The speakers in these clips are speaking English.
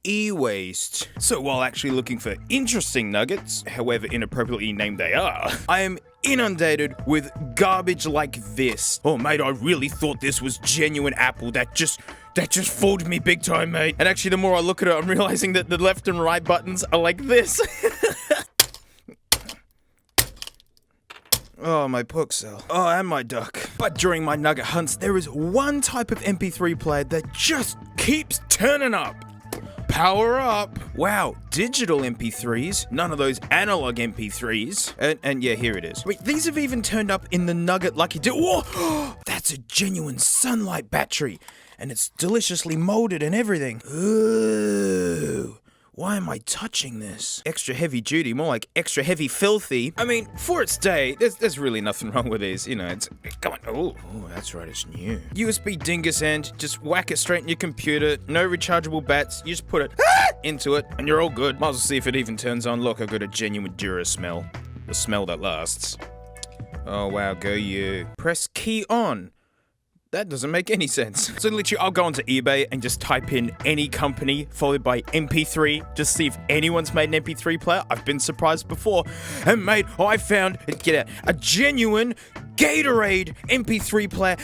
e-waste. So while actually looking for interesting nuggets, however inappropriately named they are, I am inundated with garbage like this. Oh mate, I really thought this was genuine Apple. That just fooled me big time, mate. And actually the more I look at it, I'm realizing that the left and right buttons are like this. Oh, my Puxel. Oh, and my duck. But during my nugget hunts, there is one type of MP3 player that just keeps turning up. Power up. Wow, digital MP3s. None of those analog MP3s. And yeah, here it is. Wait, these have even turned up in the Nugget Lucky Dip. Whoa! That's a genuine sunlight battery. And it's deliciously molded and everything. Ooh. Why am I touching this? Extra heavy duty, more like extra heavy filthy. I mean, for its day, there's really nothing wrong with these. You know, come on. Oh, that's right, it's new. USB dingus end, just whack it straight in your computer. No rechargeable bats. You just put it into it, and you're all good. Might as well see if it even turns on. Look, I've got a genuine Dura smell. The smell that lasts. Oh wow, go you. Press key on. That doesn't make any sense. So literally, I'll go onto eBay and just type in any company followed by MP3, just see if anyone's made an MP3 player. I've been surprised before. And mate, I found, get out, a genuine Gatorade MP3 player.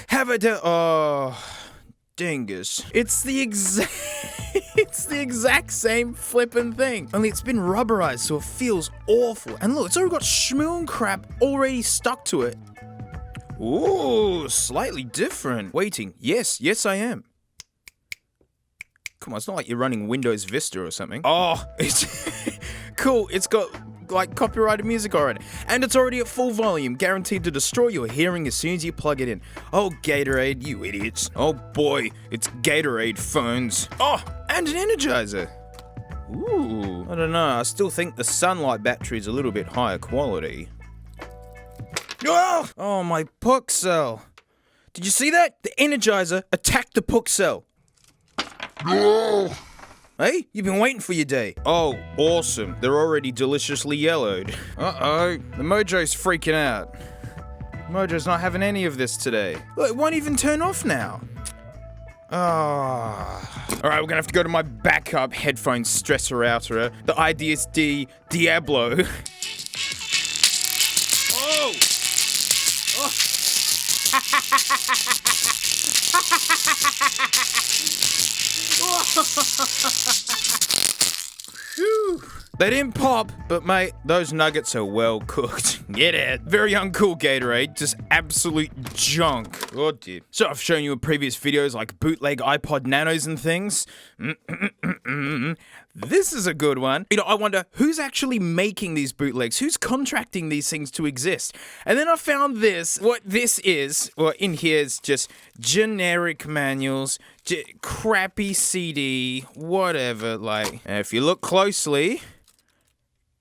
Oh, dingus. It's the exact same flippin' thing. Only it's been rubberized, so it feels awful. And look, it's already got schmoon crap already stuck to it. Ooh, slightly different. Waiting. Yes, I am. Come on, it's not like you're running Windows Vista or something. Oh, it's cool. It's got like copyrighted music already. And it's already at full volume, guaranteed to destroy your hearing as soon as you plug it in. Oh, Gatorade, you idiots. Oh boy, it's Gatorade phones. Oh, and an Energizer. Ooh, I don't know. I still think the sunlight battery is a little bit higher quality. Oh, my Puxel. Did you see that? The Energizer attacked the Puxel. No. Hey, you've been waiting for your day. Oh, awesome. They're already deliciously yellowed. Uh-oh. The Mojo's freaking out. Mojo's not having any of this today. Look, it won't even turn off now. Alright, we're gonna have to go to my backup headphone stressor outer, the IDSD Diablo. Oh! Whew. They didn't pop, but mate, those nuggets are well cooked. Get it? Very uncool Gatorade, just absolute junk. Oh dear. So I've shown you in previous videos like bootleg iPod Nanos and things. This is a good one. You know, I wonder who's actually making these bootlegs? Who's contracting these things to exist? And then I found this. What this is, well, in here is just generic manuals, crappy CD, whatever. Like, if you look closely,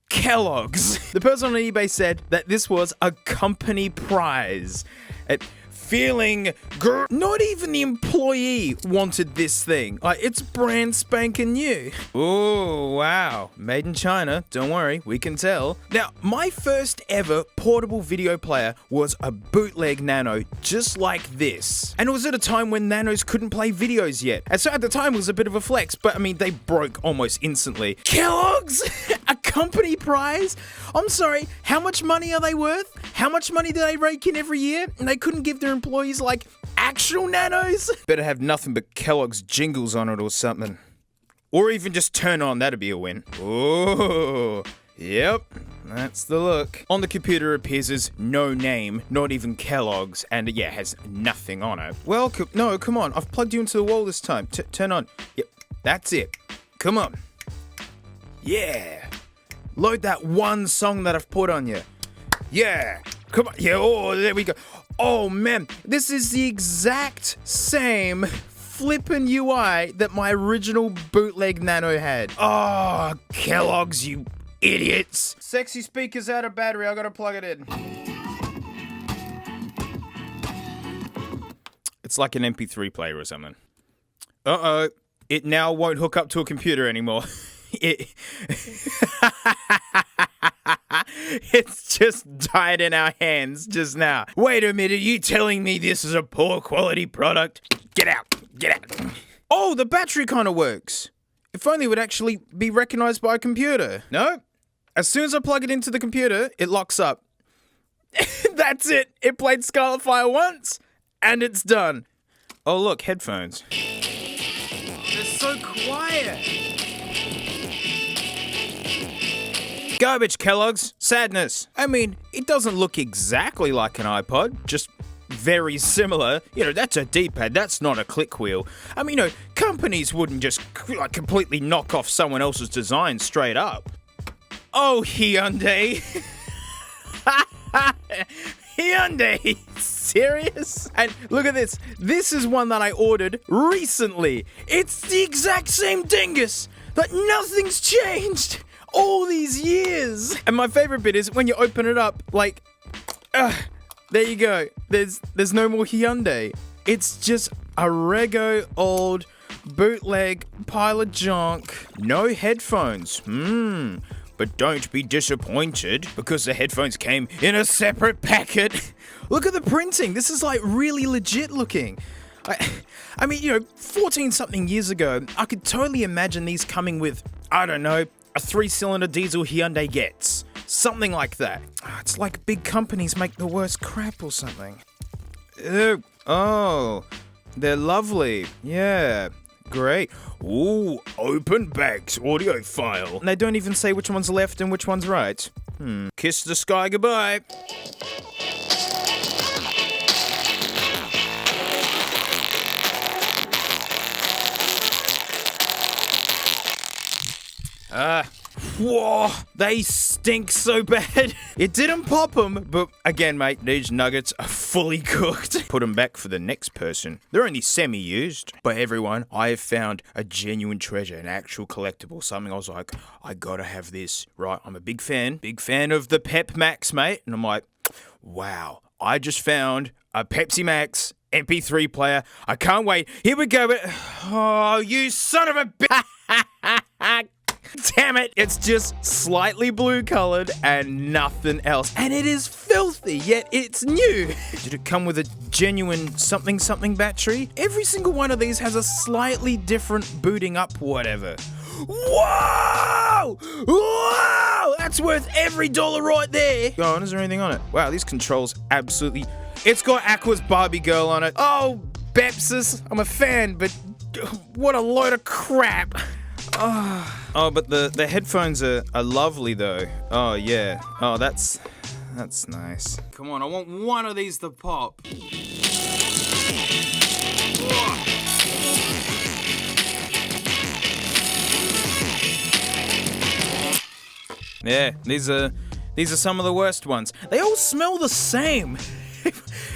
Kellogg's. The person on eBay said that this was a company prize. Feeling not even the employee wanted this thing. Like, it's brand spanking new. Oh, wow. Made in China. Don't worry, we can tell. Now, my first ever portable video player was a bootleg Nano just like this. And it was at a time when Nanos couldn't play videos yet. And so at the time it was a bit of a flex, but I mean, they broke almost instantly. Kellogg's? A company prize? I'm sorry, how much money are they worth? How much money do they rake in every year? And they couldn't give their employees like actual Nanos? Better have nothing but Kellogg's jingles on it or something. Or even just turn on, that'd be a win. Oh, yep, that's the look. On the computer appears as no name, not even Kellogg's, and yeah, has nothing on it. Well, no, come on, I've plugged you into the wall this time. Turn on. Yep, that's it. Come on. Yeah. Load that one song that I've put on you. Yeah. Come on. Yeah, oh, there we go. Oh, man. This is the exact same flippin' UI that my original bootleg Nano had. Oh, Kellogg's, you idiots. Sexy speaker's out of battery. I gotta plug it in. It's like an MP3 player or something. Uh-oh. It now won't hook up to a computer anymore. It's just died in our hands just now. Wait a minute, are you telling me this is a poor quality product? Get out, get out. Oh, the battery kind of works. If only it would actually be recognized by a computer. No? As soon as I plug it into the computer, it locks up. That's it. It played Scarlet Fire once, and it's done. Oh, look, headphones. They're so quiet. Garbage, Kellogg's. Sadness. I mean, it doesn't look exactly like an iPod, just very similar. You know, that's a D-pad, that's not a click wheel. I mean, you know, companies wouldn't just like completely knock off someone else's design straight up. Oh, Hyundai. Hyundai. Serious? And look at this. This is one that I ordered recently. It's the exact same dingus, but nothing's changed all these years. And my favorite bit is when you open it up, like, there you go. There's no more Hyundai. It's just a rego old bootleg pile of junk. No headphones. But don't be disappointed because the headphones came in a separate packet. Look at the printing. This is like really legit looking. I mean, you know, 14-something years ago, I could totally imagine these coming with, I don't know, a 3-cylinder diesel Hyundai Getz. Something like that. It's like big companies make the worst crap or something. Ew. Oh, they're lovely. Yeah. Great. Ooh, open bags, audio file. And they don't even say which one's left and which one's right. Kiss the sky goodbye. Whoa, they stink so bad. It didn't pop them, but again, mate, these nuggets are fully cooked. Put them back for the next person. They're only semi-used. But everyone, I have found a genuine treasure, an actual collectible, something I was like, I gotta have this, right? I'm a big fan of the Pep Max, mate. And I'm like, wow, I just found a Pepsi Max MP3 player. I can't wait. Here we go. Oh, you son of a bitch. Damn it, it's just slightly blue colored and nothing else. And it is filthy, yet it's new. Did it come with a genuine something battery? Every single one of these has a slightly different booting up whatever. Whoa! Whoa! That's worth every dollar right there. Go on, is there anything on it? Wow, these controls absolutely... It's got Aqua's Barbie girl on it. Oh, Bepsis, I'm a fan, but what a load of crap. Oh, but the headphones are lovely though. Oh yeah. Oh, that's nice. Come on, I want one of these to pop. Yeah, these are some of the worst ones. They all smell the same.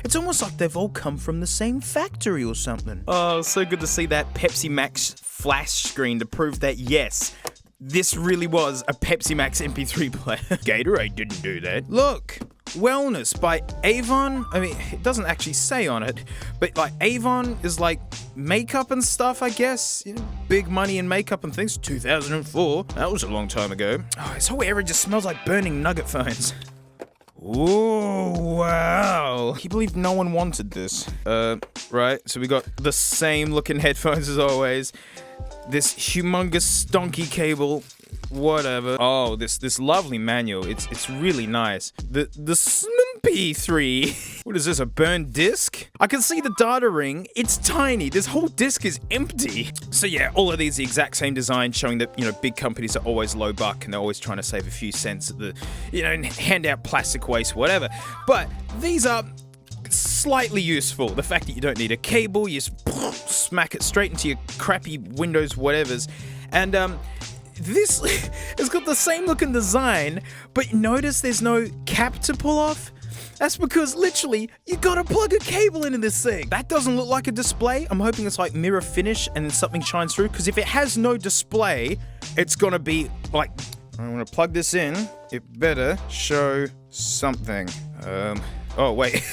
It's almost like they've all come from the same factory or something. Oh, so good to see that Pepsi Max flash screen to prove that, yes, this really was a Pepsi Max MP3 player. Gatorade didn't do that. Look, Wellness by Avon. I mean, it doesn't actually say on it, but like Avon is like makeup and stuff, I guess. You know, big money in makeup and things. 2004. That was a long time ago. Oh, this whole area just smells like burning Nugget phones. Ooh, wow. Can you believe no one wanted this? Right, so we got the same looking headphones as always. This humongous stonky cable, whatever. Oh, this lovely manual. It's really nice. The MP3. What is this, a burned disc? I can see the data ring. It's tiny. This whole disc is empty. So yeah, all of these are the exact same design, showing that, you know, big companies are always low buck and they're always trying to save a few cents at the, you know, and hand out plastic waste, whatever. But these are slightly useful. The fact that you don't need a cable, you just smack it straight into your crappy Windows whatevers. And this has got the same looking design, but notice there's no cap to pull off. That's because literally you gotta plug a cable into this thing. That doesn't look like a display. I'm hoping it's like mirror finish and then something shines through, because if it has no display, it's gonna be like, I'm gonna plug this in. It better show something. Oh wait.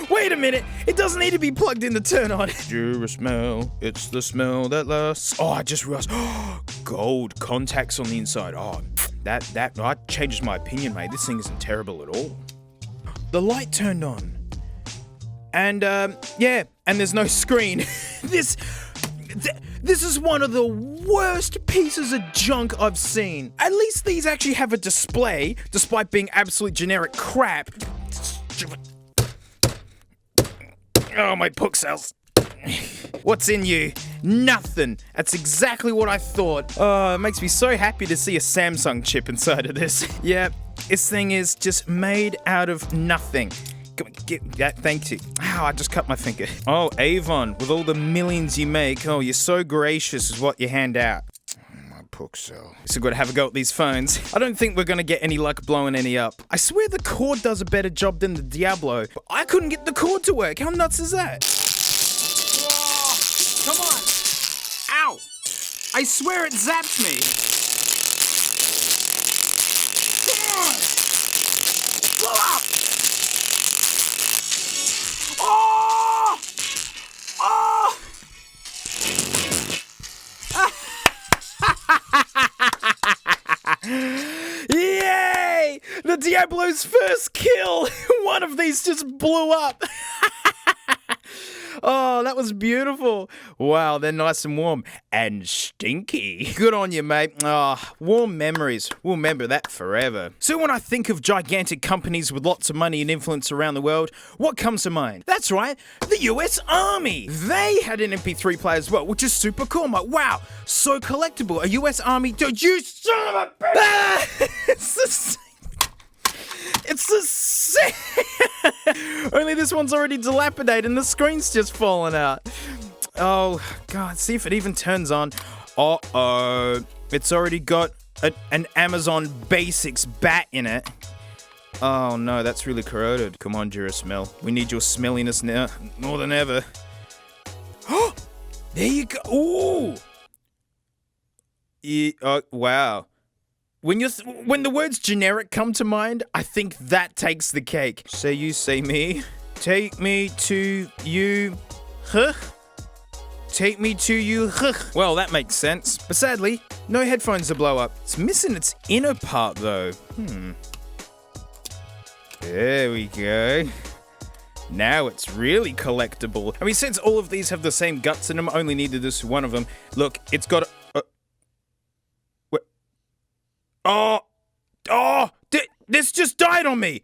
Wait a minute. It doesn't need to be plugged in to turn on. You're a smell. It's the smell that lasts. Oh, I just realized. Gold contacts on the inside. Oh, that changes my opinion, mate. This thing isn't terrible at all. The light turned on. And, yeah, and there's no screen. This This is one of the worst pieces of junk I've seen. At least these actually have a display, despite being absolute generic crap. Oh, my puck cells. What's in you? Nothing. That's exactly what I thought. Oh, it makes me so happy to see a Samsung chip inside of this. Yeah, this thing is just made out of nothing. Get that, thank you. Ow, I just cut my finger. Oh, Avon, with all the millions you make, oh, you're so gracious is what you hand out. My puck cell. So gotta have a go at these phones. I don't think we're gonna get any luck blowing any up. I swear the cord does a better job than the Diablo, but I couldn't get the cord to work. How nuts is that? Oh, come on. Ow! I swear it zapped me. Come on! Blow up! Oh! Oh! Yay! The Diablo's first kill! One of these just blew up. Oh, that was beautiful. Wow, they're nice and warm. And stinky. Good on you, mate. Ah, warm memories. We'll remember that forever. So when I think of gigantic companies with lots of money and influence around the world, what comes to mind? That's right, the US Army. They had an MP3 player as well, which is super cool. I'm like, wow, so collectible. A US Army, dude, you son of a bitch! Ah, it's the same. Only this one's already dilapidated and the screen's just fallen out. Oh, God, see if it even turns on. Uh-oh. It's already got an Amazon Basics bat in it. Oh, no, that's really corroded. Come on, Durasmell. We need your smelliness now more than ever. Oh, there you go. Ooh. Yeah, wow. When the words generic come to mind, I think that takes the cake. Say you, say me. Take me to you, huh? Take me to you, huh? Well, that makes sense. But sadly, no headphones to blow up. It's missing its inner part, though. There we go. Now it's really collectible. I mean, since all of these have the same guts in them, I only needed this one of them. Look, it's got a... Oh, this just died on me.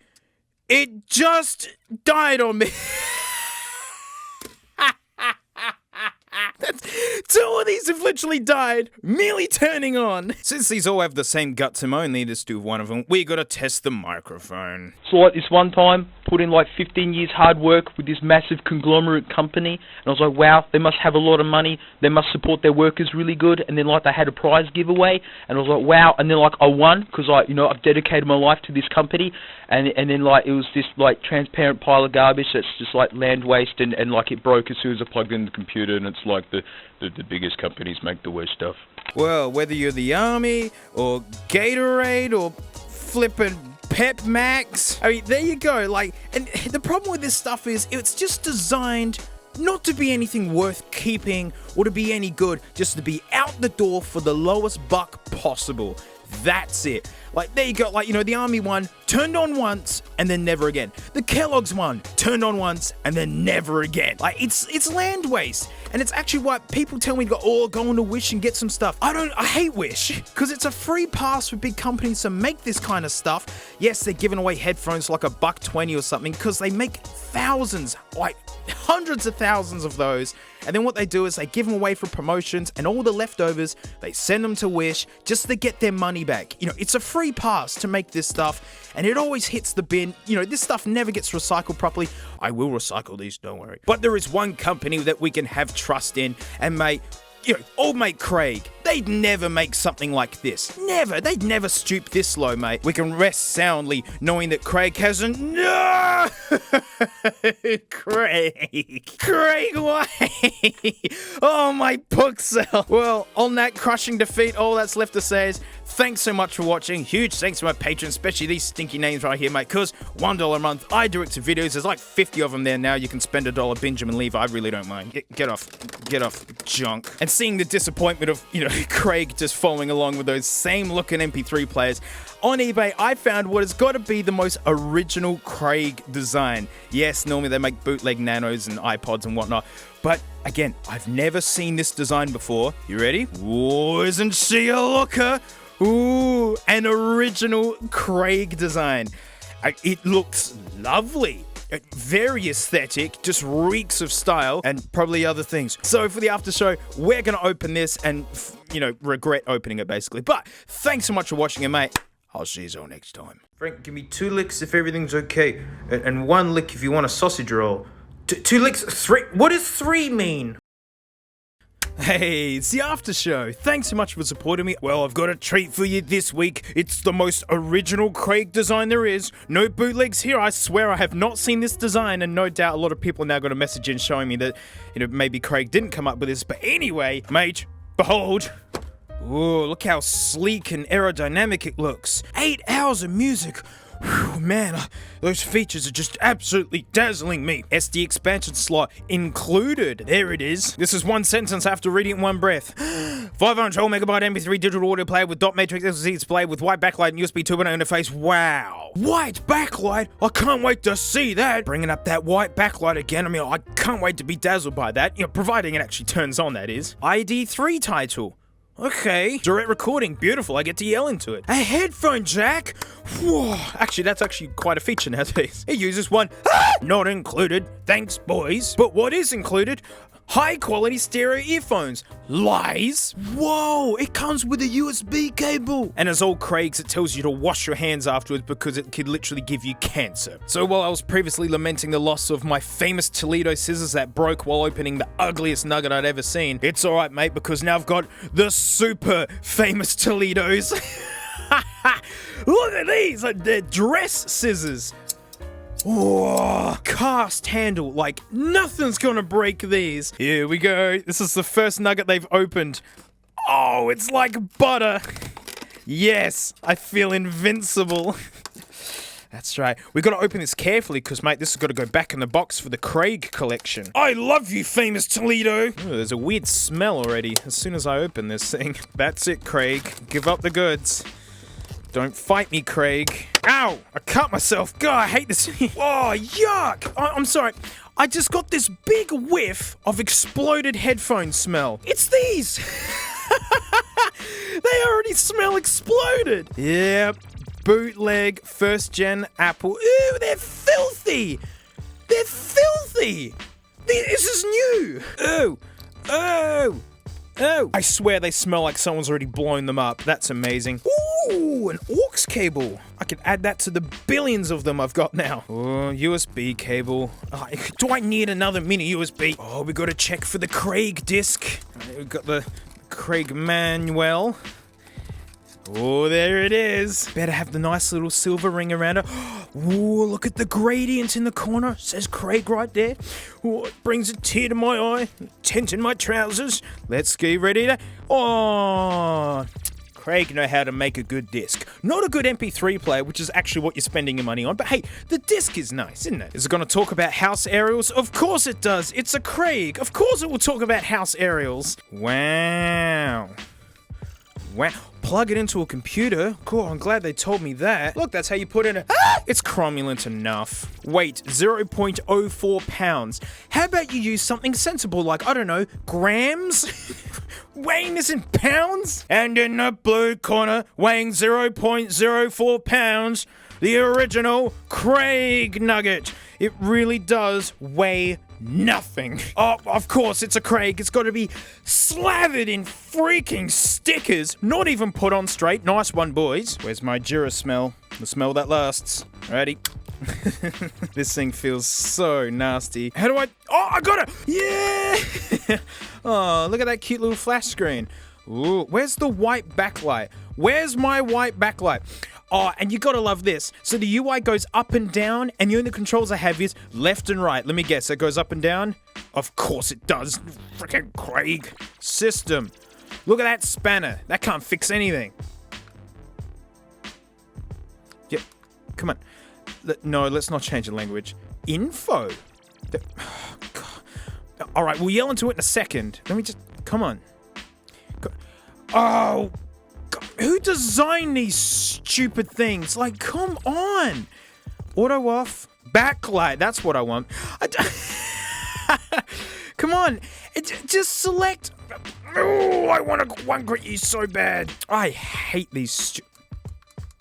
It just died on me. Two of these have literally died, merely turning on. Since these all have the same guts and I only need to do one of them, we gotta test the microphone. So like this one time, put in like 15 years hard work with this massive conglomerate company, and I was like, wow, they must have a lot of money, they must support their workers really good, and then like they had a prize giveaway, and I was like, wow, and then like I won, because I've dedicated my life to this company, and then like it was this like transparent pile of garbage that's just like land waste, and like it broke as soon as I plugged in the computer, and it's like the biggest companies make the worst stuff. Well, whether you're the Army, or Gatorade, or flippin' Pep Max, I mean, there you go. Like, and the problem with this stuff is it's just designed not to be anything worth keeping or to be any good, just to be out the door for the lowest buck possible. That's it. Like, there you go. Like, the Army one turned on once and then never again. The Kellogg's one turned on once and then never again. Like, it's land waste. And it's actually why people tell me to go on to Wish and get some stuff. I hate Wish because it's a free pass for big companies to make this kind of stuff. Yes, they're giving away headphones like $1.20 or something because they make thousands, like hundreds of thousands of those. And then what they do is they give them away for promotions, and all the leftovers, they send them to Wish just to get their money back. It's a free pass to make this stuff, and it always hits the bin. This stuff never gets recycled properly. I will recycle these, don't worry. But there is one company that we can have trust in, and mate, old mate Craig, they'd never make something like this. Never. They'd never stoop this low, mate. We can rest soundly knowing that Craig hasn't... No! Craig, why? Oh, my puck cell. Well, on that crushing defeat, all that's left to say is thanks so much for watching. Huge thanks to my patrons, especially these stinky names right here, mate, because $1 a month, I direct to videos. There's like 50 of them there now. You can spend $1, binge them and leave. I really don't mind. Get off. junk. And seeing the disappointment of, Craig just following along with those same looking MP3 players, on eBay, I found what has got to be the most original Craig design. Yes, normally they make bootleg Nanos and iPods and whatnot, but again, I've never seen this design before. You ready? Whoa, isn't she a looker? Ooh, an original Craig design. It looks lovely. Very aesthetic, just reeks of style, and probably other things. So for the after show, we're going to open this and, regret opening it basically. But thanks so much for watching it, mate. I'll see you all next time. Frank, give me 2 licks if everything's okay, and 1 lick if you want a sausage roll. 2 licks, 3. What does 3 mean? Hey, it's the after show. Thanks so much for supporting me. Well, I've got a treat for you this week. It's the most original Craig design there is. No bootlegs here. I swear I have not seen this design, and no doubt a lot of people are now going to message in showing me that, maybe Craig didn't come up with this. But anyway, mate, behold. Ooh, look how sleek and aerodynamic it looks. 8 hours of music. Whew, man, those features are just absolutely dazzling me. SD expansion slot included. There it is. This is one sentence after reading it in one breath. 512 megabyte MP3 digital audio player with dot matrix LCD display with white backlight and USB 2.0 interface. Wow. White backlight? I can't wait to see that. Bringing up that white backlight again. I can't wait to be dazzled by that. Providing it actually turns on, that is. ID3 title. Okay. Direct recording. Beautiful. I get to yell into it. A headphone jack? Whoa. Actually, that's actually quite a feature nowadays. It uses one. Not included. Thanks, boys. But what is included? High quality stereo earphones. Lies. Whoa, it comes with a USB cable. And as all Craig's, it tells you to wash your hands afterwards because it could literally give you cancer. So while I was previously lamenting the loss of my famous Toledo scissors that broke while opening the ugliest nugget I'd ever seen, it's alright, mate, because now I've got the super famous Toledos. Look at these, they're dress scissors. Whoa, cast handle, like nothing's gonna break these. Here we go. This is the first nugget they've opened. Oh, it's like butter. Yes, I feel invincible. That's right. We gotta open this carefully because, mate, this has got to go back in the box for the Craig collection. I love you, famous Toledo. Ooh, there's a weird smell already as soon as I open this thing. That's it, Craig. Give up the goods. Don't fight me, Craig. Ow! I cut myself. God, I hate this. Oh, yuck! I'm sorry. I just got this big whiff of exploded headphone smell. It's these! They already smell exploded. Yep. Bootleg, first-gen Apple. Ew, they're filthy! They're filthy! This is new! Ew. Oh! Oh! I swear they smell like someone's already blown them up. That's amazing. Ooh, an aux cable. I can add that to the billions of them I've got now. Oh, USB cable. Do I need another mini USB? Oh, we gotta check for the Craig disc. We've got the Craig manual. Oh, there it is. Better have the nice little silver ring around it. Ooh, look at the gradient in the corner. It says Craig right there. Ooh, it brings a tear to my eye. Tent in my trousers. Let's get ready to... Oh... Craig know how to make a good disc. Not a good MP3 player, which is actually what you're spending your money on, but hey, the disc is nice, isn't it? Is it going to talk about house aerials? Of course it does. It's a Craig. Of course it will talk about house aerials. Wow. Wow. Plug it into a computer. Cool, I'm glad they told me that. Look, that's how you put in a... It's cromulent enough. Weight, 0.04 pounds. How about you use something sensible like, I don't know, grams? Weighing this in pounds? And in the blue corner, weighing 0.04 pounds, the original Craig Nugget. It really does weigh nothing. Oh, of course, it's a Craig. It's got to be slathered in freaking stickers. Not even put on straight. Nice one, boys. Where's my Jura smell? The smell that lasts. Ready? This thing feels so nasty. How do I... Oh, I got it! Yeah! Oh, look at that cute little flash screen. Ooh, where's the white backlight? Where's my white backlight? Oh, and you gotta love this. So the UI goes up and down, and the only controls I have is left and right. Let me guess, it goes up and down? Of course it does. Freaking Craig. System. Look at that spanner. That can't fix anything. Yep. Come on. No, let's not change the language. Info. Oh, God. All right, we'll yell into it in a second. Let me just... Come on. Oh, who designed these stupid things? Like, come on. Auto off. Backlight. That's what I want. Come on. Just select. Oh, I want to one grit you so bad. I hate these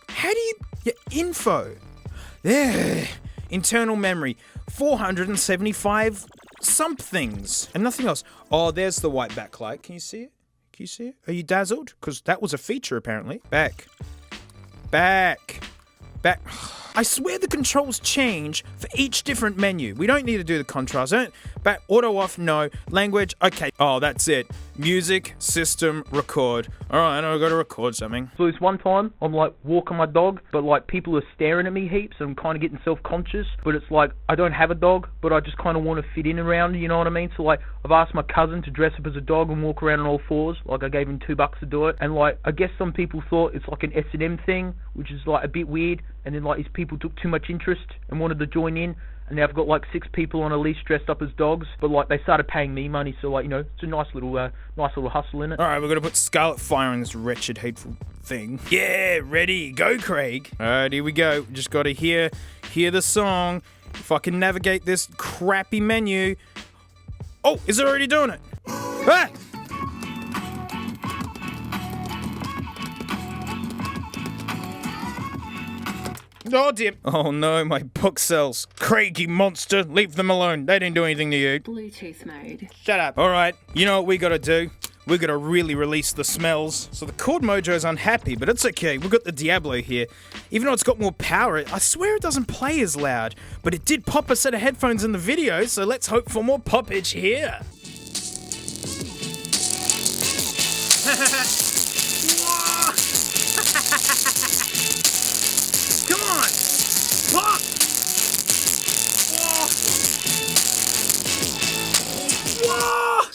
How do you... Yeah, info. There. Internal memory. 475 somethings. And nothing else. Oh, there's the white backlight. Can you see it? Can you see it? Are you dazzled? Because that was a feature, apparently. Back. I swear the controls change for each different menu. We don't need to do the contrast. Back, auto off, no. Language, okay. Oh, that's it. Music, system, record. Alright, I've got to record something. So this one time, I'm like walking my dog, but like people are staring at me heaps and I'm kind of getting self-conscious. But it's like, I don't have a dog, but I just kind of want to fit in around, you know what I mean? So like, I've asked my cousin to dress up as a dog and walk around on all fours. Like I gave him $2 to do it. And like, I guess some people thought it's like an S&M thing, which is like a bit weird. And then like these people took too much interest and wanted to join in. And now I've got like 6 people on a leash dressed up as dogs, but like they started paying me money, so like, you know, it's a nice little hustle in it. Alright, we're gonna put Scarlet Fire on this wretched, hateful thing. Yeah, ready, go Craig. Alright, here we go. Just gotta hear the song. If I can navigate this crappy menu. Oh, is it already doing it? Ah! Oh dear. Oh no, my book cells. Craig, you monster. Leave them alone. They didn't do anything to you. Bluetooth mode. Shut up. Alright, you know what we gotta do? We gotta really release the smells. So the Chord Mojo's unhappy, but it's okay. We've got the Diablo here. Even though it's got more power, I swear it doesn't play as loud. But it did pop a set of headphones in the video, so let's hope for more poppage here. Come on! Pop! Whoa! Whoa!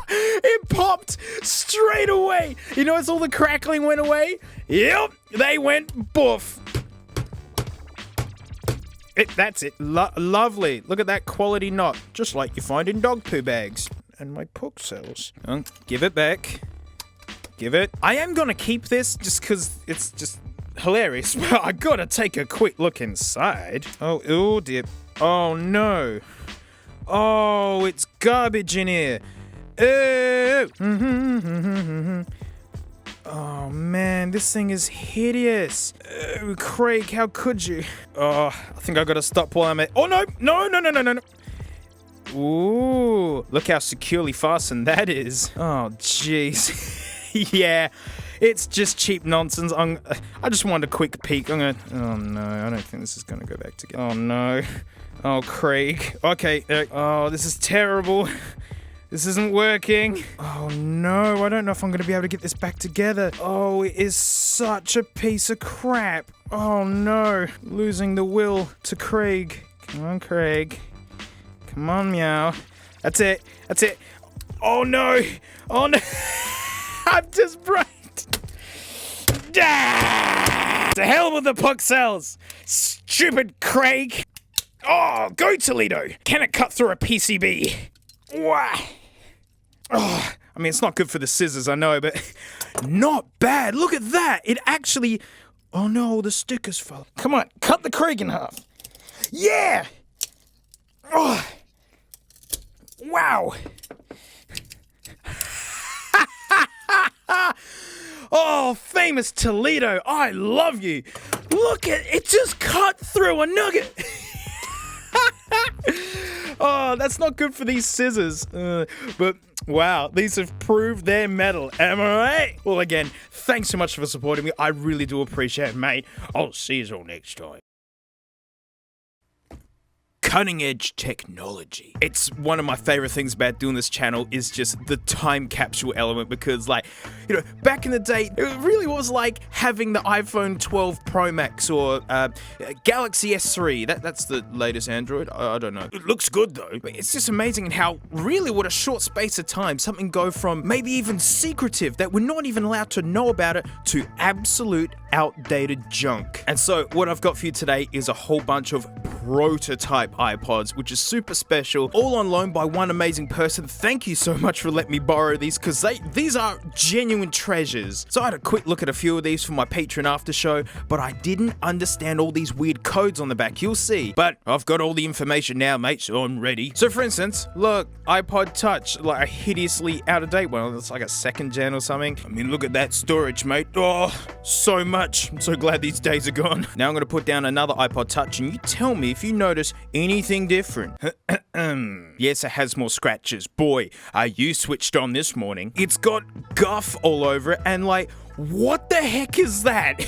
It popped straight away. You notice all the crackling went away? Yep, they went boof. That's it. Lovely. Look at that quality knot. Just like you find in dog poo bags. And my book cells. Give it back. Give it. I am gonna keep this just because it's just hilarious. But I gotta take a quick look inside. Oh dear. Oh no. Oh, it's garbage in here. Oh man, this thing is hideous. Craig, how could you? Oh, I think I gotta stop while I'm at. Oh no! No. Ooh, look how securely fastened that is. Oh jeez. Yeah, it's just cheap nonsense. I just wanted a quick peek. Oh no, I don't think this is gonna go back together. Oh no. Oh, Craig. Okay. Oh, this is terrible. This isn't working. Oh no, I don't know if I'm gonna be able to get this back together. Oh, it is such a piece of crap. Oh no, losing the will to Craig. Come on, Craig. Come on, meow. That's it. Oh no. I'm just bright. Ah! To hell with the puck cells. Stupid Craig. Oh, go Toledo. Can it cut through a PCB? Wah. Oh, I mean, it's not good for the scissors, I know, but not bad. Look at that. It actually... Oh no, the stickers fell. Come on, cut the Craig in half. Yeah! Oh. Wow. Oh, famous Toledo, I love you. Look at it, just cut through a nugget. Oh, that's not good for these scissors. But wow, these have proved their mettle. Am I right? Well, again, thanks so much for supporting me. I really do appreciate it, mate. I'll see you all next time. Cut. cutting edge technology. It's one of my favorite things about doing this channel is just the time capsule element, because like, you know, back in the day, it really was like having the iPhone 12 Pro Max or Galaxy S3. That's the latest Android. I don't know. It looks good though. But it's just amazing in how really what a short space of time something go from maybe even secretive that we're not even allowed to know about it to absolute outdated junk. And so what I've got for you today is a whole bunch of prototype iPods, which is super special, all on loan by one amazing person. Thank you so much for letting me borrow these, because these are genuine treasures. So I had a quick look at a few of these for my Patreon after show, but I didn't understand all these weird codes on the back. You'll see. But I've got all the information now, mate, so I'm ready. So for instance, look, iPod Touch, like a hideously out of date one. It's like a 2nd gen or something. I mean, look at that storage, mate. Oh, so much. I'm so glad these days are gone. Now I'm going to put down another iPod Touch and you tell me if you notice anything different. Yes, it has more scratches. Boy, you switched on this morning. It's got guff all over it and like, what the heck is that?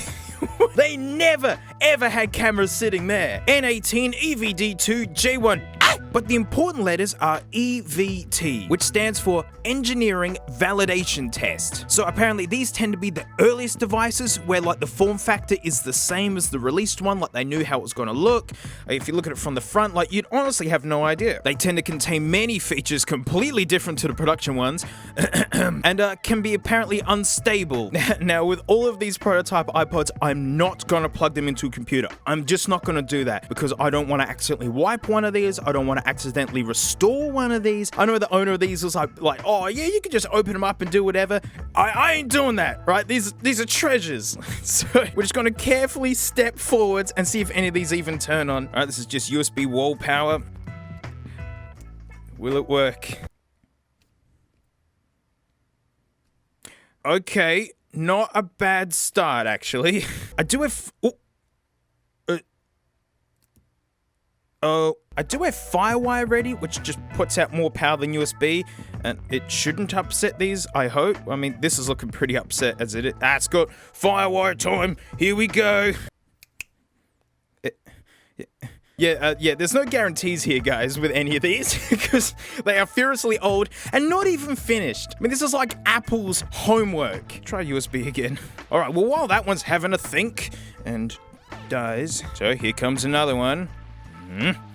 They never, ever had cameras sitting there. N18, EVD2, J1. But the important letters are EVT, which stands for Engineering Validation Test. So apparently these tend to be the earliest devices where like the form factor is the same as the released one, like they knew how it was going to look. If you look at it from the front, like you'd honestly have no idea. They tend to contain many features completely different to the production ones and can be apparently unstable. Now with all of these prototype iPods, I'm not going to plug them into a computer. I'm just not going to do that because I don't want to accidentally wipe one of these. I don't want to accidentally restore one of these. I know the owner of these was like, oh yeah, you can just open them up and do whatever. I ain't doing that, right? These are treasures. So we're just going to carefully step forwards and see if any of these even turn on. All right, this is just USB wall power. Will it work? Okay, not a bad start actually. I do have... I do have Firewire ready, which just puts out more power than USB, and it shouldn't upset these, I hope. I mean, this is looking pretty upset as it is. It's got Firewire time. Here we go. Yeah, there's no guarantees here, guys, with any of these, because they are furiously old and not even finished. I mean, this is like Apple's homework. Try USB again. All right, well, while that one's having a think and dies, so here comes another one.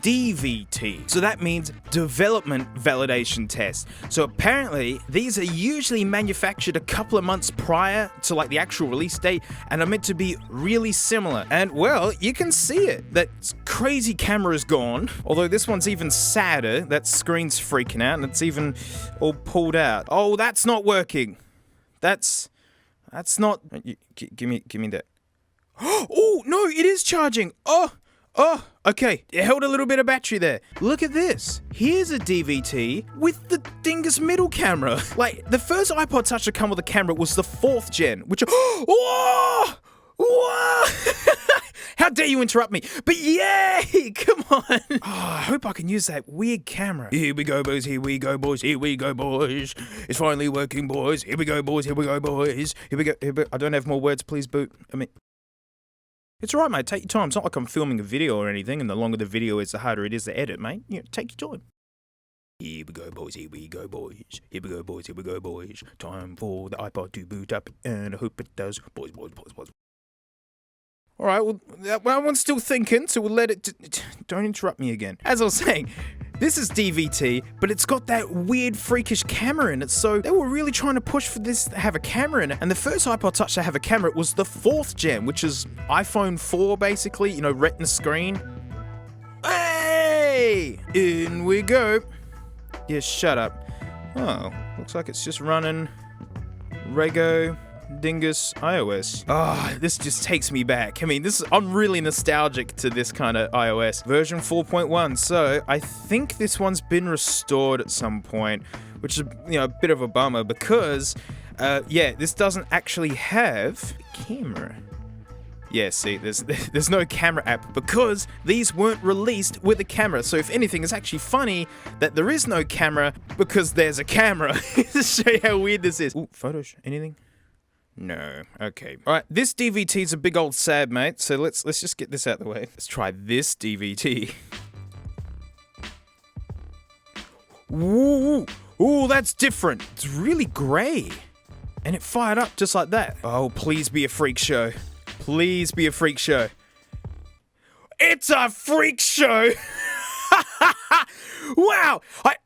DVT. So that means Development Validation Test. So apparently these are usually manufactured a couple of months prior to like the actual release date and are meant to be really similar. And well, you can see it. That crazy camera is gone. Although this one's even sadder. That screen's freaking out and it's even all pulled out. Oh, that's not working. That's not... Give me that. Oh, no, it is charging. Oh, okay. It held a little bit of battery there. Look at this. Here's a DVT with the dingus middle camera. Like, the first iPod Touch to come with a camera was the 4th gen, which... Whoa! How dare you interrupt me? But yay! Come on. Oh, I hope I can use that weird camera. Here we go, boys. Here we go, boys. Here we go, boys. It's finally working, boys. Here we go, boys. Here we go, boys. Here we go. I don't have more words, please, Boot. I mean... It's alright, mate. Take your time. It's not like I'm filming a video or anything, and the longer the video is, the harder it is to edit, mate. You know, take your time. Here we go, boys. Here we go, boys. Here we go, boys. Here we go, boys. Time for the iPod to boot up, and I hope it does. Boys. Alright, well, that one's still thinking, so we'll let it... Don't interrupt me again. As I was saying... This is DVT, but it's got that weird freakish camera in it, so they were really trying to push for this to have a camera in it. And the first iPod Touch to have a camera was the 4th gen, which is iPhone 4 basically, you know, retina screen. Hey! In we go. Yeah, shut up. Oh, looks like it's just running Rego dingus iOS. This just takes me back. I mean, I'm really nostalgic to this kind of iOS. Version 4.1, so I think this one's been restored at some point, which is, you know, a bit of a bummer because, yeah, this doesn't actually have a camera. Yeah, see, there's no camera app because these weren't released with a camera. So if anything, it's actually funny that there is no camera because there's a camera. To show you how weird this is. Ooh, photos, anything? No. Okay. All right. This DVT is a big old sad, mate. So let's just get this out of the way. Let's try this DVT. Ooh, ooh, that's different. It's really grey. And it fired up just like that. Oh, please be a freak show. Please be a freak show. It's a freak show! Wow!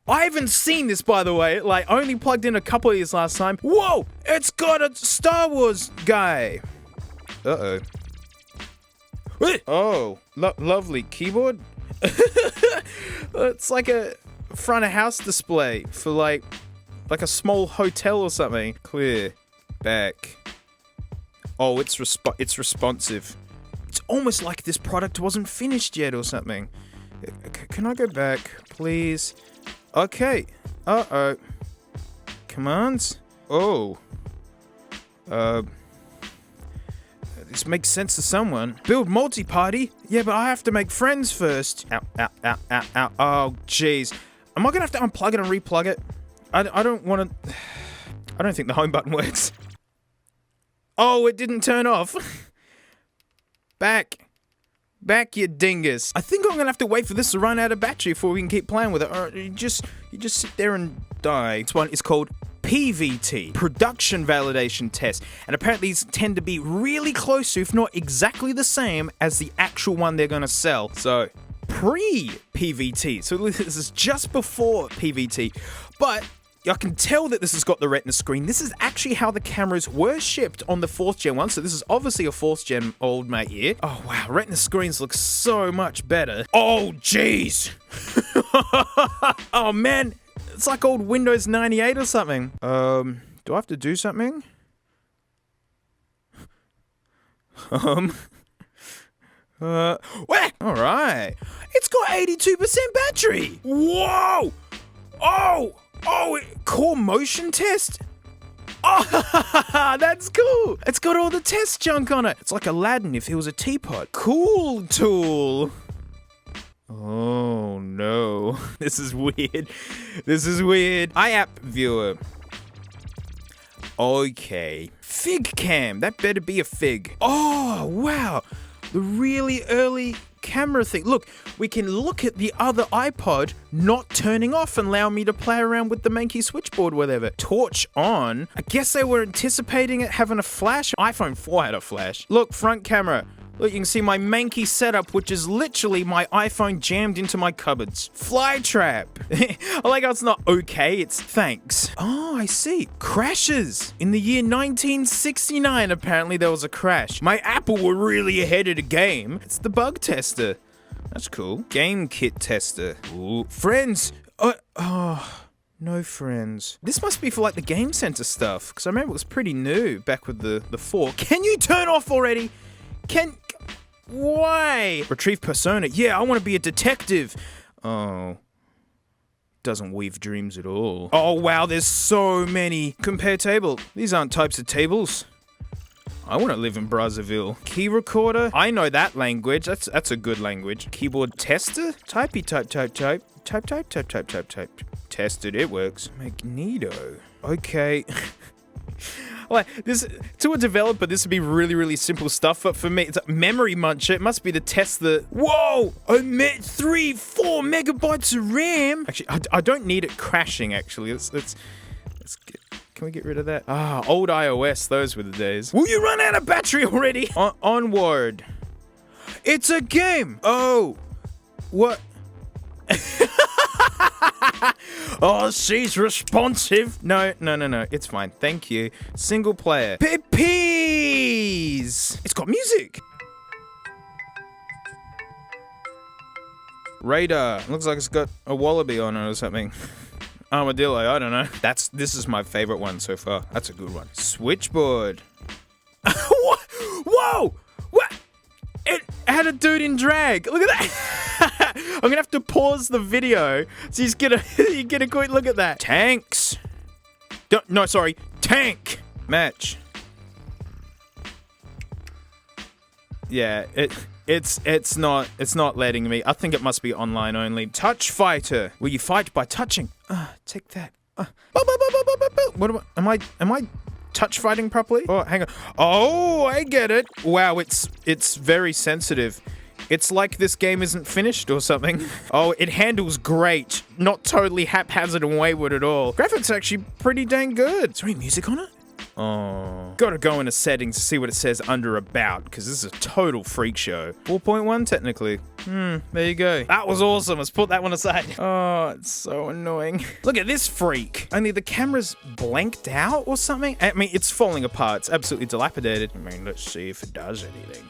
I haven't seen this, by the way. Like, I only plugged in a couple of these last time. Whoa! It's got a Star Wars guy. Uh-oh. Oh, lovely keyboard. It's like a front of house display for like a small hotel or something. Clear. Back. Oh, it's responsive. It's almost like this product wasn't finished yet or something. Can I go back, please? Okay. Uh-oh. Commands? Oh. This makes sense to someone. Build multi-party? Yeah, but I have to make friends first. Ow, ow, ow, ow, ow. Oh, jeez. Am I gonna have to unplug it and replug it? I don't want to... I don't think the home button works. Oh, it didn't turn off. Back, you dingus. I think I'm gonna have to wait for this to run out of battery before we can keep playing with it. Or you just sit there and die. This one is called PVT, Production Validation Test. And apparently these tend to be really close to, if not exactly the same, as the actual one they're gonna sell. So, pre-PVT. So this is just before PVT. But I can tell that this has got the Retina screen. This is actually how the cameras were shipped on the 4th gen one, so this is obviously a 4th gen old mate here. Oh wow, Retina screens look so much better. Oh jeez! Oh man, it's like old Windows 98 or something. Do I have to do something? Alright. It's got 82% battery! Whoa! Oh, core motion test? Oh, that's cool. It's got all the test junk on it. It's like Aladdin if he was a teapot. Cool tool. Oh, no. This is weird. This is weird. iApp viewer. Okay. Fig cam. That better be a fig. Oh, wow. The really early camera thing. Look, we can look at the other iPod not turning off and allow me to play around with the manky switchboard, whatever. Torch on. I guess they were anticipating it having a flash. iPhone 4 had a flash. Look, front camera. Look, you can see my manky setup, which is literally my iPhone jammed into my cupboards. Fly trap. I like how it's not okay, it's thanks. Oh, I see. Crashes. In the year 1969, apparently there was a crash. My Apple were really ahead of the game. It's the bug tester. That's cool. Game kit tester. Ooh. Friends. No friends. This must be for like the Game Center stuff, because I remember it was pretty new back with the 4. Can you turn off already? Why? Retrieve persona. Yeah, I want to be a detective. Oh. Doesn't weave dreams at all. Oh, wow, there's so many. Compare table. These aren't types of tables. I want to live in Brazzaville. Key recorder. I know that language. That's a good language. Keyboard tester. Typey type type type. Type type type type type type. Tested. It works. Magneto. Okay. Like, this, to a developer, this would be really, really simple stuff, but for me, it's a memory muncher. It must be to test the... Whoa! 4 megabytes of RAM! Actually, I don't need it crashing, actually. Let's get... Can we get rid of that? Ah, old iOS. Those were the days. Will you run out of battery already? Onward. It's a game! Oh! What? Oh, she's responsive. No. It's fine. Thank you. Single player. Pippies! It's got music. Radar. Looks like it's got a wallaby on it or something. Armadillo. I don't know. This is my favorite one so far. That's a good one. Switchboard. What? Whoa! What? It had a dude in drag. Look at that. I'm gonna have to pause the video so you get a quick look at that. Tanks. No, sorry. Tank. Match. Yeah, it's not letting me. I think it must be online only. Touch fighter. Will you fight by touching? Take that. What am I touch fighting properly? Oh, hang on. Oh, I get it. Wow, it's very sensitive. It's like this game isn't finished or something. Oh, it handles great. Not totally haphazard and wayward at all. Graphics are actually pretty dang good. Is there any music on it? Oh. Gotta go into settings to see what it says under about, because this is a total freak show. 4.1 technically. There you go. That was awesome. Let's put that one aside. Oh, it's so annoying. Look at this freak. Only the camera's blanked out or something. I mean, it's falling apart. It's absolutely dilapidated. I mean, let's see if it does anything.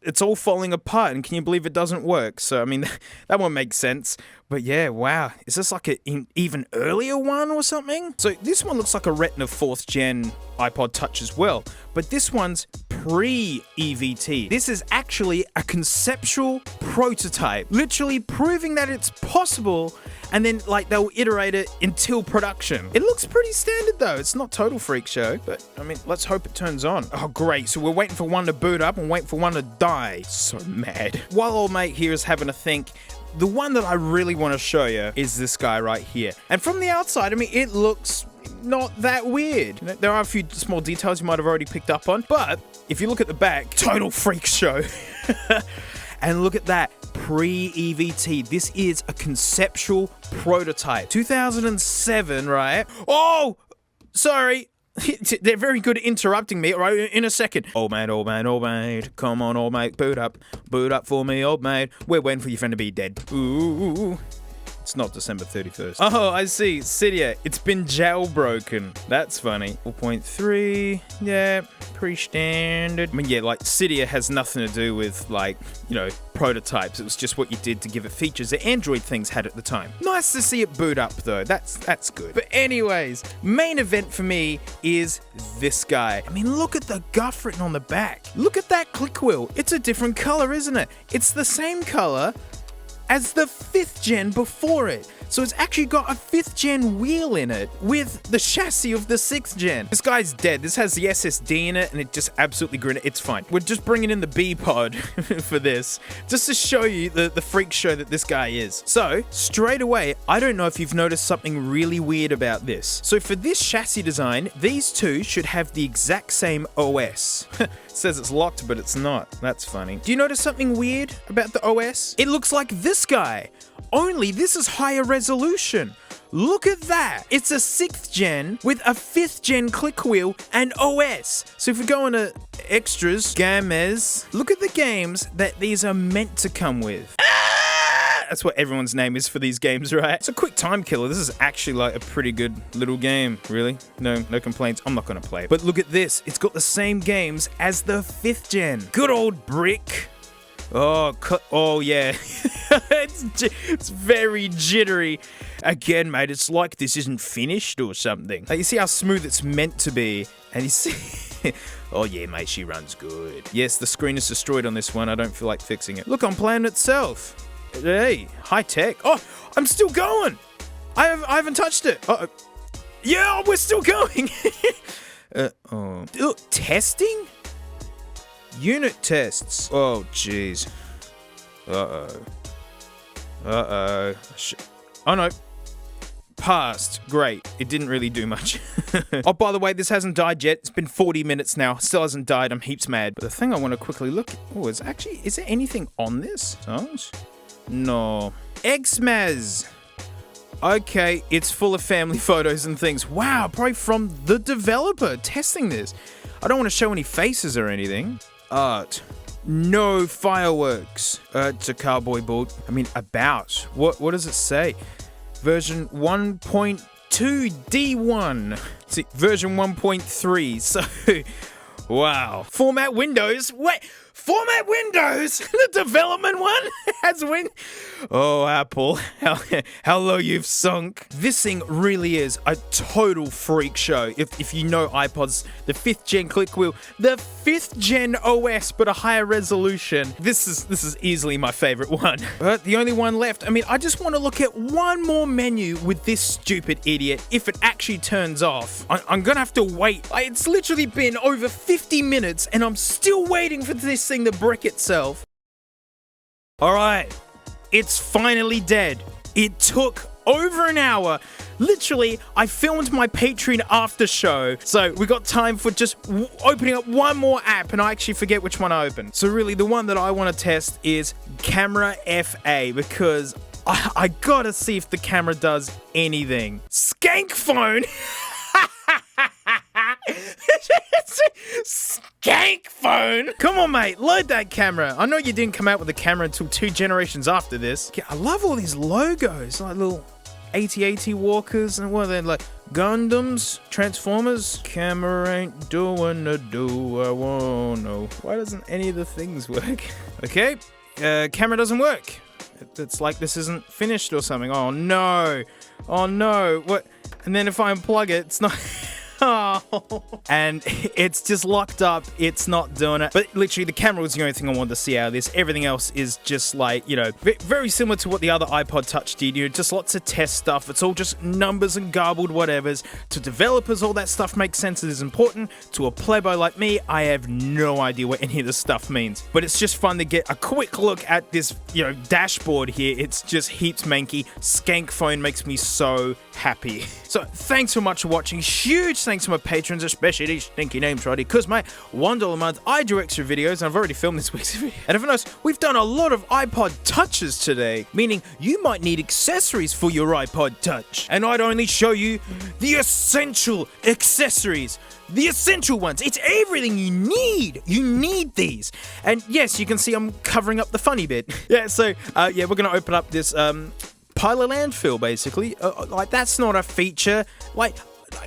It's all falling apart, and can you believe it doesn't work? So, I mean, that one makes sense. But yeah, wow. Is this like an even earlier one or something? So this one looks like a Retina 4th gen iPod Touch as well. But this one's pre-EVT. This is actually a conceptual prototype. Literally proving that it's possible, and then like they'll iterate it until production. It looks pretty standard though. It's not total freak show, but I mean, let's hope it turns on. Oh great, so we're waiting for one to boot up and waiting for one to die. So mad. While old mate here is having a think, the one that I really want to show you is this guy right here. And from the outside, I mean, it looks not that weird. There are a few small details you might have already picked up on, but if you look at the back, total freak show. And look at that, pre-EVT. This is a conceptual prototype. 2007, right? Oh, sorry. They're very good at interrupting me. Right, in a second. Old mate, come on, old mate, boot up for me, old mate. We're waiting for your friend to be dead. Ooh. It's not December 31st. Oh, I see. Cydia, it's been jailbroken. That's funny. 4.3, yeah, pretty standard. I mean, yeah, like, Cydia has nothing to do with, like, you know, prototypes. It was just what you did to give it features that Android things had at the time. Nice to see it boot up, though. That's good. But anyways, main event for me is this guy. I mean, look at the guff written on the back. Look at that click wheel. It's a different color, isn't it? It's the same color as the 5th gen before it. So it's actually got a 5th gen wheel in it with the chassis of the 6th gen. This guy's dead. This has the SSD in it and it just absolutely grinning. It's fine. We're just bringing in the B-Pod for this, just to show you the freak show that this guy is. So straight away, I don't know if you've noticed something really weird about this. So for this chassis design, these two should have the exact same OS. It says it's locked, but it's not. That's funny. Do you notice something weird about the OS? It looks like this guy, only this is higher resolution. Look at that. It's a 6th gen with a 5th gen click wheel and OS. So if we go into extras, games, look at the games that these are meant to come with. That's what everyone's name is for these games, right? It's a quick time killer. This is actually like a pretty good little game, really. No complaints. I'm not gonna play it. But look at this. It's got the same games as the 5th gen. Good old brick. Oh yeah. It's very jittery. Again, mate, it's like this isn't finished or something. Like, you see how smooth it's meant to be, and you see... Oh yeah, mate, she runs good. Yes, the screen is destroyed on this one. I don't feel like fixing it. Look, I'm playing itself. Hey, high tech. Oh, I'm still going. I haven't touched it. Yeah, we're still going. Testing? Unit tests. Oh, jeez. Oh no. Passed. Great. It didn't really do much. Oh, by the way, this hasn't died yet. It's been 40 minutes now. Still hasn't died. I'm heaps mad. But the thing I want to quickly look at... Oh, is there anything on this? Songs? No. Xmaz. Okay, it's full of family photos and things. Wow, probably from the developer testing this. I don't want to show any faces or anything. Art. No fireworks. It's a cowboy boot. I mean, about. What does it say? Version 1.2 D1. See, version 1.3. So, wow. Format Windows. Wait. Format Windows? The development one has Oh, Apple, how low you've sunk. This thing really is a total freak show. If you know iPods, the 5th gen click wheel, the 5th gen OS, but a higher resolution. This is easily my favorite one. But the only one left. I mean, I just want to look at one more menu with this stupid idiot. If it actually turns off, I'm gonna have to wait. It's literally been over 50 minutes and I'm still waiting for this thing to brick itself. All right. It's finally dead. It took over an hour. Literally, I filmed my Patreon after show, so we got time for just opening up one more app, and I actually forget which one I opened. So really, the one that I want to test is Camera FA, because I gotta see if the camera does anything. Skank phone! Skank phone! Come on, mate, load that camera. I know you didn't come out with a camera until 2 generations after this. I love all these logos, like little AT-AT walkers, and what are they, like Gundams, Transformers? Camera ain't doing a do, I won't know. Why doesn't any of the things work? Okay, camera doesn't work. It's like this isn't finished or something. Oh no, oh no, what? And then if I unplug it, it's not... Oh. And it's just locked up. It's not doing it. But literally, the camera was the only thing I wanted to see out of this. Everything else is just like, you know, very similar to what the other iPod Touch did. You know, just lots of test stuff. It's all just numbers and garbled whatevers. To developers, all that stuff makes sense. It is important. To a plebo like me, I have no idea what any of this stuff means. But it's just fun to get a quick look at this, you know, dashboard here. It's just heaps manky. Skank phone makes me so happy. So thanks so much for watching. Huge thanks to my patrons, especially these stinky names right here, because my $1 a month I do extra videos, and I've already filmed this week's video. And if you notice, we've done a lot of iPod Touches today, meaning you might need accessories for your iPod Touch. And I'd only show you the essential accessories. The essential ones. It's everything you need. You need these. And yes, you can see I'm covering up the funny bit. Yeah, so yeah, we're gonna open up this pile of landfill, basically. Like, that's not a feature. Like,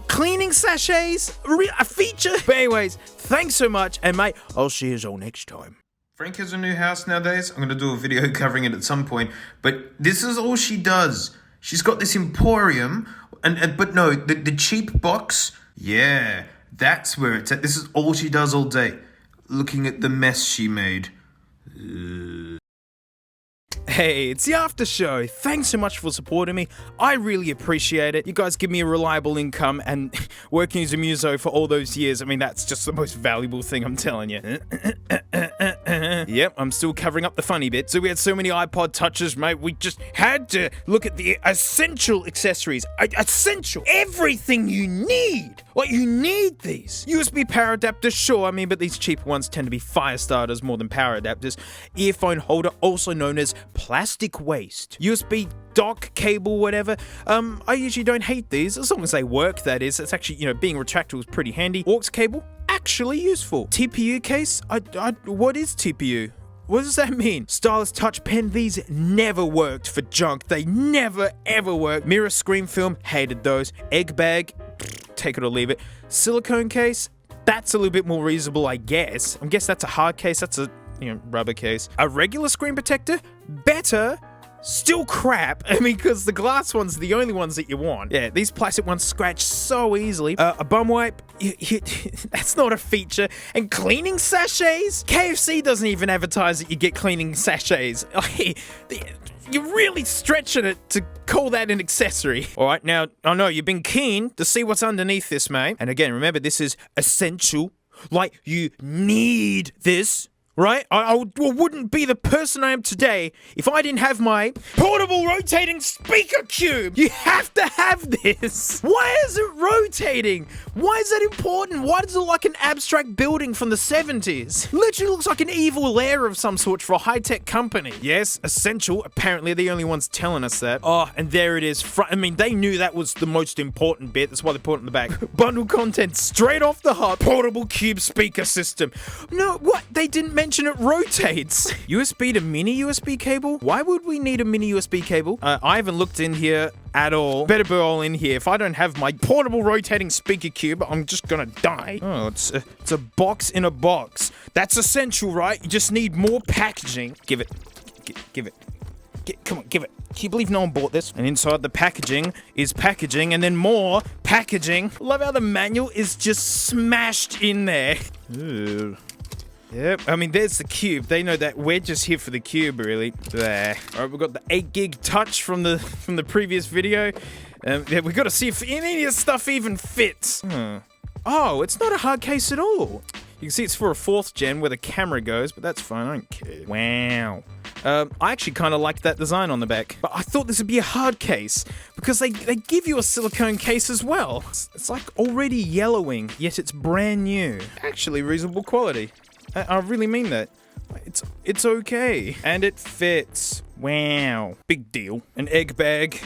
cleaning sachets, a feature. But anyways, thanks so much, and mate, I'll see you all next time. Frank has a new house nowadays. I'm going to do a video covering it at some point, but this is all she does. She's got this Empyrean, but no, the cheap box, yeah, that's where it's at. This is all she does all day, looking at the mess she made. Hey, it's the after show. Thanks so much for supporting me. I really appreciate it. You guys give me a reliable income, and working as a muso for all those years, I mean, that's just the most valuable thing, I'm telling you. Yep, I'm still covering up the funny bit. So we had so many iPod Touches, mate, we just had to look at the essential accessories. Essential. Everything you need. Like, you need these. USB power adapters, sure, I mean, but these cheaper ones tend to be fire starters more than power adapters. Earphone holder, also known as plastic waste. USB dock, cable, whatever. I usually don't hate these, as long as they work, that is. It's actually, you know, being retractable is pretty handy. Aux cable, actually useful. TPU case, what is TPU? What does that mean? Stylus touch pen, these never worked for junk. They never ever worked. Mirror screen film, hated those. Egg bag, take it or leave it. Silicone case, that's a little bit more reasonable, I guess. I guess that's a hard case, that's a, you know, rubber case. A regular screen protector, better. Still crap. I mean, because the glass ones are the only ones that you want. Yeah, these plastic ones scratch so easily. A bum wipe, that's not a feature. And cleaning sachets? KFC doesn't even advertise that you get cleaning sachets. You're really stretching it to call that an accessory. All right, now, I know you've been keen to see what's underneath this, mate. And again, remember, this is essential. Like, you need this. Right? I wouldn't be the person I am today if I didn't have my portable rotating speaker cube. You have to have this. Why is it rotating? Why is that important? Why does it look like an abstract building from the 70s? Literally looks like an evil lair of some sort for a high-tech company. Yes, essential. Apparently, they're the only ones telling us that. Oh, and there it is. I mean, they knew that was the most important bit. That's why they put it in the back. Bundle content straight off the hop. Portable cube speaker system. No, what? They didn't mention it rotates. USB to mini USB cable? Why would we need a mini USB cable? I haven't looked in here at all. Better be all in here. If I don't have my portable rotating speaker cube, I'm just gonna die. Oh, it's a box in a box. That's essential, right? You just need more packaging. Give it. Come on, give it. Can you believe no one bought this? And inside the packaging is packaging, and then more packaging. Love how the manual is just smashed in there. Ooh. Yep, I mean, there's the cube. They know that we're just here for the cube, really. There. All right, we've got the 8 gig touch from the previous video. Yeah, we've got to see if any of this stuff even fits. Oh, it's not a hard case at all. You can see it's for a 4th gen where the camera goes, but that's fine. I don't care. Wow. I actually kind of liked that design on the back. But I thought this would be a hard case because they give you a silicone case as well. It's like already yellowing, yet it's brand new. Actually reasonable quality. I really mean that. It's okay. And it fits. Wow. Big deal. An egg bag.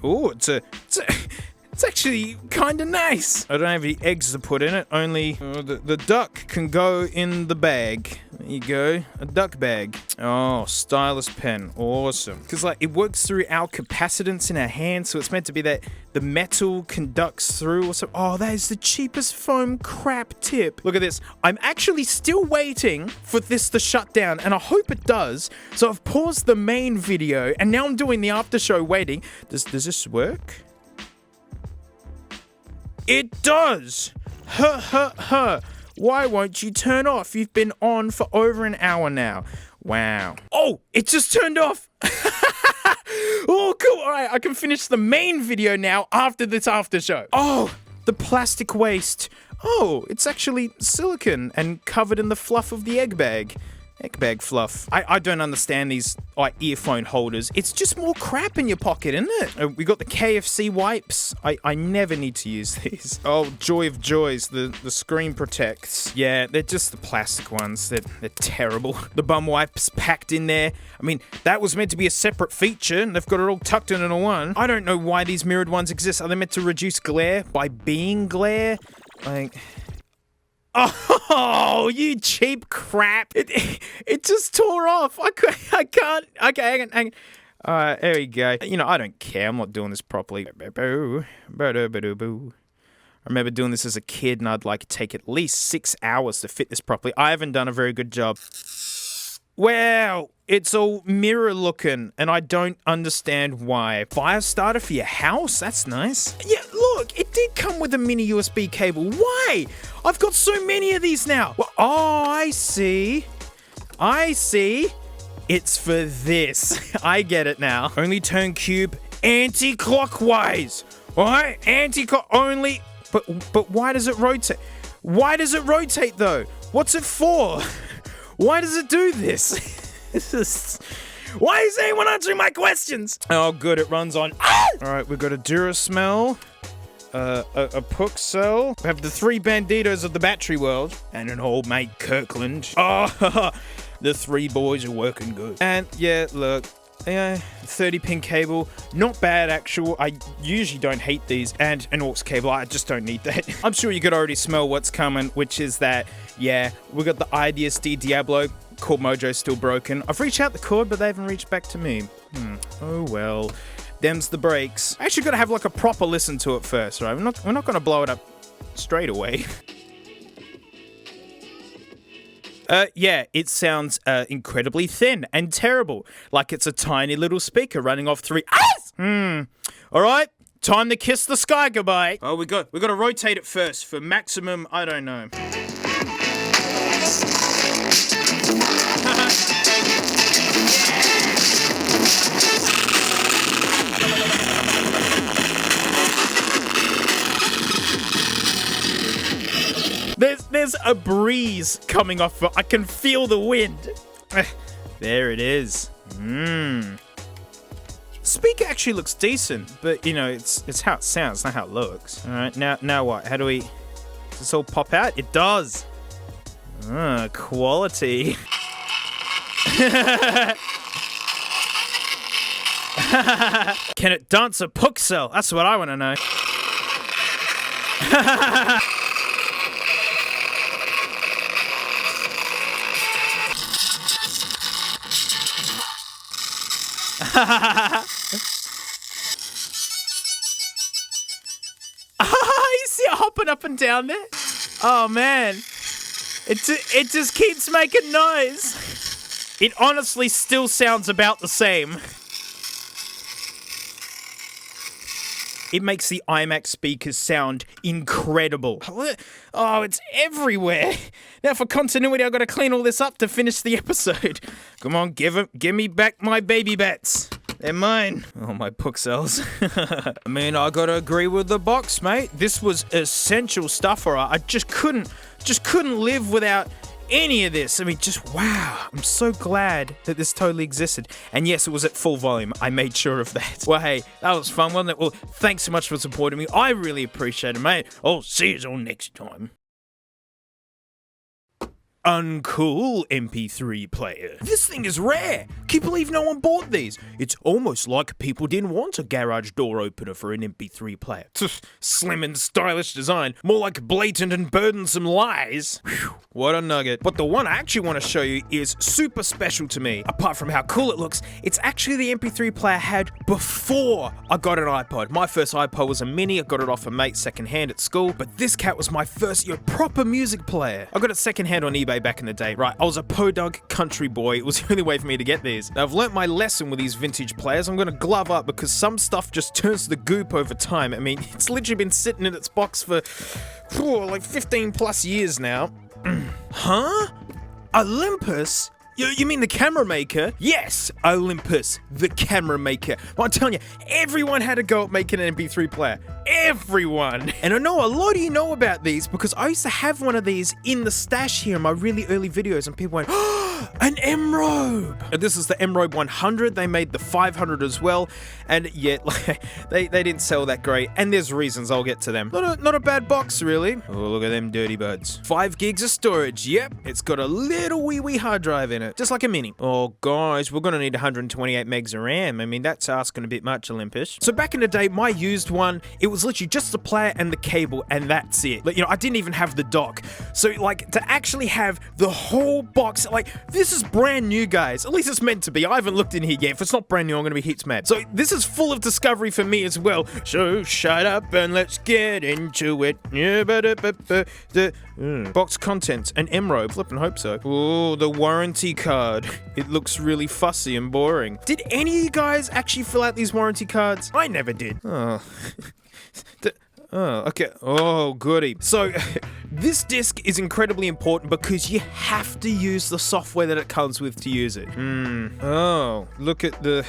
Oh, it's actually kind of nice. I don't have any eggs to put in it. Only the duck can go in the bag. There you go. A duck bag. Oh, stylus pen. Awesome. Because like it works through our capacitance in our hand, so it's meant to be that the metal conducts through or so. Oh, that is the cheapest foam crap tip. Look at this. I'm actually still waiting for this to shut down, and I hope it does. So I've paused the main video, and now I'm doing the after show waiting. Does this work? It does! Why won't you turn off? You've been on for over an hour now. Wow. Oh, it just turned off! Oh, cool. Alright, I can finish the main video now after this after show. Oh, the plastic waste. Oh, it's actually silicone and covered in the fluff of the egg bag. Egg bag fluff. I don't understand these like earphone holders. It's just more crap in your pocket, isn't it? We got the KFC wipes. I never need to use these. Oh, joy of joys. The screen protects. Yeah, they're just the plastic ones. They're terrible. The bum wipes packed in there. I mean, that was meant to be a separate feature, and they've got it all tucked into one. I don't know why these mirrored ones exist. Are they meant to reduce glare by being glare? Like... Oh, you cheap crap. It just tore off. I can't. Okay, hang on. Alright, there we go. You know, I don't care. I'm not doing this properly. I remember doing this as a kid, and I'd like take at least 6 hours to fit this properly. I haven't done a very good job. Wow, it's all mirror looking, and I don't understand why. Fire starter for your house? That's nice. Yeah, look, it did come with a mini USB cable. Why? I've got so many of these now. Well, oh, I see. It's for this. I get it now. Only turn cube anti-clockwise. Alright, anti-clock only. But why does it rotate? Why does it rotate though? What's it for? Why does it do this? Why is anyone answering my questions? Oh, good, it runs on. Alright, we've got a Durasmell, a Puxel. We have the 3 Banditos of the battery world, and an old mate Kirkland. Oh, the 3 boys are working good. And yeah, look. Yeah, 30-pin cable, not bad actual. I usually don't hate these, and an aux cable, I just don't need that. I'm sure you could already smell what's coming, which is that, yeah, we got the IDSD Diablo, cord mojo's still broken. I've reached out the cord, but they haven't reached back to me. Oh well, them's the breaks. I actually gotta have like a proper listen to it first, right? We're not gonna blow it up straight away. Yeah, it sounds incredibly thin and terrible, like it's a tiny little speaker running off 3. All right, time to kiss the sky goodbye. Oh, we got to rotate it first for maximum. I don't know. There's a breeze coming off. I can feel the wind. There it is. Speaker actually looks decent, but you know, it's how it sounds, not how it looks. All right, now what? How do we? Does this all pop out? It does. Quality. Can it dance a Puxel? That's what I want to know. You see it hopping up and down there? Oh man, it just keeps making noise. It honestly still sounds about the same. It makes the iMac speakers sound incredible. Oh, it's everywhere. Now for continuity, I've got to clean all this up to finish the episode. Come on, give me back my baby bats. They're mine. Oh, my Puxels. I mean, I gotta agree with the box, mate. This was essential stuff, alright. I just couldn't live without any of this. I mean, just wow. I'm so glad that this totally existed. And yes, it was at full volume. I made sure of that. Well, hey, that was fun, wasn't it? Well, thanks so much for supporting me. I really appreciate it, mate. I'll see you all next time. Uncool MP3 player. This thing is rare. Can you believe no one bought these? It's almost like people didn't want a garage door opener for an MP3 player. Slim and stylish design, more like blatant and burdensome lies. Whew, what a nugget. But the one I actually want to show you is super special to me. Apart from how cool it looks, it's actually the MP3 player I had before I got an iPod. My first iPod was a mini. I got it off a mate secondhand at school, but this cat was my first proper music player. I got it secondhand on eBay back in the day. Right, I was a podunk country boy. It was the only way for me to get these. Now, I've learnt my lesson with these vintage players. I'm gonna glove up because some stuff just turns to the goop over time. I mean, it's literally been sitting in its box for like 15 plus years now. Huh? Olympus? You mean the camera maker? Yes, Olympus, the camera maker. Well, I'm telling you, everyone had a go at making an MP3 player. Everyone. And I know a lot of you know about these because I used to have one of these in the stash here in my really early videos, and people went, oh, an M-Robe. And this is the M-Robe 100. They made the 500 as well, and yet they didn't sell that great, and there's reasons. I'll get to them. Not a bad box, really. Oh, look at them dirty buds. 5 gigs of storage. Yep, it's got a little wee hard drive in it, just like a mini. Oh, guys, we're gonna need 128 megs of RAM. I mean, that's asking a bit much, Olympus. So back in the day, my used one, it was literally just the player and the cable, and that's it. Like, you know, I didn't even have the dock. So, like, to actually have the whole box, like, this is brand new, guys. At least it's meant to be. I haven't looked in here yet. If it's not brand new, I'm gonna be heaps mad. So this is full of discovery for me as well. So shut up and let's get into it. Box contents, an M-Robe. Flippin' hope so. Oh, the warranty card. It looks really fussy and boring. Did any of you guys actually fill out these warranty cards? I never did. Oh. Oh, okay. Oh, goody. So, this disc is incredibly important because you have to use the software that it comes with to use it. Oh, look at the...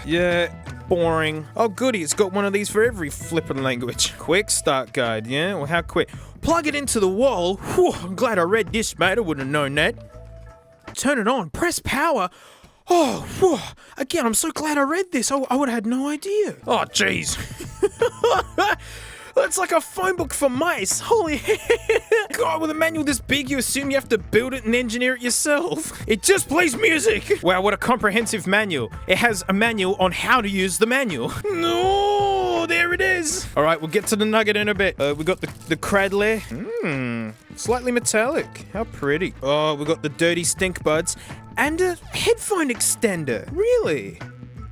Yeah, boring. Oh, goody. It's got one of these for every flippin' language. Quick start guide, yeah? Well, how quick? Plug it into the wall. Whew, I'm glad I read this, mate. I wouldn't have known that. Turn it on. Press power. Oh, whew. Again, I'm so glad I read this. I would have had no idea. Oh, jeez. That's like a phone book for mice. Holy God, with a manual this big, you assume you have to build it and engineer it yourself. It just plays music. Wow, what a comprehensive manual. It has a manual on how to use the manual. No, there it is. All right, we'll get to the nugget in a bit. We got the cradle. Slightly metallic. How pretty. Oh, we got the dirty stink buds and a headphone extender. Really?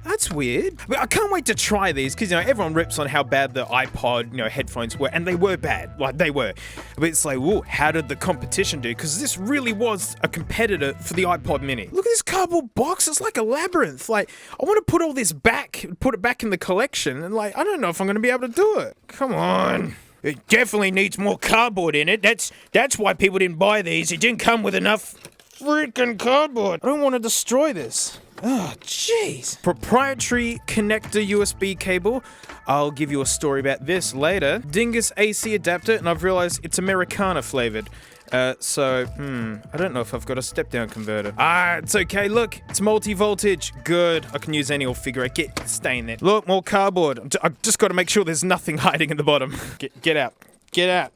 That's weird. But I can't wait to try these because, you know, everyone rips on how bad the iPod, you know, headphones were, and they were bad. Like, they were. But it's like, whoa, how did the competition do? Because this really was a competitor for the iPod mini. Look at this cardboard box. It's like a labyrinth. Like, I want to put all this back, put it back in the collection, and, like, I don't know if I'm going to be able to do it. Come on. It definitely needs more cardboard in it. That's why people didn't buy these. It didn't come with enough freaking cardboard. I don't want to destroy this. Oh, jeez. Proprietary connector USB cable. I'll give you a story about this later. Dingus AC adapter, and I've realized it's Americana flavored. I don't know if I've got a step-down converter. It's okay. Look, it's multi-voltage. Good. I can use any old figure eight. Stay in there. Look, more cardboard. I've just got to make sure there's nothing hiding in the bottom. Get out. Get out.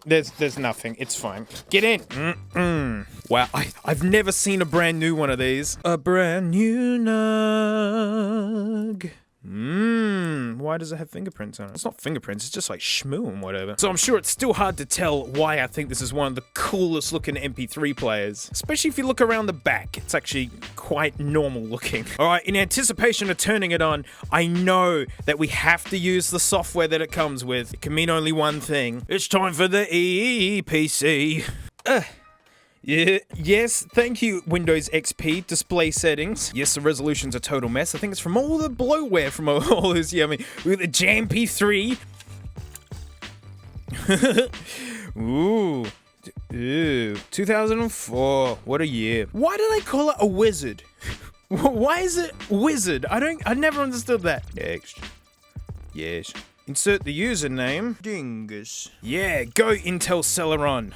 There's nothing. It's fine. Get in. Wow, I've never seen a brand new one of these. A brand new Nug. Why does it have fingerprints on it? It's not fingerprints, it's just like shmoo and whatever. So I'm sure it's still hard to tell why I think this is one of the coolest looking MP3 players. Especially if you look around the back, it's actually quite normal looking. Alright, in anticipation of turning it on, I know that we have to use the software that it comes with. It can mean only one thing. It's time for the EPC. Yeah, yes, thank you, Windows XP display settings. Yes, the resolution's a total mess. I think it's from all the bloatware from all this. Yeah, I mean, with the JMP3. Ooh, 2004. What a year. Why do they call it a wizard? Why is it wizard? I never understood that. Next. Yes. Insert the username. Dingus. Yeah, go Intel Celeron.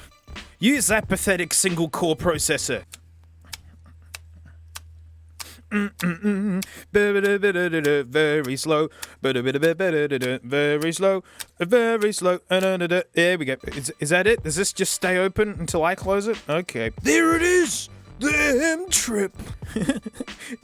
Use that pathetic single-core processor. Very slow. Very slow. Very slow. There we go. Is that it? Does this just stay open until I close it? Okay. There it is! The M-Trip.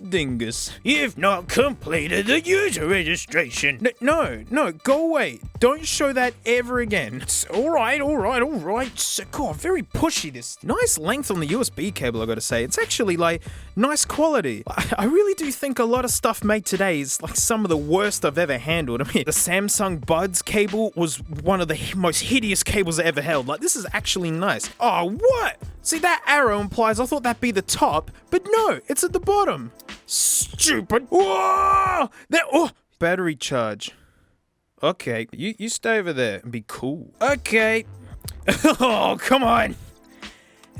Dingus. You've not completed the user registration. No, go away. Don't show that ever again. Alright. God, very pushy this. Nice length on the USB cable, I gotta say. It's actually, like, nice quality. I really do think a lot of stuff made today is, like, some of the worst I've ever handled. I mean, the Samsung Buds cable was one of the most hideous cables I ever held. Like, this is actually nice. Oh, what? See, that arrow implies I thought that'd be the top, but no, it's at the bottom. Stupid. Whoa! Battery charge. Okay, you stay over there and be cool. Okay. Oh, come on.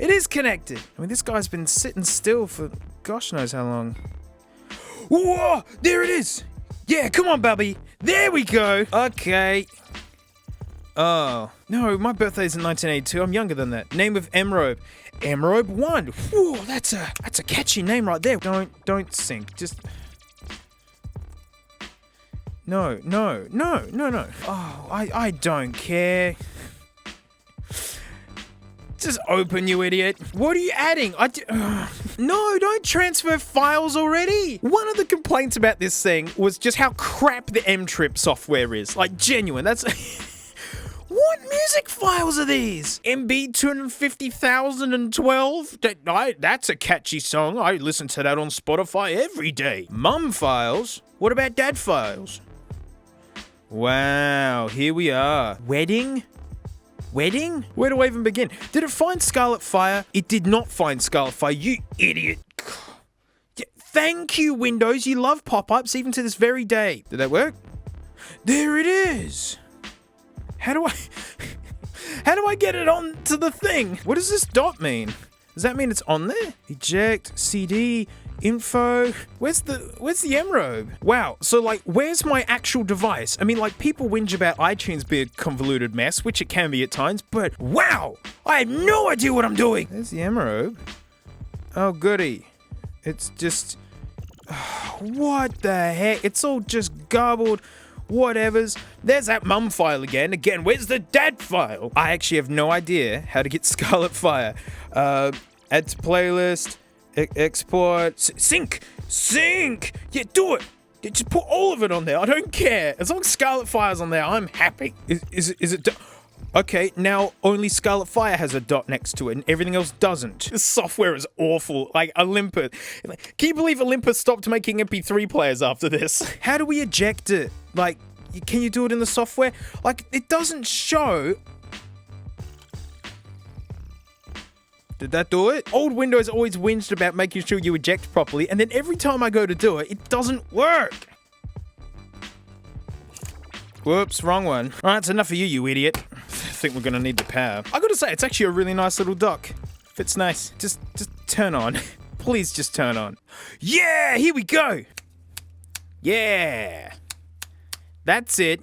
It is connected. I mean, this guy's been sitting still for gosh knows how long. Whoa! There it is. Yeah, come on, Bubby. There we go. Okay. Oh, no, my birthday's in 1982. I'm younger than that. Name of M-Robe. M-Robe 1. Whoa, that's a catchy name right there. Don't sink. Just... No. Oh, I don't care. Just open, you idiot. What are you adding? No, don't transfer files already. One of the complaints about this thing was just how crap the M-Trip software is. Like, genuine. That's... What music files are these? MB 250,012? That's a catchy song. I listen to that on Spotify every day. Mum files? What about dad files? Wow, here we are. Wedding? Where do I even begin? Did it find Scarlet Fire? It did not find Scarlet Fire, you idiot. Thank you, Windows. You love pop-ups even to this very day. Did that work? There it is. How do I get it onto the thing? What does this dot mean? Does that mean it's on there? Eject, CD, info. Where's the M-Robe? Wow, so like, where's my actual device? I mean, like, people whinge about iTunes being a convoluted mess, which it can be at times, but wow, I have no idea what I'm doing. There's the M-Robe. Oh, goody. It's just... what the heck? It's all just garbled. Whatevers. There's that mum file again. Where's the dad file? I actually have no idea how to get Scarlet Fire. Add to playlist. Export. Sync. Yeah, do it. Just put all of it on there. I don't care. As long as Scarlet Fire's on there, I'm happy. Is it... Okay, now only Scarlet Fire has a dot next to it and everything else doesn't. This software is awful. Like, Olympus. Can you believe Olympus stopped making MP3 players after this? How do we eject it? Like, can you do it in the software? Like, it doesn't show. Did that do it? Old Windows always whinged about making sure you eject properly, and then every time I go to do it, it doesn't work. Whoops, wrong one. Alright, it's enough of you idiot. I think we're gonna need the power. I gotta say, it's actually a really nice little dock. Fits nice. Just turn on. Please just turn on. Yeah, here we go. Yeah. That's it.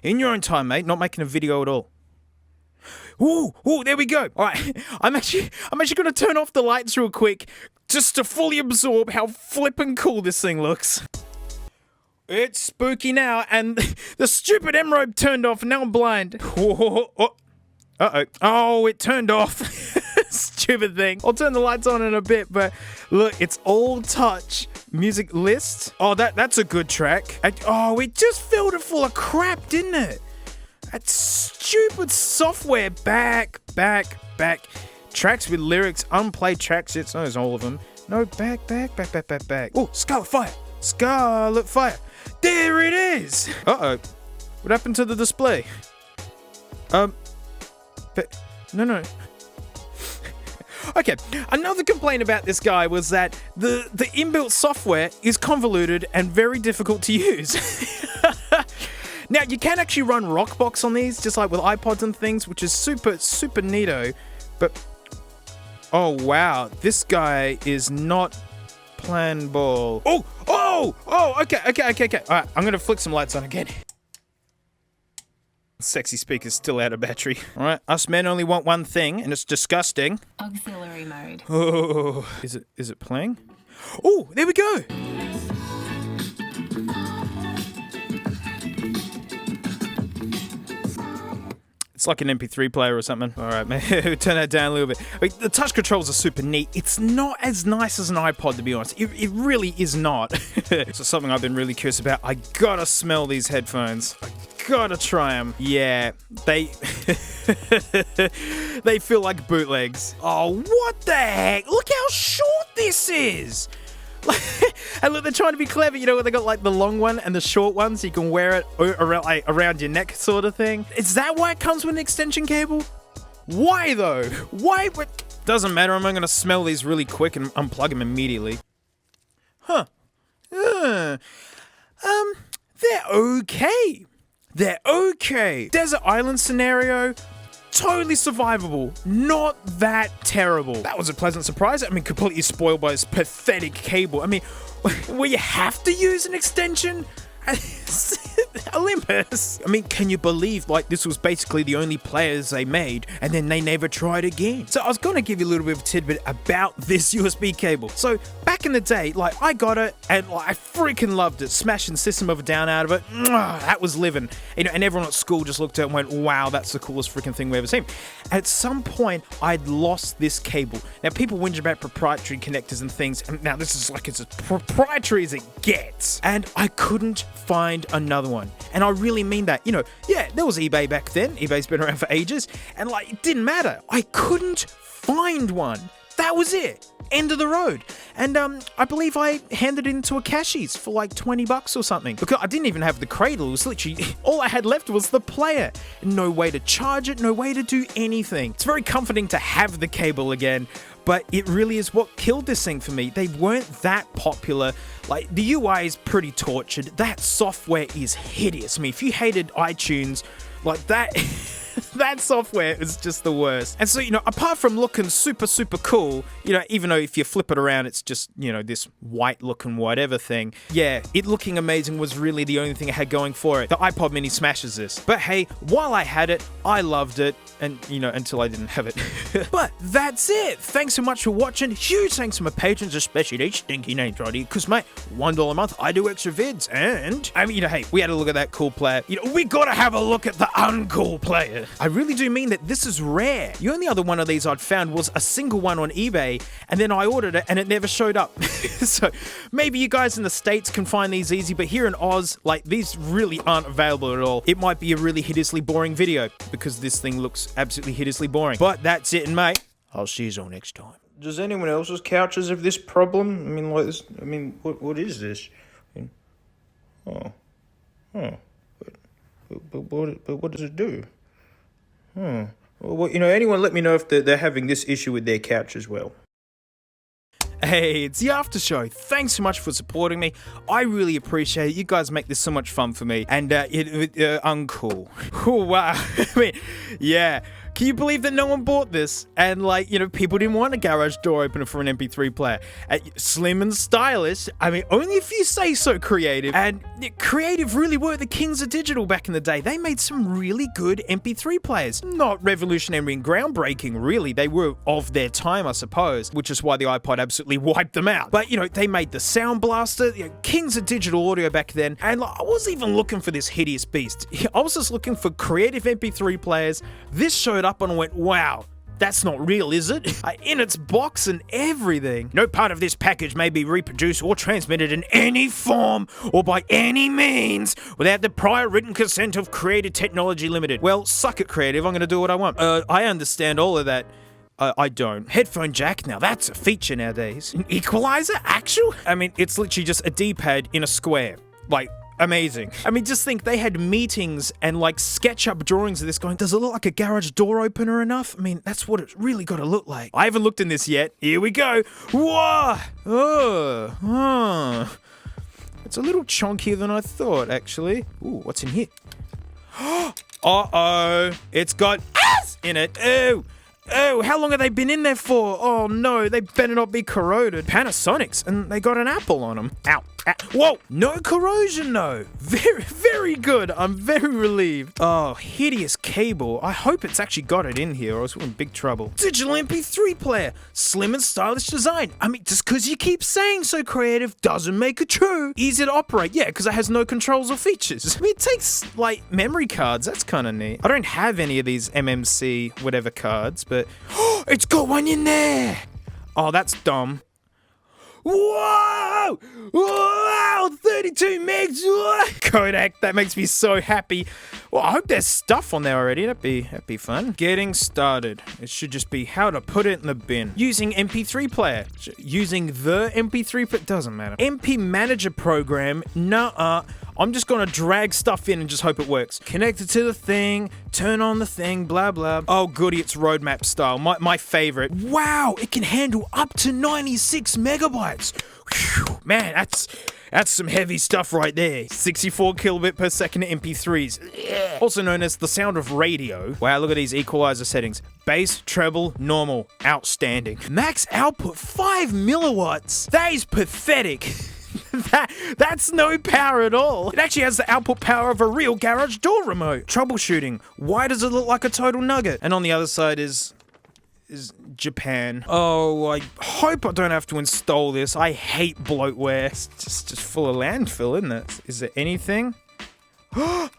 In your own time, mate. Not making a video at all. Ooh, there we go. All right, I'm actually gonna turn off the lights real quick just to fully absorb how flippin' cool this thing looks. It's spooky now, and the stupid M-Robe turned off, and now I'm blind. Uh-oh. Oh, it turned off. Stupid thing. I'll turn the lights on in a bit, but look, it's all touch. Music list. Oh, that's a good track. It just filled it full of crap, didn't it? That stupid software. Back. Tracks with lyrics, unplayed tracks. It's all of them. No, back. Oh, Scarlet Fire. There it is. Uh-oh. What happened to the display? No. Okay, another complaint about this guy was that the inbuilt software is convoluted and very difficult to use. Now, you can actually run Rockbox on these, just like with iPods and things, which is super neato, but... Oh, wow, this guy is not playing ball. Okay. All right, I'm gonna flick some lights on again. Sexy speaker's still out of battery. All right, us men only want one thing, and it's disgusting. Auxiliary mode. Oh, is it playing? Oh, there we go. It's like an MP3 player or something. All right, man, turn that down a little bit. I mean, the touch controls are super neat. It's not as nice as an iPod, to be honest. It really is not. So something I've been really curious about. I gotta smell these headphones. I gotta try them. Yeah, they they feel like bootlegs. Oh, what the heck? Look how short this is. And look, they're trying to be clever. You know, they got like the long one and the short one, so you can wear it around your neck, sort of thing. Is that why it comes with an extension cable? Why though? Why? Doesn't matter. I'm gonna smell these really quick and unplug them immediately. Huh? They're okay. They're okay. Desert island scenario. Totally survivable. Not that terrible. That was a pleasant surprise. I mean, completely spoiled by this pathetic cable. I mean, will you have to use an extension? Olympus. I mean, can you believe, like, this was basically the only players they made, and then they never tried again? So I was gonna give you a little bit of a tidbit about this USB cable. So back in the day, like, I got it, and like, I freaking loved it. Smashing System of a Down out of it. That was living. You know, and everyone at school just looked at it and went, wow, that's the coolest freaking thing we've ever seen. At some point, I'd lost this cable. Now, people whinge about proprietary connectors and things, and now this is like as proprietary as it gets. And I couldn't find another one. And I really mean that. You know, yeah, there was eBay back then. eBay's been around for ages. And like, it didn't matter. I couldn't find one. That was it. End of the road. And I believe I handed it into a Cashies for like $20 or something. Because I didn't even have the cradle. It was literally, all I had left was the player. No way to charge it, no way to do anything. It's very comforting to have the cable again. But it really is what killed this thing for me. They weren't that popular. Like, the UI is pretty tortured. That software is hideous. I mean, if you hated iTunes, like that... that software is just the worst. And so, you know, apart from looking super, super cool, you know, even though if you flip it around, it's just, you know, this white looking whatever thing. Yeah, it looking amazing was really the only thing it had going for it. The iPod mini smashes this. But hey, while I had it, I loved it. And, you know, until I didn't have it. But that's it. Thanks so much for watching. Huge thanks to my patrons, especially these stinky names right here. Because, mate, $1 a month, I do extra vids. And, I mean, you know, hey, we had a look at that cool player. You know, we gotta have a look at the uncool player. I really do mean that this is rare. The only other one of these I'd found was a single one on eBay, and then I ordered it and it never showed up. So maybe you guys in the States can find these easy, but here in Oz, like, these really aren't available at all. It might be a really hideously boring video because this thing looks absolutely hideously boring. But that's it, and mate, I'll see you all next time. Does anyone else's couches have this problem? I mean, like this. I mean, what is this? I mean, but what does it do? Well, you know, anyone let me know if they're having this issue with their couch as well. Hey, it's the after show. Thanks so much for supporting me. I really appreciate it. You guys make this so much fun for me. And uncool. Oh, wow. I mean, yeah. Can you believe that no one bought this? And like, you know, people didn't want a garage door opener for an MP3 player. Slim and stylish. I mean, only if you say so, Creative. And Creative really were the kings of digital back in the day. They made some really good MP3 players. Not revolutionary and groundbreaking, really. They were of their time, I suppose, which is why the iPod absolutely wiped them out. But, you know, they made the Sound Blaster, you know, kings of digital audio back then. And like, I wasn't even looking for this hideous beast. I was just looking for creative MP3 players. This showed up and I went, wow, that's not real, is it? In its box and everything. No part of this package may be reproduced or transmitted in any form or by any means without the prior written consent of Creative Technology Limited. Well, suck it, Creative. I'm going to do what I want. I understand all of that. I don't. Headphone jack, now that's a feature nowadays. An equalizer? Actual? I mean, it's literally just a D-pad in a square. Like, amazing. I mean, just think they had meetings and like SketchUp drawings of this going, does it look like a garage door opener enough? I mean, that's what it's really got to look like. I haven't looked in this yet. Here we go. Whoa! It's a little chunkier than I thought, actually. Ooh, what's in here? Uh-oh. It's got ass in it. Ew. Oh, how long have they been in there for? Oh no, they better not be corroded. Panasonics, and they got an Apple on them. Ow. Whoa! No corrosion, though. Very, very good. I'm very relieved. Oh, hideous cable. I hope it's actually got it in here or else we're in big trouble. Digital MP3 player. Slim and stylish design. I mean, just because you keep saying so creative doesn't make it true. Easy to operate. Yeah, because it has no controls or features. I mean, it takes, like, memory cards. That's kind of neat. I don't have any of these MMC whatever cards, but... it's got one in there! Oh, that's dumb. Whoa! Wow! 32 megs! Whoa! Kodak, that makes me so happy. Well, I hope there's stuff on there already. That'd be fun. Getting started. It should just be how to put it in the bin. Using MP3 Player. Using the MP3 Player. Doesn't matter. MP Manager program. Nuh-uh. I'm just gonna drag stuff in and just hope it works. Connect it to the thing, turn on the thing, blah blah. Oh goody, it's roadmap style, my favorite. Wow, it can handle up to 96 megabytes. Whew, man, that's some heavy stuff right there. 64 kilobit per second MP3s. Yeah. Also known as the sound of radio. Wow, look at these equalizer settings. Bass, treble, normal, outstanding. Max output 5 milliwatts. That is pathetic. That's no power at all. It actually has the output power of a real garage door remote. Troubleshooting. Why does it look like a total nugget? And on the other side is Japan. Oh, I hope I don't have to install this. I hate bloatware. It's just full of landfill, isn't it? Is there anything? A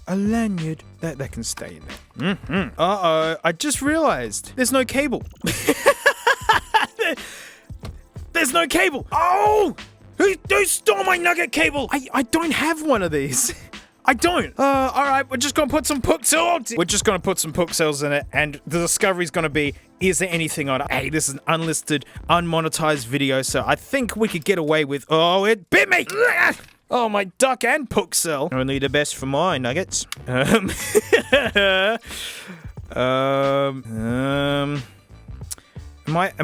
lanyard. That can stay in there. Uh-oh. I just realized there's no cable. There's no cable. Oh! Who stole my nugget cable? I don't have one of these. I don't. Alright, we're just gonna put some pixels. We're just gonna put some pixels in it, and the discovery's gonna be, is there anything on it? Hey, this is an unlisted, unmonetized video, so I think we could get away with... Oh, it bit me! Oh, my duck and pixel. Only the best for my nuggets. Am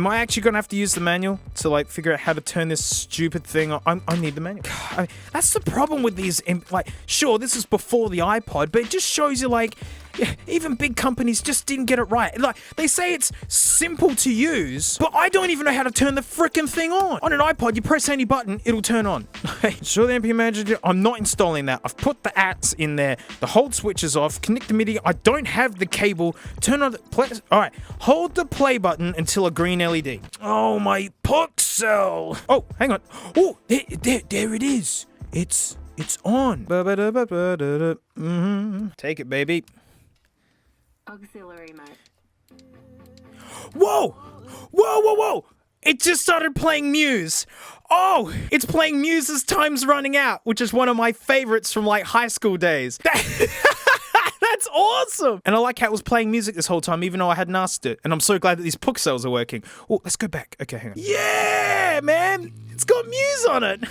I actually gonna have to use the manual to like figure out how to turn this stupid thing on? I need the manual. I mean, that's the problem with these. Like, sure, this is before the iPod, but it just shows you like, yeah, even big companies just didn't get it right. Like, they say it's simple to use, but I don't even know how to turn the frickin' thing on. On an iPod, you press any button, it'll turn on. Sure, the MP Manager, I'm not installing that. I've put the apps in there. The hold switch is off. Connect the MIDI. I don't have the cable. Turn on the play. All right, hold the play button until a green LED. Oh, my pixel. Oh, hang on. Oh, there it is. It's on. Take it, baby. Auxiliary mode. Whoa! Whoa, whoa, whoa! It just started playing Muse. Oh, it's playing Muse's Time's Running Out, which is one of my favorites from like high school days. That's awesome! And I like how it was playing music this whole time, even though I hadn't asked it. And I'm so glad that these pixels are working. Oh, let's go back. Okay, hang on. Yeah, man! It's got Muse on it!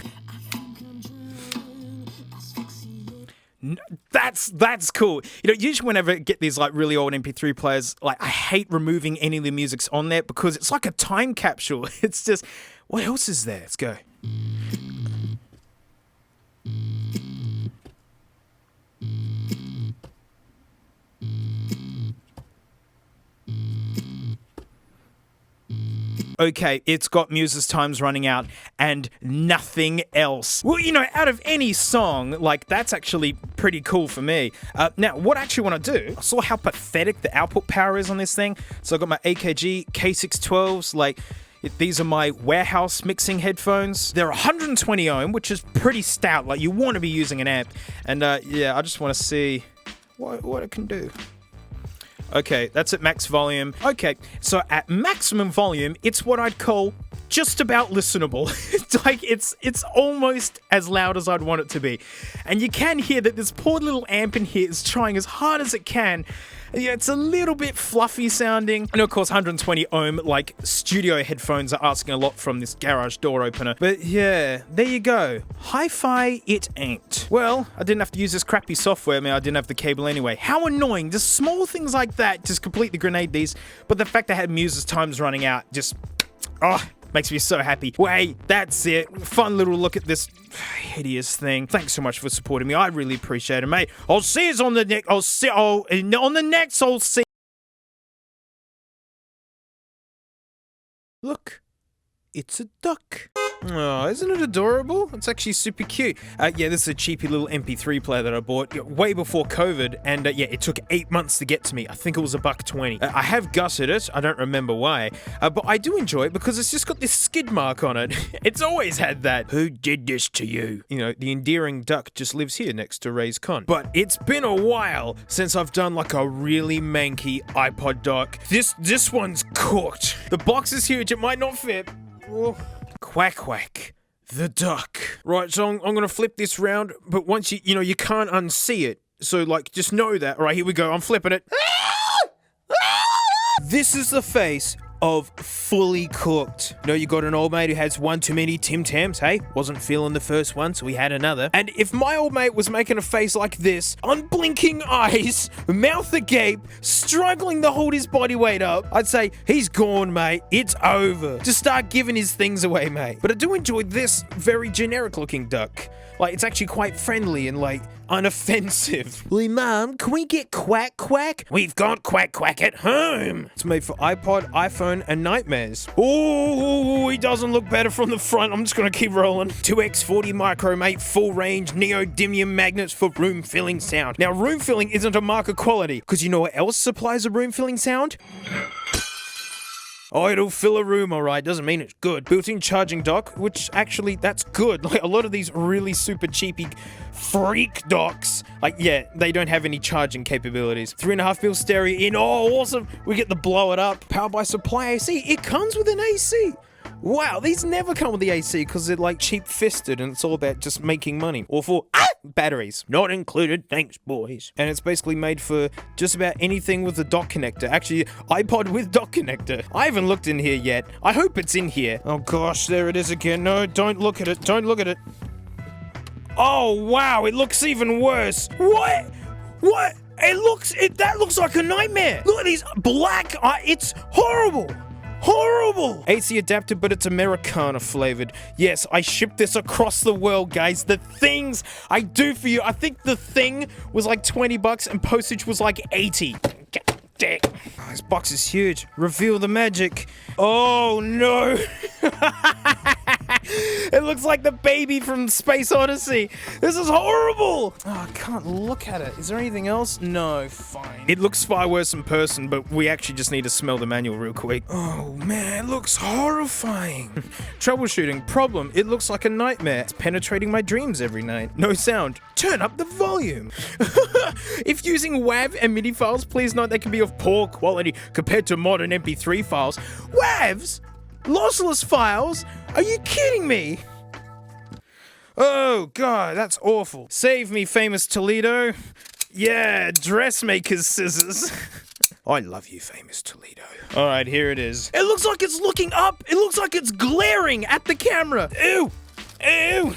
That's cool. You know, usually whenever I get these like really old MP3 players, like I hate removing any of the musics on there because it's like a time capsule. It's just, what else is there? Let's go. Okay, it's got Muse's Time's Running Out and nothing else. Well, you know, out of any song, like, that's actually pretty cool for me. Now, what I actually want to do, I saw how pathetic the output power is on this thing. So I got my AKG K612s, like, these are my warehouse mixing headphones. They're 120 ohm, which is pretty stout. Like, you want to be using an amp. And, yeah, I just want to see what it can do. Okay, that's at max volume. Okay, so at maximum volume, it's what I'd call just about listenable. It's almost as loud as I'd want it to be. And you can hear that this poor little amp in here is trying as hard as it can. Yeah, it's a little bit fluffy sounding. And of course, 120 ohm, like, studio headphones are asking a lot from this garage door opener. But yeah, there you go. Hi-fi it ain't. Well, I didn't have to use this crappy software. I mean, I didn't have the cable anyway. How annoying. Just small things like that just completely grenade these. But the fact I had Muse's Time's Running Out just... oh, makes me so happy. Well, hey, that's it. Fun little look at this hideous thing. Thanks so much for supporting me. I really appreciate it, mate. I'll see you on the next. On the next. I'll see. Look, it's a duck. Oh, isn't it adorable? It's actually super cute. Yeah, this is a cheapy little MP3 player that I bought way before COVID, and yeah, it took 8 months to get to me. I think it was $1.20. I have gutted it. I don't remember why, but I do enjoy it because it's just got this skid mark on it. It's always had that. Who did this to you? You know, the endearing duck just lives here next to Ray's con. But it's been a while since I've done like a really manky iPod dock. This one's cooked. The box is huge. It might not fit. Oh. Kwack, the duck. Right, so I'm gonna flip this round, but once you can't unsee it. So like, just know that. All right, here we go. I'm flipping it. This is the face of fully cooked. You know, you got an old mate who has one too many Tim Tams, hey? Wasn't feeling the first one, so he had another. And if my old mate was making a face like this, unblinking eyes, mouth agape, struggling to hold his body weight up, I'd say, he's gone, mate. It's over. Just start giving his things away, mate. But I do enjoy this very generic looking duck. Like, it's actually quite friendly and, like, unoffensive. Well, Mum, can we get Kwack? We've got Kwack at home. It's made for iPod, iPhone, and Nightmares. Oh, he doesn't look better from the front. I'm just gonna keep rolling. 2x40 micro, mate, full range, neodymium magnets for room filling sound. Now, room filling isn't a mark of quality, because you know what else supplies a room filling sound? Oh, it'll fill a room, alright, doesn't mean it's good. Built-in charging dock, which actually, that's good. Like, a lot of these really super cheapy freak docks, like, yeah, they don't have any charging capabilities. 3.5mm stereo in, oh, awesome. We get the blow it up. Powered by supply AC. It comes with an AC. Wow, these never come with the AC because they're like cheap-fisted and it's all about just making money. Or for batteries. Not included, thanks boys. And it's basically made for just about anything with a dock connector. Actually, iPod with dock connector. I haven't looked in here yet. I hope it's in here. Oh gosh, there it is again. No, don't look at it. Don't look at it. Oh wow, it looks even worse. What? That looks like a nightmare. Look at these black, it's horrible. Horrible! AC adapted, but it's Americana flavored. Yes, I shipped this across the world, guys. The things I do for you. I think the thing was like $20 and postage was like 80. God dang. Oh, this box is huge. Reveal the magic. Oh no! It looks like the baby from Space Odyssey. This is horrible! Oh, I can't look at it. Is there anything else? No, fine. It looks far worse in person, but we actually just need to smell the manual real quick. Oh man, it looks horrifying. Troubleshooting. Problem, it looks like a nightmare. It's penetrating my dreams every night. No sound. Turn up the volume. If using WAV and MIDI files, please note they can be of poor quality compared to modern MP3 files. WAVs? Lossless files? Are you kidding me? Oh god, that's awful. Save me, famous Toledo. Yeah, dressmaker's scissors. I love you, famous Toledo. Alright, here it is. It looks like it's looking up. It looks like it's glaring at the camera. Ew. Ew.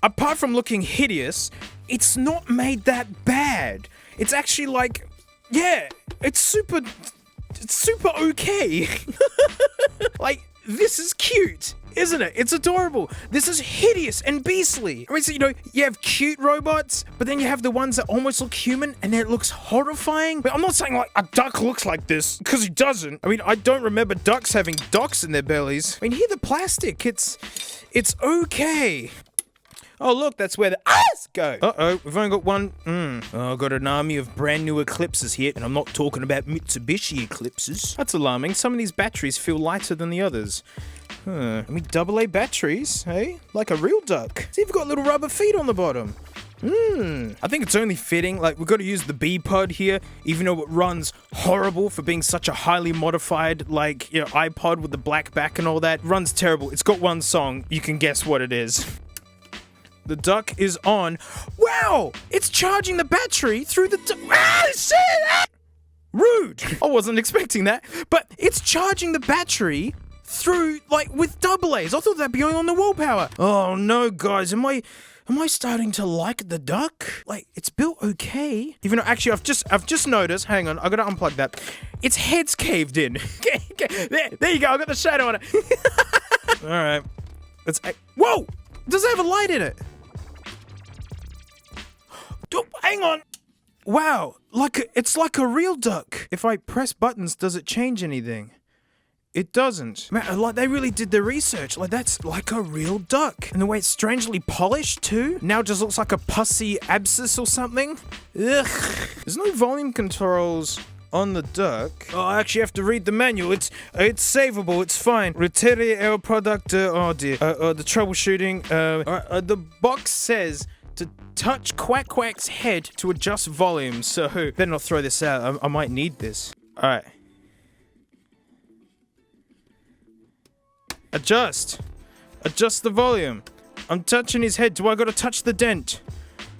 Apart from looking hideous, it's not made that bad. It's actually like, yeah, it's super okay. Like, this is cute, isn't it? It's adorable. This is hideous and beastly. I mean, so, you know, you have cute robots, but then you have the ones that almost look human, and then it looks horrifying. But I'm not saying, like, a duck looks like this, because it doesn't. I mean, I don't remember ducks having docks in their bellies. I mean, here the plastic, it's okay. Oh, look, that's where the eyes go. Uh-oh, we've only got one. Oh, I've got an army of brand new Eclipses here, and I'm not talking about Mitsubishi Eclipses. That's alarming. Some of these batteries feel lighter than the others. I mean, AA batteries, hey? Like a real duck. See, you've got little rubber feet on the bottom. I think it's only fitting. Like, we've got to use the B-Pod here, even though it runs horrible for being such a highly modified, like, you know, iPod with the black back and all that. It runs terrible. It's got one song. You can guess what it is. The duck is on. Wow! It's charging the battery through the shit! Rude! I wasn't expecting that. But it's charging the battery through, like, with AA's. I thought that'd be on the wall power. Oh no, guys. Am I starting to like the duck? Like, it's built okay. Even though, actually, I've just noticed. Hang on, I gotta unplug that. Its head's caved in. There you go. I got the shadow on it. All right. Whoa! Does it have a light in it? Hang on. Wow, it's like a real duck. If I press buttons, does it change anything? it doesn't. Man, like, they really did the research. Like, that's like a real duck. And the way it's strangely polished, too. Now it just looks like a pussy abscess or something. Ugh. There's no volume controls on the duck. Oh, I actually have to read the manual. It's savable. It's fine. Retirez el product. Oh, dear. The troubleshooting. The box says to touch Kwack's head to adjust volume. So, better not throw this out. I might need this. Alright. Adjust the volume. I'm touching his head. Do I gotta touch the dent?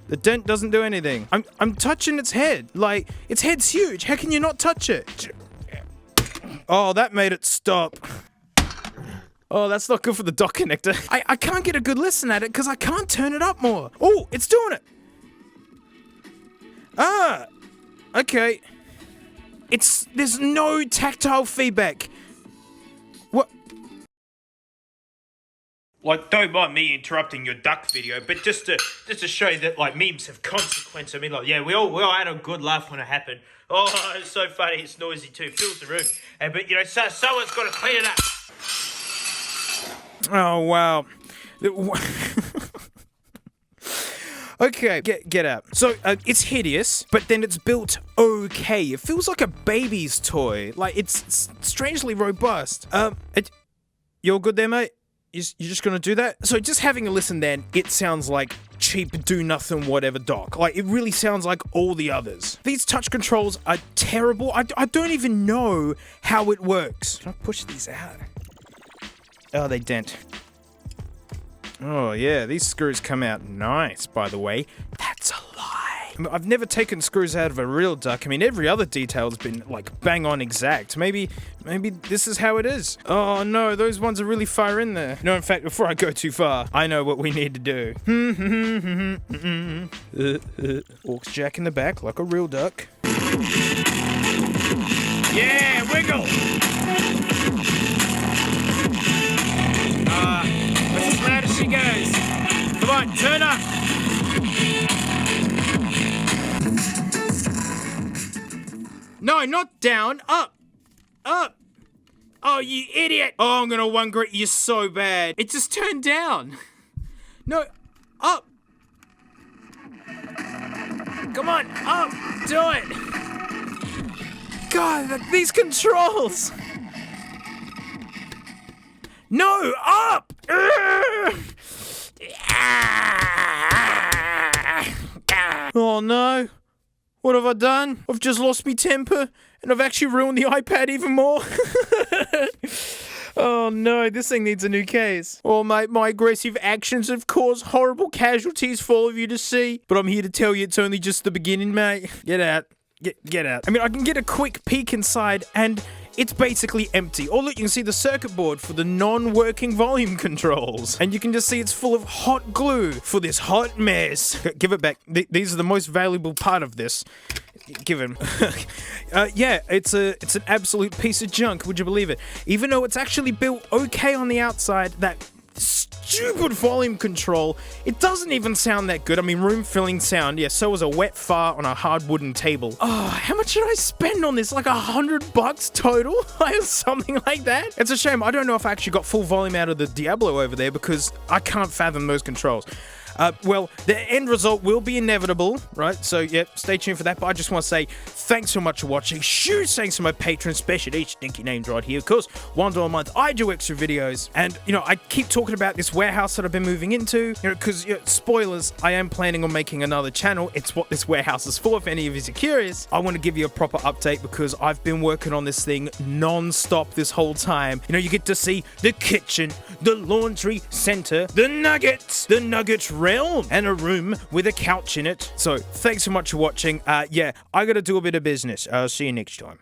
The dent doesn't do anything. I'm touching its head. Like, its head's huge. How can you not touch it? Oh, that made it stop. Oh, that's not good for the dock connector. I can't get a good listen at it because I can't turn it up more. Oh, it's doing it. Ah, okay. There's no tactile feedback. What? Like, don't mind me interrupting your duck video, but just to show you that, like, memes have consequence. I mean, like, yeah, we all had a good laugh when it happened. Oh, it's so funny. It's noisy too. Fills the room. But you know, someone's got to clean it up. Oh wow. Okay, get out. So, it's hideous, but then it's built okay. It feels like a baby's toy. Like, it's strangely robust. You all good there, mate? You're just gonna do that? So just having a listen then, it sounds like cheap do-nothing whatever dock. Like, it really sounds like all the others. These touch controls are terrible. I don't even know how it works. Can I push these out? Oh, they dent. Oh, yeah, these screws come out nice, by the way. That's a lie. I mean, I've never taken screws out of a real duck. I mean, every other detail's been, like, bang on exact. Maybe this is how it is. Oh, no, those ones are really far in there. No, in fact, before I go too far, I know what we need to do. Aux jack in the back, like a real duck. Yeah, wiggle! That's as loud as she goes. Come on, turn up! No, not down. Up. Up. Oh, you idiot. Oh, I'm gonna one grit you so bad. It just turned down. No, up. Come on, up. Do it. God, these controls. No, up. Oh no. What have I done? I've just lost my temper, and I've actually ruined the iPad even more. Oh no, this thing needs a new case. Oh mate, my aggressive actions have caused horrible casualties for all of you to see. But I'm here to tell you it's only just the beginning, mate. Get out. Get out. I mean, I can get a quick peek inside, and it's basically empty. Oh look, you can see the circuit board for the non-working volume controls. And you can just see it's full of hot glue for this hot mess. Give it back. These are the most valuable part of this. Give him. Yeah, it's an absolute piece of junk, would you believe it? Even though it's actually built okay on the outside, that stupid volume control, it doesn't even sound that good. I mean, room-filling sound, yeah, so was a wet fart on a hard wooden table. Oh, how much did I spend on this? Like $100 total? Or something like that? It's a shame. I don't know if I actually got full volume out of the Diablo over there because I can't fathom those controls. Well, the end result will be inevitable, right? So, yeah, stay tuned for that. But I just want to say thanks so much for watching. Huge thanks to my patrons, especially each stinky names right here. Of course, $1 a month, I do extra videos. And, you know, I keep talking about this warehouse that I've been moving into. You know, because, spoilers, I am planning on making another channel. It's what this warehouse is for, if any of you are curious. I want to give you a proper update because I've been working on this thing non-stop this whole time. You know, you get to see the kitchen, the laundry center, the nuggets realm, and a room with a couch in it. So thanks so much for watching. Yeah, I gotta do a bit of business. I'll see you next time.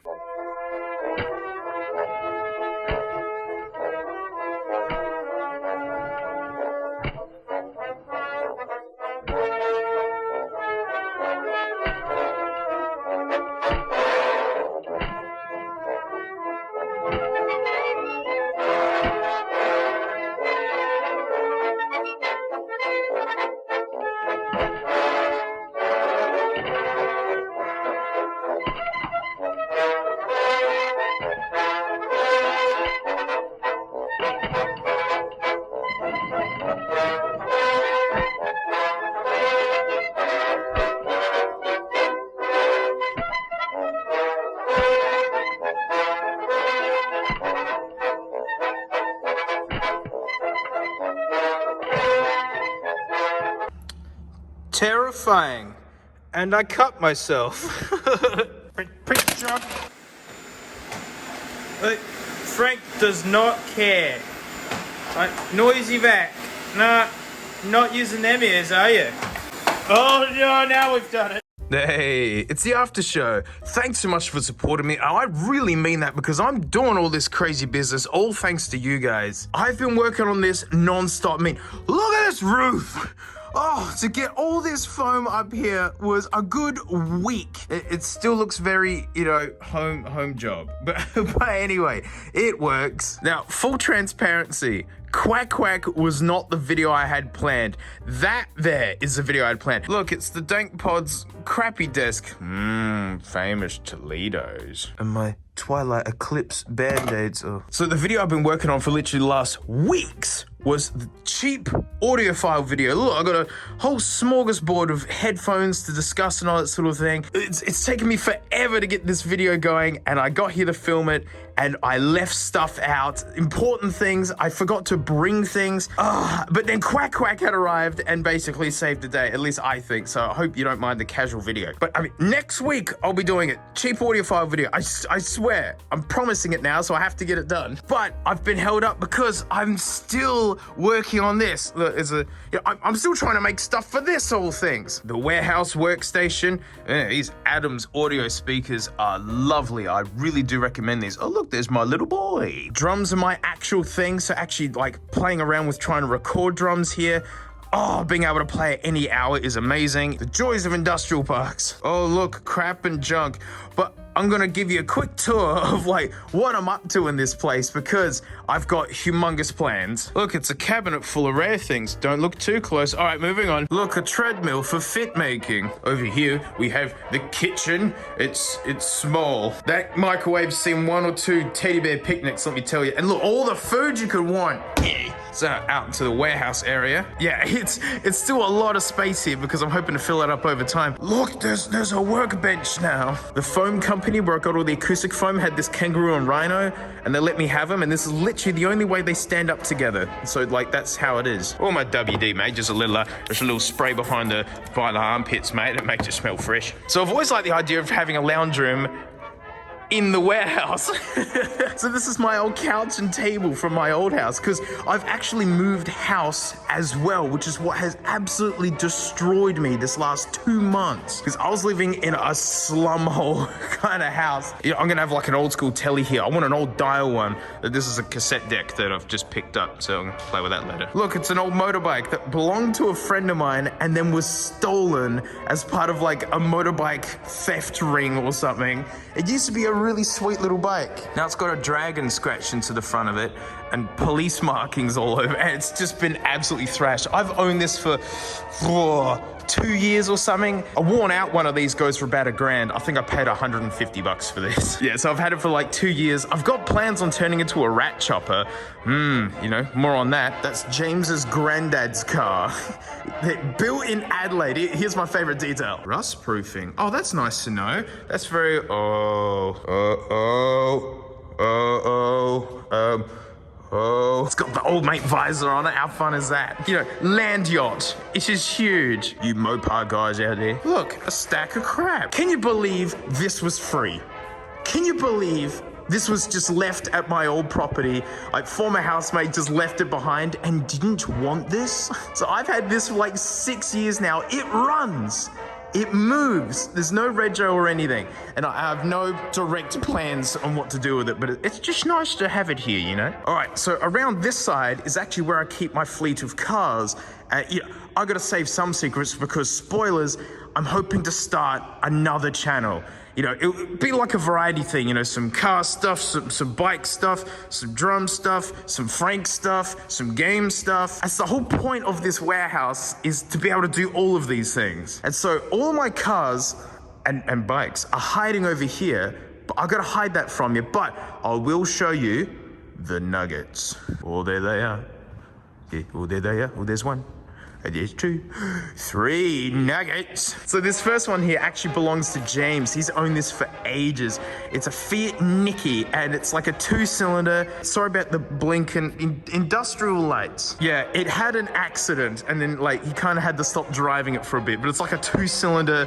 terrifying. And I cut myself. Print job. Frank does not care. Noisy vac. Nah, not using them ears, are you? Oh no, now we've done it. Hey, it's the after show. Thanks so much for supporting me. I really mean that because I'm doing all this crazy business all thanks to you guys. I've been working on this non-stop. I mean, look at this roof. Oh, to get all this foam up here was a good week. It still looks very, home job. But anyway, it works. Now, full transparency. Kwack was not the video I had planned. That there is the video I had planned. Look, it's the DankPods crappy desk. Famous Toledos. And my Twilight Eclipse band-aids. Oh. So the video I've been working on for literally the last weeks was the cheap audiophile video. Look, I got a whole smorgasbord of headphones to discuss and all that sort of thing. It's taken me forever to get this video going, and I got here to film it, and I left stuff out. Important things, I forgot to bring things. But then Kwack had arrived and basically saved the day, at least I think, so I hope you don't mind the casual video. But I mean, next week I'll be doing it. Cheap audiophile video, I swear. I'm promising it now, so I have to get it done. But I've been held up because I'm still working on this. Look, I'm still trying to make stuff for this whole things. The warehouse workstation. These Adams audio speakers are lovely. I really do recommend these. Oh look, there's my little boy. Drums are my actual thing, so actually like playing around with trying to record drums here. Oh, being able to play at any hour is amazing. The joys of industrial parks. Oh look, crap and junk. But I'm gonna give you a quick tour of like what I'm up to in this place because I've got humongous plans. Look, it's a cabinet full of rare things. Don't look too close. All right, moving on. Look, a treadmill for fit making. Over here, we have the kitchen. It's small. That microwave's seen 1 or 2 teddy bear picnics, let me tell you. And look, all the food you could want. So out into the warehouse area. Yeah, it's still a lot of space here because I'm hoping to fill it up over time. Look, there's a workbench now. The foam company where I got all the acoustic foam had this kangaroo and rhino, and they let me have them, and this is literally the only way they stand up together. So like that's how it is. Oh my WD, mate, just a little spray by the armpits, mate. It makes it smell fresh. So I've always liked the idea of having a lounge room in the warehouse. So this is my old couch and table from my old house because I've actually moved house as well, which is what has absolutely destroyed me this last 2 months because I was living in a slum hole kind of house. I'm gonna have like an old school telly here. I want an old dial one. This is a cassette deck that I've just picked up, so I'm gonna play with that later. Look, it's an old motorbike that belonged to a friend of mine and then was stolen as part of like a motorbike theft ring or something. It used to be a really sweet little bike. Now it's got a dragon scratched into the front of it and police markings all over, and it's just been absolutely thrashed. I've owned this for 2 years or something. A worn out one of these goes for about $1,000. I think I paid $150 for this. Yeah, so I've had it for like 2 years. I've got plans on turning it into a rat chopper. More on that. That's James's granddad's car. Built in Adelaide. Here's my favorite detail. Rust proofing. Oh, that's nice to know. That's very, it's got the old mate visor on it. How fun is that? Land yacht. It is huge. You ModPod guys out there. Look, a stack of crap. Can you believe this was free? Can you believe this was just left at my old property? Like, former housemate just left it behind and didn't want this. So I've had this for like 6 years now. It runs. It moves. There's no rego or anything. And I have no direct plans on what to do with it, but it's just nice to have it here, All right, so around this side is actually where I keep my fleet of cars. I gotta save some secrets because, spoilers, I'm hoping to start another channel. It would be like a variety thing, some car stuff, some bike stuff, some drum stuff, some Frank stuff, some game stuff. That's the whole point of this warehouse, is to be able to do all of these things. And so all of my cars and bikes are hiding over here, but I gotta hide that from you, but I will show you the nuggets. Oh, there they are. Yeah, oh, there they are. Oh, there's one. There's 2, 3 nuggets. So this first one here actually belongs to James. He's owned this for ages. It's a Fiat Nicky, and it's like a 2-cylinder. Sorry about the blinking industrial lights. Yeah, it had an accident, and then like he kind of had to stop driving it for a bit. But it's like a 2-cylinder,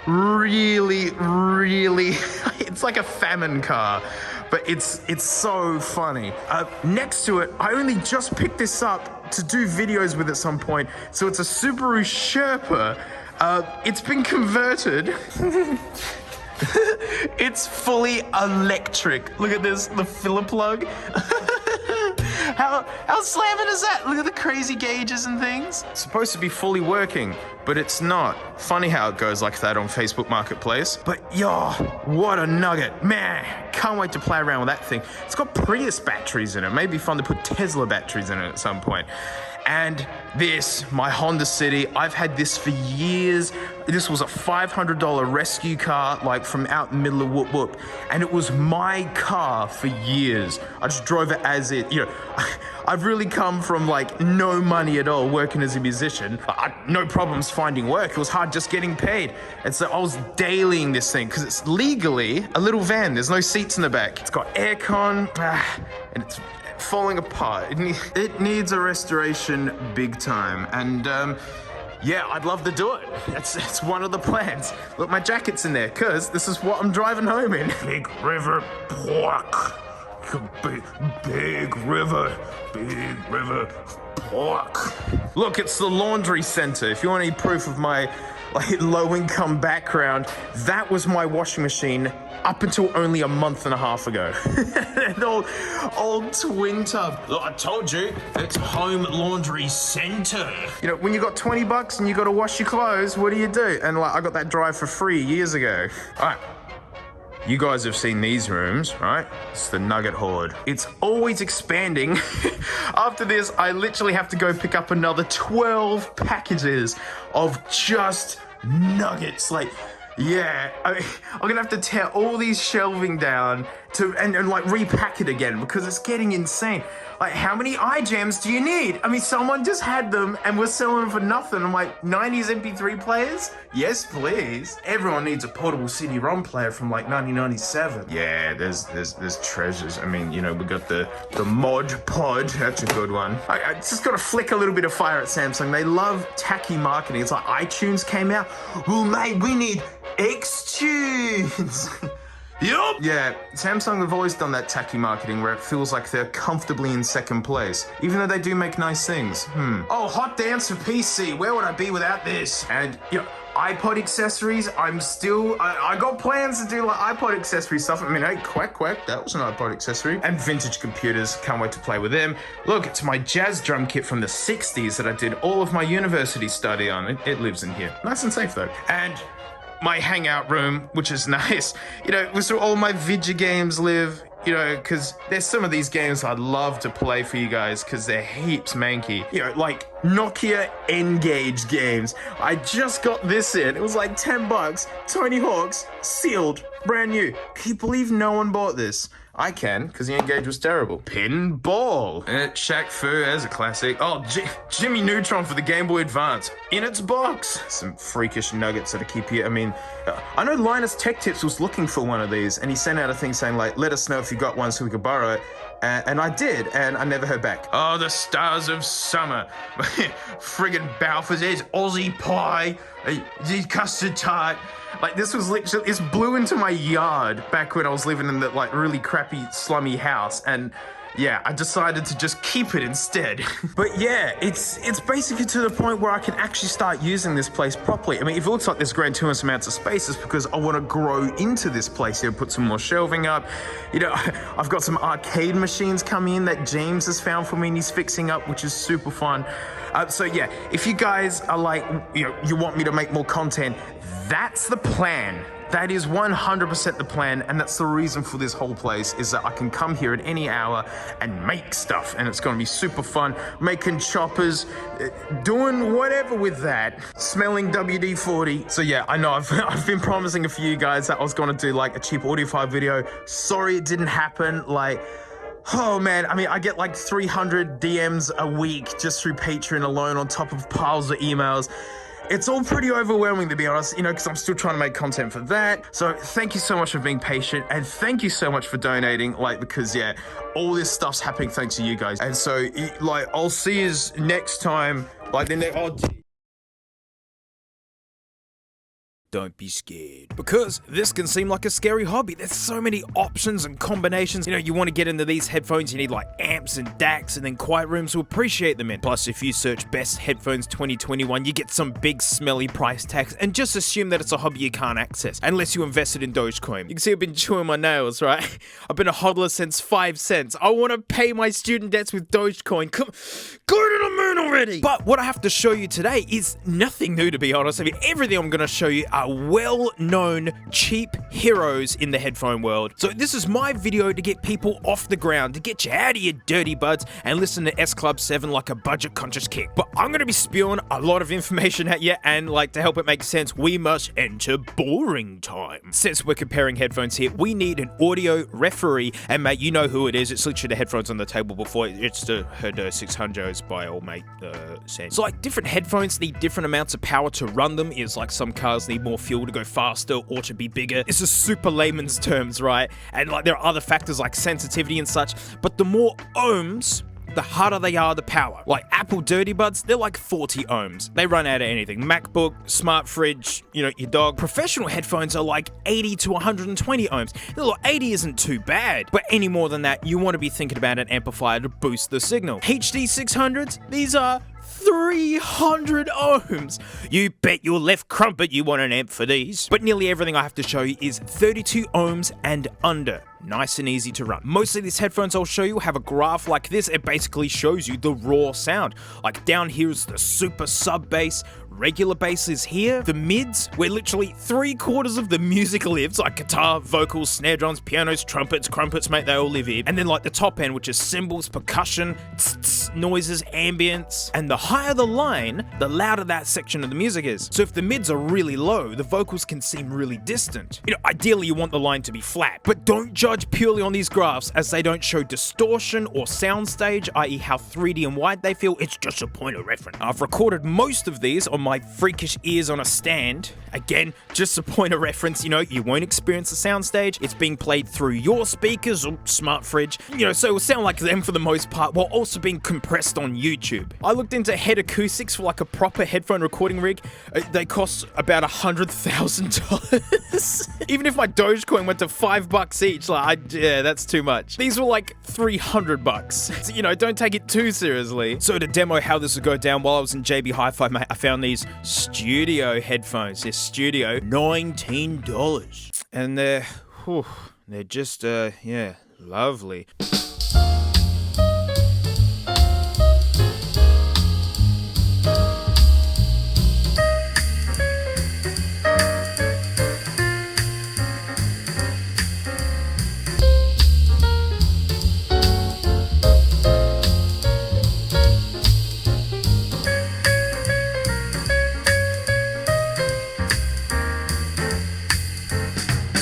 really, it's like a famine car. But it's so funny. Next to it, I only just picked this up to do videos with at some point. So it's a Subaru Sherpa. It's been converted. It's fully electric. Look at this, the filler plug. How slamming is that? Look at the crazy gauges and things. It's supposed to be fully working, but it's not. Funny how it goes like that on Facebook Marketplace. But yo, what a nugget. Man, can't wait to play around with that thing. It's got Prius batteries in it. Maybe fun to put Tesla batteries in it at some point. And this, my Honda City, I've had this for years. This was a $500 rescue car, like from out in the middle of Whoop Whoop. And it was my car for years. I just drove it as it, you know, I've really come from like no money at all working as a musician. No problems finding work. It was hard just getting paid. And so I was dailying this thing because it's legally a little van. There's no seats in the back. It's got aircon, and it's falling apart. It needs a restoration big time. And yeah, I'd love to do it. It's one of the plans. Look, my jacket's in there because this is what I'm driving home in. Big river, pork. Big river, pork. Look, it's the laundry center. If you want any proof of my like low-income background, that was my washing machine up until only a month and a half ago. An old twin tub. Look, I told you, it's home laundry center. You know, when you got 20 bucks and you got to wash your clothes, what do? And like, I got that drive for free years ago. All right. You guys have seen these rooms, right? It's the Nugget Horde. It's always expanding. After this, I literally have to go pick up another 12 packages of just nuggets. Like, yeah, I'm gonna have to tear all these shelving down and like repack it again because it's getting insane. Like, how many iGems do you need? I mean, someone just had them and we're selling them for nothing. I'm like, 90s MP3 players? Yes, please. Everyone needs a portable CD-ROM player from like 1997. Yeah, there's treasures. I mean, you know, we got the ModPod. That's a good one. I just got to flick a little bit of fire at Samsung. They love tacky marketing. It's like iTunes came out. Well, mate, we need Xtunes. Yup. Yeah, Samsung have always done that tacky marketing where it feels like they're comfortably in second place, even though they do make nice things. Oh, hot dance for PC. Where would I be without this? And, you know, iPod accessories, I got plans to do like iPod accessory stuff. I mean, hey, Kwack, that was an iPod accessory. And vintage computers, can't wait to play with them. Look, it's my jazz drum kit from the 60s that I did all of my university study on. It lives in here. Nice and safe though. And my hangout room, which is nice. You know, was where all my video games live, you know, because there's some of these games I'd love to play for you guys because they're heaps manky. You know, like Nokia N-Gage games. I just got this in. It was like 10 bucks. Tony Hawk's, sealed, brand new. Can you believe no one bought this? I can, because the N-Gage was terrible. Pinball. Shaq Fu, there's a classic. Oh, Jimmy Neutron for the Game Boy Advance. In its box. Some freakish nuggets that I keep here. I mean, I know Linus Tech Tips was looking for one of these, and he sent out a thing saying, like, let us know if you got one so we could borrow it. And I did, and I never heard back. Oh, the stars of summer. Friggin' Balfour's, there's Aussie Pie, the custard tart. Like, this was literally, this blew into my yard back when I was living in that, like, really crappy, slummy house, and yeah, I decided to just keep it instead. But yeah, it's basically to the point where I can actually start using this place properly. I mean, if it looks like there's gratuitous amounts of space, it's because I want to grow into this place here, put some more shelving up. You know, I've got some arcade machines coming in that James has found for me and he's fixing up, which is super fun. So yeah, if you guys are like, you know, you want me to make more content, that's the plan. That is 100% the plan, and that's the reason for this whole place, is that I can come here at any hour and make stuff, and it's going to be super fun, making choppers, doing whatever with that, smelling WD-40. So yeah, I know I've been promising a few guys that I was going to do like a cheap audiophile video. Sorry it didn't happen. Like, Oh man, I mean, I get like 300 DMs a week just through Patreon alone on top of piles of emails. It's all pretty overwhelming, to be honest, you know, because I'm still trying to make content for that. So thank you so much for being patient, and thank you so much for donating, like, because yeah, all this stuff's happening thanks to you guys. And so, like, I'll see you next time, like the next. Don't be scared, because this can seem like a scary hobby. There's so many options and combinations. You know, you want to get into these headphones, you need like amps and DACs and then quiet rooms to appreciate them in. Plus, if you search best headphones 2021, you get some big smelly price tags, and just assume that it's a hobby you can't access unless you invested in Dogecoin. You can see I've been chewing my nails, right? I've been a hodler since 5 cents. I want to pay my student debts with Dogecoin. Come, go to the moon already! But what I have to show you today is nothing new, to be honest. I mean, everything I'm going to show you are well-known cheap heroes in the headphone world. So this is my video to get people off the ground, to get you out of your dirty buds and listen to S Club 7 like a budget-conscious kick. But I'm going to be spewing a lot of information at you, and like to help it make sense, we must enter boring time. Since we're comparing headphones here, we need an audio referee, and mate, you know who it is. It's literally the headphones on the table before. It's the Horde 600s by old mate Sam. So like different headphones need different amounts of power to run them. Is like some cars need more fuel to go faster or to be bigger. This is super layman's terms, right? And like there are other factors like sensitivity and such, but the more ohms, the harder they are to power. Like Apple Dirty Buds, they're like 40 ohms. They run out of anything. MacBook, smart fridge, you know, your dog. Professional headphones are like 80 to 120 ohms. Look, 80 isn't too bad, but any more than that, you want to be thinking about an amplifier to boost the signal. HD 600s, these are 300 ohms. You bet your left crumpet you want an amp for these. But nearly everything I have to show you is 32 ohms and under. Nice and easy to run. Most of these headphones I'll show you have a graph like this. It basically shows you the raw sound. Like down here is the super sub bass, regular bass is here. The mids, where literally 3/4 of the music lives, like guitar, vocals, snare drums, pianos, trumpets, crumpets, mate, they all live here. And then like the top end, which is cymbals, percussion, noises, ambience. And the higher the line, the louder that section of the music is. So if the mids are really low, the vocals can seem really distant. You know, ideally you want the line to be flat, but don't judge purely on these graphs, as they don't show distortion or soundstage, i.e. how 3D and wide they feel. It's just a point of reference. I've recorded most of these on my freakish ears on a stand. Again, just a point of reference, you know, you won't experience the soundstage. It's being played through your speakers or smart fridge, you know, so it will sound like them for the most part, while also being compressed on YouTube. I looked into head acoustics for like a proper headphone recording rig. They cost about $100,000. Even if my Dogecoin went to $5 each, like, yeah, that's too much. These were like $300. So, you know, don't take it too seriously. So to demo how this would go down, while I was in JB Hi-Fi, mate, I found these studio headphones. They're studio, $19. And they're just, yeah, lovely.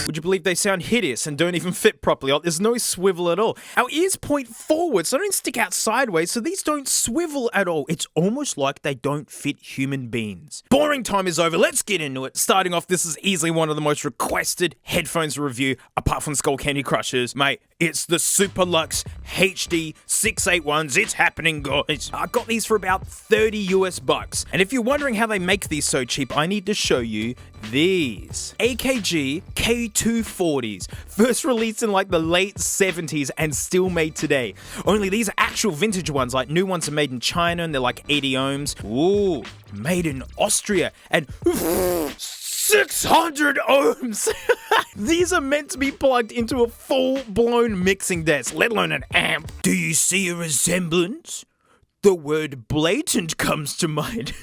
Would you believe they sound hideous and don't even fit properly? There's no swivel at all. Our ears point forward, so they don't stick out sideways, so these don't swivel at all. It's almost like they don't fit human beings. Boring time is over. Let's get into it. Starting off, this is easily one of the most requested headphones to review, apart from Skullcandy Crushers. Mate, it's the Super Luxe HD 681s. It's happening, guys. I got these for about 30 US bucks. And if you're wondering how they make these so cheap, I need to show you these AKG K240s, first released in like the late 70s and still made today. Only these are actual vintage ones, like new ones are made in China and they're like 80 ohms. Ooh, made in Austria and 600 ohms. These are meant to be plugged into a full-blown mixing desk, let alone an amp. Do you see a resemblance? The word blatant comes to mind.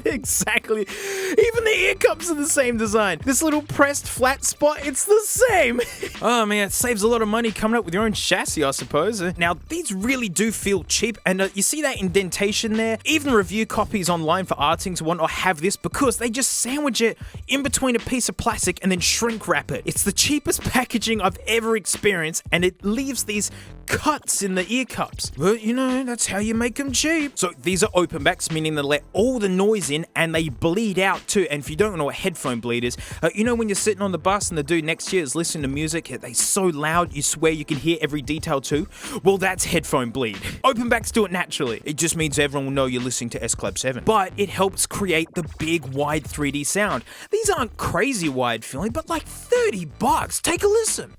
Exactly. Even the ear cups are the same design. This little pressed flat spot, it's the same. Oh man, it saves a lot of money coming up with your own chassis, I suppose. Now, these really do feel cheap, and you see that indentation there? Even review copies online for artings and whatnot have this because they just sandwich it in between a piece of plastic and then shrink wrap it. It's the cheapest packaging I've ever experienced, and it leaves these cuts in the ear cups. But you know, that's how you make them cheap. So these are open backs, meaning they let all the noise in and they bleed out too. And if you don't know what headphone bleed is, you know when you're sitting on the bus and the dude next to you is listening to music, they're so loud you swear you can hear every detail too? Well, that's headphone bleed. Open backs do it naturally. It just means everyone will know you're listening to S Club 7. But it helps create the big wide 3D sound. These aren't crazy wide feeling, but like $30. Take a listen.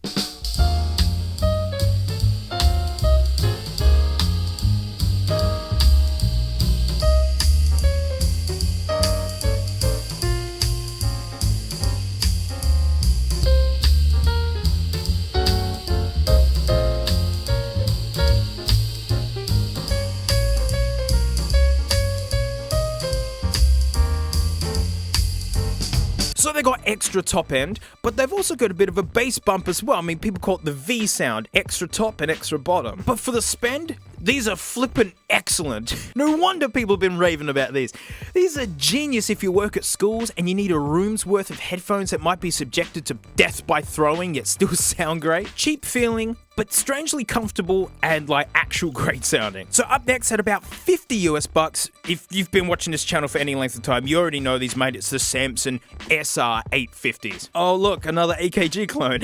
So they got extra top end, but they've also got a bit of a bass bump as well. I mean, people call it the V sound, extra top and extra bottom. But for the spend, these are flippin' excellent. No wonder people have been raving about these. These are genius if you work at schools and you need a room's worth of headphones that might be subjected to death by throwing yet still sound great. Cheap feeling, but strangely comfortable and like actual great sounding. So up next at about 50 US bucks, if you've been watching this channel for any length of time, you already know these, mate. It's the Samson SR850s. Oh look, another AKG clone.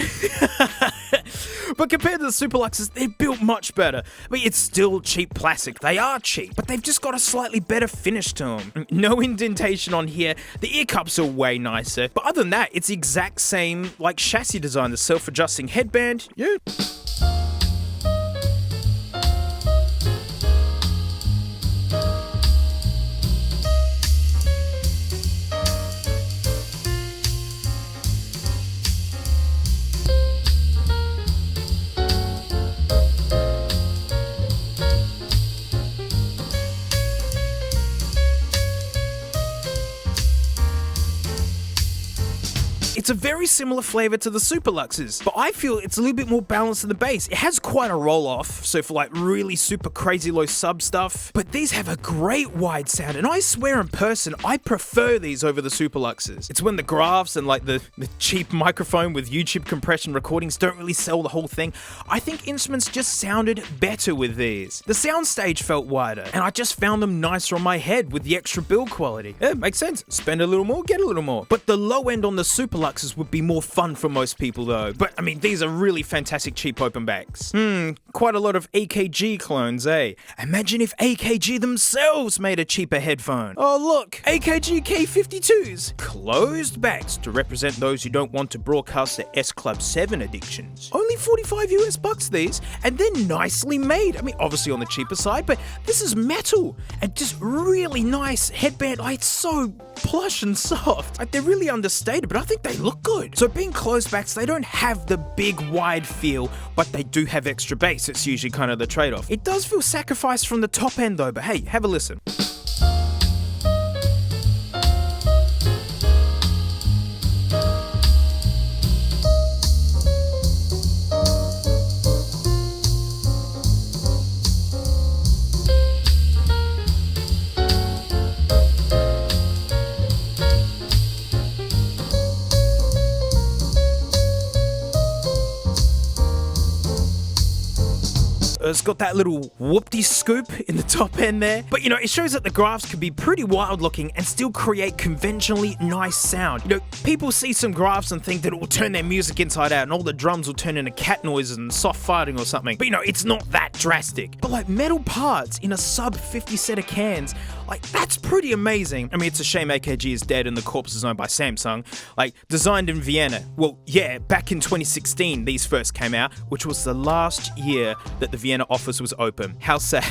But compared to the Super Luxes, they're built much better. I mean, it's still cheap plastic. They are cheap, but they've just got a slightly better finish to them. No indentation on here. The ear cups are way nicer. But other than that, it's the exact same like chassis design. The self-adjusting headband. Yeah. It's a very similar flavor to the Super Luxes, but I feel it's a little bit more balanced in the bass. It has quite a roll-off, so for like really super crazy low sub stuff, but these have a great wide sound, and I swear in person, I prefer these over the Super Luxes. It's when the graphs and like the cheap microphone with YouTube compression recordings don't really sell the whole thing. I think instruments just sounded better with these. The soundstage felt wider, and I just found them nicer on my head with the extra build quality. Yeah, makes sense. Spend a little more, get a little more. But the low end on the Super Luxes would be more fun for most people though. But I mean, these are really fantastic cheap open backs. Quite a lot of AKG clones, eh? Imagine if AKG themselves made a cheaper headphone. Oh look, AKG K52s. Closed backs to represent those who don't want to broadcast their S Club 7 addictions. Only 45 US bucks these, and they're nicely made. I mean, obviously on the cheaper side, but this is metal and just really nice headband. Like, it's so plush and soft. Like, they're really understated, but I think they look good. So being closed backs, they don't have the big wide feel, but they do have extra bass. It's usually kind of the trade-off. It does feel sacrificed from the top end though, but hey, have a listen. It's got that little whoop-de scoop in the top end there. But you know, it shows that the graphs can be pretty wild looking and still create conventionally nice sound. You know, people see some graphs and think that it will turn their music inside out and all the drums will turn into cat noises and soft farting or something. But you know, it's not that drastic. But like metal parts in a sub 50 set of cans, like that's pretty amazing. I mean, it's a shame AKG is dead and the corpse is owned by Samsung. Like, designed in Vienna. Well, yeah, back in 2016 these first came out, which was the last year that the Vienna office was open. How sad.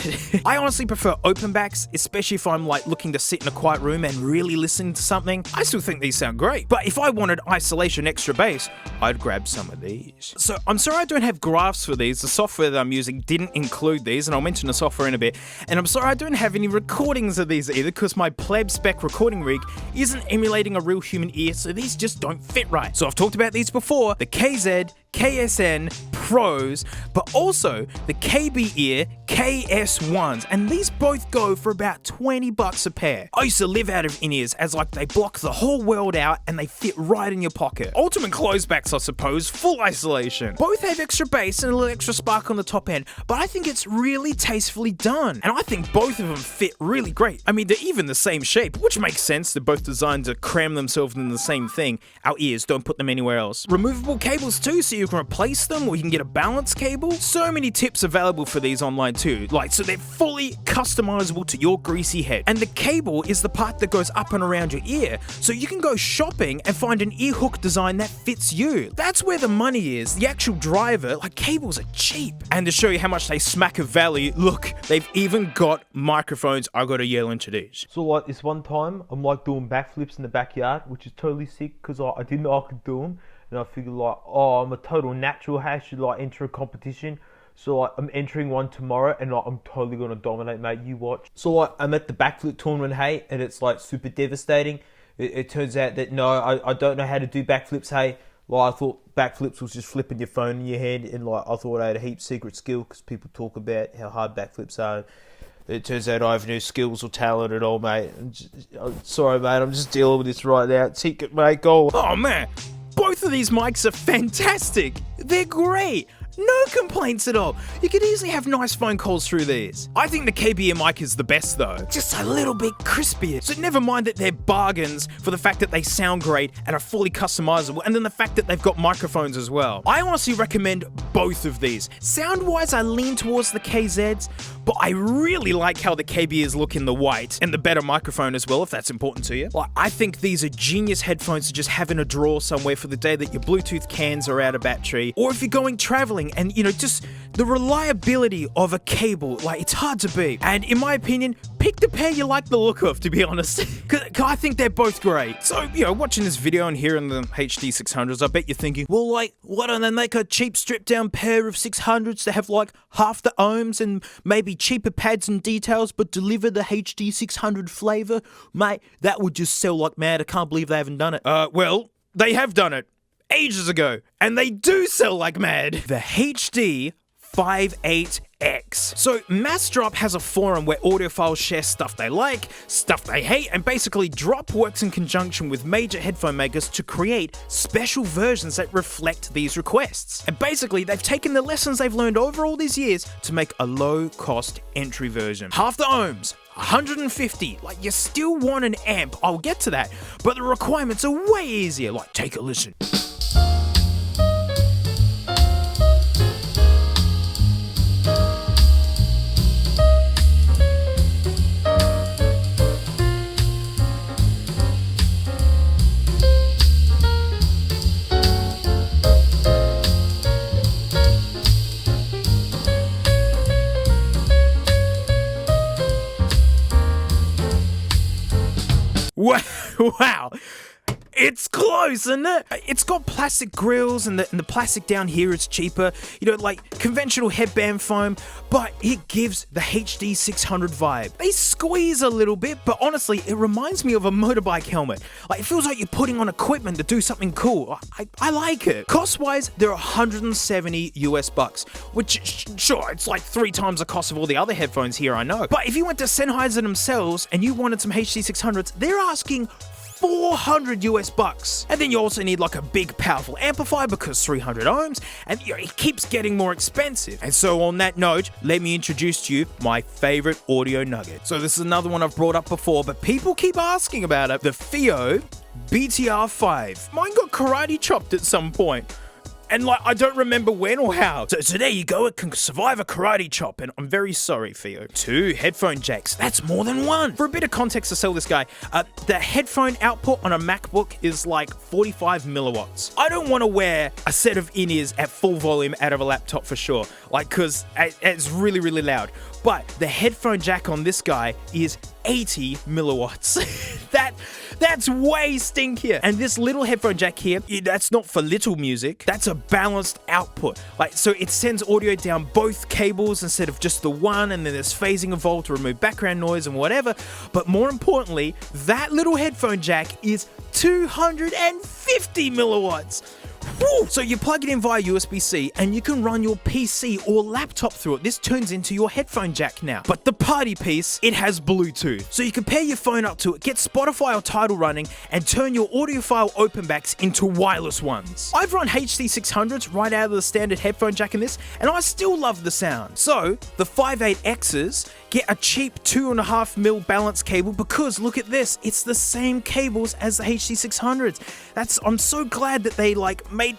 I honestly prefer open backs, especially if I'm like looking to sit in a quiet room and really listen to something. I still think these sound great, but if I wanted isolation extra bass, I'd grab some of these. So I'm sorry I don't have graphs for these. The software that I'm using didn't include these, and I'll mention the software in a bit. And I'm sorry I don't have any recordings of of these either because my pleb spec recording rig isn't emulating a real human ear, so these just don't fit right. So I've talked about these before, the KZ, KSN, Pros, but also the KB Ear KS1s, and these both go for about 20 bucks a pair. I used to live out of in-ears as like they block the whole world out and they fit right in your pocket. Ultimate closebacks, I suppose, full isolation. Both have extra bass and a little extra spark on the top end, but I think it's really tastefully done, and I think both of them fit really great. I mean, they're even the same shape, which makes sense. They're both designed to cram themselves in the same thing. Our ears, don't put them anywhere else. Removable cables too, so you can replace them or you can get a balance cable. So many tips available for these online too, like so they're fully customizable to your greasy head. And the cable is the part that goes up and around your ear, so you can go shopping and find an ear hook design that fits you. That's where the money is. The actual driver, like cables are cheap. And to show you how much they smack of value, look, they've even got microphones. I gotta yell into these. So like this one time, I'm like doing backflips in the backyard, which is totally sick because I didn't know I could do them. And I figured like, oh, I'm a total natural. How I should like enter a competition. So like, I'm entering one tomorrow and like, I'm totally going to dominate, mate. You watch. So like, I'm at the backflip tournament, hey, and it's like super devastating. It turns out that no, I don't know how to do backflips, hey. Like, I thought backflips was just flipping your phone in your hand, and like, I thought I had a heap secret skill because people talk about how hard backflips are. It turns out I have no skills or talent at all, mate. I'm sorry, mate. I'm just dealing with this right now. Ticket, mate. Go. Oh, man. Both of these mics are fantastic. They're great. No complaints at all. You could easily have nice phone calls through these. I think the KBM mic is the best though. Just a little bit crispier. So never mind that they're bargains for the fact that they sound great and are fully customizable, and then the fact that they've got microphones as well. I honestly recommend both of these. Sound-wise, I lean towards the KZs, but I really like how the KBs look in the white and the better microphone as well, if that's important to you. Like, I think these are genius headphones to just have in a drawer somewhere for the day that your Bluetooth cans are out of battery, or if you're going traveling and, you know, just the reliability of a cable, like, it's hard to beat. And in my opinion, pick the pair you like the look of, to be honest. Cause I think they're both great. So, you know, watching this video and hearing the HD 600s, I bet you're thinking, well, like, why don't they make a cheap stripped down pair of 600s to have like half the ohms and maybe cheaper pads and details, but deliver the HD 600 flavor? Mate, that would just sell like mad. I can't believe they haven't done it. Well, they have done it ages ago, and they do sell like mad. The HD 58X. So Massdrop has a forum where audiophiles share stuff they like, stuff they hate, and basically Drop works in conjunction with major headphone makers to create special versions that reflect these requests. And basically they've taken the lessons they've learned over all these years to make a low-cost entry version. Half the ohms, 150, like you still want an amp, I'll get to that, but the requirements are way easier, like take a listen. Wow. It's close, isn't it? It's got plastic grills and the plastic down here is cheaper. You know, like conventional headband foam, but it gives the HD 600 vibe. They squeeze a little bit, but honestly, it reminds me of a motorbike helmet. Like, it feels like you're putting on equipment to do something cool. I like it. Cost-wise, they're 170 US bucks, which, sure, it's like 3 times the cost of all the other headphones here, I know. But if you went to Sennheiser themselves and you wanted some HD 600s, they're asking 400 US bucks. And then you also need like a big powerful amplifier because 300 ohms, and you know, it keeps getting more expensive. And so on that note, let me introduce to you my favorite audio nugget. So this is another one I've brought up before, but people keep asking about it. The FiiO BTR5. Mine got karate chopped at some point. And like, I don't remember when or how. So there you go, it can survive a karate chop, and I'm very sorry, FiiO. 2 headphone jacks, that's more than 1. For a bit of context to sell this guy, the headphone output on a MacBook is like 45 milliwatts. I don't want to wear a set of in-ears at full volume out of a laptop for sure, like, cause it's really, really loud. But the headphone jack on this guy is 80 milliwatts. That's way stinkier. And this little headphone jack here, that's not for little music. That's a balanced output. Like, so it sends audio down both cables instead of just the one, and then there's phasing involved to remove background noise and whatever. But more importantly, that little headphone jack is 250 milliwatts. Woo! So you plug it in via USB-C and you can run your PC or laptop through it. This turns into your headphone jack now. But the party piece, it has Bluetooth. So you can pair your phone up to it, get Spotify or Tidal running, and turn your audiophile openbacks into wireless ones. I've run HD600s right out of the standard headphone jack in this, and I still love the sound. So the 5.8Xs get a cheap 2.5mm balance cable because look at this, it's the same cables as the HD600s. I'm so glad that they made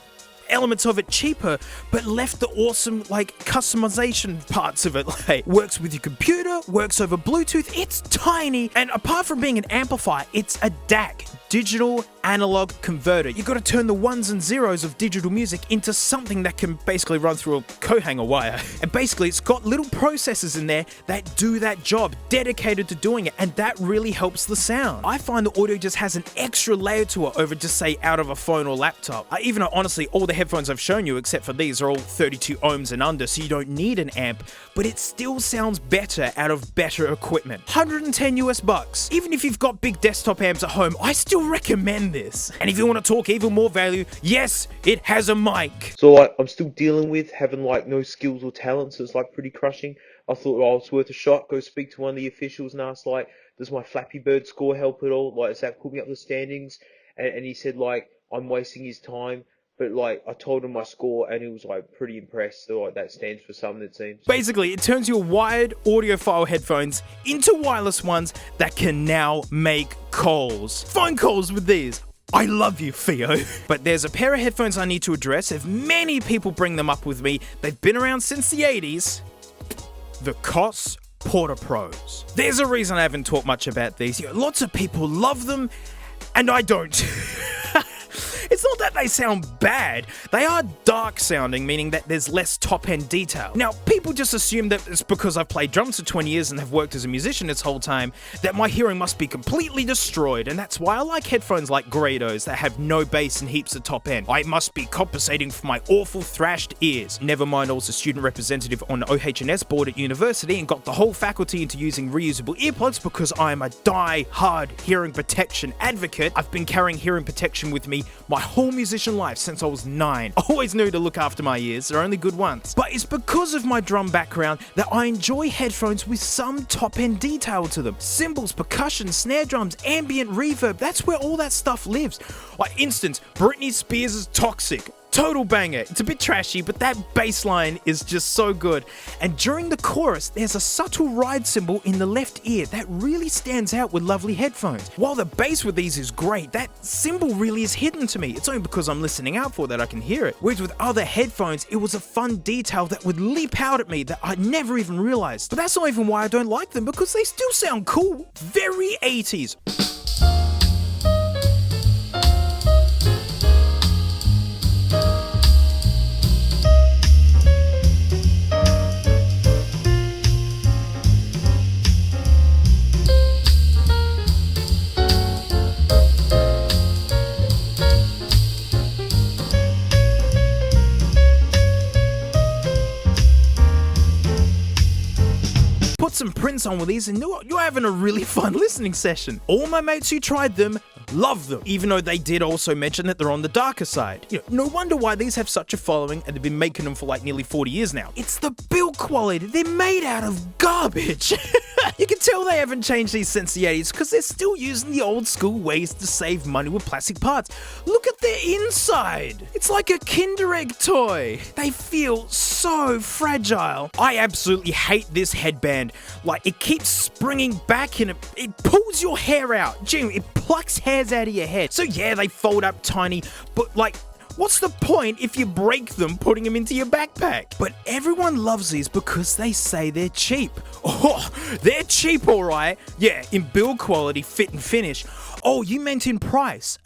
elements of it cheaper, but left the awesome customization parts of it. Works with your computer, works over Bluetooth, it's tiny, and apart from being an amplifier, it's a DAC, digital analog converter. You gotta turn the ones and zeros of digital music into something that can basically run through a coat hanger wire. And basically it's got little processors in there that do that job, dedicated to doing it, and that really helps the sound. I find the audio just has an extra layer to it over just say out of a phone or laptop. Even though honestly all the headphones I've shown you except for these are all 32 ohms and under, so you don't need an amp, but it still sounds better out of better equipment. 110 US bucks. Even if you've got big desktop amps at home, I still recommend this. And if you want to talk even more value, yes, it has a mic. So I'm still dealing with having no skills or talents. So it's pretty crushing. I thought, it's worth a shot. Go speak to one of the officials and ask does my Flappy Bird score help at all? Does that put me up the standings? And he said I'm wasting his time. But I told him my score and he was pretty impressed. So that stands for something, it seems. Basically, it turns your wired audiophile headphones into wireless ones that can now make calls. Phone calls with these. I love you, Theo. But there's a pair of headphones I need to address. If many people bring them up with me, they've been around since the 80s. The Koss Porta Pros. There's a reason I haven't talked much about these. Lots of people love them, and I don't. It's not that they sound bad, they are dark sounding, meaning that there's less top-end detail. Now, people just assume that it's because I've played drums for 20 years and have worked as a musician this whole time, that my hearing must be completely destroyed, and that's why I like headphones like Grados that have no bass and heaps of top end. I must be compensating for my awful thrashed ears. Never mind, I was a student representative on OH&S board at university and got the whole faculty into using reusable earplugs because I'm a die-hard hearing protection advocate. I've been carrying hearing protection with me my whole musician life since I was 9. I always knew to look after my ears, they're only good once. But it's because of my drum background that I enjoy headphones with some top-end detail to them. Cymbals, percussion, snare drums, ambient reverb, that's where all that stuff lives. Instance, Britney Spears' Toxic. Total banger. It's a bit trashy, but that bass line is just so good. And during the chorus, there's a subtle ride cymbal in the left ear that really stands out with lovely headphones. While the bass with these is great, that cymbal really is hidden to me. It's only because I'm listening out for that I can hear it. Whereas with other headphones, it was a fun detail that would leap out at me that I never even realized. But that's not even why I don't like them, because they still sound cool. Very 80s. Put some Prince on with these and you're having a really fun listening session. All my mates who tried them love them, even though they did also mention that they're on the darker side. No wonder why these have such a following, and they've been making them for nearly 40 years now. It's the build quality. They're made out of garbage. You can tell they haven't changed these since the 80s because they're still using the old school ways to save money with plastic parts. Look at their inside. It's like a Kinder Egg toy. They feel so fragile. I absolutely hate this headband. It keeps springing back and it pulls your hair out. Jim, it plucks hairs out of your head. So yeah, they fold up tiny, but what's the point if you break them putting them into your backpack? But everyone loves these because they say they're cheap. Oh, they're cheap, all right. Yeah, in build quality, fit and finish. Oh, you meant in price.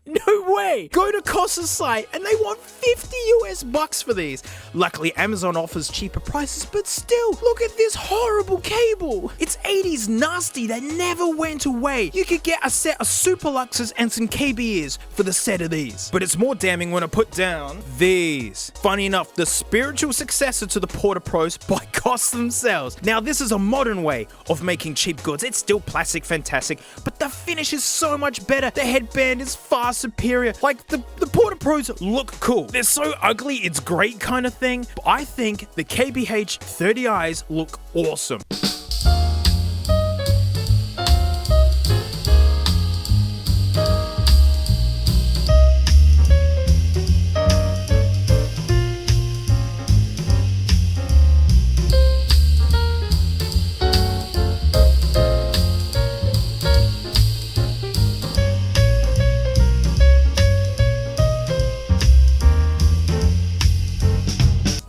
No way! Go to Koss's site and they want 50 US bucks for these. Luckily, Amazon offers cheaper prices, but still, look at this horrible cable. It's 80s nasty that never went away. You could get a set of Super Luxes and some KB ears for the set of these. But it's more damning when I put down these. Funny enough, the spiritual successor to the Porta Pros by Koss themselves. Now, this is a modern way of making cheap goods. It's still plastic fantastic, but the finish is so much better. The headband is far superior. Like, the Porta Pros look cool. They're so ugly, it's great kind of thing. But I think the KBH 30Is look awesome.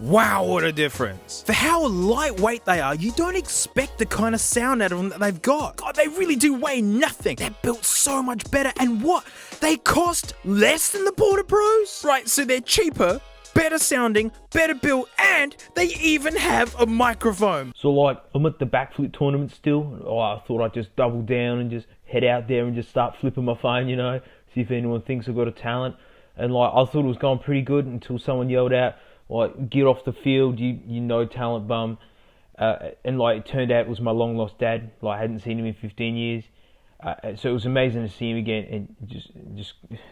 Wow, what a difference. For how lightweight they are, you don't expect the kind of sound out of them that they've got. God, they really do weigh nothing. They're built so much better, and what? They cost less than the Porta Pros? Right, so they're cheaper, better sounding, better built, and they even have a microphone. So like, I'm at the backflip tournament still. I thought I'd just double down and just head out there and just start flipping my phone, you know, see if anyone thinks I've got a talent. And like, I thought it was going pretty good until someone yelled out, like, get off the field, you know, talent bum. And like, it turned out it was my long lost dad. Like, I hadn't seen him in 15 years. So it was amazing to see him again, and just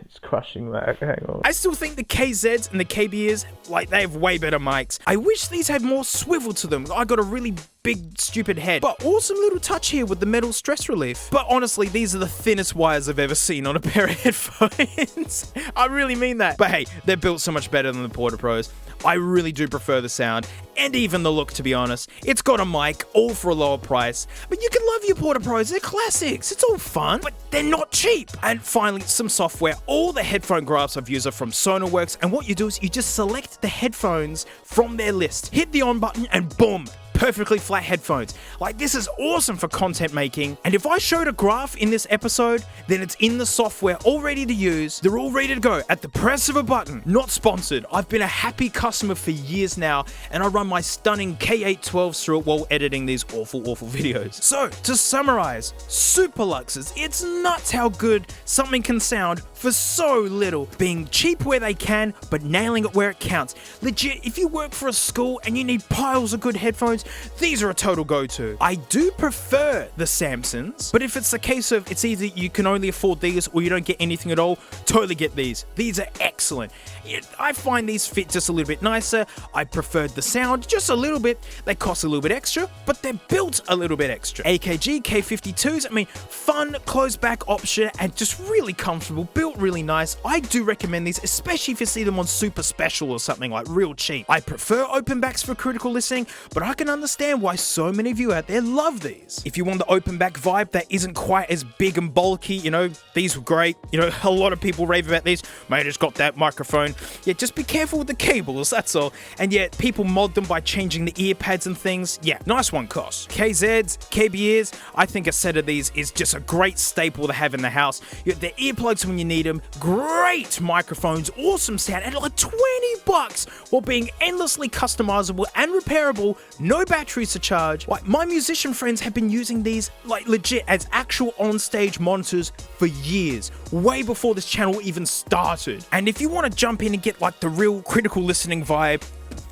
it's crushing, man. Hang on. I still think the KZs and the KBs, like, they have way better mics. I wish these had more swivel to them. I got a really big, stupid head. But awesome little touch here with the metal stress relief. But honestly, these are the thinnest wires I've ever seen on a pair of headphones. I really mean that. But hey, they're built so much better than the Porta Pros. I really do prefer the sound, and even the look, to be honest. It's got a mic, all for a lower price. But you can love your Porta Pros, they're classics. It's all fun, but they're not cheap. And finally, some software. All the headphone graphs I've used are from Sonarworks, and what you do is you just select the headphones from their list, hit the on button, and boom, perfectly flat headphones. Like, this is awesome for content making. And if I showed a graph in this episode, then it's in the software, all ready to use. They're all ready to go at the press of a button. Not sponsored. I've been a happy customer for years now, and I run my stunning K812s through it while editing these awful videos. So, to summarize, Super Luxes, it's nuts how good something can sound for so little, being cheap where they can, but nailing it where it counts. Legit, if you work for a school and you need piles of good headphones, these are a total go-to. I do prefer the Samsons, but if it's the case of it's either you can only afford these or you don't get anything at all, totally get these. These are excellent. I find these fit just a little bit nicer. I preferred the sound just a little bit. They cost a little bit extra, but they're built a little bit extra. AKG K52s, I mean, fun, closed back option and just really comfortable, built really nice. I do recommend these, especially if you see them on Super Special or something, like real cheap. I prefer open backs for critical listening, but I can understand why so many of you out there love these. If you want the open back vibe that isn't quite as big and bulky, you know, these were great. You know, a lot of people rave about these. Mate, it's got that microphone. Yeah, just be careful with the cables, that's all. And yet, people mod them by changing the ear pads and things. Yeah, nice one, Koss. KZs, KBEs, I think a set of these is just a great staple to have in the house. They're earplugs when you need them, great microphones, awesome sound, and like 20 bucks while being endlessly customizable and repairable, no batteries to charge. Like, my musician friends have been using these, like, legit as actual on-stage monitors for years, way before this channel even started. And if you want to jump in and get like the real critical listening vibe,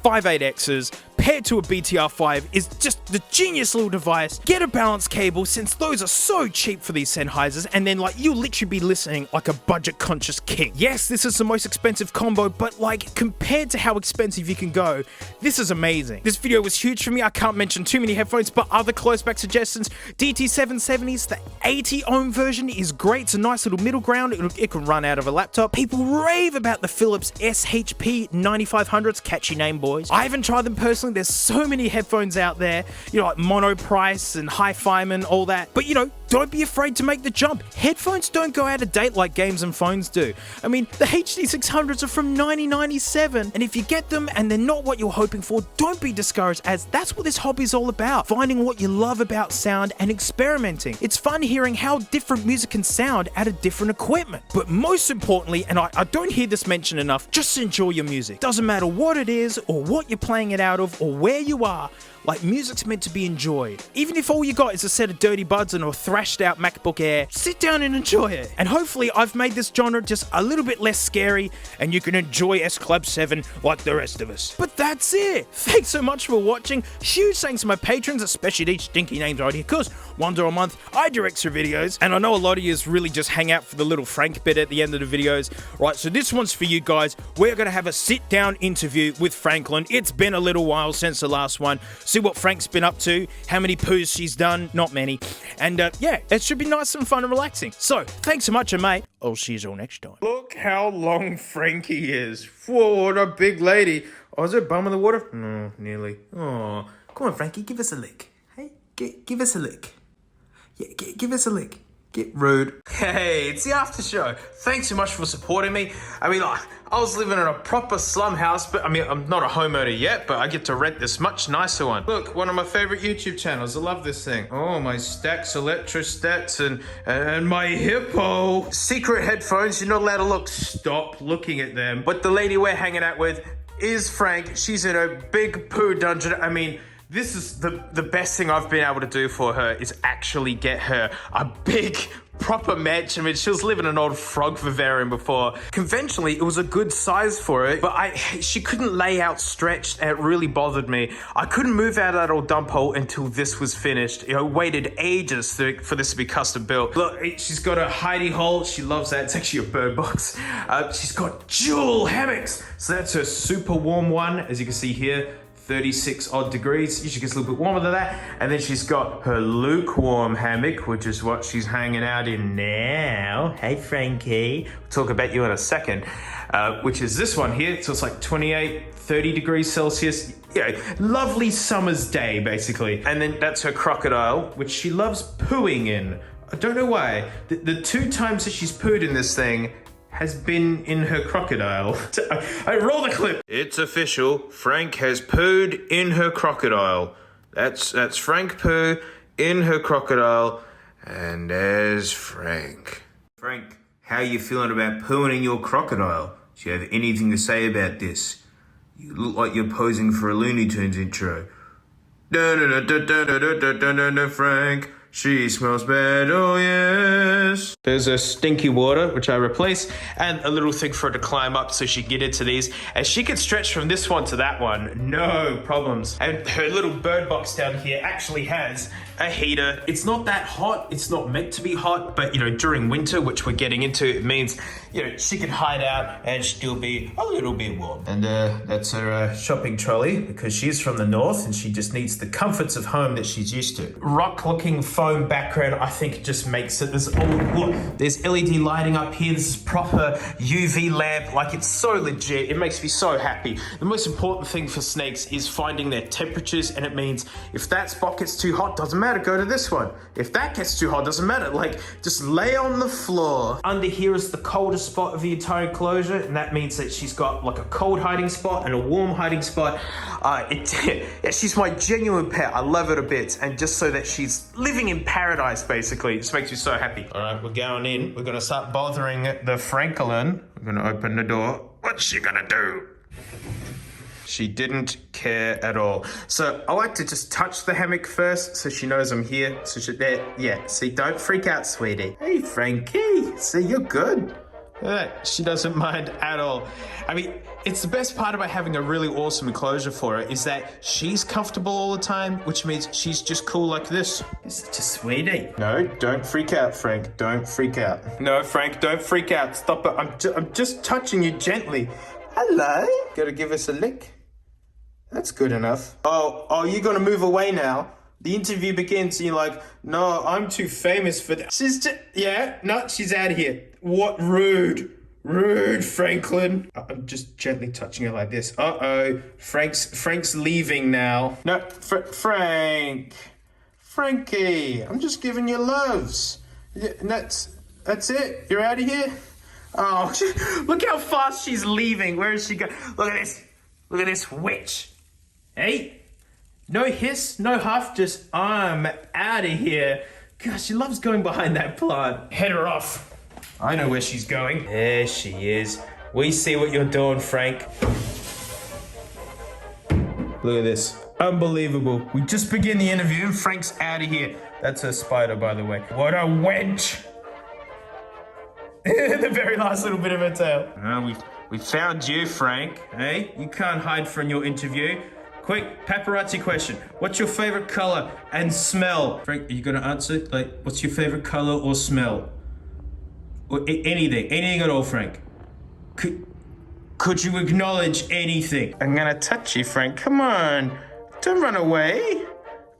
5.8Xs paired to a BTR5 is just the genius little device. Get a balanced cable, since those are so cheap for these Sennheisers, and then like you'll literally be listening like a budget conscious king. Yes, this is the most expensive combo, but like compared to how expensive you can go, this is amazing. This video was huge for me. I can't mention too many headphones, but other close back suggestions, DT770s, the 80 ohm version is great. It's a nice little middle ground. It can run out of a laptop. People rave about the Philips SHP 9500s, catchy name, boys. I haven't tried them personally. There's so many headphones out there, you know, like Monoprice and Hi-Fiman, all that. But you know, don't be afraid to make the jump. Headphones don't go out of date like games and phones do. I mean, the HD600s are from 1997, and if you get them and they're not what you're hoping for, don't be discouraged, as that's what this hobby is all about. Finding what you love about sound and experimenting. It's fun hearing how different music can sound out of different equipment. But most importantly, and I don't hear this mentioned enough, just enjoy your music. Doesn't matter what it is, or what you're playing it out of, or where you are. Like, music's meant to be enjoyed. Even if all you got is a set of dirty buds and a thrashed out MacBook Air, sit down and enjoy it. And hopefully I've made this genre just a little bit less scary and you can enjoy S Club 7 like the rest of us. But that's it. Thanks so much for watching. Huge thanks to my patrons, especially these stinky names right here, because $1 a month, I direct your videos. And I know a lot of you really just hang out for the little Frank bit at the end of the videos. Right, so this one's for you guys. We're going to have a sit down interview with Franklin. It's been a little while since the last one. See what Frank's been up to, how many poos she's done, not many, and yeah, it should be nice and fun and relaxing. So, thanks so much, mate. I'll see you all next time. Look how long Frankie is. Whoa, what a big lady. Oh, is there a bum in the water? No, nearly. Oh, come on, Frankie, give us a lick. Hey, give us a lick. Yeah, give us a lick. Get rude. Hey, it's the after show. Thanks so much for supporting me. I mean, I was living in a proper slum house, but I mean, I'm not a homeowner yet, but I get to rent this much nicer one. Look, one of my favorite YouTube channels. I love this thing. Oh, my Stacks Electrostats and my Hippo. Secret headphones. You're not allowed to look. Stop looking at them. But the lady we're hanging out with is Frank. She's in a big poo dungeon. I mean, this is the best thing I've been able to do for her is actually get her a big proper match. I mean, she was living in an old frog vivarium before. Conventionally, it was a good size for her, but she couldn't lay out stretched, and it really bothered me. I couldn't move out of that old dump hole until this was finished. You know, waited ages for this to be custom built. Look, she's got a hidey hole. She loves that. It's actually a bird box. She's got dual hammocks. So that's her super warm one, as you can see here. 36 odd degrees. Usually gets a little bit warmer than that. And then she's got her lukewarm hammock, which is what she's hanging out in now. Hey, Frankie. We'll talk about you in a second. Which is this one here. So it's like 28, 30 degrees Celsius. Yeah, lovely summer's day, basically. And then that's her crocodile, which she loves pooing in. I don't know why. The 2 times that she's pooed in this thing has been in her crocodile. I roll the clip. It's official. Frank has pooed in her crocodile. That's Frank poo in her crocodile. And there's Frank. Frank, how are you feeling about pooing in your crocodile? Do you have anything to say about this? You look like you're posing for a Looney Tunes intro. Frank. She smells bad, oh yes. There's a stinky water, which I replace, and a little thing for her to climb up so she can get into these. And she can stretch from this one to that one, no problems. And her little bird box down here actually has a heater. It's not that hot, it's not meant to be hot, but you know, during winter, which we're getting into, it means, you know, she can hide out and still be a little bit warm. And that's her shopping trolley, because she's from the north and she just needs the comforts of home that she's used to. Rock-looking foam background, I think just makes it. There's LED lighting up here. This is proper UV lamp. Like, it's so legit. It makes me so happy. The most important thing for snakes is finding their temperatures, and it means if that spot gets too hot, doesn't matter, go to this one. If that gets too hot, doesn't matter. Like, just lay on the floor. Under here is the coldest spot of the entire enclosure, and that means that she's got like a cold hiding spot and a warm hiding spot. Yeah, she's my genuine pet. I love her to bits, and just so that she's living in paradise, basically. It just makes me so happy. All right, we're going in. We're gonna start bothering the Franklin. We're gonna open the door. What's she gonna do? She didn't care at all. So I like to just touch the hammock first so she knows I'm here. So she's there. Yeah, see, don't freak out, sweetie. Hey, Frankie. See, you're good. She doesn't mind at all. I mean, it's the best part about having a really awesome enclosure for her is that she's comfortable all the time, which means she's just cool like this. You're such a sweetie. No, don't freak out, Frank. Don't freak out. No, Frank, don't freak out. Stop it. I'm just touching you gently. Hello. Gotta give us a lick. That's good enough. Oh, you're gonna move away now. The interview begins and you're like, no, I'm too famous for that. She's just, yeah, no, she's out of here. What rude. Rude, Franklin. I'm just gently touching her like this. Uh-oh. Frank's leaving now. No, Frank. Frankie, I'm just giving you loves. Yeah, and that's it? You're out of here? Oh, look how fast she's leaving. Where is she going? Look at this. Look at this witch. Hey, no hiss, no huff, just I'm out of here. Gosh, she loves going behind that plant. Head her off. I know where she's going. There she is. We see what you're doing, Frank. Look at this. Unbelievable. We just begin the interview and Frank's out of here. That's a spider, by the way. What a wench. The very last little bit of her tail. We found you, Frank. Hey, you can't hide from your interview. Quick, paparazzi question. What's your favorite color and smell? Frank, are you gonna answer? Like, what's your favorite color or smell? Or anything at all, Frank. Could you acknowledge anything? I'm gonna touch you, Frank. Come on. Don't run away.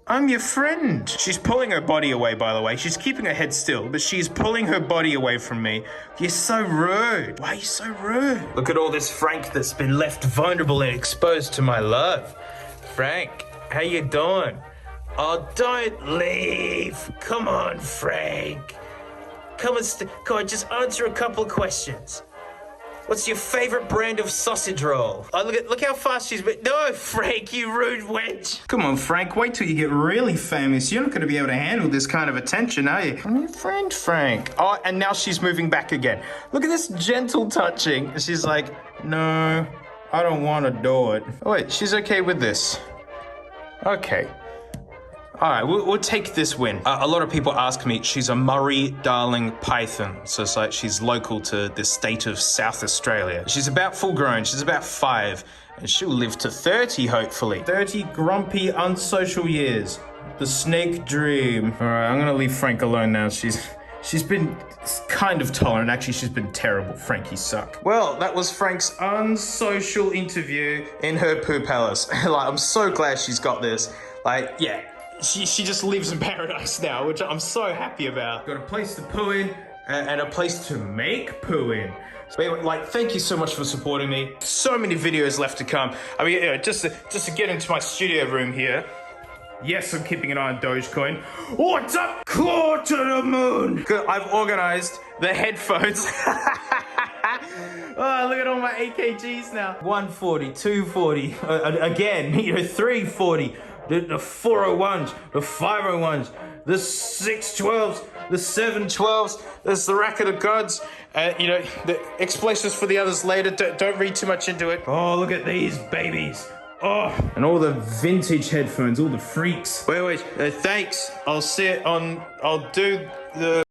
I'm your friend. She's pulling her body away, by the way. She's keeping her head still, but she's pulling her body away from me. You're so rude. Why are you so rude? Look at all this Frank that's been left vulnerable and exposed to my love. Frank, how you doing? Oh, don't leave. Come on, Frank. Come on, just answer a couple of questions. What's your favorite brand of sausage roll? Oh, look how fast she's been. No, Frank, you rude wench. Come on, Frank, wait till you get really famous. You're not going to be able to handle this kind of attention, are you? I'm your friend, Frank. Oh, and now she's moving back again. Look at this gentle touching. She's like, no, I don't want to do it. Oh, wait, she's okay with this. Okay. All right, we'll take this win. A lot of people ask me, she's a Murray-Darling Python. So it's like she's local to the state of South Australia. She's about full grown, she's about 5, and she'll live to 30, hopefully. 30 grumpy, unsocial years. The snake dream. All right, I'm gonna leave Frank alone now. She's been kind of tolerant. Actually, she's been terrible. Frank, you suck. Well, that was Frank's unsocial interview in her poo palace. Like, I'm so glad she's got this. Like, yeah. She just lives in paradise now, which I'm so happy about. Got a place to poo in and a place to make poo in. So anyway, like, thank you so much for supporting me. So many videos left to come. I mean, you know, just to get into my studio room here. Yes, I'm keeping an eye on Dogecoin. What's up? Claw to the moon. I've organized the headphones. Oh, look at all my AKGs now. 140, 240, again, you know, 340. The 401s, the 501s, the 612s, the 712s. There's the racket of gods. You know, the explanations for the others later. Don't read too much into it. Oh, look at these babies. Oh, and all the vintage headphones, all the freaks. Wait, thanks. I'll do the...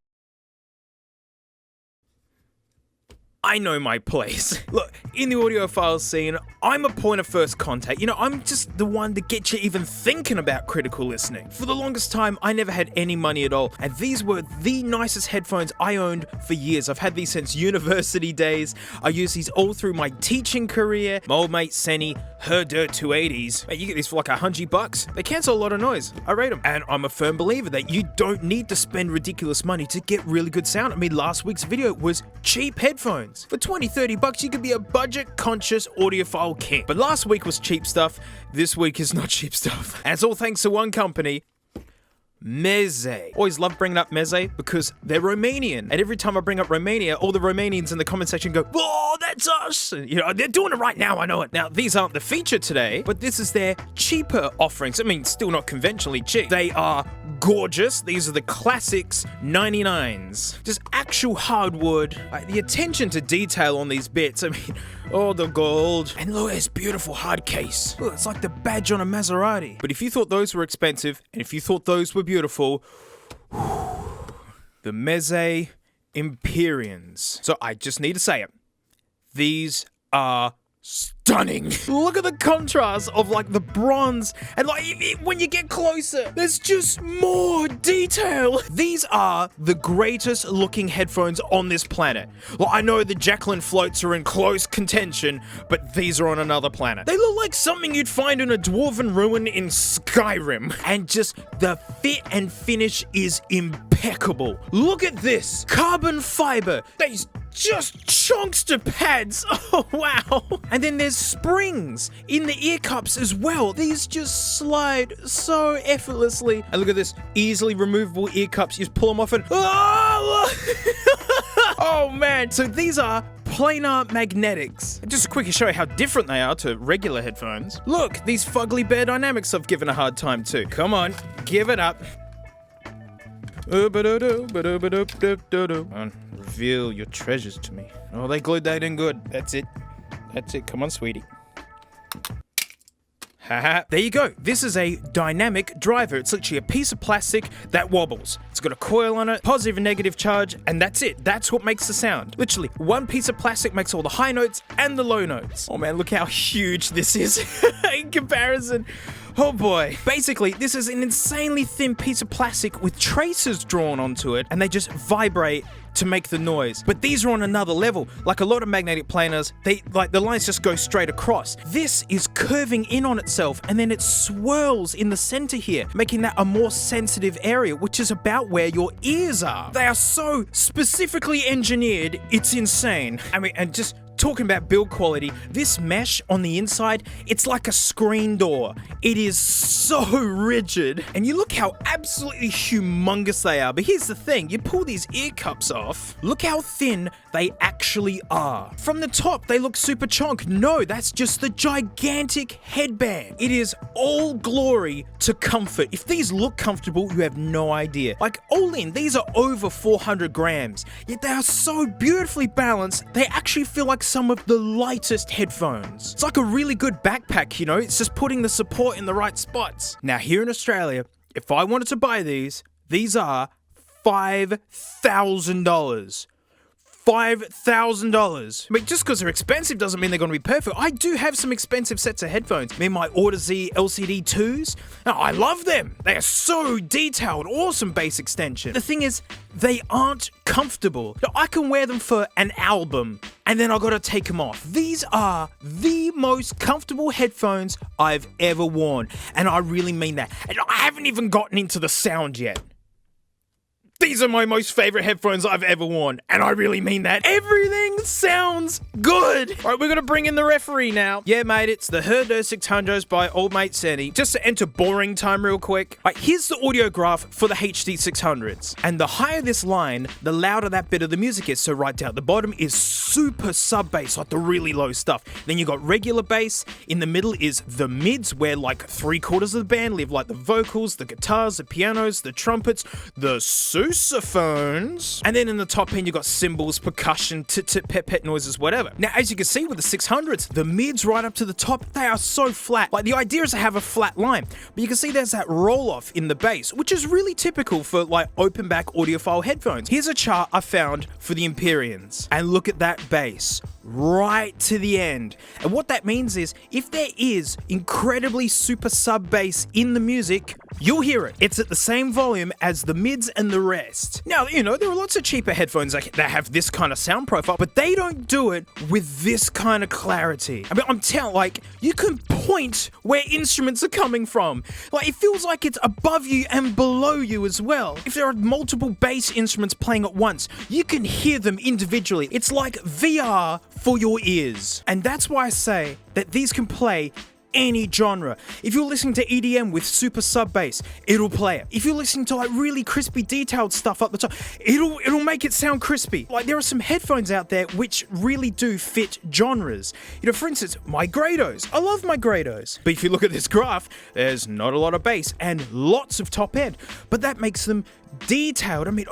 I know my place. Look, in the audiophile scene, I'm a point of first contact. You know, I'm just the one to get you even thinking about critical listening. For the longest time, I never had any money at all, and these were the nicest headphones I owned for years. I've had these since university days. I use these all through my teaching career. My old mate Senny, her dirt 280s. Hey, you get these for like $100. They cancel a lot of noise. I rate them. And I'm a firm believer that you don't need to spend ridiculous money to get really good sound. I mean, last week's video was cheap headphones. For $20-30, you could be a budget-conscious audiophile king. But last week was cheap stuff. This week is not cheap stuff. And it's all thanks to one company, Meze. Always love bringing up Meze because they're Romanian. And every time I bring up Romania, all the Romanians in the comment section go, "Oh, that's us!" And, you know, they're doing it right now, I know it. Now, these aren't the feature today, but this is their cheaper offerings. I mean, still not conventionally cheap. They are gorgeous. These are the classics 99s. Just actual hardwood. The attention to detail on these bits, I mean, oh, the gold. And look at this beautiful hard case. Look, it's like the badge on a Maserati. But if you thought those were expensive, and if you thought those were beautiful, the Meze Empyreans. So I just need to say it. These are stunning. Look at the contrast of like the bronze and like when you get closer, there's just more detail. These are the greatest looking headphones on this planet. Well, I know the Jacqueline floats are in close contention, but these are on another planet. They look like something you'd find in a dwarven ruin in Skyrim. And just the fit and finish is impeccable. Look at this. Carbon fiber. These just chunkster pads. Oh, wow. And then there's springs in the ear cups as well. These just slide so effortlessly. And look at this, easily removable ear cups. You just pull them off and, oh, oh man. So these are planar magnetics. Just to quickly show you how different they are to regular headphones. Look, these fugly Bear Dynamics I've given a hard time to. Come on, give it up. Reveal your treasures to me. Oh, they glued that in good. That's it. That's it. Come on, sweetie. Haha. There you go. This is a dynamic driver. It's literally a piece of plastic that wobbles. It's got a coil on it, positive and negative charge, and that's it. That's what makes the sound. Literally, one piece of plastic makes all the high notes and the low notes. Oh man, look how huge this is in comparison. Oh boy. Basically, this is an insanely thin piece of plastic with traces drawn onto it, and they just vibrate to make the noise. But these are on another level. Like a lot of magnetic planars, the lines just go straight across. This is curving in on itself, and then it swirls in the center here, making that a more sensitive area, which is about where your ears are. They are so specifically engineered, it's insane. I mean, and just talking about build quality, this mesh on the inside, it's like a screen door. It is so rigid. And you look how absolutely humongous they are. But here's the thing, you pull these ear cups off, look how thin they actually are. From the top, they look super chonk. No, that's just the gigantic headband. It is all glory to comfort. If these look comfortable, you have no idea. Like, all in, these are over 400 grams, yet they are so beautifully balanced, they actually feel like some of the lightest headphones. It's like a really good backpack, you know? It's just putting the support in the right spots. Now, here in Australia, if I wanted to buy these are $5,000. $5,000. I mean, just because they're expensive doesn't mean they're going to be perfect. I do have some expensive sets of headphones. I mean, my Order Z LCD 2s. Now, I love them. They are so detailed, awesome bass extension. The thing is, they aren't comfortable. Now, I can wear them for an album, and then I gotta take them off. These are the most comfortable headphones I've ever worn, and I really mean that. And I haven't even gotten into the sound yet. These are my most favorite headphones I've ever worn, and I really mean that. Everything sounds good. All right, we're gonna bring in the referee now. Yeah, mate, it's the Horde 600s by old mate Sandy. Just to enter boring time real quick. All right, here's the audio graph for the HD 600s. And the higher this line, the louder that bit of the music is. So right down at the bottom is super sub bass, like the really low stuff. Then you got regular bass. In the middle is the mids, where like 3/4 of the band live, like the vocals, the guitars, the pianos, the trumpets, the sousaphones, and then in the top end you got cymbals, percussion, pet noises, whatever. Now, as you can see with the 600s, the mids right up to the top, they are so flat. Like, the idea is to have a flat line, but you can see there's that roll off in the bass, which is really typical for like open back audiophile headphones. Here's a chart I found for the Empyreans, and look at that bass right to the end. And what that means is, if there is incredibly super sub bass in the music, you'll hear it. It's at the same volume as the mids and the rest. Now, you know, there are lots of cheaper headphones that have this kind of sound profile, but they don't do it with this kind of clarity. I mean, I'm telling, like, you can point where instruments are coming from. Like, it feels like it's above you and below you as well. If there are multiple bass instruments playing at once, you can hear them individually. It's like VR for your ears. And that's why I say that these can play any genre. If you're listening to EDM with super sub bass, it'll play it. If you're listening to like really crispy detailed stuff up the top, it'll make it sound crispy. Like, there are some headphones out there which really do fit genres. You know, for instance, my Grados. I love my Grados. But if you look at this graph, there's not a lot of bass and lots of top end, but that makes them detailed. I mean,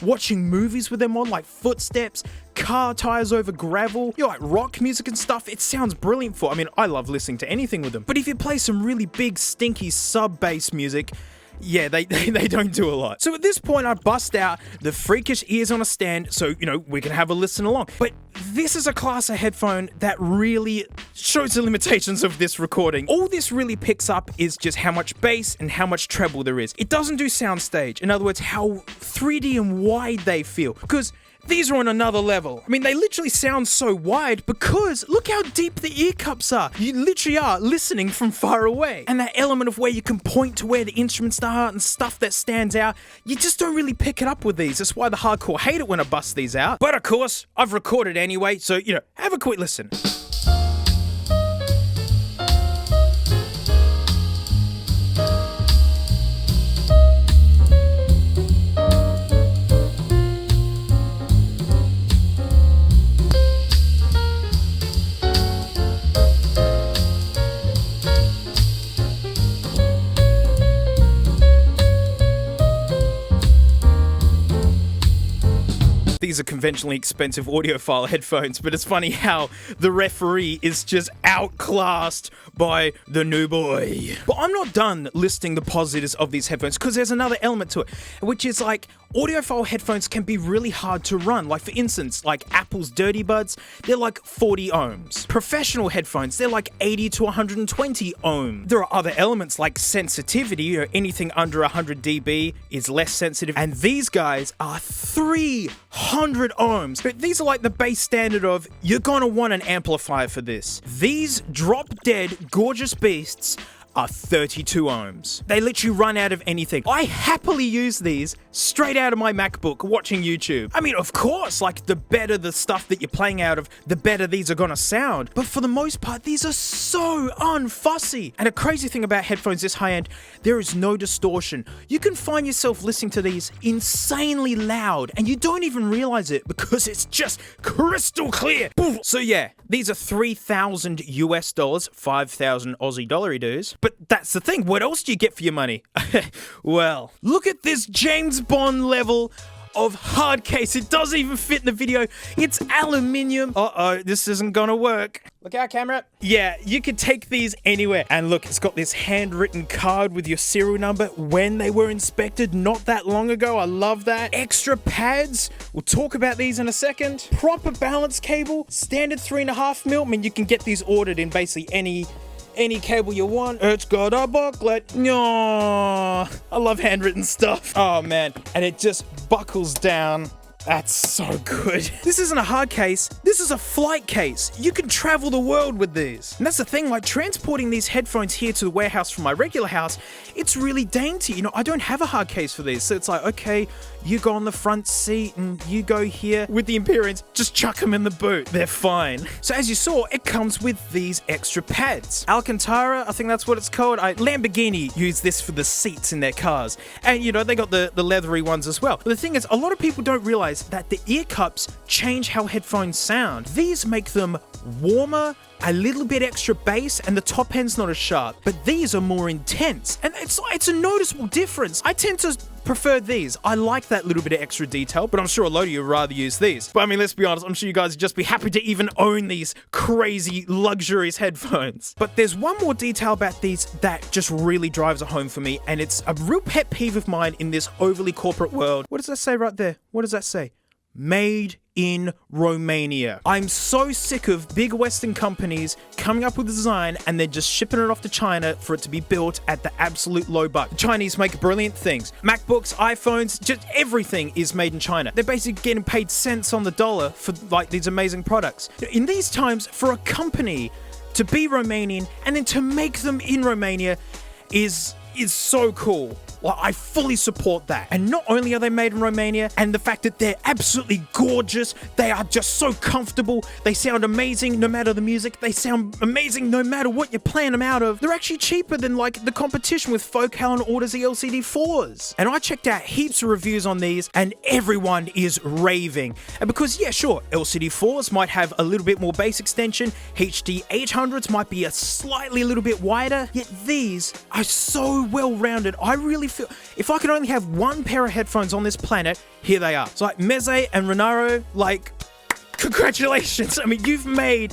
watching movies with them on, like footsteps, car tires over gravel, you know, like rock music and stuff, it sounds brilliant for. I mean, I love listening to anything with them. But if you play some really big, stinky sub-bass music, yeah, they don't do a lot. So at this point, I bust out the freakish ears on a stand so, you know, we can have a listen along. But this is a class of headphone that really shows the limitations of this recording. All this really picks up is just how much bass and how much treble there is. It doesn't do soundstage. In other words, how 3D and wide they feel. Because these are on another level. I mean, they literally sound so wide because look how deep the ear cups are. You literally are listening from far away. And that element of where you can point to where the instruments are and stuff that stands out, you just don't really pick it up with these. That's why the hardcore hate it when I bust these out. But of course, I've recorded anyway, so, have a quick listen. These are conventionally expensive audiophile headphones, but it's funny how the referee is just outclassed by the new boy. But I'm not done listing the positives of these headphones because there's another element to it, which is like audiophile headphones can be really hard to run. Like for instance, like Apple's Dirty Buds, they're like 40 ohms. Professional headphones, they're like 80 to 120 ohms. There are other elements like sensitivity, anything under 100 dB is less sensitive, and these guys are 300 ohms. But these are like the base standard of, you're gonna want an amplifier for this. These drop dead gorgeous beasts are 32 ohms. They literally run out of anything. I happily use these straight out of my MacBook watching YouTube. I mean, of course, like the better the stuff that you're playing out of, the better these are gonna sound. But for the most part, these are so unfussy. And a crazy thing about headphones this high end, there is no distortion. You can find yourself listening to these insanely loud and you don't even realize it because it's just crystal clear. So yeah, these are 3,000 US dollars, 5,000 Aussie dollary dues. But that's the thing, what else do you get for your money? Well, look at this James Bond level of hard case. It doesn't even fit in the video. It's aluminium. Uh-oh, this isn't gonna work. Look out, camera. Yeah, you can take these anywhere. And look, it's got this handwritten card with your serial number when they were inspected not that long ago. I love that. Extra pads. We'll talk about these in a second. Proper balance cable. Standard 3.5 mil. I mean, you can get these ordered in basically any cable you want. It's got a booklet. No, I love handwritten stuff. Oh man, and it just buckles down. That's so good. This isn't a hard case, this is a flight case. You can travel the world with these. And that's the thing, like transporting these headphones here to the warehouse from my regular house, it's really dainty. I don't have a hard case for these. So it's like, okay, you go on the front seat and you go here with the Empyreans, just chuck them in the boot. They're fine. So as you saw, it comes with these extra pads. Alcantara, I think that's what it's called. Lamborghini use this for the seats in their cars. And they got the leathery ones as well. But the thing is, a lot of people don't realize that the ear cups change how headphones sound. These make them warmer, a little bit extra bass, and the top end's not as sharp. But these are more intense, and it's a noticeable difference. I tend to prefer these. I like that little bit of extra detail, but I'm sure a lot of you would rather use these. But I mean, let's be honest, I'm sure you guys would just be happy to even own these crazy, luxurious headphones. But there's one more detail about these that just really drives it home for me, and it's a real pet peeve of mine in this overly corporate world. What does that say right there? What does that say? Made in Romania. I'm so sick of big Western companies coming up with a design and then just shipping it off to China for it to be built at the absolute low buck. The Chinese make brilliant things. MacBooks, iPhones, just everything is made in China. They're basically getting paid cents on the dollar for like these amazing products. In these times, for a company to be Romanian and then to make them in Romania is so cool. Well, I fully support that. And not only are they made in Romania, and the fact that they're absolutely gorgeous, they are just so comfortable, they sound amazing no matter the music, they sound amazing no matter what you're playing them out of. They're actually cheaper than like the competition with Focal and Audeze LCD4s. And I checked out heaps of reviews on these, and everyone is raving. And because, yeah, sure, LCD4s might have a little bit more bass extension, HD 800s might be a little bit wider, yet these are so well-rounded. I really feel if I could only have one pair of headphones on this planet, here they are. So like Meze and Renaro, like, congratulations. I mean, you've made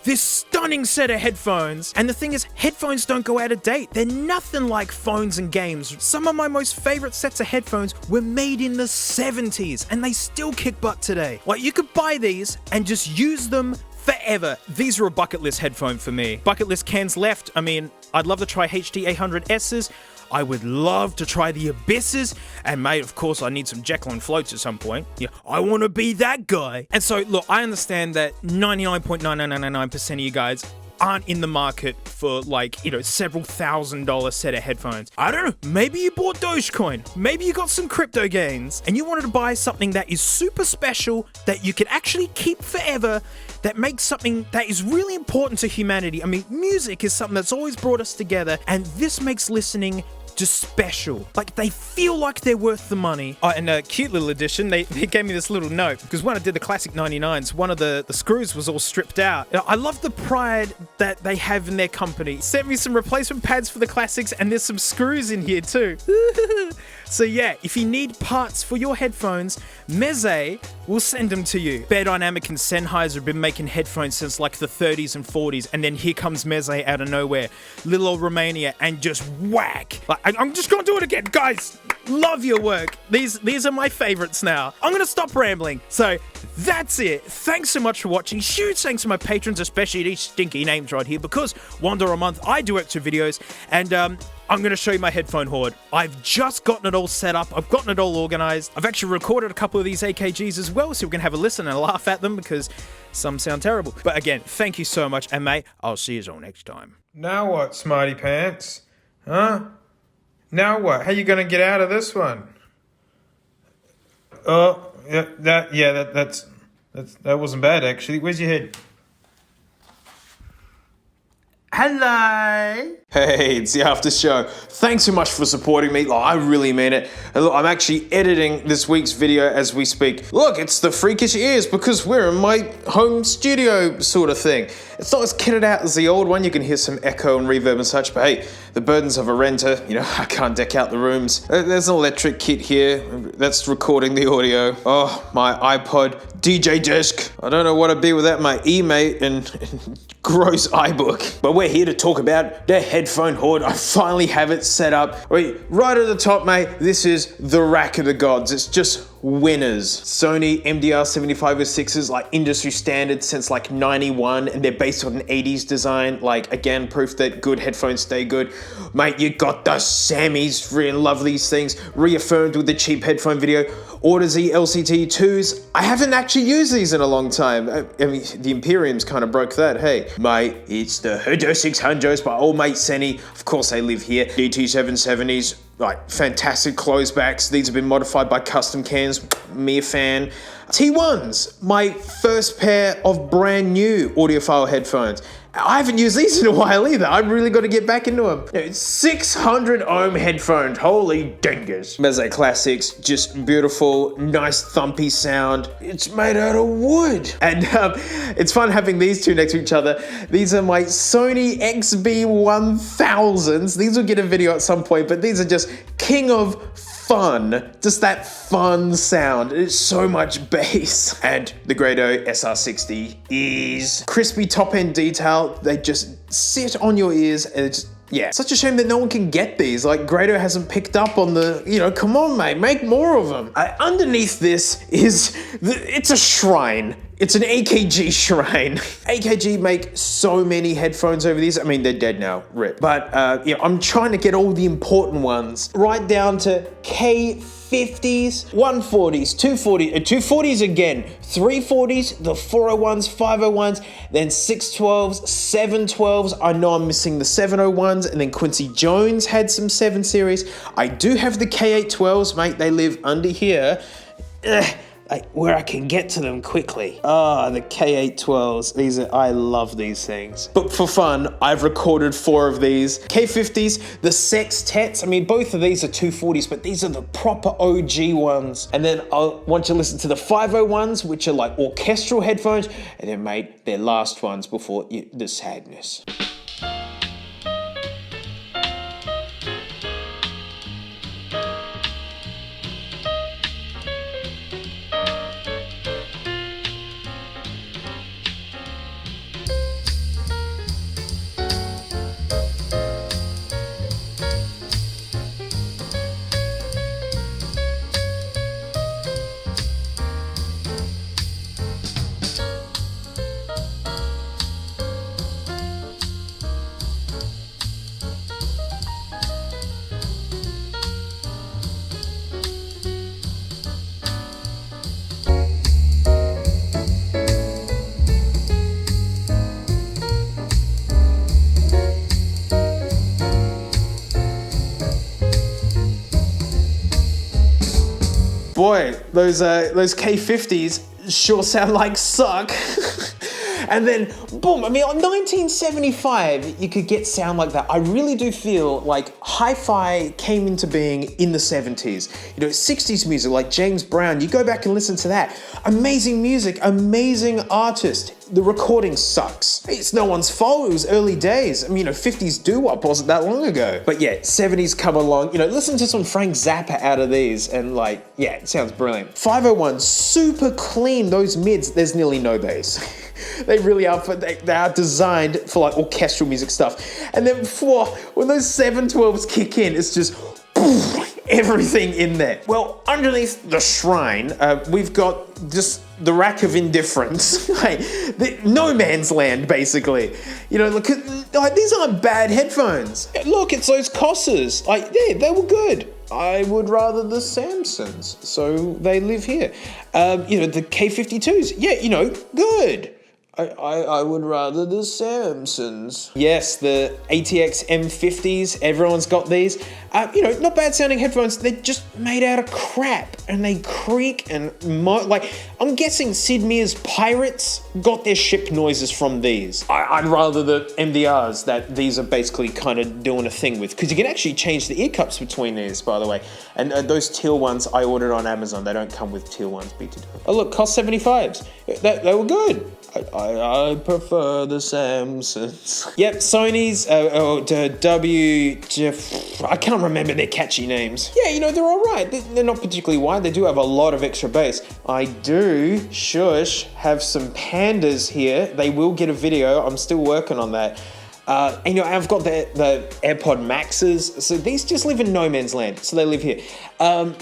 this stunning set of headphones. And the thing is, headphones don't go out of date. They're nothing like phones and games. Some of my most favorite sets of headphones were made in the 70s and they still kick butt today. Like, you could buy these and just use them forever. These are a bucket list headphone for me. Bucket list cans left. I mean, I'd love to try HD 800Ss. I would love to try the Abysses, and mate, of course, I need some Jekyll and floats at some point. Yeah, I want to be that guy. And so, look, I understand that 99.9999% of you guys aren't in the market for, like, you know, several $1,000 set of headphones. I don't know, maybe you bought Dogecoin, maybe you got some crypto gains, and you wanted to buy something that is super special, that you can actually keep forever, that makes something that is really important to humanity. I mean, music is something that's always brought us together, and this makes listening just special. Like, they feel like they're worth the money. Oh, and a cute little addition, they gave me this little note, because when I did the classic 99s, one of the screws was all stripped out. I love the pride that they have in their company. Sent me some replacement pads for the classics, and there's some screws in here too. So yeah, if you need parts for your headphones, Meze will send them to you. Bear Dynamic and Sennheiser have been making headphones since like the 30s and 40s, and then here comes Meze out of nowhere, little old Romania, and just whack. Like, I'm just gonna do it again, guys. Love your work. These are my favorites now. I'm gonna stop rambling. So that's it. Thanks so much for watching. Huge thanks to my patrons, especially these stinky names right here, because $1 a month I do extra videos, and I'm going to show you my headphone hoard. I've just gotten it all set up. I've gotten it all organized. I've actually recorded a couple of these AKGs as well, so we can have a listen and laugh at them because some sound terrible. But again, thank you so much, and mate, I'll see you all next time. Now what, smarty pants? Huh? Now what? How you gonna get out of this one? Oh, yeah, that wasn't bad actually. Where's your head? Hello. Hey, it's the after show. Thanks so much for supporting me. Like, I really mean it. And look, I'm actually editing this week's video as we speak. Look, it's the freakish ears because we're in my home studio sort of thing. It's not as kitted out as the old one. You can hear some echo and reverb and such, but hey, the burdens of a renter, you know, I can't deck out the rooms. There's an electric kit here that's recording the audio. Oh, my iPod DJ disc. I don't know what I'd be without my e-mate and gross iBook. But we're here to talk about the headphone hoard. I finally have it set up. Wait, right at the top, mate, this is the rack of the gods. It's just winners. Sony MDR7506s, like industry standard since like 91, and they're based on an 80s design. Like, again, proof that good headphones stay good. Mate, you got the Sammys, really love these things. Reaffirmed with the cheap headphone video. Order Z LCT2s. I haven't actually used these in a long time. I mean, the Empyreans kind of broke that. Hey, mate, it's the Horde 600s by old mate Senny. Of course, they live here. DT770s. Like, fantastic closebacks. These have been modified by Custom Cans. Me a fan. T1s, my first pair of brand new audiophile headphones. I haven't used these in a while either. I've really got to get back into them. It's 600 ohm headphones. Holy dingus. Meze Classics, just beautiful, nice thumpy sound. It's made out of wood. And it's fun having these two next to each other. These are my Sony XB1000s. These will get a video at some point, but these are just king of fun. Just that fun sound. It's so much bass. And the Grado SR60 is crispy top end detail. They just sit on your ears and it's, yeah, such a shame that no one can get these. Like, Grado hasn't picked up on the, you know, come on, mate, make more of them. Underneath this is, it's a shrine. It's an AKG shrine. AKG make so many headphones over these. I mean, they're dead now, rip. But, yeah, I'm trying to get all the important ones, right down to K50s, 140s, 240s again, 340s, the 401s, 501s, then 612s, 712s. I know I'm missing the 701s, and then Quincy Jones had some 7 series. I do have the K812s, mate. They live under here. Where I can get to them quickly. The K812s. I love these things. But for fun, I've recorded 4 of these. K50s, the Sextets. I mean, both of these are 240s, but these are the proper OG ones. And then I'll want you to listen to the 501s, which are like orchestral headphones. And then, mate, their last ones before the sadness. boy, those K50s sure sound like suck. And then, boom, I mean, on 1975, you could get sound like that. I really do feel like hi-fi came into being in the 70s. You know, 60s music like James Brown, you go back and listen to that. Amazing music, amazing artist. The recording sucks. It's no one's fault, it was early days. I mean, 50s doo-wop wasn't that long ago. But yeah, 70s come along, listen to some Frank Zappa out of these and yeah, it sounds brilliant. 501, super clean, those mids, there's nearly no bass. They really are, they are designed for orchestral music stuff. And then when those 712s kick in, it's just everything in there. Well, underneath the shrine, we've got just the rack of indifference. No man's land, basically. Look, these aren't bad headphones. Look, it's those Cashies. Yeah, they were good. I would rather the Samsons, so they live here. The K52s, yeah, good. I would rather the Samsons. Yes, the ATX M50s, everyone's got these. Not bad sounding headphones, they're just made out of crap and they creak and I'm guessing Sid Meier's Pirates got their ship noises from these. I'd rather the MDRs that these are basically kind of doing a thing with, because you can actually change the ear cups between these, by the way. And those teal ones I ordered on Amazon, they don't come with teal ones. Oh look, cost 75s. They were good. I prefer the Samsons. Yep, Sony's, I can't remember their catchy names. Yeah, they're all right. They're not particularly wide. They do have a lot of extra bass. I do, have some Pandas here. They will get a video. I'm still working on that. I've got the AirPod Maxes. So these just live in no man's land. So they live here. One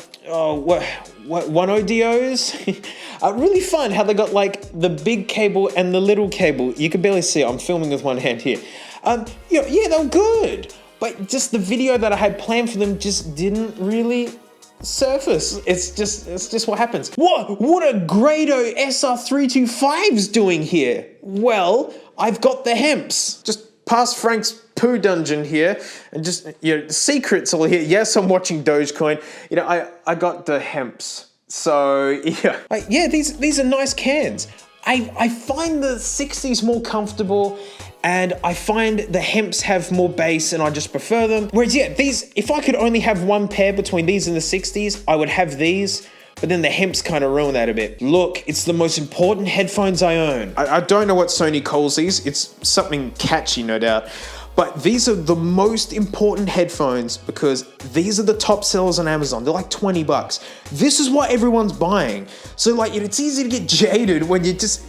ODOs? Really fun how they got the big cable and the little cable. You can barely see it. I'm filming with one hand here. Yeah, they were good. But just the video that I had planned for them just didn't really surface. It's just what happens. What are Grado SR325's doing here? Well, I've got the Hemps. Just past Frank's poo dungeon here, and just secrets all here. Yes, I'm watching Dogecoin. I got the Hemps. So yeah, these are nice cans. I find the 60s more comfortable, and I find the Hemps have more bass, and I just prefer them. Whereas yeah, these, if I could only have one pair between these and the 60s, I would have these. But then the Hemps kind of ruin that a bit. Look, it's the most important headphones I own. I don't know what Sony calls these. It's something catchy, no doubt. But these are the most important headphones because these are the top sellers on Amazon. They're like 20 bucks. This is what everyone's buying. So it's easy to get jaded when you're just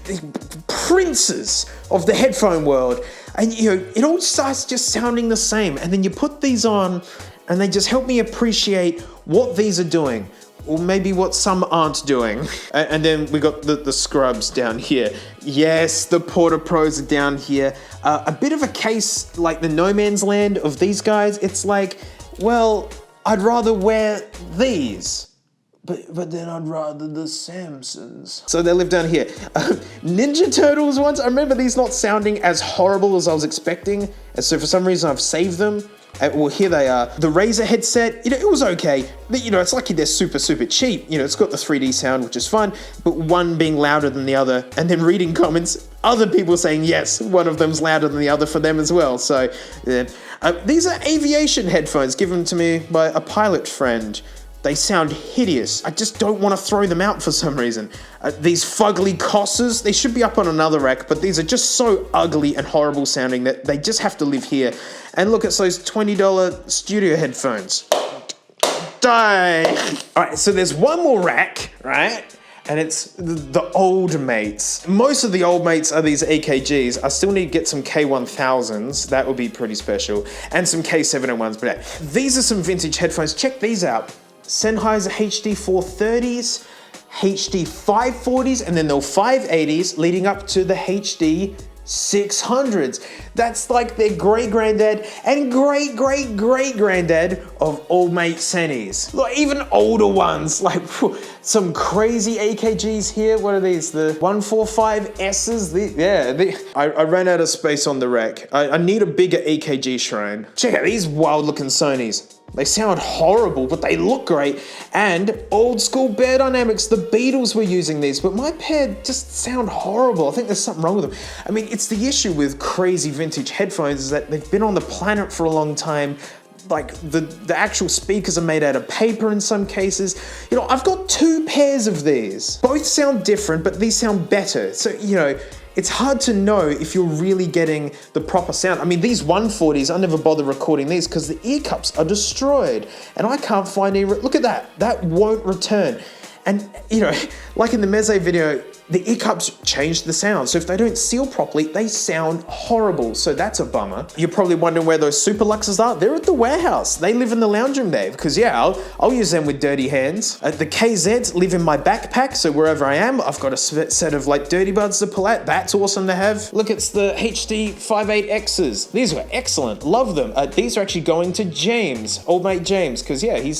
princes of the headphone world. And it all starts just sounding the same. And then you put these on and they just help me appreciate what these are doing. Or maybe what some aren't doing. And then we got the scrubs down here. Yes, the Porta Pros are down here. A bit of a case like the no man's land of these guys. It's well, I'd rather wear these. But then I'd rather the Samsons. So they live down here. Ninja Turtles ones, I remember these not sounding as horrible as I was expecting. And so for some reason I've saved them. Well, here they are. The Razer headset, it was okay. It's lucky they're super, super cheap. It's got the 3D sound, which is fun, but one being louder than the other. And then reading comments, other people saying, yes, one of them's louder than the other for them as well. So, yeah. These are aviation headphones given to me by a pilot friend. They sound hideous. I just don't want to throw them out for some reason. These fugly Cashies, they should be up on another rack, but these are just so ugly and horrible sounding that they just have to live here. And look, it's those $20 studio headphones. Die! All right, so there's one more rack, right? And it's the old mates. Most of the old mates are these AKGs. I still need to get some K1000s. That would be pretty special. And some K701s. But these are some vintage headphones. Check these out. Sennheiser HD 430s, HD 540s, and then the 580s leading up to the HD 600s. That's like their great-granddad and great-great-great-granddad of old mate Sennies. Like even older ones, like some crazy AKGs here. What are these? The 145Ss? I ran out of space on the rack. I need a bigger AKG shrine. Check out these wild-looking Sonys. They sound horrible, but they look great. And old school Bear Dynamics, the Beatles were using these, but my pair just sound horrible. I think there's something wrong with them. I mean, it's the issue with crazy vintage headphones is that they've been on the planet for a long time. Like the actual speakers are made out of paper in some cases. You know, I've got 2 pairs of these. Both sound different, but these sound better. So, you know, it's hard to know if you're really getting the proper sound. I mean, these 140s, I never bother recording these because the ear cups are destroyed and I can't find any, look at that, that won't return. And, you know, like in the Meze video, the ear cups change the sound. So if they don't seal properly, they sound horrible. So that's a bummer. You're probably wondering where those Super Luxes are. They're at the warehouse. They live in the lounge room there because yeah, I'll use them with dirty hands. The KZs live in my backpack. So wherever I am, I've got a set of like dirty buds to pull out. That's awesome to have. Look, it's the HD 58Xs. These were excellent. Love them. These are actually going to James, old mate James, because yeah, he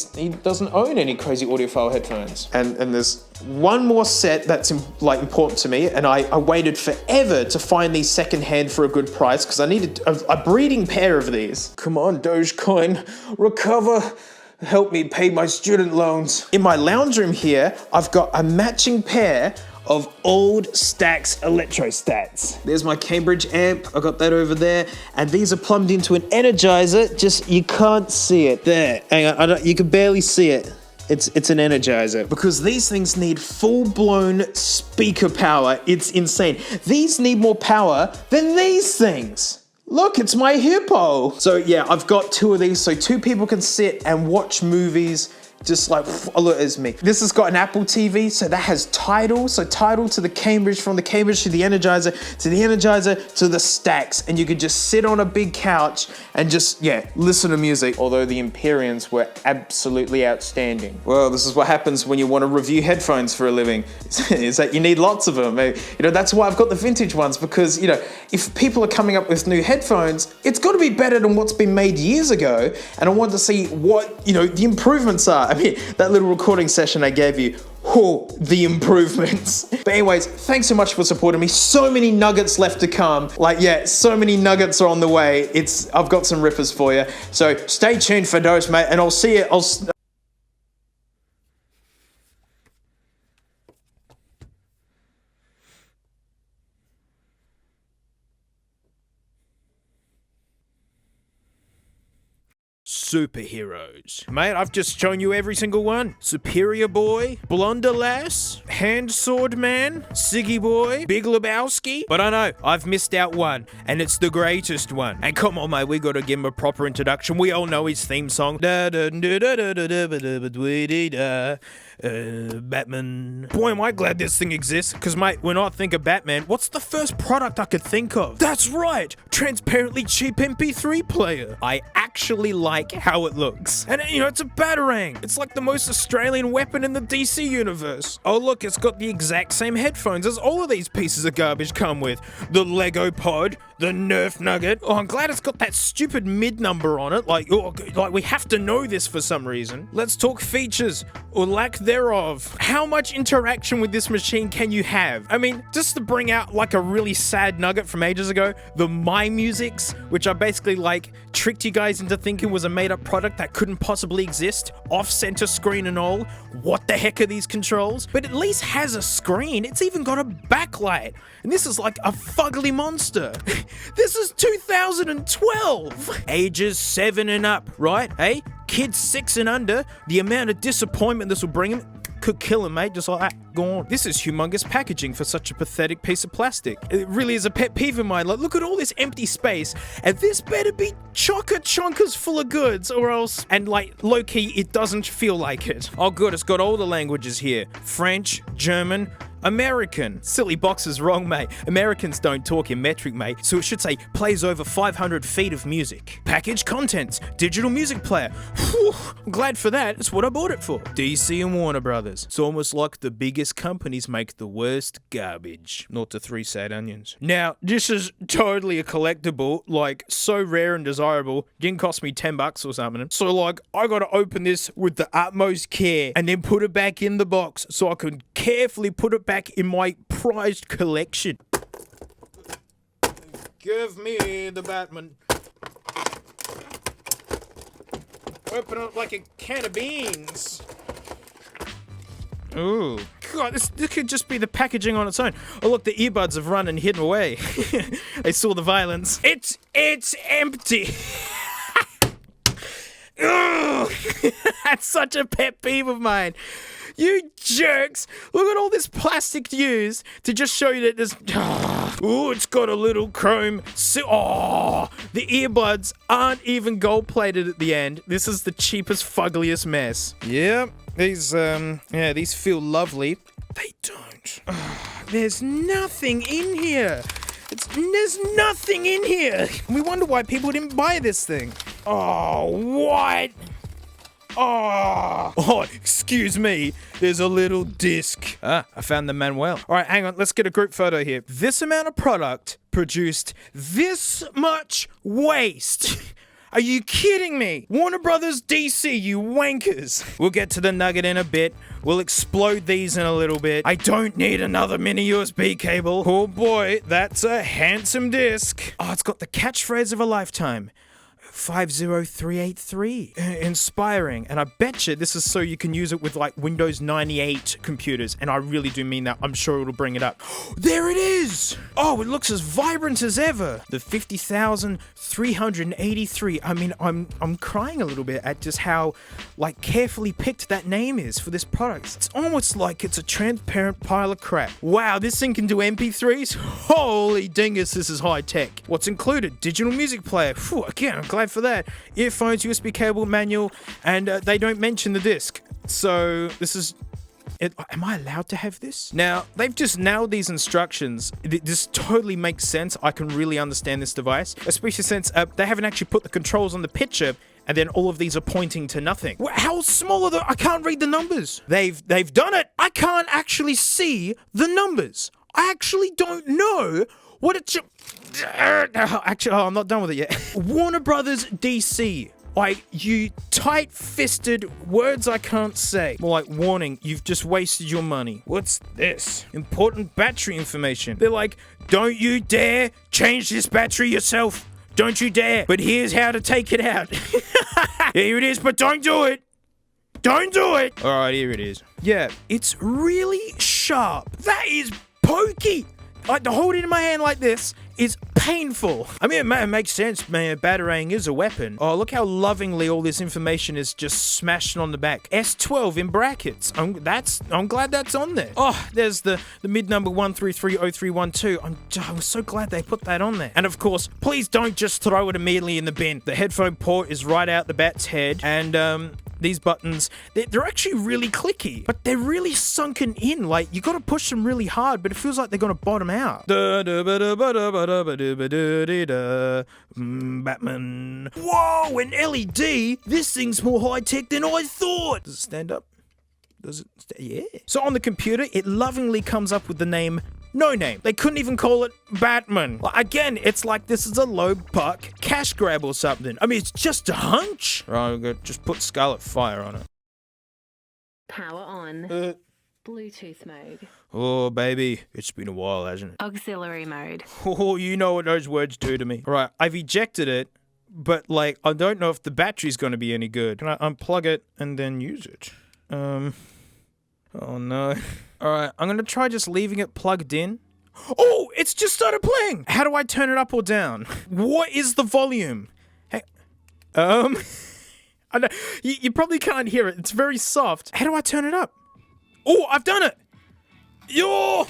doesn't own any crazy audiophile headphones. And there's one more set that's important to me, and I waited forever to find these secondhand for a good price because I needed a breeding pair of these. Come on, Dogecoin, recover. Help me pay my student loans. In my lounge room here, I've got a matching pair of old Stax Electrostats. There's my Cambridge amp, I got that over there, and these are plumbed into an Energizer, just you can't see it. There, hang on, you can barely see it. It's an Energizer because these things need full-blown speaker power. It's insane. These need more power than these things. Look, it's my Hippo. So yeah, I've got 2 of these so 2 people can sit and watch movies just like, oh look, it's me. This has got an Apple TV, so that has Tidal. So Tidal to the Cambridge, from the Cambridge to the Energizer, to the Energizer to the Stax. And you could just sit on a big couch and just, yeah, listen to music. Although the Empyreans were absolutely outstanding. Well, this is what happens when you want to review headphones for a living, is that you need lots of them. You know, that's why I've got the vintage ones because, you know, if people are coming up with new headphones, it's got to be better than what's been made years ago. And I want to see what, you know, the improvements are. I mean, that little recording session I gave you, oh, the improvements. But anyways, thanks so much for supporting me. So many nuggets left to come. Like, yeah, so many nuggets are on the way. I've got some rippers for you. So stay tuned for those, mate, and I'll see you. Superheroes. Mate, I've just shown you every single one. Superior Boy, Blonde Lass, Hand Sword Man, Siggy Boy, Big Lebowski. But I know, I've missed out one, and it's the greatest one. And come on, mate, we gotta give him a proper introduction. We all know his theme song. Batman. Boy, am I glad this thing exists, because, mate, when I think of Batman, what's the first product I could think of? That's right, transparently cheap MP3 player. I actually like how it looks. And, you know, it's a Batarang. It's like the most Australian weapon in the DC universe. Oh, look, it's got the exact same headphones as all of these pieces of garbage come with. The Lego Pod, the Nerf Nugget. Oh, I'm glad it's got that stupid mid number on it. Like we have to know this for some reason. Let's talk features, or lack thereof. How much interaction with this machine can you have? I mean, just to bring out like a really sad nugget from ages ago, the My Musics, which I basically like tricked you guys into thinking was a made-up product that couldn't possibly exist, off-center screen and all. What the heck are these controls? But at least has a screen. It's even got a backlight. And this is like a fugly monster. This is 2012. Ages 7 and up, right? Hey, kids 6 and under, the amount of disappointment this will bring them could kill him, mate, just like that. Go on. This is humongous packaging for such a pathetic piece of plastic. It really is a pet peeve of mine. Like, look at all this empty space, and this better be chonkers full of goods, or else, and like, low-key, it doesn't feel like it. Oh, good, it's got all the languages here. French, German, American. Silly box is wrong, mate. Americans don't talk in metric, mate, so it should say plays over 500 feet of music. Package contents, digital music player. Whew, I'm glad for that. It's what I bought it for. DC and Warner Brothers. It's almost like the biggest companies make the worst garbage. 0 to 3 sad onions. Now, this is totally a collectible, like so rare and desirable. Didn't cost me $10 or something. So like, I gotta open this with the utmost care and then put it back in the box so I can carefully put it back in my prized collection. Give me the Batman. Open up like a can of beans. Ooh. God, this could just be the packaging on its own. Oh, look, the earbuds have run and hidden away. They saw the violence. It's empty. Ugh. That's such a pet peeve of mine. You jerks! Look at all this plastic used to just show you that there's... Ooh, it's got a little chrome... the earbuds aren't even gold-plated at the end. This is the cheapest, fuggliest mess. Yep, these feel lovely. They don't. There's nothing in here. There's nothing in here. We wonder why people didn't buy this thing. Oh, what? Oh, excuse me. There's a little disc. I found the manual. All right, hang on. Let's get a group photo here. This amount of product produced this much waste. Are you kidding me? Warner Brothers DC, you wankers. We'll get to the Nugget in a bit. We'll explode these in a little bit. I don't need another mini USB cable. Oh boy, that's a handsome disc. Oh, it's got the catchphrase of a lifetime. 50383. Inspiring. And I bet you this is so you can use it with like Windows 98 computers. And I really do mean that. I'm sure it'll bring it up. There it is! Oh, it looks as vibrant as ever. The 50,383. I mean, I'm crying a little bit at just how like carefully picked that name is for this product. It's almost like it's a transparent pile of crap. Wow, this thing can do MP3s? Holy dingus, this is high tech. What's included? Digital music player. Phew, again, I'm glad for that. Earphones, USB cable, manual, and they don't mention the disc. So this is... Am I allowed to have this? Now, they've just nailed these instructions. This totally makes sense. I can really understand this device, especially since they haven't actually put the controls on the picture, and then all of these are pointing to nothing. How small are I can't read the numbers. They've done it. I can't actually see the numbers. I actually don't know what it should... Actually, I'm not done with it yet. Warner Brothers DC. Like, you tight-fisted words I can't say. More like, warning, you've just wasted your money. What's this? Important battery information. They're like, don't you dare change this battery yourself. Don't you dare. But here's how to take it out. Here it is, but don't do it. Don't do it. All right, here it is. Yeah, it's really sharp. That is pokey. Like, to hold it in my hand like this is painful. I mean, it makes sense, man. Batarang is a weapon. Oh, look how lovingly all this information is just smashed on the back. S12 in brackets. I'm glad that's on there. Oh, there's the mid number 1330312. I'm so glad they put that on there. And of course, please don't just throw it immediately in the bin. The headphone port is right out the bat's head, and these buttons, they're actually really clicky, but they're really sunken in. Like, you gotta push them really hard, but it feels like they're gonna bottom out. Batman. Whoa, an LED? This thing's more high-tech than I thought. Does it stand up? Does it? Yeah. So on the computer, it lovingly comes up with the name No Name. They couldn't even call it Batman. Well, again, it's like this is a low-buck cash grab or something. I mean, it's just a hunch. Right, I'm gonna just put Scarlet Fire on it. Power on. Bluetooth mode. Oh, baby. It's been a while, hasn't it? Auxiliary mode. Oh, you know what those words do to me. All right, I've ejected it, but, like, I don't know if the battery's going to be any good. Can I unplug it and then use it? Oh, no. All right, I'm going to try just leaving it plugged in. Oh, it's just started playing. How do I turn it up or down? What is the volume? Hey, I know, you probably can't hear it. It's very soft. How do I turn it up? Oh, I've done it! Yo!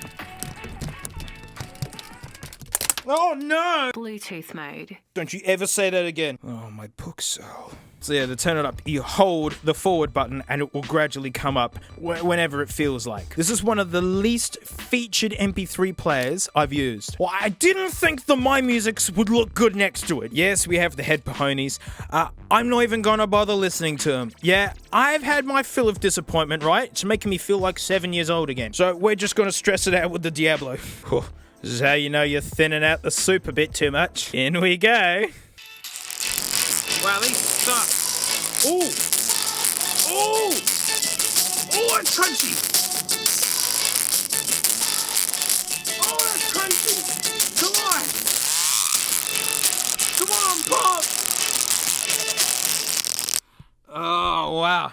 Oh, no! Bluetooth mode. Don't you ever say that again. Oh, my Pixel. So yeah, to turn it up, you hold the forward button and it will gradually come up whenever it feels like. This is one of the least featured MP3 players I've used. Well, I didn't think the My Musics would look good next to it. Yes, we have the Headphones. I'm not even gonna bother listening to them. Yeah, I've had my fill of disappointment, right? It's making me feel like 7 years old again. So we're just gonna stress it out with the Diablo. This is how you know you're thinning out the soup a bit too much. In we go. Wow, these suck. Ooh! Ooh! Oh, it's crunchy! Oh, that's crunchy! Come on! Come on, Pop! Wow.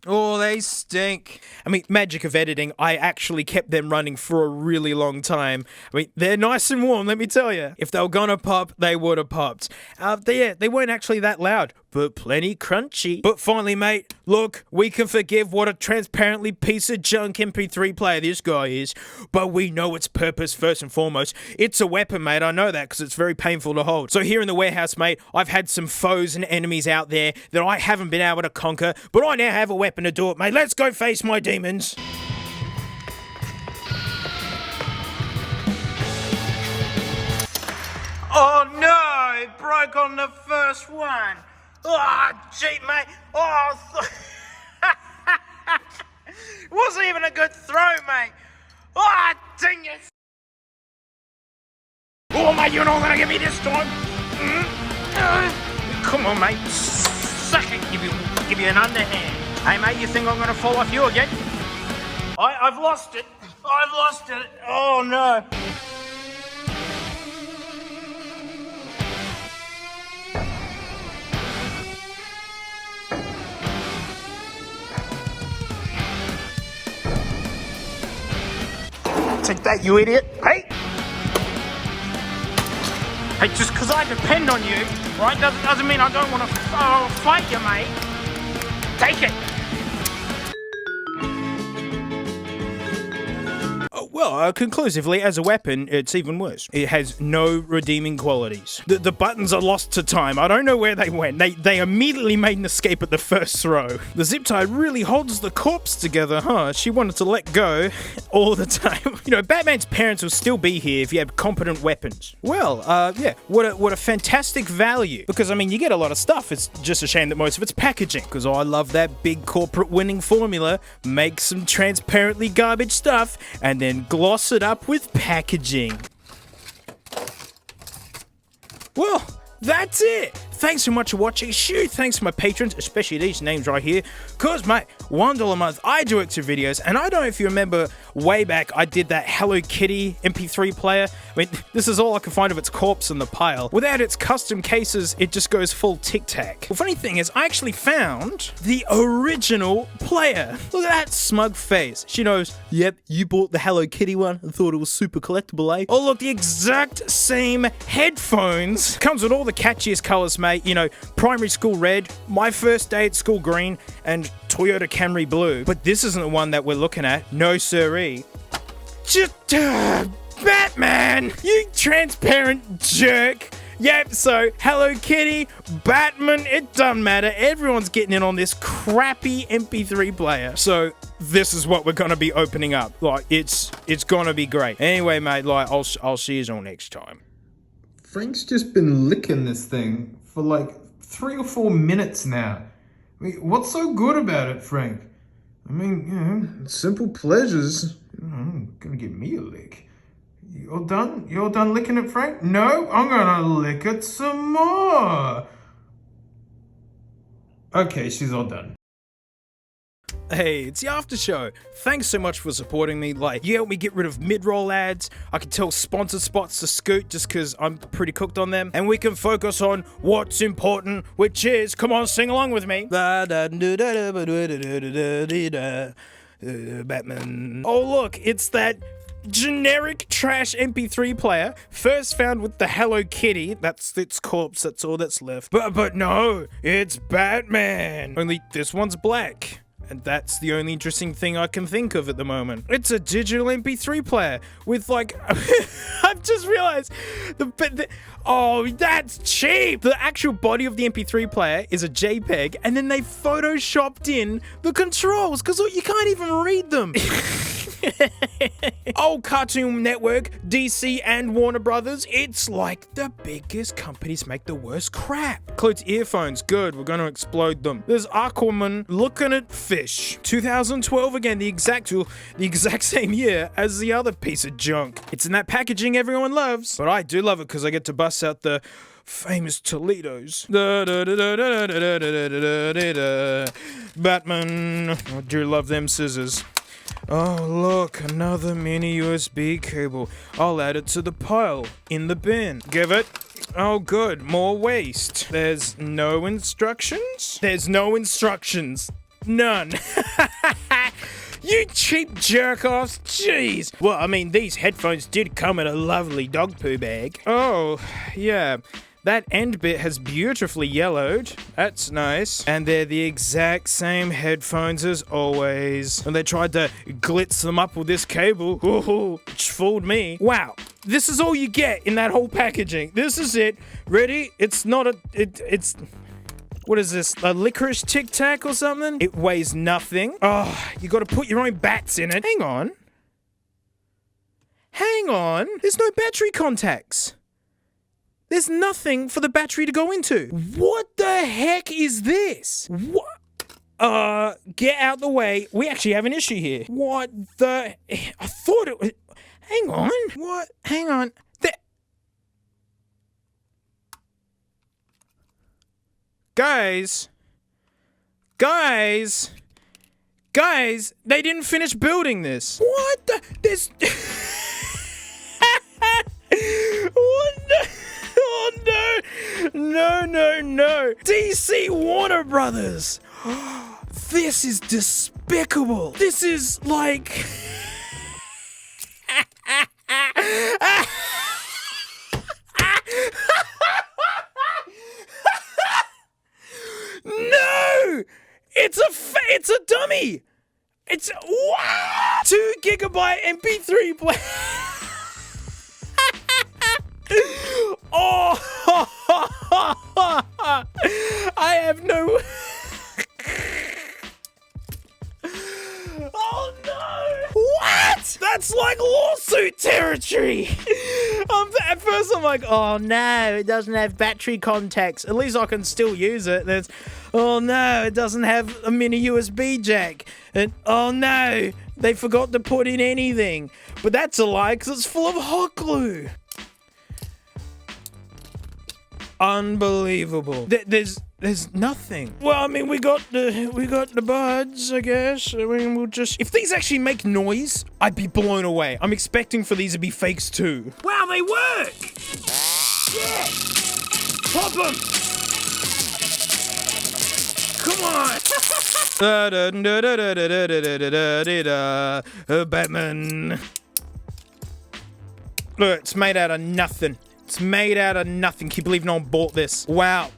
Oh, they stink. I mean, magic of editing, I actually kept them running for a really long time. I mean, they're nice and warm, let me tell you. If they were gonna pop, they would have popped. They weren't actually that loud, but plenty crunchy. But finally, mate, look, we can forgive what a transparently piece of junk MP3 player this guy is, but we know its purpose first and foremost. It's a weapon, mate, I know that, because it's very painful to hold. So here in the warehouse, mate, I've had some foes and enemies out there that I haven't been able to conquer, but I now have a weapon to do it, mate. Let's go face my demons. Oh no, it broke on the first one. Oh, gee, mate. Oh, it wasn't even a good throw, mate. Oh, dang it. Oh, mate, you're not gonna get me this time. Come on, mate. Suck it. Give you an underhand. Hey, mate, you think I'm gonna fall off you again? I've lost it. I've lost it. Oh, no. Take that, you idiot. Hey! Hey, just because I depend on you, right, doesn't mean I don't want to fight you, mate. Take it. Well, conclusively, as a weapon, it's even worse. It has no redeeming qualities. The buttons are lost to time. I don't know where they went. They immediately made an escape at the first throw. The zip tie really holds the corpse together, huh? She wanted to let go all the time. You know, Batman's parents will still be here if you have competent weapons. Well, yeah, what a fantastic value. Because, I mean, you get a lot of stuff. It's just a shame that most of it's packaging. Because I love that big corporate winning formula. Make some transparently garbage stuff, and then gloss it up with packaging. Well, that's it. Thanks so much for watching. Huge thanks to my patrons, especially these names right here. Cause, mate, $1 a month, I do extra videos, and I don't know if you remember way back, I did that Hello Kitty MP3 player. I mean, this is all I can find of its corpse in the pile. Without its custom cases, it just goes full tic-tac. The funny thing is, I actually found the original player. Look at that smug face. She knows, yep, you bought the Hello Kitty one and thought it was super collectible, eh? Oh, look, the exact same headphones. Comes with all the catchiest colors, mate. You know, primary school red, my first day at school green, and Toyota Camry blue. But this isn't the one that we're looking at. No siree. Just, Batman! You transparent jerk! Yep, so Hello Kitty, Batman, it doesn't matter. Everyone's getting in on this crappy MP3 player. So this is what we're gonna be opening up. Like, it's gonna be great. Anyway, mate, like, I'll see you all next time. Frank's just been licking this thing for like 3 or 4 minutes now. I mean, what's so good about it, Frank? I mean, you know, simple pleasures. Gonna give me a lick. You all done? You all done licking it, Frank? No, I'm gonna lick it some more. Okay, she's all done. Hey, it's the after show. Thanks so much for supporting me. Like, you helped me get rid of mid-roll ads. I can tell sponsored spots to scoot just because I'm pretty cooked on them. And we can focus on what's important, which is, come on, sing along with me. Batman. Oh, look, it's that generic trash MP3 player, first found with the Hello Kitty. That's its corpse, that's all that's left. But no, it's Batman. Only this one's black. And that's the only interesting thing I can think of at the moment. It's a digital MP3 player with like, I've just realized, oh, that's cheap. The actual body of the MP3 player is a JPEG, and then they photoshopped in the controls, because you can't even read them. Oh, Cartoon Network, DC, and Warner Brothers, it's like the biggest companies make the worst crap. Includes earphones, good, we're gonna explode them. There's Aquaman looking at fish. 2012 again, the exact same year as the other piece of junk. It's in that packaging everyone loves, but I do love it because I get to bust out the famous Toledos. Batman, I do love them scissors. Oh, look, another mini USB cable. I'll add it to the pile in the bin. Give it. Oh, good. More waste. There's no instructions? There's no instructions. None. You cheap jerk-offs. Jeez. Well, I mean, these headphones did come in a lovely dog poo bag. Oh, yeah. That end bit has beautifully yellowed. That's nice. And they're the exact same headphones as always. And they tried to glitz them up with this cable. Ooh, which fooled me. Wow. This is all you get in that whole packaging. This is it. Ready? It's not a... It's... What is this? A licorice Tic Tac or something? It weighs nothing. Oh, you gotta put your own bats in it. Hang on. Hang on. There's no battery contacts. There's nothing for the battery to go into. What the heck is this? What? Get out the way. We actually have an issue here. What the... I thought it was... Hang on. What? Hang on. Guys, they didn't finish building this. What the? This. What the? Oh no. DC Warner Brothers. This is despicable. This is like. No! It's a dummy! It's what? 2 gigabyte MP3 player. Oh! I have no. Oh no! What? That's like lawsuit territory! At first I'm like, oh no, it doesn't have battery contacts. At least I can still use it. There's, oh no, it doesn't have a mini USB jack. And oh no, they forgot to put in anything. But that's a lie because it's full of hot glue. Unbelievable. There's nothing. Well, I mean, we got the buds, I guess. I mean, we'll just... If these actually make noise, I'd be blown away. I'm expecting for these to be fakes too. Wow, they work! Yeah! Pop them! Come on! Batman. Look, it's made out of nothing. It's made out of nothing. Can you believe no one bought this? Wow.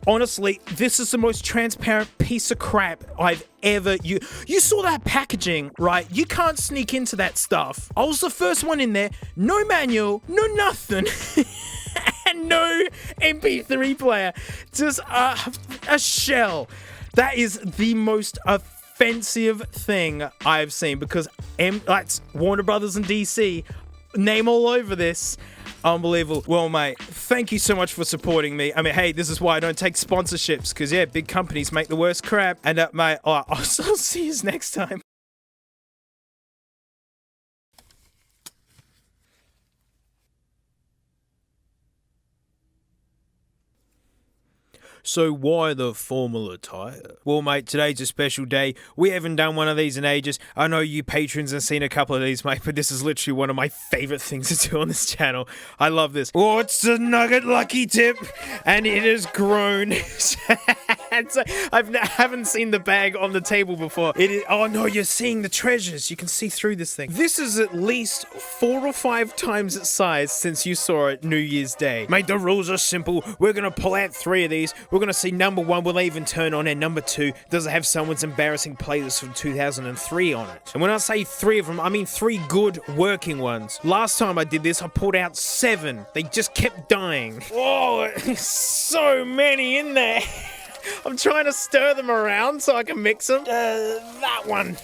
Honestly, this is the most transparent piece of crap I've ever... You saw that packaging, right? You can't sneak into that stuff. I was the first one in there. No manual. No nothing. And no MP3 player. Just a shell. That is the most offensive thing I've seen because Warner Brothers and DC name all over this. Unbelievable. Well, mate, thank you so much for supporting me. I mean, hey, this is why I don't take sponsorships, because, yeah, big companies make the worst crap. And, mate, I'll see you next time. So why the formal attire? Well, mate, today's a special day. We haven't done one of these in ages. I know you patrons have seen a couple of these, mate, but this is literally one of my favorite things to do on this channel. I love this. Oh, it's a Nugget Lucky Dip, and it has grown. I haven't seen the bag on the table before. It is, oh no, you're seeing the treasures. You can see through this thing. This is at least 4 or 5 times its size since you saw it New Year's Day. Mate, the rules are simple. We're gonna pull out 3 of these. We're going to see number 1 will even turn on, and number 2 does it have someone's embarrassing playlist from 2003 on it. And when I say 3 of them, I mean 3 good working ones. Last time I did this, I pulled out 7. They just kept dying. Oh, so many in there. I'm trying to stir them around so I can mix them. That one.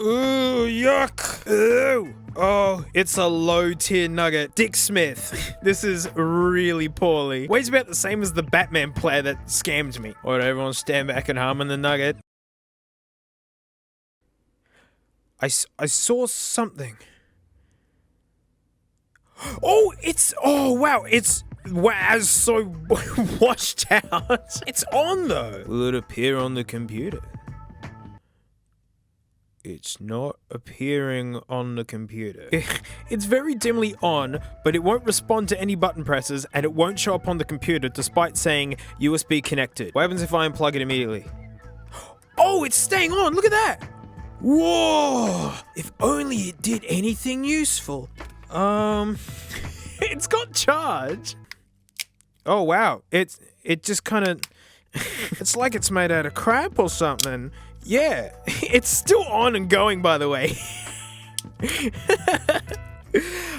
Ooh, yuck. Ooh. Oh, it's a low-tier nugget. Dick Smith. This is really poorly. Weighs about the same as the Batman player that scammed me. Alright, everyone stand back and harm in the nugget. I saw something. Oh, wow, it's so washed out. It's on, though. Will it appear on the computer? It's not appearing on the computer. It's very dimly on, but it won't respond to any button presses, and it won't show up on the computer despite saying USB connected. What happens if I unplug it immediately? Oh, it's staying on! Look at that! Whoa! If only it did anything useful. It's got charge. Oh wow, it just kind of, it's like it's made out of crap or something. Yeah, it's still on and going, by the way.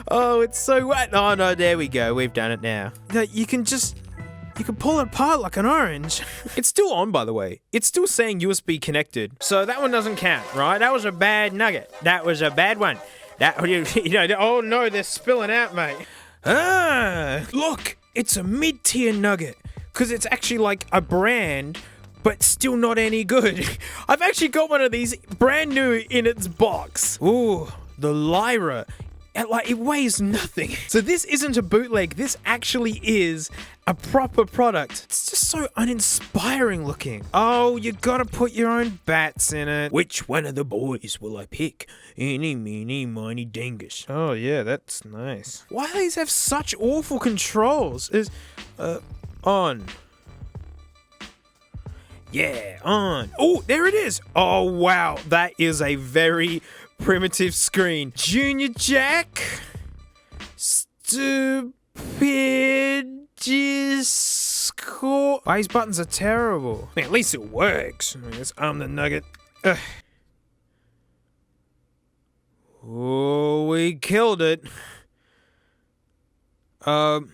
Oh, it's so wet. Oh no, there we go. We've done it now. You can pull it apart like an orange. It's still on, by the way. It's still saying USB connected. So that one doesn't count, right? That was a bad nugget. That was a bad one. Oh no, they're spilling out, mate. Look, it's a mid-tier nugget. Because it's actually like a brand, but still not any good. I've actually got one of these brand new in its box. Ooh, the Lyra. It weighs nothing. So this isn't a bootleg. This actually is a proper product. It's just so uninspiring looking. Oh, you gotta put your own bats in it. Which one of the boys will I pick? Eeny, meeny, miny, dingus. Oh yeah, that's nice. Why do these have such awful controls? On. Yeah, on. Oh, there it is. Oh wow, that is a very primitive screen. Junior Jack. Stupid score. Oh, these buttons are terrible. I mean, at least it works. I mean, let's arm the nugget. Ugh. Oh, we killed it. On.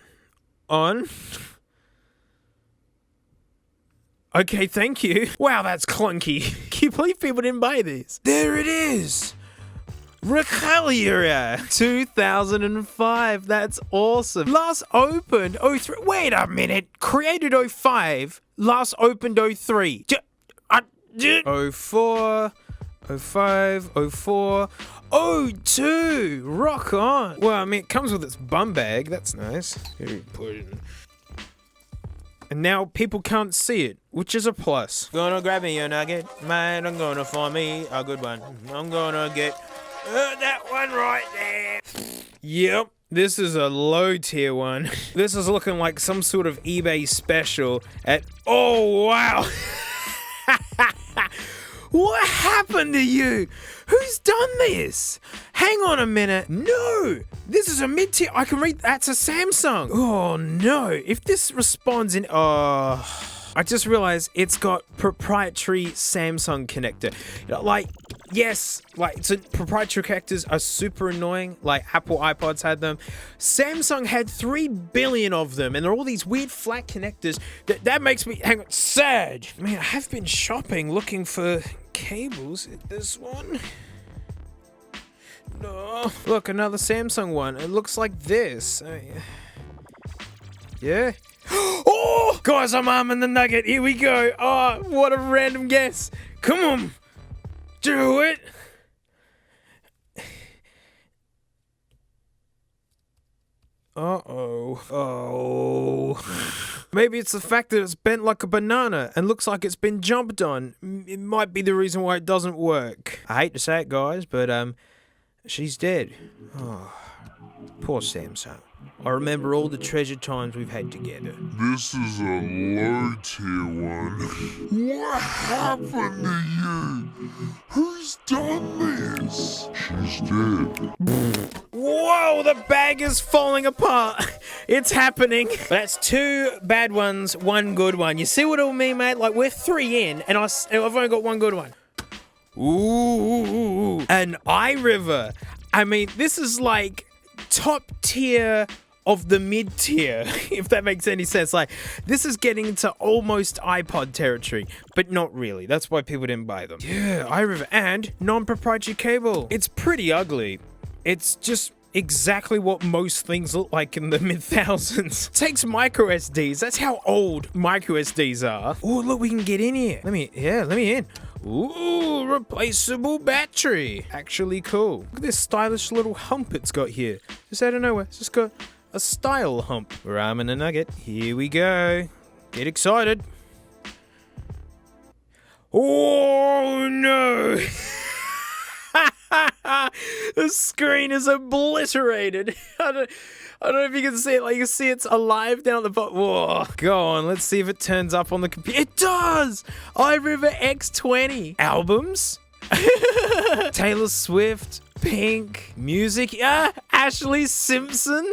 Okay, thank you. Wow, that's clunky. Can you believe people didn't buy these? There it is. Recalia 2005. That's awesome. Last opened 03. Wait a minute. Created 05. Last opened 03. 04. 05. 04. 02. Rock on. Well, I mean, it comes with its bum bag. That's nice. Put it in. And now people can't see it, which is a plus. Gonna grab me a nugget, man. I'm gonna find me a good one. I'm gonna get that one right there. Yep, this is a low tier one. This is looking like some sort of eBay special at. Oh wow! What happened to you? Who's done this? Hang on a minute. No, this is a mid-tier. I can read. That's a Samsung. Oh no! If this responds in. Oh, I just realized it's got proprietary Samsung connector. Yes, so proprietary connectors are super annoying. Like Apple iPods had them. Samsung had 3 billion of them, and they're all these weird flat connectors. That makes me sad. Man, I have been shopping looking for cables. This one. No. Look, another Samsung one. It looks like this. Yeah. Oh, guys, I'm arming the nugget. Here we go. Oh, what a random guess. Come on. Do it. Uh-oh. Oh. Maybe it's the fact that it's bent like a banana and looks like it's been jumped on. It might be the reason why it doesn't work. I hate to say it, guys, but she's dead. Oh, poor Samsung. I remember all the treasured times we've had together. This is a low tier one. What happened to you? Who's done this? She's dead. Whoa, the bag is falling apart. It's happening. That's 2 bad ones, 1 good one. You see what it'll mean, mate? Like, we're 3 in, and I've only got 1 good one. Ooh, an iRiver. I mean, this is like top tier of the mid tier, if that makes any sense. Like, this is getting into almost iPod territory, but not really. That's why people didn't buy them. Yeah, iRiver and non-proprietary cable. It's pretty ugly. It's just exactly what most things look like in the mid-thousands. Takes micro SDs. That's how old micro SDs are. Oh, look, we can get in here. Let me in. Ooh, replaceable battery. Actually cool. Look at this stylish little hump it's got here. Just out of nowhere. It's just got a style hump. We're arming a nugget. Here we go. Get excited. Oh no. The screen is obliterated. I don't know if you can see it. Like, you can see it's alive down at the bottom. Whoa. Go on, let's see if it turns up on the computer. It does! iRiver X20. Albums? Taylor Swift. Pink. Music. Ashley Simpson.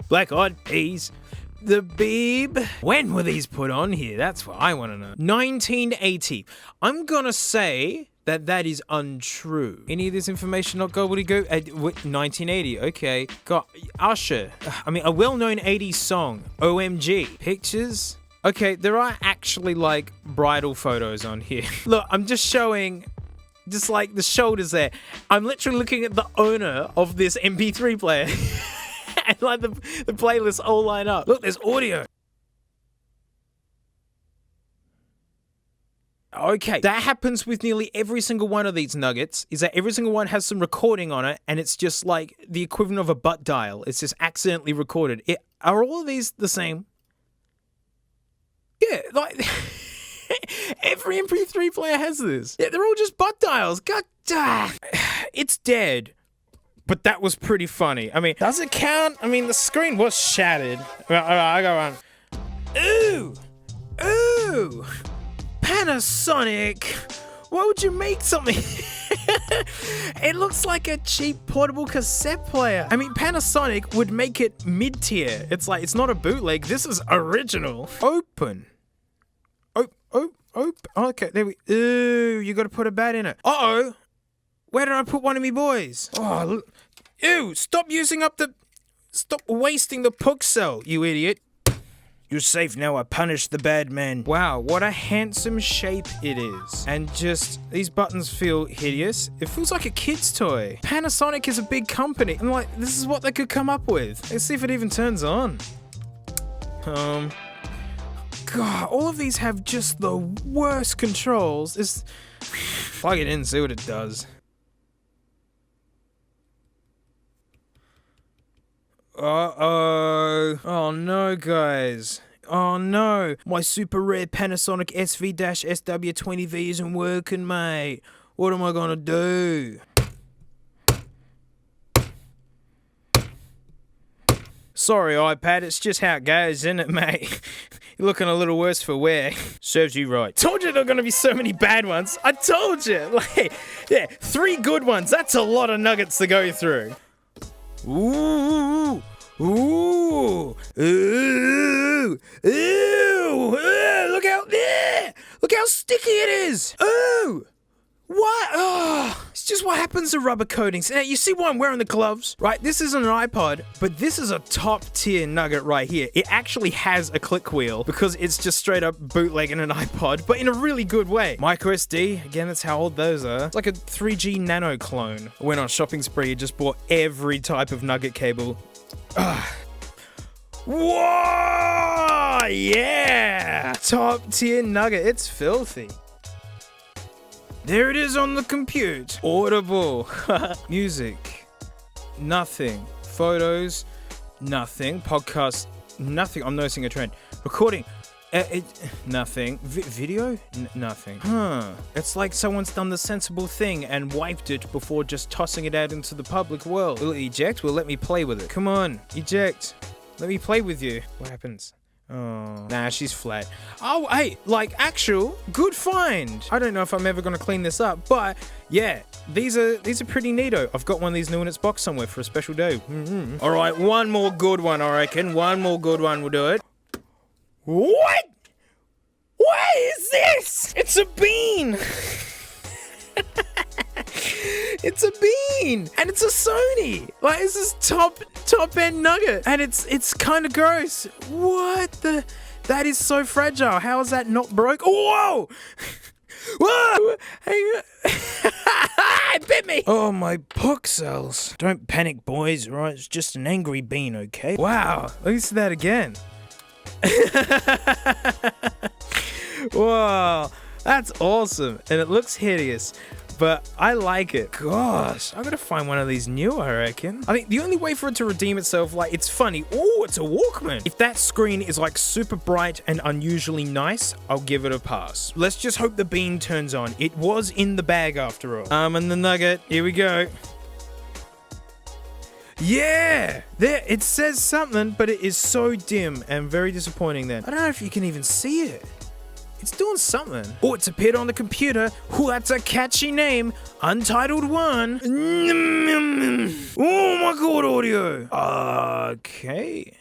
Black Eyed Peas. The Beeb. When were these put on here? That's what I want to know. 1980. I'm gonna say that is untrue. Any of this information not gobbledygook? 1980, okay. Got Usher. I mean, a well-known 80s song. OMG. Pictures? Okay, there are actually, like, bridal photos on here. Look, I'm just showing, just like the shoulders there. I'm literally looking at the owner of this MP3 player. And like the playlists all line up. Look, there's audio. Okay, that happens with nearly every single one of these nuggets, is that every single one has some recording on it, and it's just like the equivalent of a butt dial. It's just accidentally recorded. Are all of these the same? Yeah, like, every MP3 player has this. Yeah, they're all just butt dials. God, it's dead. But that was pretty funny. I mean, does it count? I mean, the screen was shattered. All right, I go on. Ooh! Ooh! Panasonic! Why would you make something? It looks like a cheap portable cassette player. I mean, Panasonic would make it mid-tier. It's like, it's not a bootleg. This is original. Open. Open. Okay, there we... Ooh, you gotta put a bat in it. Uh-oh! Where did I put one of me boys? Oh, ew, stop wasting the puck cell, you idiot. You're safe now, I punished the bad man. Wow, what a handsome shape it is. And just, these buttons feel hideous. It feels like a kid's toy. Panasonic is a big company. I'm like, this is what they could come up with. Let's see if it even turns on. God, all of these have just the worst controls. Plug it in, see what it does. Uh-oh. Oh no, guys. Oh no. My super rare Panasonic SV-SW20V isn't working, mate. What am I gonna do? Sorry, iPad, it's just how it goes, isn't it, mate? You're looking a little worse for wear. Serves you right. Told you there are gonna be so many bad ones. I told you. Like, yeah, 3 good ones. That's a lot of nuggets to go through. Ooh, ooh, ooh, ooh, look out there! Look how sticky it is! Ooh! What? Oh, it's just what happens to rubber coatings. Now, you see why I'm wearing the gloves? Right, this isn't an iPod, but this is a top tier nugget right here. It actually has a click wheel because it's just straight up bootlegging an iPod, but in a really good way. Micro SD, again, that's how old those are. It's like a 3G Nano clone. I went on a shopping spree and just bought every type of nugget cable. Whoa! Yeah! Top tier nugget. It's filthy. There it is on the compute. Audible. Music. Nothing. Photos. Nothing. Podcast. Nothing. I'm noticing a trend. Recording. Nothing. Video? Nothing. Huh. It's like someone's done the sensible thing and wiped it before just tossing it out into the public world. Will it eject? Will let me play with it. Come on. Eject. Let me play with you. What happens? Oh, nah, she's flat. Oh, hey, like, actual, good find. I don't know if I'm ever gonna clean this up, but yeah, these are pretty neato. I've got one of these new in its box somewhere for a special day. All right, one more good one, I reckon. One more good one will do it. What? What is this? It's a bean. It's a bean, and it's a Sony. Like, this is top end nugget, and it's kind of gross. What the? That is so fragile. How is that not broke? Whoa! Whoa! Hang on. It bit me. Oh, my puck cells. Don't panic, boys. Right, it's just an angry bean, okay? Wow. Let me see that again. Wow, that's awesome, and it looks hideous. but I like it. Gosh, I'm gonna find one of these new, I reckon. I think the only way for it to redeem itself, like, it's funny. Oh, it's a Walkman. If that screen is like super bright and unusually nice, I'll give it a pass. Let's just hope the bean turns on. It was in the bag after all. And the Nugget, here we go. Yeah, there, it says something, but it is so dim and very disappointing then. I don't know if you can even see it. It's doing something. Oh, it's appeared on the computer. Oh, that's a catchy name. Untitled One. Oh my god, audio. Okay.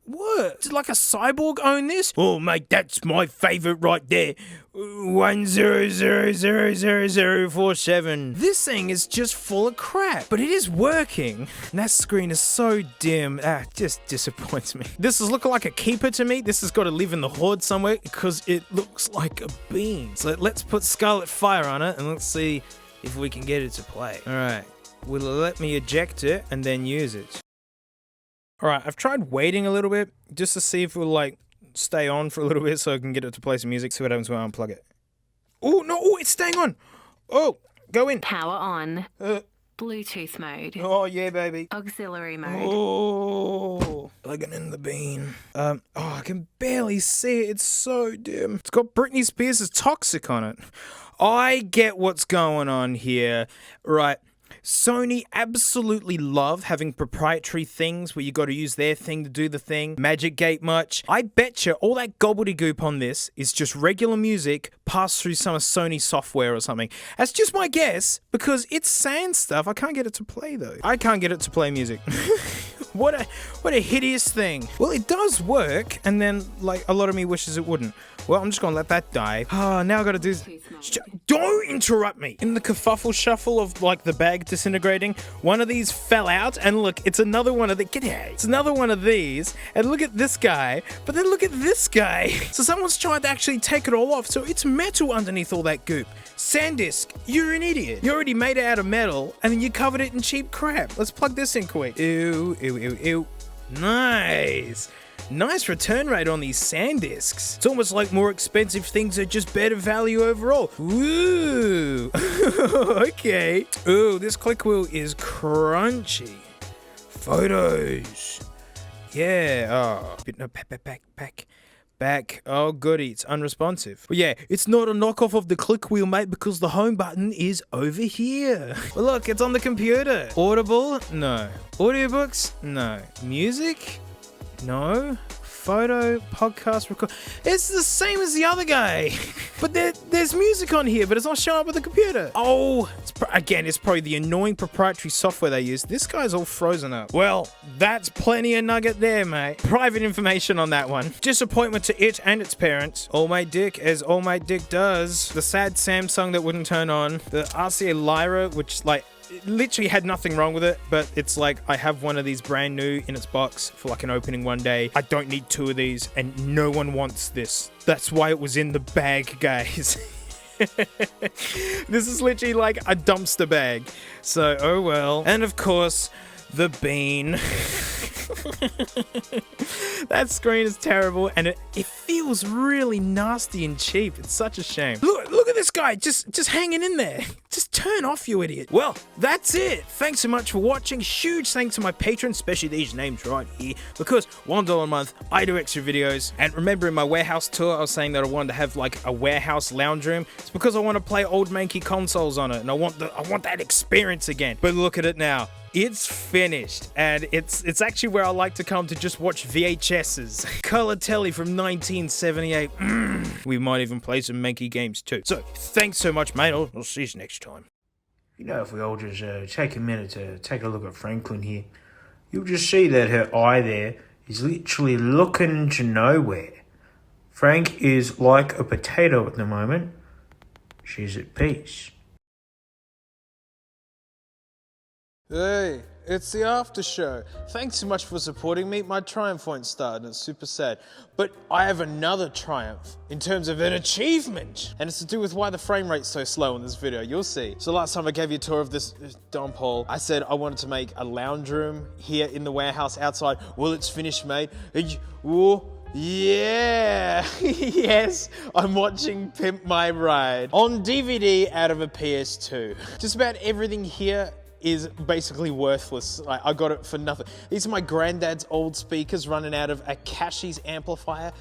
What? Did like a cyborg own this? Oh, mate, that's my favorite right there. 1000047. This thing is just full of crap, but it is working. And that screen is so dim. Just disappoints me. This is looking like a keeper to me. This has got to live in the Horde somewhere because it looks like a bean. So let's put Scarlet Fire on it and let's see if we can get it to play. All right, will it let me eject it and then use it? All right, I've tried waiting a little bit just to see if it will like stay on for a little bit so I can get it to play some music. See what happens when I unplug it. Oh, no, oh, it's staying on. Oh, go in. Power on. Bluetooth mode. Oh, yeah, baby. Auxiliary mode. Oh, plugging in the bean. Oh, I can barely see it. It's so dim. It's got Britney Spears' Toxic on it. I get what's going on here. Right. Sony absolutely love having proprietary things where you got to use their thing to do the thing. Magic Gate much. I betcha all that gobbledygook on this is just regular music passed through some of Sony software or something. That's just my guess because it's saying stuff. I can't get it to play though. I can't get it to play music. What a hideous thing. Well, it does work, and then like a lot of me wishes it wouldn't. Well, I'm just gonna let that die. Now I gotta do. Don't interrupt me. In the kerfuffle shuffle of like the bag disintegrating, one of these fell out, and look, it's another one of the. Get out. It's another one of these, and look at this guy. But then look at this guy. So someone's tried to actually take it all off. So it's metal underneath all that goop. SanDisk, you're an idiot. You already made it out of metal, and then you covered it in cheap crap. Let's plug this in quick. Ew, ew, ew, ew. Nice. Nice return rate on these SanDisks. It's almost like more expensive things are just better value overall. Ooh. Okay. Ooh, this click wheel is crunchy. Photos. Yeah. Oh. No, back. Oh, goody. It's unresponsive. But yeah, it's not a knockoff of the click wheel, mate, because the home button is over here. But look, it's on the computer. Audible? No. Audiobooks? No. Music? No. Photo, podcast, record. It's the same as the other guy. But there's music on here, but it's not showing up with the computer. Oh, again, it's probably the annoying proprietary software they use. This guy's all frozen up. Well, that's plenty of nugget there, mate. Private information on that one. Disappointment to it and its parents. All Mate Dick, as All Mate Dick does. The sad Samsung that wouldn't turn on. The RCA Lyra, which like, it literally had nothing wrong with it, but it's like I have one of these brand new in its box for like an opening one day. I don't need two of these, and no one wants this. That's why it was in the bag, guys. This is literally like a dumpster bag. So, oh well. And of course, the bean. That screen is terrible, and it feels really nasty and cheap. It's such a shame. Look at this guy, just hanging in there. Just turn off, you idiot. Well, that's it. Thanks so much for watching. Huge thanks to my patrons, especially these names right here, because $1 a month, I do extra videos. And remember in my warehouse tour, I was saying that I wanted to have like a warehouse lounge room. It's because I want to play old manky consoles on it, and I want that experience again. But look at it now. It's finished, and it's actually where I like to come to just watch VHSs. Color telly from 1978. We might even play some manky games too. So, thanks so much, mate. I'll see you next time. You know, if we all just take a minute to take a look at Franklin here, you'll just see that her eye there is literally looking to nowhere. Frank is like a potato at the moment. She's at peace. Hey, it's the after show. Thanks so much for supporting me. My triumph won't start and it's super sad. But I have another triumph in terms of an achievement. And it's to do with why the frame rate's so slow in this video. You'll see. So last time I gave you a tour of this dump hole, I said I wanted to make a lounge room here in the warehouse outside. Well, it's finished, mate. Yeah, yes, I'm watching Pimp My Ride on DVD out of a PS2. Just about everything here is basically worthless. Like, I got it for nothing. These are my granddad's old speakers running out of a Cashies amplifier.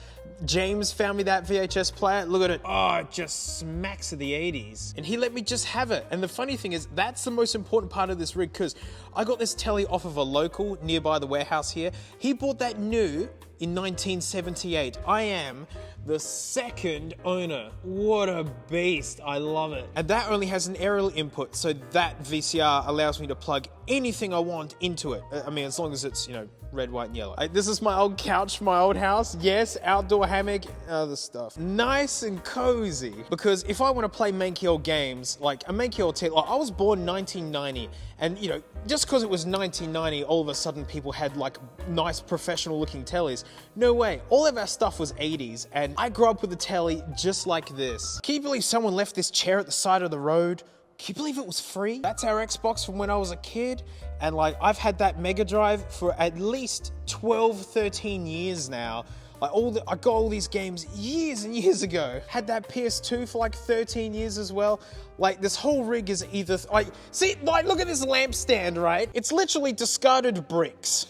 James found me that VHS player. Look at it. Oh, it just smacks of the 80s. And he let me just have it. And the funny thing is, that's the most important part of this rig, because I got this telly off of a local nearby the warehouse here. He bought that new in 1978. I am the second owner. What a beast. I love it. And that only has an aerial input, so that VCR allows me to plug anything I want into it. I mean, as long as it's, you know, red, white, and yellow. This is my old couch from my old house. Yes, outdoor hammock, other stuff. Nice and cozy. Because if I want to play manky old games, like a manky old telly, like I was born 1990, and you know, just because it was 1990, all of a sudden people had like nice professional looking tellies. No way. All of our stuff was 80s, and I grew up with a telly just like this. Can you believe someone left this chair at the side of the road? Can you believe it was free? That's our Xbox from when I was a kid. And like, I've had that Mega Drive for at least 12, 13 years now. Like I got all these games years and years ago. Had that PS2 for like 13 years as well. Like, this whole rig is either, like, see, like, look at this lampstand, right? It's literally discarded bricks.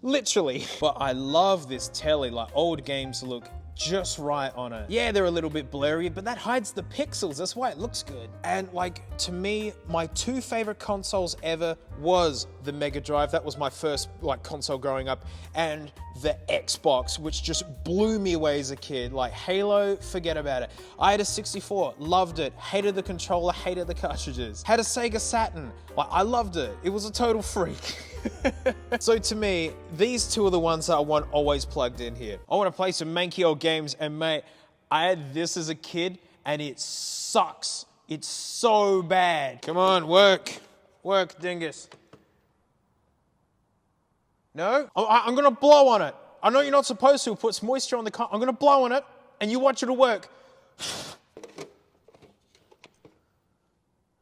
Literally. But I love this telly. Like, old games look just right on it. Yeah, they're a little bit blurry, but that hides the pixels. That's why it looks good. And like, to me, my two favorite consoles ever was the Mega Drive. That was my first like console growing up, and the Xbox, which just blew me away as a kid. Like Halo, forget about it. I had a 64, loved it, hated the controller, hated the cartridges. Had a Sega Saturn, like I loved it. It was a total freak. So to me, these two are the ones that I want always plugged in here. I want to play some manky old games, and mate, I had this as a kid and it sucks. It's so bad. Come on, work. Work, dingus. No? I'm gonna blow on it. I know you're not supposed to. It puts moisture on the car. I'm gonna blow on it and you watch it'll work.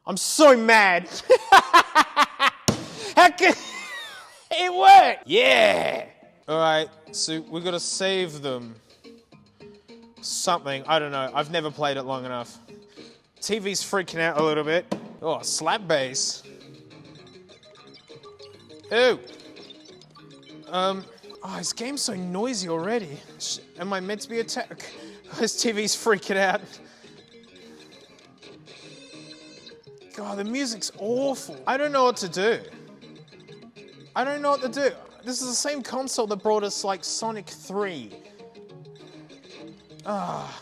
I'm so mad. How can... It worked! Yeah! Alright, so we've got to save them. Something, I don't know. I've never played it long enough. TV's freaking out a little bit. Oh, slap bass. Ew. Oh, this game's so noisy already. Am I meant to be attacked? This TV's freaking out. God, the music's awful. I don't know what to do. I don't know what to do. This is the same console that brought us like Sonic 3. Oh,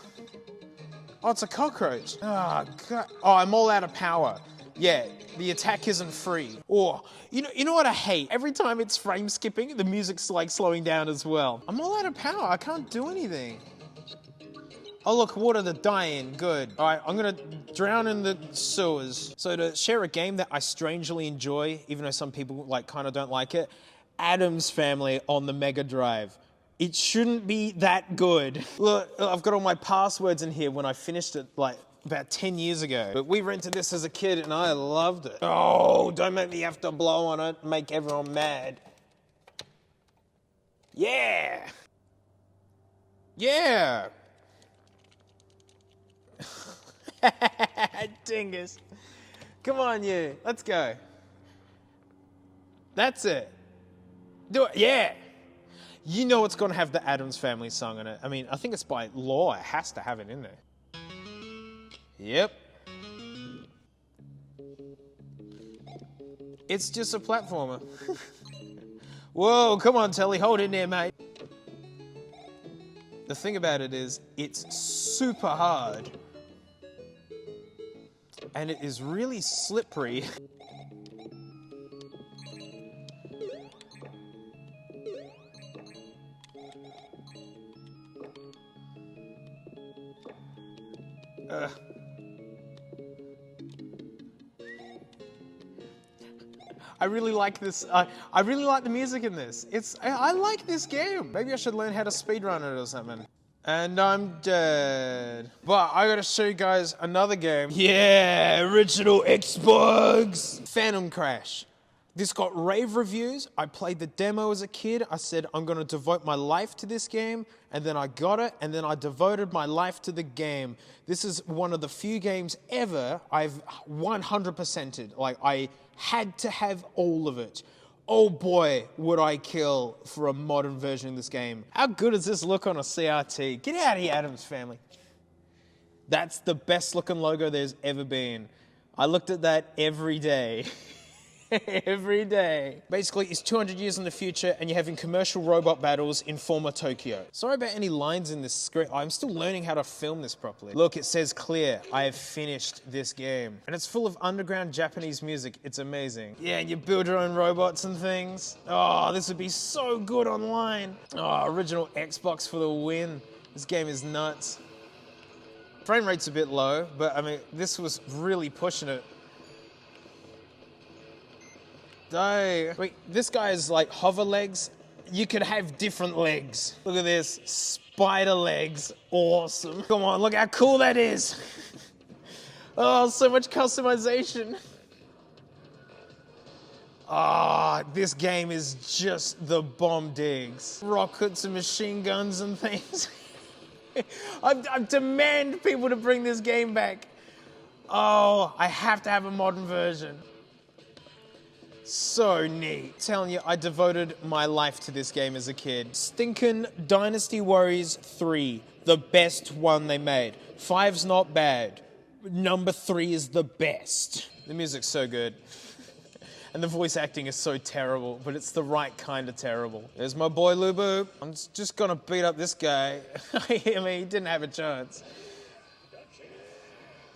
it's a cockroach. Oh, God. Oh, I'm all out of power. Yeah, the attack isn't free. Or, you know what I hate? Every time it's frame skipping, the music's like slowing down as well. I'm all out of power. I can't do anything. Oh look, water to die in, good. All right, I'm gonna drown in the sewers. So to share a game that I strangely enjoy, even though some people like kind of don't like it, Addams Family on the Mega Drive. It shouldn't be that good. Look, I've got all my passwords in here when I finished it like about 10 years ago. But we rented this as a kid and I loved it. Oh, don't make me have to blow on it and make everyone mad. Yeah. Yeah. Dingus. Come on, you. Let's go. That's it. Do it. Yeah. You know it's going to have the Addams Family song in it. I mean, I think it's by law. It has to have it in there. Yep. It's just a platformer. Whoa, come on, Telly. Hold in there, mate. The thing about it is, it's super hard. And it is really slippery. I really like this. I really like the music in this. I like this game. Maybe I should learn how to speedrun it or something. And I'm dead. But I gotta show you guys another game. Yeah, original Xbox. Phantom Crash. This got rave reviews. I played the demo as a kid. I said, I'm going to devote my life to this game. And then I got it. And then I devoted my life to the game. This is one of the few games ever I've 100%ed. Like, I had to have all of it. Oh boy, would I kill for a modern version of this game. How good does this look on a CRT? Get out of here, Adams family. That's the best looking logo there's ever been. I looked at that every day. Every day. Basically, it's 200 years in the future and you're having commercial robot battles in former Tokyo. Sorry about any lines in this script. I'm still learning how to film this properly. Look, it says clear. I have finished this game. And it's full of underground Japanese music. It's amazing. Yeah, and you build your own robots and things. Oh, this would be so good online. Oh, original Xbox for the win. This game is nuts. Frame rate's a bit low, but I mean, this was really pushing it. Wait, this guy is like hover legs. You could have different legs. Look at this, spider legs, awesome. Come on, look how cool that is. Oh, so much customization. Ah, this game is just the bomb digs. Rockets and machine guns and things. I demand people to bring this game back. Oh, I have to have a modern version. So neat. Telling you, I devoted my life to this game as a kid. Stinkin' Dynasty Warriors 3, the best one they made. 5's not bad. Number 3 is the best. The music's so good. And the voice acting is so terrible, but it's the right kind of terrible. There's my boy Lubu. I'm just gonna beat up this guy. I mean, he didn't have a chance.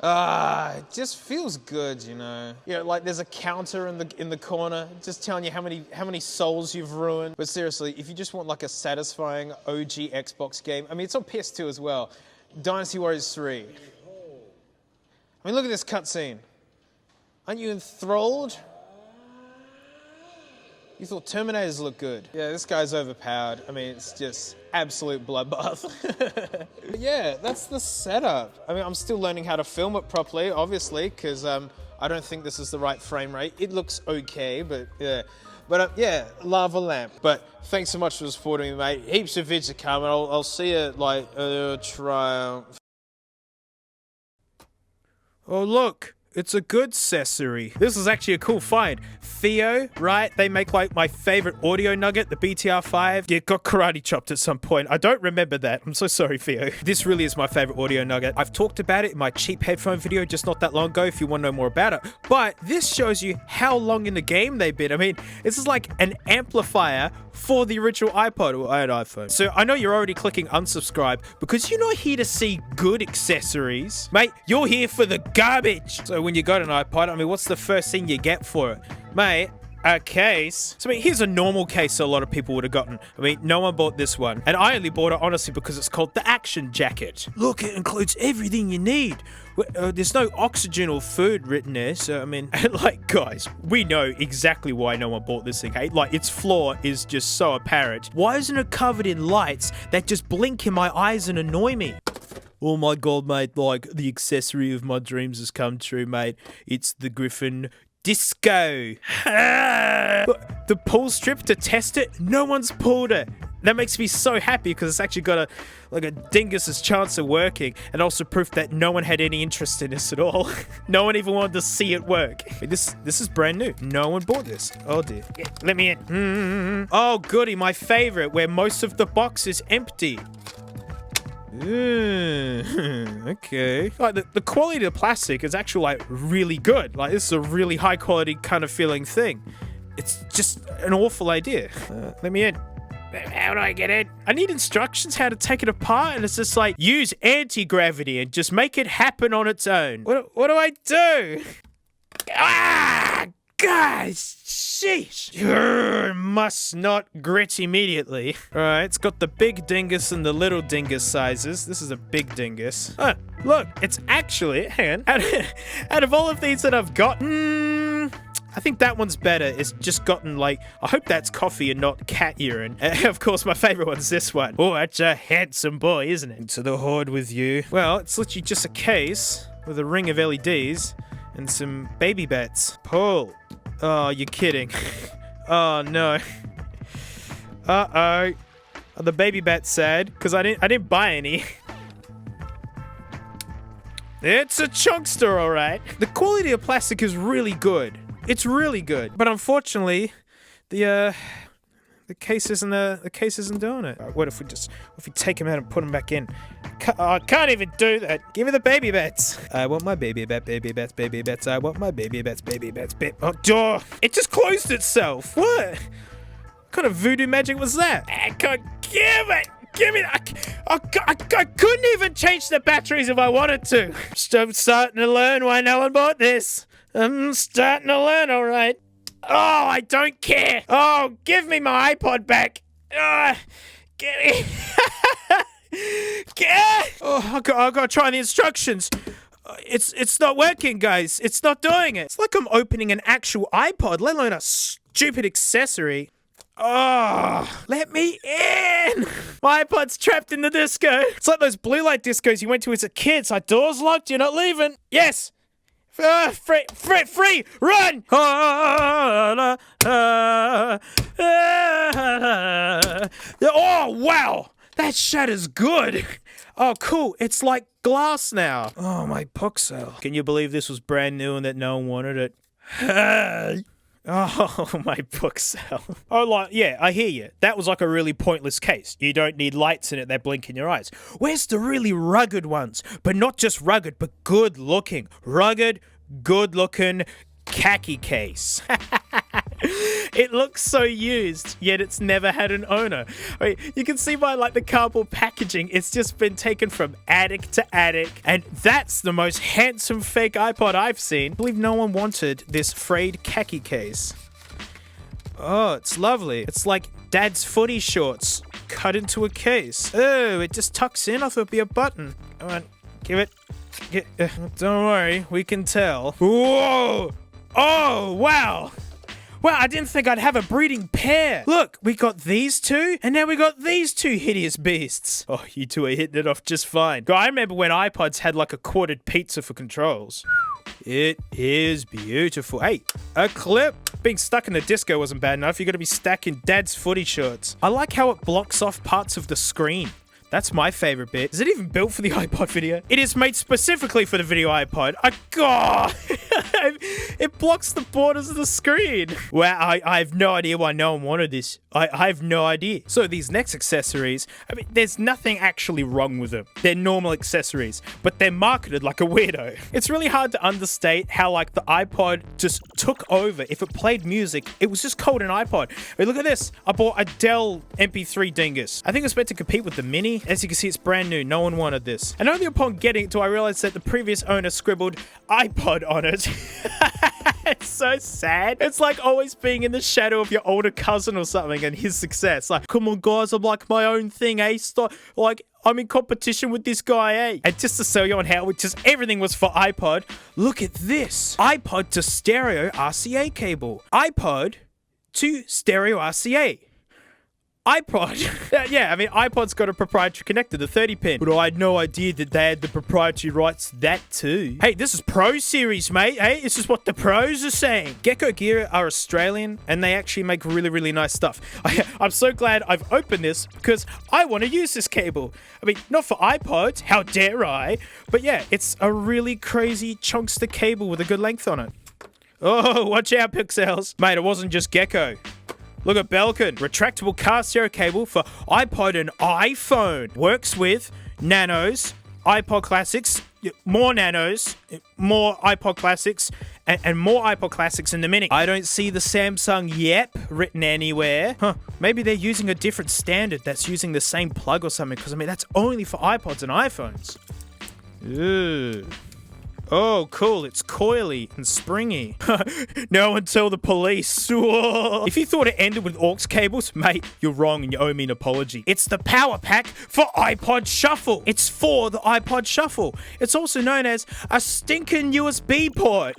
It just feels good, you know. You know, like there's a counter in the corner, just telling you how many souls you've ruined. But seriously, if you just want like a satisfying OG Xbox game, I mean, it's on PS2 as well. Dynasty Warriors 3. I mean, look at this cutscene. Aren't you enthralled? You thought Terminators look good. Yeah, this guy's overpowered. I mean, it's just absolute bloodbath. But yeah, that's the setup. I mean, I'm still learning how to film it properly, obviously, because I don't think this is the right frame rate. It looks okay, but yeah. But yeah, lava lamp. But thanks so much for supporting me, mate. Heaps of vids are coming. I'll see you like Triumph. Oh, look. It's a good accessory. This is actually a cool find. Theo, right? They make like my favorite audio nugget, the BTR5. Yeah, got karate chopped at some point. I don't remember that. I'm so sorry, Theo. This really is my favorite audio nugget. I've talked about it in my cheap headphone video just not that long ago if you want to know more about it. But this shows you how long in the game they've been. I mean, this is like an amplifier for the original iPod or iPhone. So I know you're already clicking unsubscribe because you're not here to see good accessories. Mate, you're here for the garbage. So when you got an iPod, I mean, what's the first thing you get for it? Mate, a case. So I mean, here's a normal case a lot of people would have gotten. I mean, no one bought this one. And I only bought it, honestly, because it's called the Action Jacket. Look, it includes everything you need. There's no oxygen or food written there, so I mean, like, guys, we know exactly why no one bought this thing, okay? Like, its flaw is just so apparent. Why isn't it covered in lights that just blink in my eyes and annoy me? Oh my god, mate, like, the accessory of my dreams has come true, mate. It's the Griffin Disco. The pull strip to test it, no one's pulled it. That makes me so happy because it's actually got a dingus's chance of working, and also proof that no one had any interest in this at all. No one even wanted to see it work. This is brand new. No one bought this. Oh dear. Yeah, let me in. Oh goody, my favorite, where most of the box is empty. Okay. Like the quality of the plastic is actually like really good. Like this is a really high quality kind of feeling thing. It's just an awful idea. Let me in. How do I get in? I need instructions how to take it apart, and it's just like, use anti-gravity and just make it happen on its own. What do I do? Ah! Guys, sheesh. Must not grit immediately. Alright, it's got the big dingus and the little dingus sizes. This is a big dingus. Oh, look, it's actually, hang on, out of all of these that I've got, I think that one's better. It's just gotten like, I hope that's coffee and not cat urine. Of course, my favorite one's this one. Oh, that's a handsome boy, isn't it? To the Horde with you. Well, it's literally just a case with a ring of LEDs and some baby bats. Pull. Oh, you're kidding. Oh, no. Uh-oh. Are the baby bats sad? Because I didn't buy any. It's a chunkster, all right. The quality of plastic is really good. It's really good. But unfortunately, the case isn't doing it. What if we take him out and put him back in? I can't even do that. Give me the baby bats. I want my baby bats. I want my baby bats. Oh, duh. It just closed itself. What kind of voodoo magic was that? I can't give it. Give me that. I couldn't even change the batteries if I wanted to. I'm starting to learn why no one bought this. I'm starting to learn, all right. Oh, I don't care. Oh, give me my iPod back. Get it. Oh, I gotta try the instructions. It's not working, guys. It's not doing it. It's like I'm opening an actual iPod, let alone a stupid accessory. Oh, let me in! My iPod's trapped in the disco. It's like those blue light discos you went to as a kid. It's like, door's locked, you're not leaving. Yes! Free! Run! Oh, wow! That shatter's good. Oh, cool. It's like glass now. Oh, my book sale. Can you believe this was brand new and that no one wanted it? Oh, my book sale. Oh, like, yeah, I hear you. That was like a really pointless case. You don't need lights in it that blink in your eyes. Where's the really rugged ones? But not just rugged, but good looking. Rugged, good looking khaki case. It looks so used, yet it's never had an owner. I mean, you can see by like the cardboard packaging, it's just been taken from attic to attic, and that's the most handsome fake iPod I've seen. I believe no one wanted this frayed khaki case. Oh, it's lovely. It's like Dad's footy shorts cut into a case. Oh, it just tucks in. I thought it'd be a button. Come on, give it. Don't worry, we can tell. Whoa! Oh, wow! Well, I didn't think I'd have a breeding pair. Look, we got these two, and now we got these two hideous beasts. Oh, you two are hitting it off just fine. I remember when iPods had like a quartered pizza for controls. It is beautiful. Hey, a clip. Being stuck in the disco wasn't bad enough. You gotta be stacking Dad's footy shorts. I like how it blocks off parts of the screen. That's my favorite bit. Is it even built for the iPod video? It is made specifically for the video iPod. God, it blocks the borders of the screen. Wow, I have no idea why no one wanted this. I have no idea. So these next accessories, I mean, there's nothing actually wrong with them. They're normal accessories, but they're marketed like a weirdo. It's really hard to understate how like the iPod just took over. If it played music, it was just called an iPod. I mean, look at this. I bought a Dell MP3 dingus. I think it's meant to compete with the Mini. As you can see, it's brand new. No one wanted this. And only upon getting it do I realize that the previous owner scribbled iPod on it. It's so sad. It's like always being in the shadow of your older cousin or something and his success. Like, come on, guys, I'm like my own thing, eh? Stop. Like, I'm in competition with this guy, eh? And just to sell you on how just everything was for iPod, look at this. iPod to stereo RCA cable. iPod to stereo RCA. iPod. Yeah, I mean, iPod's got a proprietary connector, the 30-pin. But I had no idea that they had the proprietary rights to that too. Hey, this is Pro Series, mate. Hey, this is what the pros are saying. Gecko Gear are Australian, and they actually make really, really nice stuff. I'm so glad I've opened this because I want to use this cable. I mean, not for iPods, how dare I? But yeah, it's a really crazy chunkster cable with a good length on it. Oh, watch out, Pixels. Mate, it wasn't just Gecko. Look at Belkin, retractable car stereo cable for iPod and iPhone. Works with nanos, iPod classics, more nanos, more iPod classics, and more iPod classics in the Mini. I don't see the Samsung Yep written anywhere. Huh, maybe they're using a different standard that's using the same plug or something, because I mean, that's only for iPods and iPhones. Ooh. Oh, cool. It's coily and springy. No one tell the police. If you thought it ended with aux cables, mate, you're wrong and you owe me an apology. It's the power pack for iPod Shuffle. It's for the iPod Shuffle. It's also known as a stinking USB port.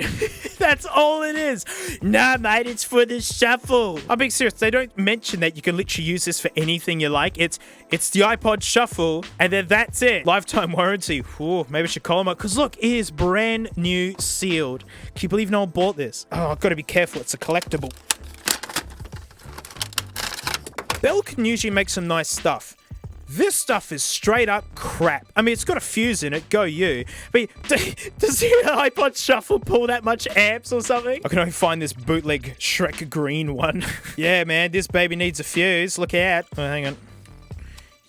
That's all it is. Nah, mate, it's for the Shuffle. I'm being serious. They don't mention that you can literally use this for anything you like. It's the iPod Shuffle, and then that's it. Lifetime warranty. Ooh, maybe I should call them up, because look, it is brand brand new sealed. Can you believe no one bought this? Oh, I've got to be careful. It's a collectible. Bell can usually make some nice stuff. This stuff is straight up crap. I mean, it's got a fuse in it, go you. But does the iPod Shuffle pull that much amps or something? I can only find this bootleg Shrek green one. Yeah, man, this baby needs a fuse. Look out. Oh, hang on.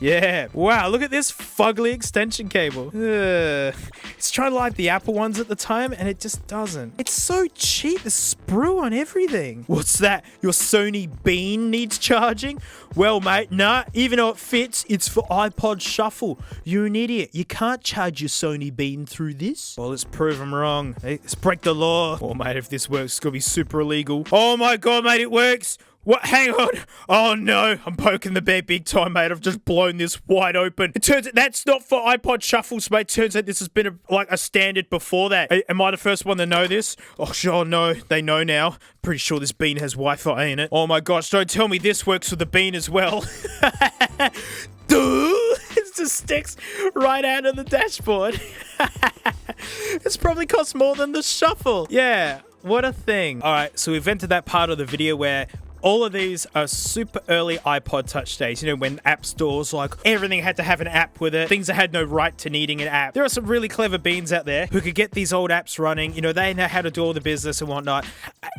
Yeah. Wow, look at this fugly extension cable. It's trying to like the Apple ones at the time, and it just doesn't. It's so cheap. There's sprue on everything. What's that? Your Sony Bean needs charging? Well, mate, nah. Even though it fits, it's for iPod Shuffle. You're an idiot. You can't charge your Sony Bean through this. Well, let's prove them wrong. Hey, let's break the law. Oh, mate, if this works, it's gonna be super illegal. Oh my God, mate, it works. What? Hang on. Oh no, I'm poking the bear big time, mate. I've just blown this wide open. It turns out that's not for iPod Shuffles, mate. Turns out this has been like a standard before that. Am I the first one to know this? Oh, sure, no. They know now. Pretty sure this bean has Wi-Fi in it. Oh my gosh, don't tell me this works with the bean as well. It just sticks right out of the dashboard. It's probably cost more than the Shuffle. Yeah, what a thing. All right, so we've entered that part of the video where all of these are super early iPod Touch days, you know, when app stores, like, everything had to have an app with it, things that had no right to needing an app. There are some really clever beans out there who could get these old apps running, you know, they know how to do all the business and whatnot.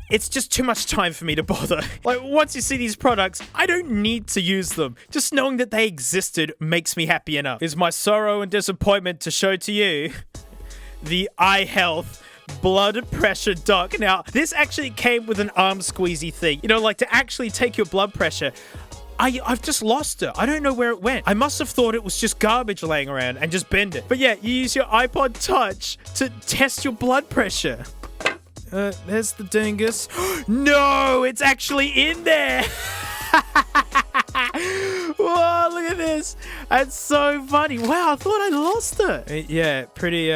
It's just too much time for me to bother. Like, once you see these products, I don't need to use them. Just knowing that they existed makes me happy enough. It's my sorrow and disappointment to show to you the iHealth blood pressure dock. Now, this actually came with an arm squeezy thing. You know, like to actually take your blood pressure. I've just lost it. I don't know where it went. I must have thought it was just garbage laying around and just bend it. But yeah, you use your iPod Touch to test your blood pressure. There's the dingus. No, it's actually in there. Whoa, look at this. That's so funny. Wow, I thought I lost it. Yeah, pretty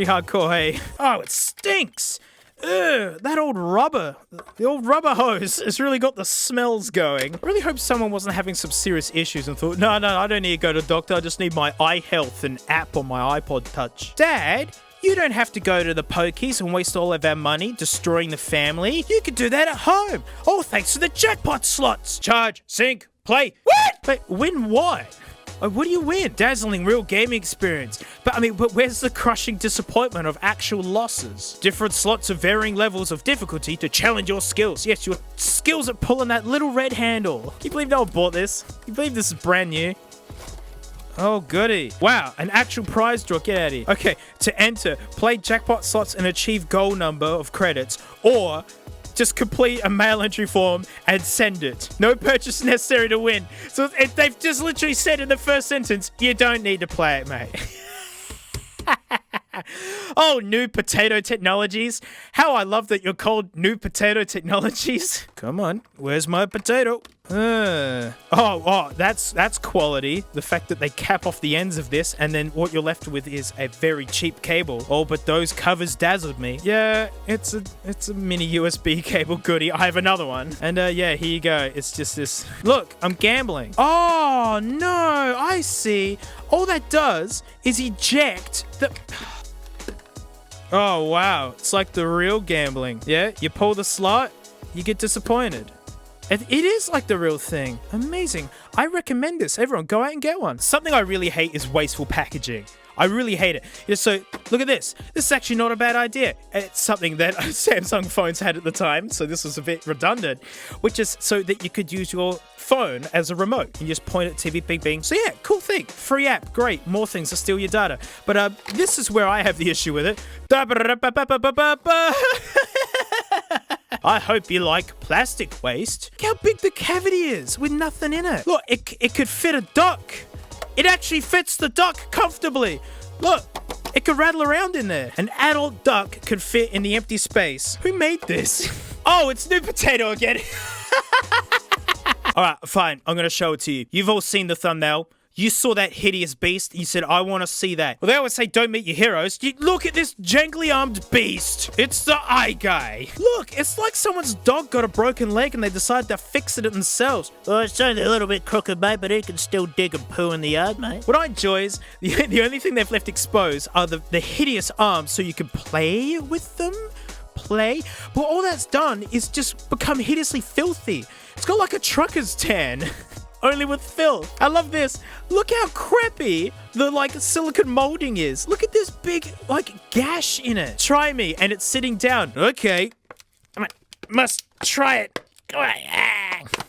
hardcore, hey? Oh, it stinks! Ugh, that old rubber. The old rubber hose has really got the smells going. I really hope someone wasn't having some serious issues and thought, no, I don't need to go to the doctor. I just need my iHealth and app on my iPod Touch. Dad, you don't have to go to the pokies and waste all of our money destroying the family. You can do that at home. Oh, thanks to the jackpot slots. Charge, sync, play. What? Wait, win what? What do you win? Dazzling real gaming experience. But where's the crushing disappointment of actual losses? Different slots of varying levels of difficulty to challenge your skills. Yes, your skills at pulling that little red handle. Can you believe no one bought this? Can you believe this is brand new? Oh, goody. Wow, an actual prize draw. Get out of here. Okay, to enter, play jackpot slots and achieve goal number of credits, or just complete a mail entry form and send it. No purchase necessary to win. So they've just literally said in the first sentence, you don't need to play it, mate. Oh, New Potato Technologies. How I love that you're called New Potato Technologies. Come on, where's my potato? Oh, that's quality. The fact that they cap off the ends of this, and then what you're left with is a very cheap cable. Oh, but those covers dazzled me. Yeah, it's a mini USB cable goodie. I have another one. And yeah, here you go. It's just this. Look, I'm gambling. Oh, no, I see. All that does is eject the... Oh, wow. It's like the real gambling. Yeah, you pull the slot, you get disappointed. It is like the real thing. Amazing. I recommend this. Everyone, go out and get one. Something I really hate is wasteful packaging. I really hate it. Yeah, so, look at this. This is actually not a bad idea. It's something that Samsung phones had at the time, so this was a bit redundant, which is so that you could use your phone as a remote. You just point at TV, bing, bing. So yeah, cool thing. Free app, great. More things to steal your data. But this is where I have the issue with it. I hope you like plastic waste. Look how big the cavity is with nothing in it. Look, it could fit a dock. It actually fits the dock comfortably. Look, it could rattle around in there. An adult duck could fit in the empty space. Who made this? Oh, it's New Potato again. All right, fine. I'm going to show it to you. You've all seen the thumbnail. You saw that hideous beast. You said, I want to see that. Well, they always say, don't meet your heroes. Look at this jangly armed beast. It's the eye guy. Look, it's like someone's dog got a broken leg and they decided to fix it themselves. Oh, it's only a little bit crooked, mate, but he can still dig and poo in the yard, mate. What I enjoy is the only thing they've left exposed are the hideous arms so you can play with them. But all that's done is just become hideously filthy. It's got like a trucker's tan. Only with filth. I love this. Look how crappy the like silicone molding is. Look at this big like gash in it. Try me, and it's sitting down. Okay. I must try it.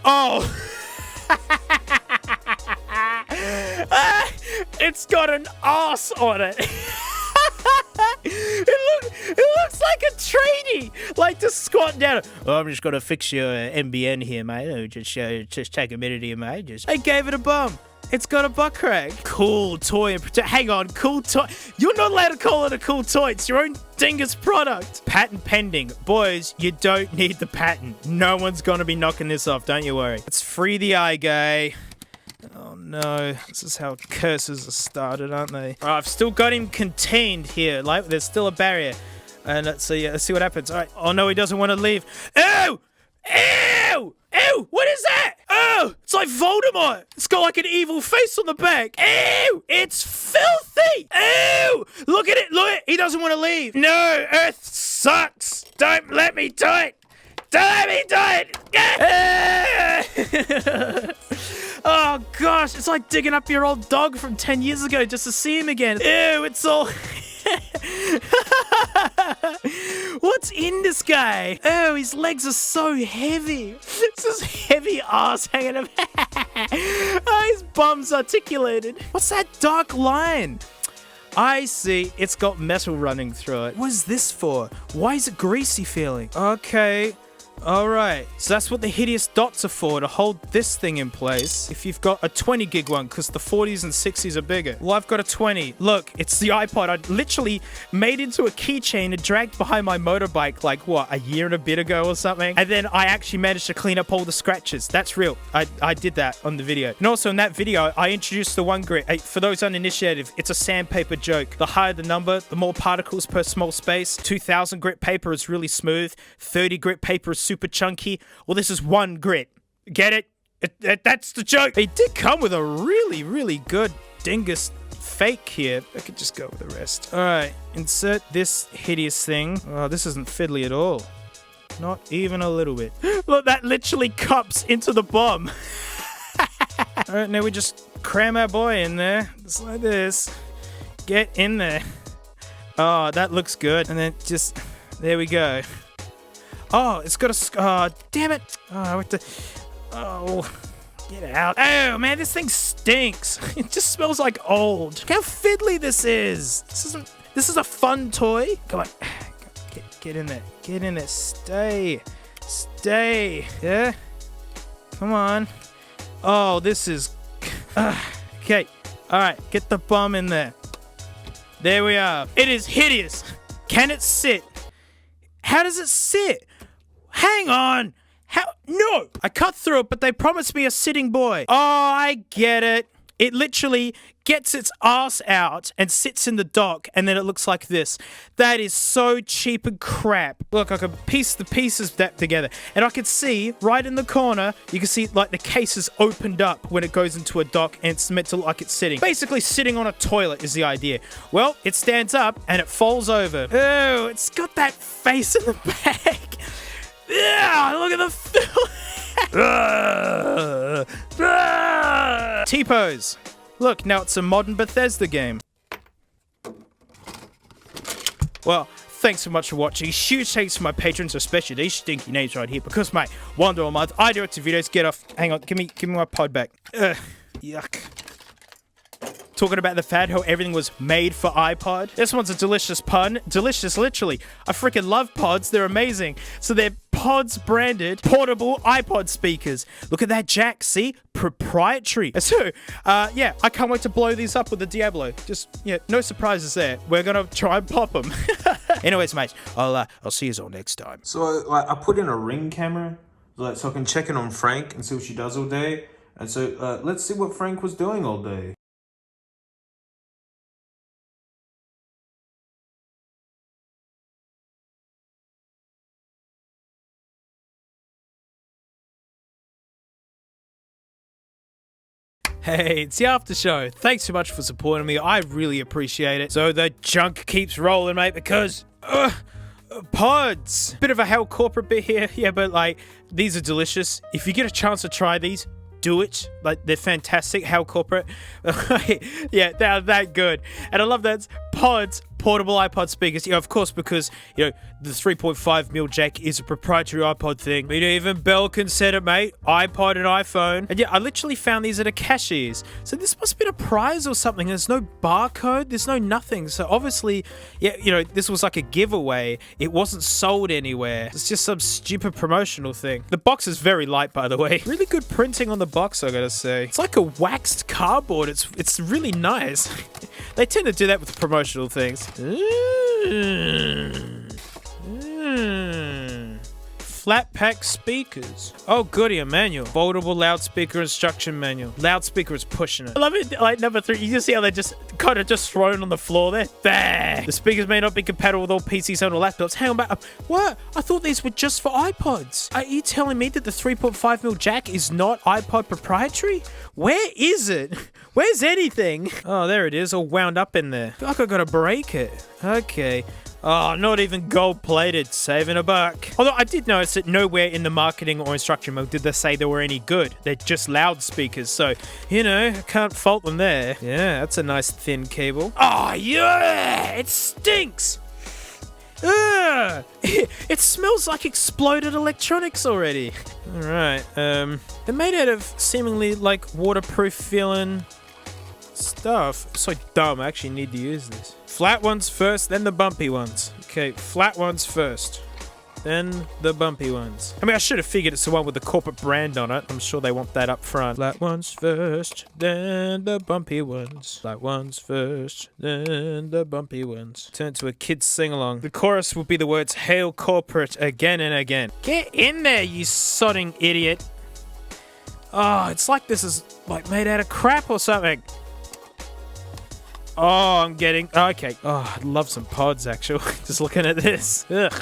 Oh. It's got an ass on it. It looks like a trainee, like just squatting down. Oh, I'm just gonna fix your NBN here, mate. Just take a minute here, mate. I gave it a bum. It's got a butt crack. Cool toy. Hang on, cool toy. You're not allowed to call it a cool toy. It's your own dingus product. Patent pending. Boys, you don't need the patent. No one's gonna be knocking this off, don't you worry. Let's free the eye guy. Oh no, this is how curses are started, aren't they? All right, I've still got him contained here. Like, there's still a barrier. And let's see what happens. All right. Oh no, he doesn't want to leave. Ew! Ew! Ew! What is that? Oh, it's like Voldemort. It's got like an evil face on the back. Ew! It's filthy! Ew! Look at it, look! He doesn't want to leave. No, Earth sucks. Don't let me do it. Don't let me do it. Oh gosh, it's like digging up your old dog from 10 years ago just to see him again. Ew, it's all... What's in this guy? Oh, his legs are so heavy. It's this heavy ass hanging up. Oh, his bum's articulated. What's that dark line? I see. It's got metal running through it. What is this for? Why is it greasy feeling? Okay. Alright, so that's what the hideous dots are for, to hold this thing in place. If you've got a 20 gig one, because the 40s and 60s are bigger. Well, I've got a 20. Look, it's the iPod. I literally made into a keychain and dragged behind my motorbike like, what, a year and a bit ago or something? And then I actually managed to clean up all the scratches. That's real. I did that on the video. And also in that video, I introduced the 1 grit. Hey, for those uninitiated, it's a sandpaper joke. The higher the number, the more particles per small space. 2000 grit paper is really smooth. 30 grit paper is super chunky. Well, this is 1 grit. Get it? That's the joke. It did come with a really, really good dingus fake here. I could just go with the rest. All right, insert this hideous thing. Oh, this isn't fiddly at all. Not even a little bit. Look, that literally cups into the bomb. All right, now we just cram our boy in there. Just like this. Get in there. Oh, that looks good. And then just, there we go. Oh, it's got a... Oh, damn it. Oh, I have to... Oh, get out. Oh, man, this thing stinks. It just smells like old. Look how fiddly this is. This is a fun toy. Come on. Get in there. Get in there. Stay. Yeah? Come on. Oh, this is... Okay. All right, get the bum in there. There we are. It is hideous. Can it sit? How does it sit? Hang on. How? No. I cut through it, but they promised me a sitting boy. Oh, I get it. It literally gets its ass out and sits in the dock, and then it looks like this. That is so cheap and crap. Look, I can piece the pieces that together, and I can see right in the corner, you can see like the case is opened up when it goes into a dock, and it's meant to look like it's sitting. Basically, sitting on a toilet is the idea. Well, it stands up, and it falls over. Oh, it's got that face in the back. Yeah, look at the T-pose. Look, now it's a modern Bethesda game. Well, thanks so much for watching. Huge thanks to my patrons, especially these stinky names right here, because mate, $1 a month, I direct videos, get off. Hang on, give me my pod back. Yuck. Talking about the fact how everything was made for iPod. This one's a delicious pun. Delicious, literally. I freaking love pods. They're amazing. So they're pods branded portable iPod speakers. Look at that jack. See? Proprietary. So, yeah, I can't wait to blow these up with the Diablo. Just, yeah, no surprises there. We're gonna try and pop them. Anyways, mate, I'll see you all next time. So, like, I put in a Ring camera, like, so I can check in on Frank and see what she does all day. And so let's see what Frank was doing all day. Hey, it's the after show. Thanks so much for supporting me. I really appreciate it. So the junk keeps rolling, mate, because pods. Bit of a hell corporate bit here. Yeah, but like these are delicious. If you get a chance to try these, do it. Like they're fantastic. Hell corporate. Yeah, they're that good. And I love that it's pods, portable iPod speakers. Yeah, of course, because the 3.5mm jack is a proprietary iPod thing. But even Bell can set it, mate. iPod and iPhone. And yeah, I literally found these at a Cashies. So this must have been a prize or something. There's no barcode. There's no nothing. So obviously, yeah, this was like a giveaway. It wasn't sold anywhere. It's just some stupid promotional thing. The box is very light, by the way. Really good printing on the box, I gotta say. It's like a waxed cardboard. It's really nice. They tend to do that with promotional things. Flat pack speakers. Oh goody, a manual. Foldable loudspeaker instruction manual. Loudspeaker is pushing it. I love it. Like number 3, you can see how they're just kind of just thrown on the floor there. There. The speakers may not be compatible with all PCs and all laptops. Hang on back. What? I thought these were just for iPods. Are you telling me that the 3.5mm jack is not iPod proprietary? Where is it? Where's anything? Oh, there it is, all wound up in there. I feel like I gotta break it. Okay. Oh, not even gold-plated, saving a buck. Although I did notice that nowhere in the marketing or instruction manual did they say they were any good. They're just loudspeakers, so, I can't fault them there. Yeah, that's a nice thin cable. Oh, yeah! It stinks! Ugh! It smells like exploded electronics already. Alright, they're made out of seemingly, like, waterproof feeling stuff. I'm so dumb, I actually need to use this. Flat ones first, then the bumpy ones. Okay, flat ones first, then the bumpy ones. I mean, I should have figured it's the one with the corporate brand on it. I'm sure they want that up front. Flat ones first, then the bumpy ones. Flat ones first, then the bumpy ones. Turn to a kid's sing-along. The chorus will be the words, "Hail corporate," again and again. Get in there, you sodding idiot. Oh, it's like this is like made out of crap or something. Oh, I'm getting... Okay. Oh, I'd love some pods, actually. Just looking at this. Ugh.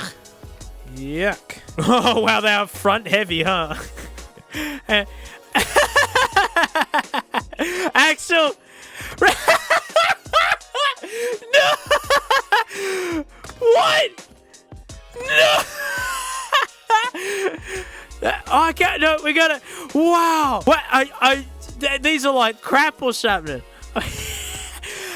Yuck. Oh, wow, they are front heavy, huh? Axel! No! What? No! Oh, I can't... No, we gotta... Wow! What? These are like crap or something.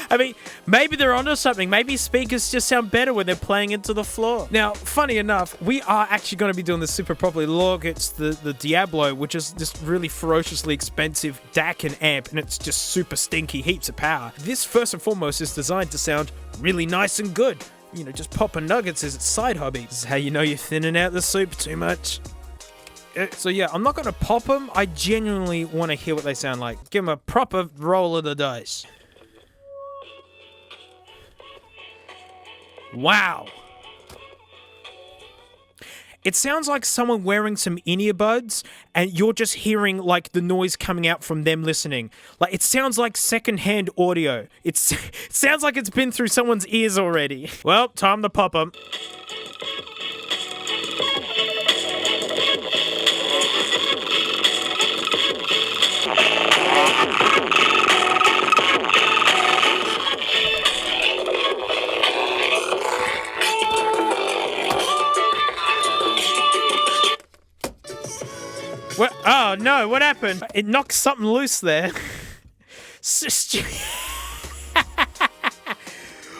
I mean, maybe they're onto something. Maybe speakers just sound better when they're playing into the floor. Now, funny enough, we are actually going to be doing this super properly. Look, it's the Diablo, which is this really ferociously expensive DAC and amp, and it's just super stinky, heaps of power. This, first and foremost, is designed to sound really nice and good. Just popping nuggets is its side hobby. This is how you know you're thinning out the soup too much. So yeah, I'm not going to pop them. I genuinely want to hear what they sound like. Give them a proper roll of the dice. Wow. It sounds like someone wearing some earbuds and you're just hearing like the noise coming out from them listening. Like it sounds like secondhand audio. It sounds like it's been through someone's ears already. Well, time to pop them. What? Oh no, what happened? It knocked something loose there.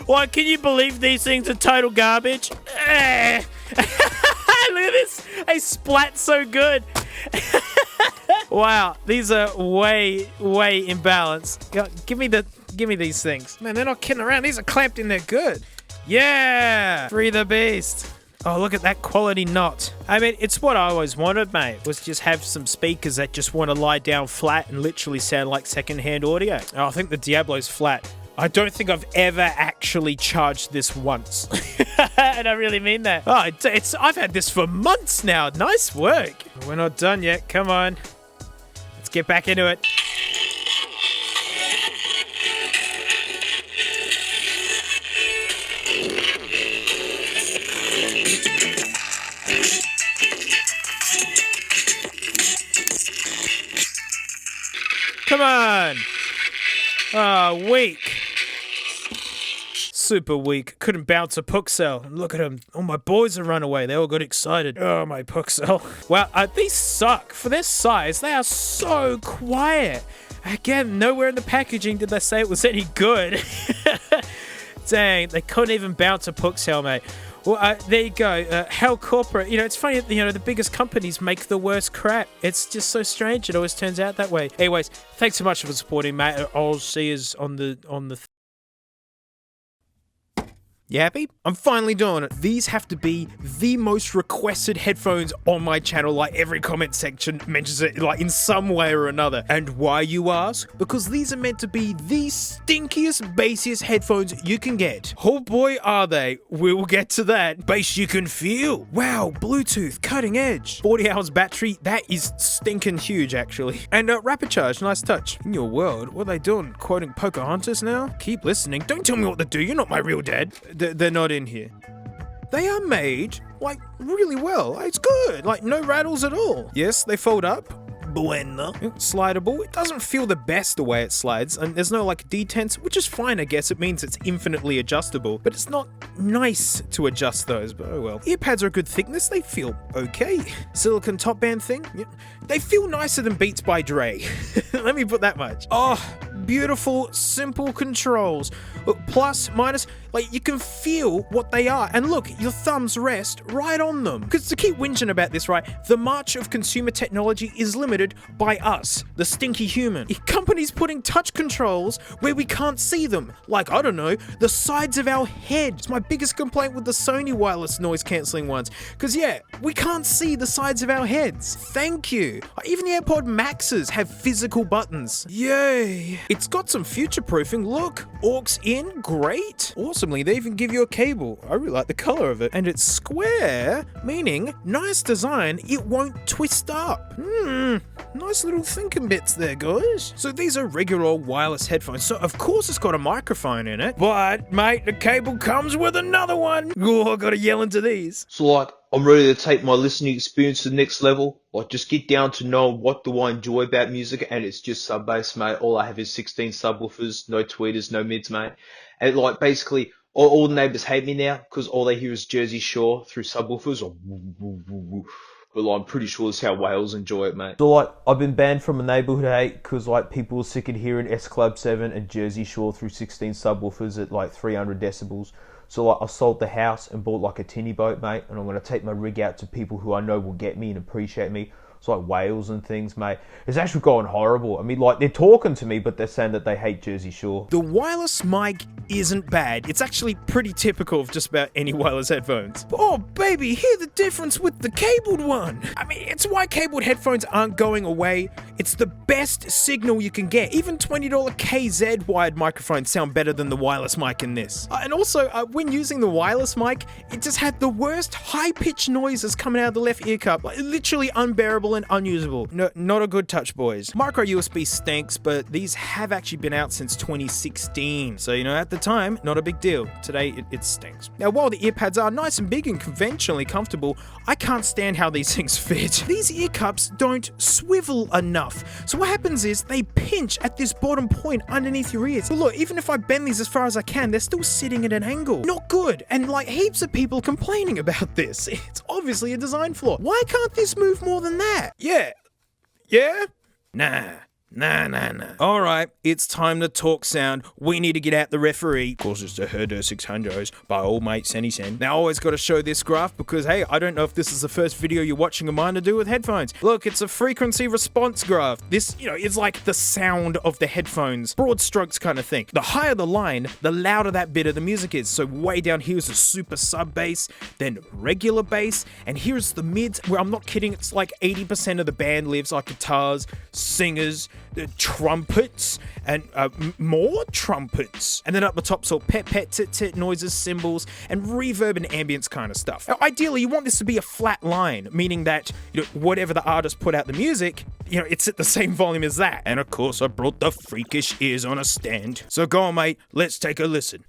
What, can you believe these things are total garbage? Look at this. They splat so good. Wow, these are way imbalanced. Give me these things. Man, they're not kidding around. These are clamped in there good. Yeah! Free the beast. Oh, look at that quality knot. I mean, it's what I always wanted, mate, was just have some speakers that just want to lie down flat and literally sound like secondhand audio. Oh, I think the Diablo's flat. I don't think I've ever actually charged this once. And I really mean that. Oh, I've had this for months now. Nice work. We're not done yet. Come on. Let's get back into it. Come on. Weak. Super weak. Couldn't bounce a Puxel. Look at them. All my boys have run away. They all got excited. Oh, my Puxel. Wow, these suck. For their size, they are so quiet. Again, nowhere in the packaging did they say it was any good. Dang, they couldn't even bounce a Puxel, mate. Well, there you go. How corporate. You know, it's funny, the biggest companies make the worst crap. It's just so strange. It always turns out that way. Anyways, thanks so much for supporting, mate. I'll see you on the... You happy? I'm finally doing it. These have to be the most requested headphones on my channel. Like, every comment section mentions it, like, in some way or another. And why, you ask? Because these are meant to be the stinkiest, bassiest headphones you can get. Oh boy, are they. We will get to that. Bass you can feel. Wow, Bluetooth, cutting edge. 40 hours battery, that is stinking huge, actually. And rapid charge, nice touch. In your world, what are they doing? Quoting Pocahontas now? Keep listening. Don't tell me what to do. You're not my real dad. They're not in here. They are made, like, really well. It's good. Like, no rattles at all. Yes, they fold up. Bueno. Slidable. It doesn't feel the best the way it slides, and there's no, like, detents, which is fine, I guess. It means it's infinitely adjustable, but it's not nice to adjust those, but oh well. Earpads are a good thickness. They feel okay. Silicone top band thing. Yeah. They feel nicer than Beats by Dre. Let me put that much. Oh, beautiful, simple controls. Look, plus, minus, like, you can feel what they are. And look, your thumbs rest right on them. Because to keep whinging about this, right, the march of consumer technology is limited by us, the stinky human. Companies putting touch controls where we can't see them. Like, I don't know, the sides of our head. It's my biggest complaint with the Sony wireless noise cancelling ones. Because, yeah, we can't see the sides of our heads. Thank you. Even the AirPod Maxes have physical buttons. Yay. It's got some future-proofing. Look, aux in, great. Awesomely, they even give you a cable. I really like the color of it. And it's square, meaning nice design. It won't twist up. Nice little thinking bits there, guys. So these are regular old wireless headphones. So of course it's got a microphone in it. But, mate, the cable comes with another one. Oh, I gotta yell into these. So, like, I'm ready to take my listening experience to the next level. Like, just get down to know what do I enjoy about music, and it's just sub bass, mate. All I have is 16 subwoofers, no tweeters, no mids, mate. And, like, basically, all the neighbours hate me now because all they hear is Jersey Shore through subwoofers. Or but, like, I'm pretty sure that's how Wales enjoy it, mate. So, like, I've been banned from a neighbourhood 8 because, like, people were sick of hearing S Club 7 and Jersey Shore through 16 subwoofers at, like, 300 decibels. So, like, I sold the house and bought, like, a tinny boat, mate, and I'm going to take my rig out to people who I know will get me and appreciate me. It's like Wales and things, mate. It's actually going horrible. I mean, like, they're talking to me, but they're saying that they hate Jersey Shore. The wireless mic isn't bad. It's actually pretty typical of just about any wireless headphones. Oh, baby, hear the difference with the cabled one. I mean, it's why cabled headphones aren't going away. It's the best signal you can get. Even $20 KZ wired microphones sound better than the wireless mic in this. And also, when using the wireless mic, it just had the worst high-pitched noises coming out of the left ear cup. Like, literally unbearable and unusable. No, not a good touch, boys. Micro USB stinks, but these have actually been out since 2016. So, you know, at the time, not a big deal. Today, it stinks. Now, while the earpads are nice and big and conventionally comfortable, I can't stand how these things fit. These ear cups don't swivel enough. So what happens is they pinch at this bottom point underneath your ears. But look, even if I bend these as far as I can, they're still sitting at an angle. Not good. And like heaps of people complaining about this. It's obviously a design flaw. Why can't this move more than that? Yeah. Yeah? Nah. Alright, it's time to talk sound. We need to get out the referee. Of course, it's the Horde 600s by old mate Senny Sen. Now, I always got to show this graph because, hey, I don't know if this is the first video you're watching of mine to do with headphones. Look, it's a frequency response graph. This, you know, is like the sound of the headphones. Broad strokes kind of thing. The higher the line, the louder that bit of the music is. So way down here is the super sub bass, then regular bass, and here's the mids, where I'm not kidding, it's like 80% of the band lives, like guitars, singers, trumpets and more trumpets. And then up the top, so pet, tit, tit noises, cymbals, and reverb and ambience kind of stuff. Now, ideally, you want this to be a flat line, meaning that whatever the artist put out the music, it's at the same volume as that. And of course, I brought the freakish ears on a stand. So go on, mate, let's take a listen.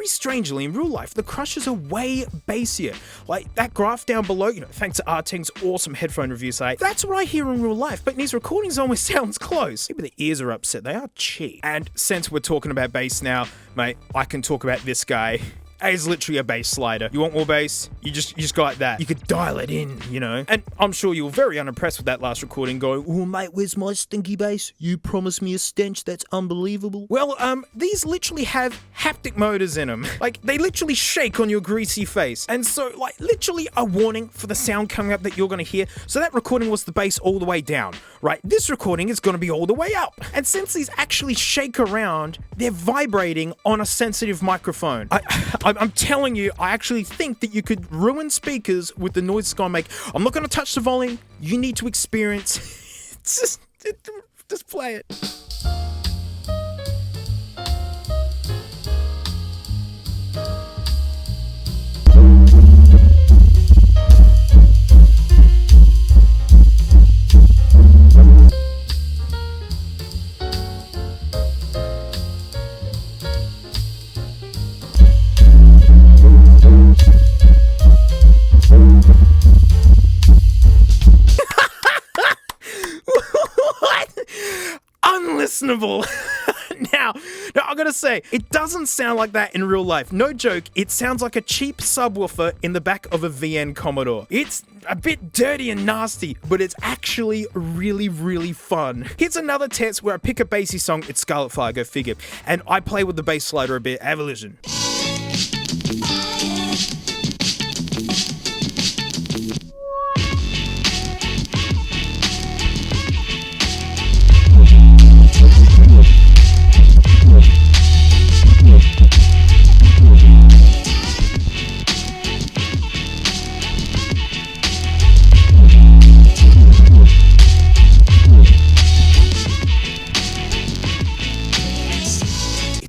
Strangely, in real life, the Crushers are way bassier. Like that graph down below, thanks to Arting's awesome headphone review site, that's what I hear in real life, but in these recordings it almost sounds close. Maybe the ears are upset, they are cheap. And since we're talking about bass now, mate, I can talk about this guy. He's literally a bass slider. You want more bass? You just go like that. You could dial it in, And I'm sure you were very unimpressed with that last recording going, oh mate, where's my stinky bass? You promised me a stench that's unbelievable. Well, these literally have haptic motors in them. Like, they literally shake on your greasy face. And so, like, literally a warning for the sound coming up that you're gonna hear. So that recording was the bass all the way down, right? This recording is gonna be all the way up. And since these actually shake around, they're vibrating on a sensitive microphone. I'm telling you, I actually think that you could ruin speakers with the noise it's gonna make. I'm not gonna touch the volume. You need to experience. Just play it. Unlistenable. Now, I gotta say, it doesn't sound like that in real life. No joke, it sounds like a cheap subwoofer in the back of a VN Commodore. It's a bit dirty and nasty, but it's actually really, really fun. Here's another test where I pick a bassy song, it's Scarlet Fire, go figure, and I play with the bass slider a bit. Have a listen.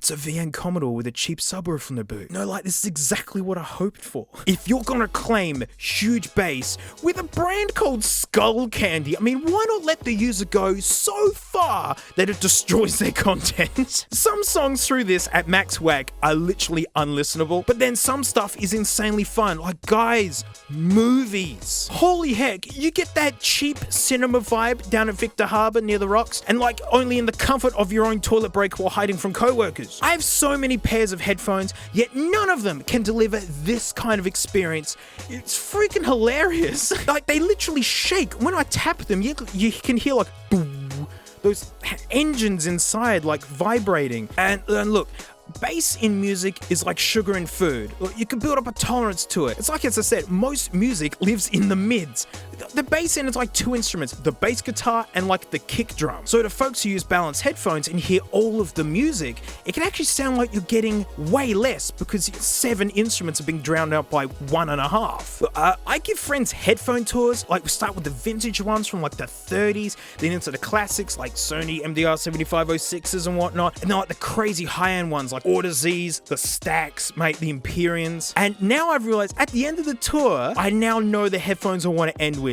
It's a VN Commodore with a cheap subwoofer from the boot. No, like, this is exactly what I hoped for. If you're gonna claim huge bass with a brand called Skullcandy, I mean, why not let the user go so far that it destroys their content? Some songs through this at max whack are literally unlistenable, but then some stuff is insanely fun. Like, guys, movies. Holy heck, you get that cheap cinema vibe down at Victor Harbor near the rocks, and like only in the comfort of your own toilet break while hiding from co-workers. I have so many pairs of headphones, yet none of them can deliver this kind of experience. It's freaking hilarious. Like, they literally shake. When I tap them, you can hear like boom, those engines inside like vibrating. And look, bass in music is like sugar in food. You can build up a tolerance to it. It's like, as I said, most music lives in the mids. The bass end is like two instruments, the bass guitar and like the kick drum. So to folks who use balanced headphones and hear all of the music, it can actually sound like you're getting way less because 7 instruments are being drowned out by 1.5. I give friends headphone tours. Like, we start with the vintage ones from like the 30s, then into the classics like Sony MDR 7506s and whatnot, and then like the crazy high-end ones like Order Z's, the Stacks, mate, the Empyreans. And now I've realized at the end of the tour, I now know the headphones I want to end with.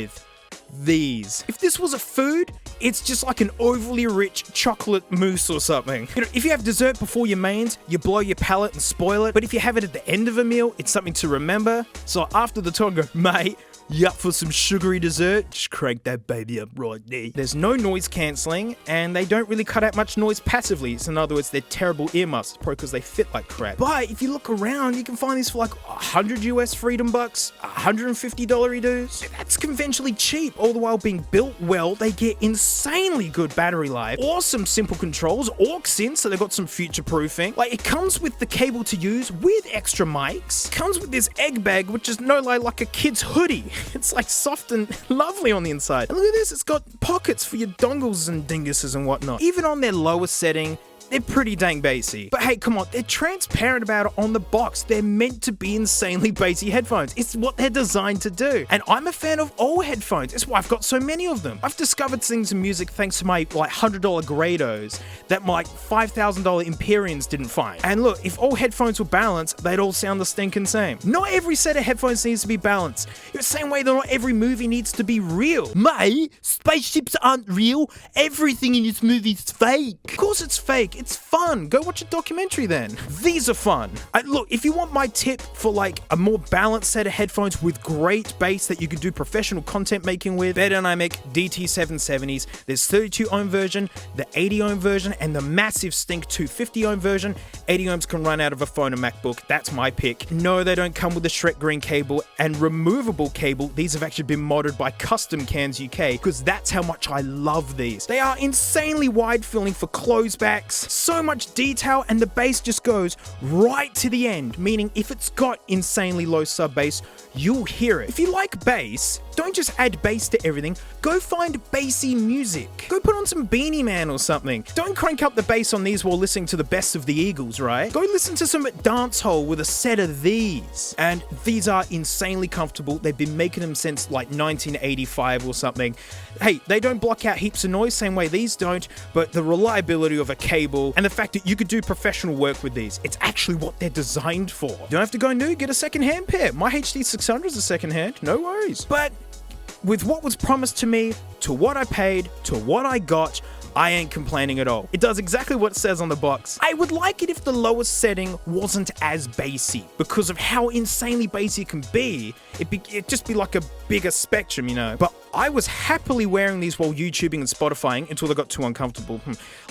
These. If this was a food, it's just like an overly rich chocolate mousse or something. If you have dessert before your mains, you blow your palate and spoil it. But if you have it at the end of a meal, it's something to remember. So after the tour, I go, mate, You up for some sugary dessert? Just crank that baby up right there. There's no noise cancelling, and they don't really cut out much noise passively. So in other words, they're terrible earmuffs, probably because they fit like crap. But if you look around, you can find these for like 100 US freedom bucks, $150 dues. That's conventionally cheap, all the while being built well. They get insanely good battery life, awesome simple controls, aux in, so they've got some future proofing. Like, it comes with the cable to use with extra mics. Comes with this egg bag, which is no lie like a kid's hoodie. It's like soft and lovely on the inside. And look at this, it's got pockets for your dongles and dinguses and whatnot. Even on their lowest setting, they're pretty dang bassy. But hey, come on, they're transparent about it on the box. They're meant to be insanely bassy headphones. It's what they're designed to do. And I'm a fan of all headphones. It's why I've got so many of them. I've discovered things in music thanks to my like $100 Grados that my $5,000 Empyreans didn't find. And look, if all headphones were balanced, they'd all sound the stinking same. Not every set of headphones needs to be balanced. In the same way that not every movie needs to be real. Mate, spaceships aren't real. Everything in this movie's fake. Of course it's fake. It's fun. Go watch a documentary then. These are fun. Look, if you want my tip for like a more balanced set of headphones with great bass that you can do professional content making with, they're dynamic DT770s. There's 32 ohm version, the 80 ohm version, and the massive stink 250 ohm version. 80 ohms can run out of a phone and MacBook. That's my pick. No, they don't come with a Shrek green cable and removable cable. These have actually been modded by Custom Cans UK because that's how much I love these. They are insanely wide filling for closebacks. So much detail, and the bass just goes right to the end, meaning if it's got insanely low sub bass, you'll hear it. If you like bass, don't just add bass to everything. Go find bassy music. Go put on some Beanie Man or something. Don't crank up the bass on these while listening to the best of the Eagles, right? Go listen to some dancehall with a set of these. And these are insanely comfortable. They've been making them since like 1985 or something. Hey, they don't block out heaps of noise, same way these don't, but the reliability of a cable and the fact that you could do professional work with these, it's actually what they're designed for. You don't have to go new, get a second-hand pair. My HD 600 is a second-hand, no worries. But with what was promised to me, to what I paid, to what I got, I ain't complaining at all. It does exactly what it says on the box. I would like it if the lowest setting wasn't as bassy. Because of how insanely bassy it can be, it'd just be like a bigger spectrum, you know. But I was happily wearing these while YouTubing and Spotifying until they got too uncomfortable.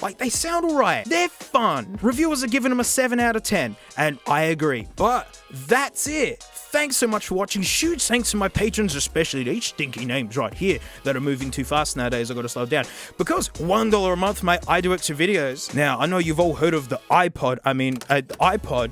Like, they sound alright. They're fun. Reviewers are giving them a 7 out of 10, and I agree. But that's it. Thanks so much for watching. Huge thanks to my patrons, especially these stinky names right here that are moving too fast nowadays. I've got to slow down. Because $1 a month, mate, I do extra videos. Now, I know you've all heard of the iPod,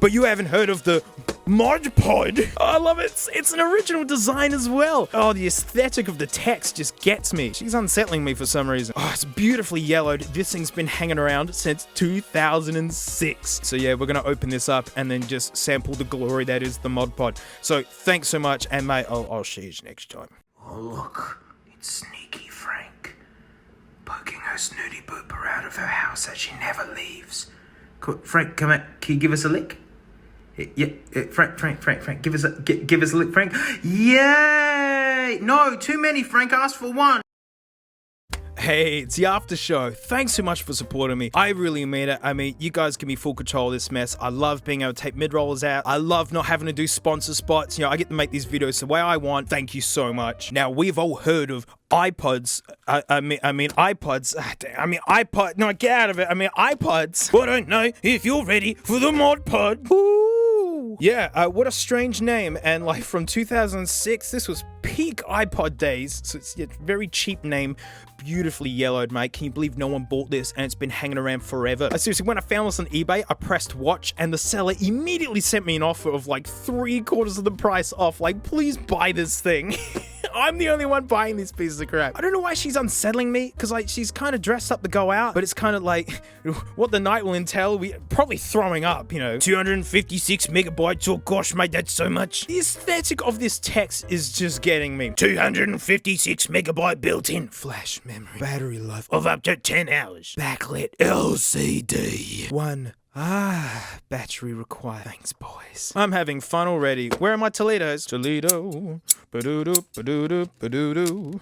but you haven't heard of the ModPod. Oh, I love it. It's an original design as well. Oh, the aesthetic of the text just gets me. She's unsettling me for some reason. Oh, it's beautifully yellowed. This thing's been hanging around since 2006. So yeah, we're going to open this up and then just sample the glory that is the ModPod. So thanks so much, and mate, I'll see you next time. Oh, look. It's Sneaky Frank. Poking her snooty booper out of her house as she never leaves. Frank, come on. Can you give us a lick? Yeah, Frank, give us a lick, Frank. Yay! No, too many, Frank. Ask for one. Hey, it's the after show. Thanks so much for supporting me. I really mean it. I mean, you guys give me full control of this mess. I love being able to take mid-rollers out. I love not having to do sponsor spots. You know, I get to make these videos the way I want. Thank you so much. Now, we've all heard of iPods. I mean iPods. iPod. No, get out of it. I mean iPods. Well, I don't know if you're ready for the ModPod. Ooh. Yeah, what a strange name. And like from 2006, this was peak iPod days. So it's a very cheap name. Beautifully yellowed, mate. Can you believe no one bought this and it's been hanging around forever? Seriously, when I found this on eBay, I pressed watch and the seller immediately sent me an offer of like 3/4 of the price off. Like, please buy this thing. I'm the only one buying these pieces of crap. I don't know why she's unsettling me, because like she's kind of dressed up to go out, but it's kind of like what the night will entail. We probably throwing up, you know. 256 megabytes. Oh gosh, mate, that's so much. The aesthetic of this text is just getting me. 256 megabyte built-in flash memory, battery life of up to 10 hours, backlit LCD. Battery required. Thanks, boys. I'm having fun already. Where are my Toledos? Toledo. Ba-doo-doo, ba-doo-doo, ba-doo-doo.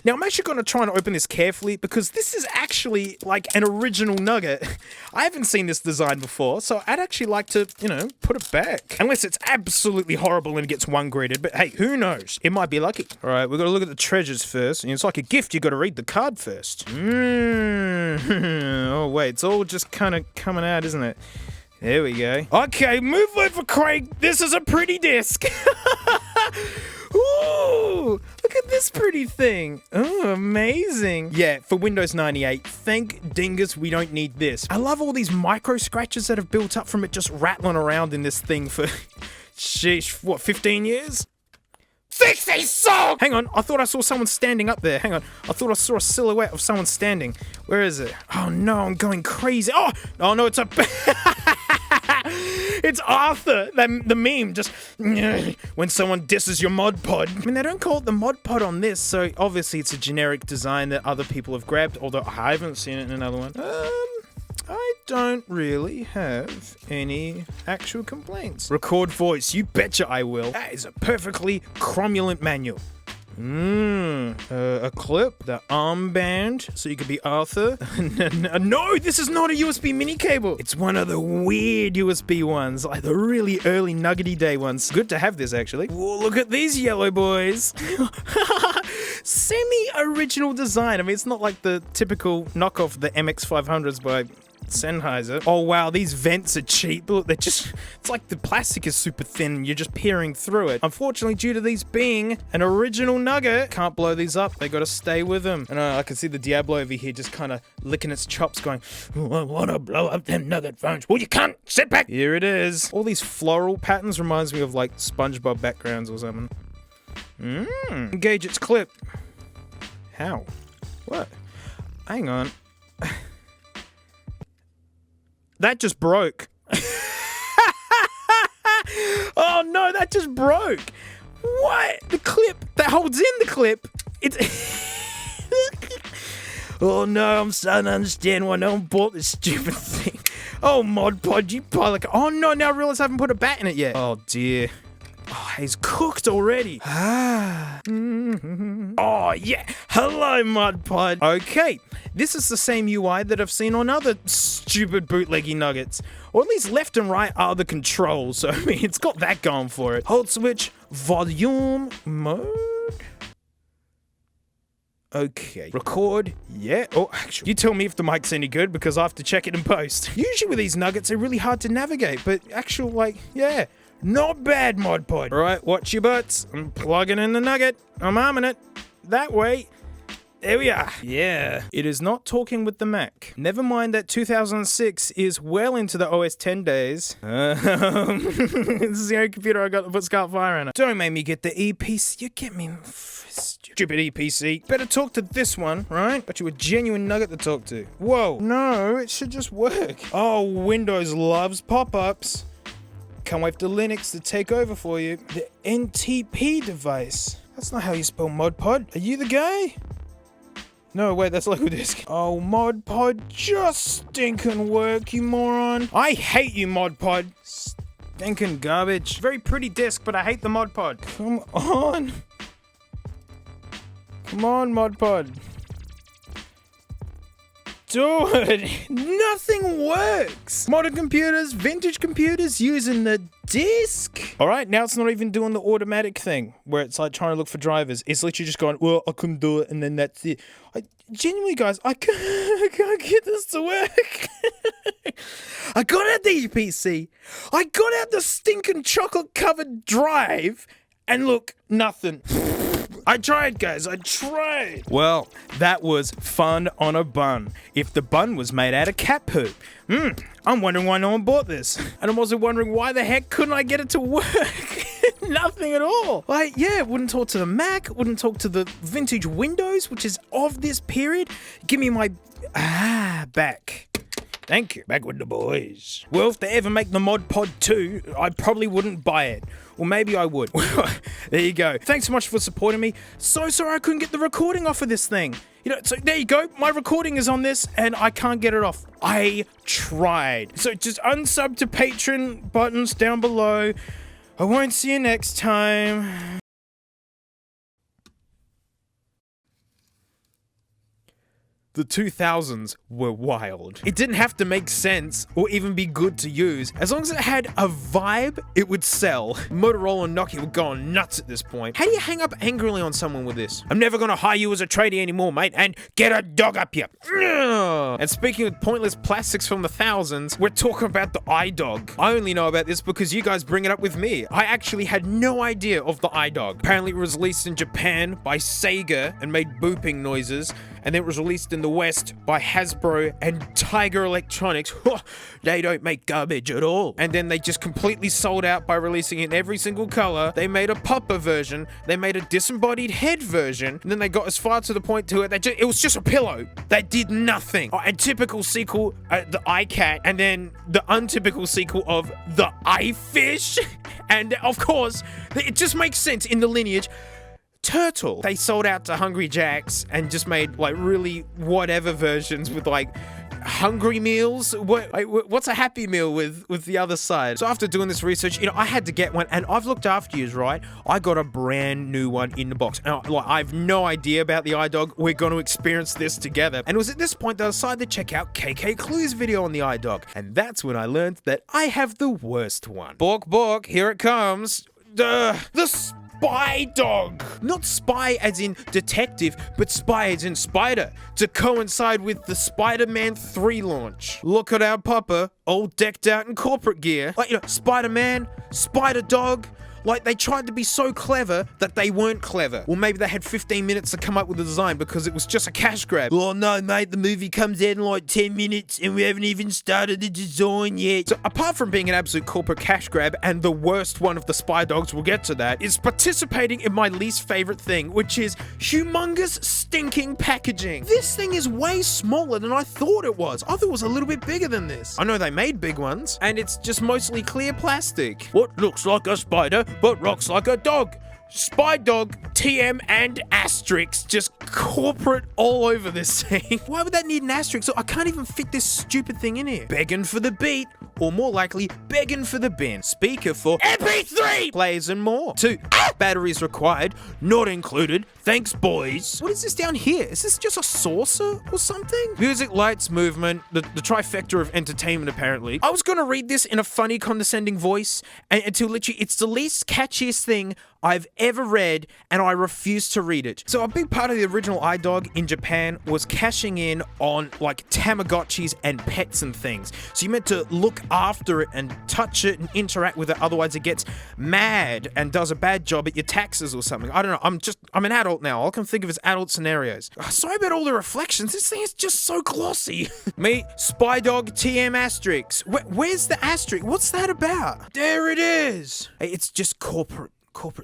Now, I'm actually going to try and open this carefully because this is actually like an original nugget. I haven't seen this design before, so I'd actually like to, you know, put it back. Unless it's absolutely horrible and it gets one graded, but hey, who knows? It might be lucky. All right, we've got to look at the treasures first. And it's like a gift, you got to read the card first. Oh, wait, it's all just kind of coming out, isn't it? There we go. Okay, move over, Craig. This is a pretty disc. Ooh, look at this pretty thing. Oh, amazing. Yeah, for Windows 98, thank dingus we don't need this. I love all these micro scratches that have built up from it just rattling around in this thing for, sheesh, what, 15 years? Fix these songs! Hang on, I thought I saw someone standing up there. Hang on, I thought I saw a silhouette of someone standing. Where is it? Oh no, I'm going crazy. Oh no, it's a... It's Arthur, the meme, just when someone disses your ModPod. I mean, they don't call it the ModPod on this, so obviously it's a generic design that other people have grabbed, although I haven't seen it in another one. I don't really have any actual complaints. Record voice, you betcha I will. That is a perfectly cromulent manual. A clip, the armband, so you could be Arthur. No, this is not a USB mini cable. It's one of the weird USB ones, like the really early Nuggety Day ones. Good to have this, actually. Whoa, look at these yellow boys. Semi-original design. I mean, it's not like the typical knockoff, the MX500s by Sennheiser. Oh wow, these vents are cheap. Look, they're just, it's like the plastic is super thin and you're just peering through it. Unfortunately, due to these being an original nugget, can't blow these up. They gotta stay with them. And I can see the Diablo over here just kind of licking its chops going, oh, I wanna blow up them nugget phones. Well, you can't. Sit back. Here it is. All these floral patterns reminds me of like SpongeBob backgrounds or something. Engage its clip. How? What? Hang on. That just broke. Oh no, that just broke. What? The clip that holds in the clip. It's... Oh no, I'm starting to understand why no one bought this stupid thing. Oh, ModPod, you pilot. Oh no, now I realize I haven't put a bat in it yet. Oh dear. Oh, he's cooked already. Oh, yeah. Hello, ModPod. Okay, this is the same UI that I've seen on other stupid bootleggy nuggets. Or at least left and right are the controls. So, I mean, it's got that going for it. Hold switch, volume, mode. Okay. Record. Yeah. Oh, actually, you tell me if the mic's any good because I have to check it in post. Usually with these nuggets, they're really hard to navigate. But actual, like, yeah. Not bad, ModPod. All right, watch your butts. I'm plugging in the nugget. I'm arming it. That way. There we are. Yeah. It is not talking with the Mac. Never mind that 2006 is well into the OS 10 days. This is the only computer I got that puts Scarlet Fire in it. Don't make me get the EPC. You get me... Stupid EPC. Better talk to this one, right? Got you a genuine nugget to talk to. Whoa. No, it should just work. Oh, Windows loves pop-ups. Can't wait for Linux to take over for you. The NTP device. That's not how you spell ModPod. Are you the guy? No, wait, that's local disk. Oh, ModPod, just stinking work, you moron. I hate you, ModPod. Stinking garbage. Very pretty disk, but I hate the ModPod. Come on. Come on, ModPod. Dude, nothing works. Modern computers, vintage computers using the disk. All right, now it's not even doing the automatic thing where it's like trying to look for drivers. It's literally just going, well, I couldn't do it, and then that's it. Genuinely, guys, I can't get this to work. I got out the EPC. I got out the stinking chocolate-covered drive, and look, nothing. I tried, guys, I tried. Well, that was fun on a bun. If the bun was made out of cat poop. I'm wondering why no one bought this. And I'm also wondering why the heck couldn't I get it to work? Nothing at all. Like, yeah, it wouldn't talk to the Mac, wouldn't talk to the vintage Windows, which is of this period. Give me my... back. Thank you. Back with the boys. Well, if they ever make the ModPod 2, I probably wouldn't buy it. Or maybe I would. There you go. Thanks so much for supporting me. So sorry I couldn't get the recording off of this thing. You know, so there you go. My recording is on this and I can't get it off. I tried. So just unsub to Patreon buttons down below. I won't see you next time. The 2000s were wild. It didn't have to make sense or even be good to use. As long as it had a vibe, it would sell. Motorola and Nokia were going nuts at this point. How do you hang up angrily on someone with this? I'm never gonna hire you as a tradie anymore, mate, and get a dog up here. And speaking of pointless plastics from the thousands, we're talking about the iDog. I only know about this because you guys bring it up with me. I actually had no idea of the iDog. Apparently it was released in Japan by Sega and made booping noises, and then it was released in the West by Hasbro and Tiger Electronics. They don't make garbage at all. And then they just completely sold out by releasing it in every single color. They made a pupper version, they made a disembodied head version, and then they got as far to the point to it that it was just a pillow that did nothing. A typical sequel, the iCat, and then the untypical sequel of the iFish. And of course, it just makes sense in the lineage. Turtle. They sold out to Hungry Jacks and just made like really whatever versions with like Hungry Meals. What's a Happy Meal with the other side? So after doing this research, I had to get one, and I've looked after you, right? I got a brand new one in the box. Now, I have no idea about the iDog. We're going to experience this together. And it was at this point that I decided to check out KK Clue's video on the iDog, and that's when I learned that I have the worst one. Bork, bork, here it comes. The Spy Dog. Not spy as in detective, but spy as in spider, to coincide with the Spider-Man 3 launch. Look at our pupper, all decked out in corporate gear. Like, Spider-Man, Spider-Dog. Like, they tried to be so clever that they weren't clever. Well, maybe they had 15 minutes to come up with a design because it was just a cash grab. Oh no, mate, the movie comes out in like 10 minutes and we haven't even started the design yet. So apart from being an absolute corporate cash grab, and the worst one of the Spy Dogs, we'll get to that, is participating in my least favorite thing, which is humongous stinking packaging. This thing is way smaller than I thought it was. I thought it was a little bit bigger than this. I know they made big ones, and it's just mostly clear plastic. What looks like a spider but rocks like a dog. Spy Dog, TM, and asterisk, just corporate all over this thing. Why would that need an asterisk? So I can't even fit this stupid thing in here. Begging for the beat, or more likely, begging for the bin. Speaker for MP3 players and more. 2. Batteries required, not included. Thanks, boys. What is this down here? Is this just a saucer or something? Music, lights, movement, the trifecta of entertainment, apparently. I was gonna read this in a funny, condescending voice, until literally it's the least catchiest thing I've ever read, and I refuse to read it. So a big part of the original iDog in Japan was cashing in on like Tamagotchis and pets and things. So you meant to look after it and touch it and interact with it, otherwise it gets mad and does a bad job at your taxes or something. I don't know, I'm an adult now. All I can think of is adult scenarios. Sorry about all the reflections, this thing is just so glossy. Me, Spy Dog TM asterisk. Where's the asterisk? What's that about? There it is. Hey, it's just corporate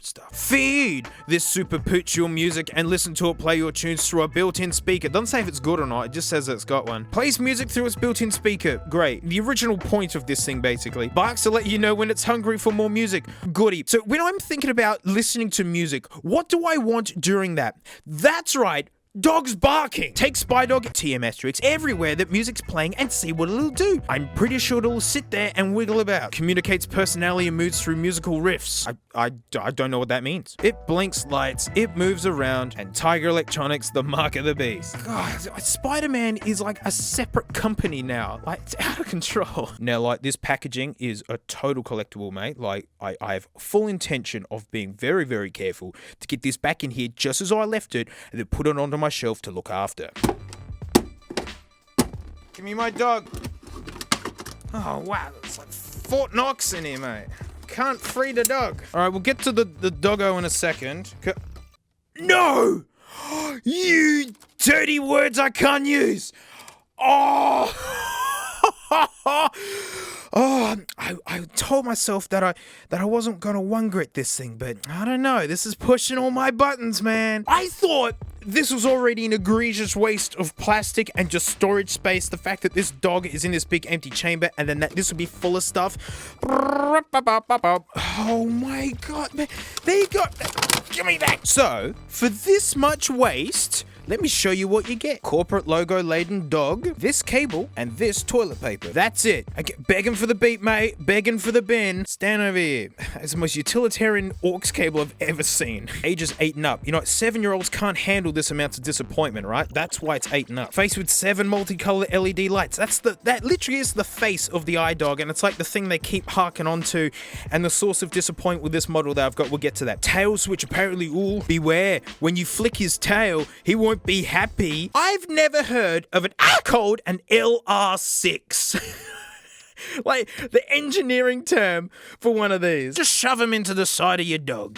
stuff. Feed this super pooch your music and listen to it play your tunes through a built-in speaker. It doesn't say if it's good or not, it just says that it's got one. Plays music through its built-in speaker. Great. The original point of this thing, basically. Barks to let you know when it's hungry for more music. Goody. So when I'm thinking about listening to music, what do I want during that? That's right. Dogs barking. Take Spy Dog, TM asterisk, everywhere that music's playing and see what it'll do. I'm pretty sure it'll sit there and wiggle about. Communicates personality and moods through musical riffs. I don't know what that means. It blinks lights, it moves around, and Tiger Electronics, the mark of the beast. God, Spider-Man is like a separate company now. Like, it's out of control. Now, like, this packaging is a total collectible, mate. Like, I have full intention of being very, very careful to get this back in here just as I left it, and then put it onto my shelf to look after. Give me my dog. Oh wow, it's like Fort Knox in here, mate. Can't free the dog. All right, we'll get to the doggo in a second. No! You dirty words I can't use. Oh! Oh, I told myself that I wasn't gonna one-grit this thing, but I don't know. This is pushing all my buttons, man. I thought this was already an egregious waste of plastic and just storage space. The fact that this dog is in this big empty chamber and then that this would be full of stuff. Oh my god, man. There you go. Give me that. So, for this much waste, let me show you what you get. Corporate logo laden dog, this cable, and this toilet paper. That's it. I get begging for the beat, mate. Begging for the bin. Stand over here. It's the most utilitarian aux cable I've ever seen. Ages 8 and up. You know, 7-year-olds can't handle this amount of disappointment, right? That's why it's 8 and up. Faced with 7 multicolored LED lights. That literally is the face of the iDog, and it's like the thing they keep harking onto, and the source of disappointment with this model that I've got. We'll get to that. Tail switch, apparently. Ooh, beware. When you flick his tail, he won't be happy. I've never heard of an called an LR6. Like, the engineering term for one of these. Just shove him into the side of your dog.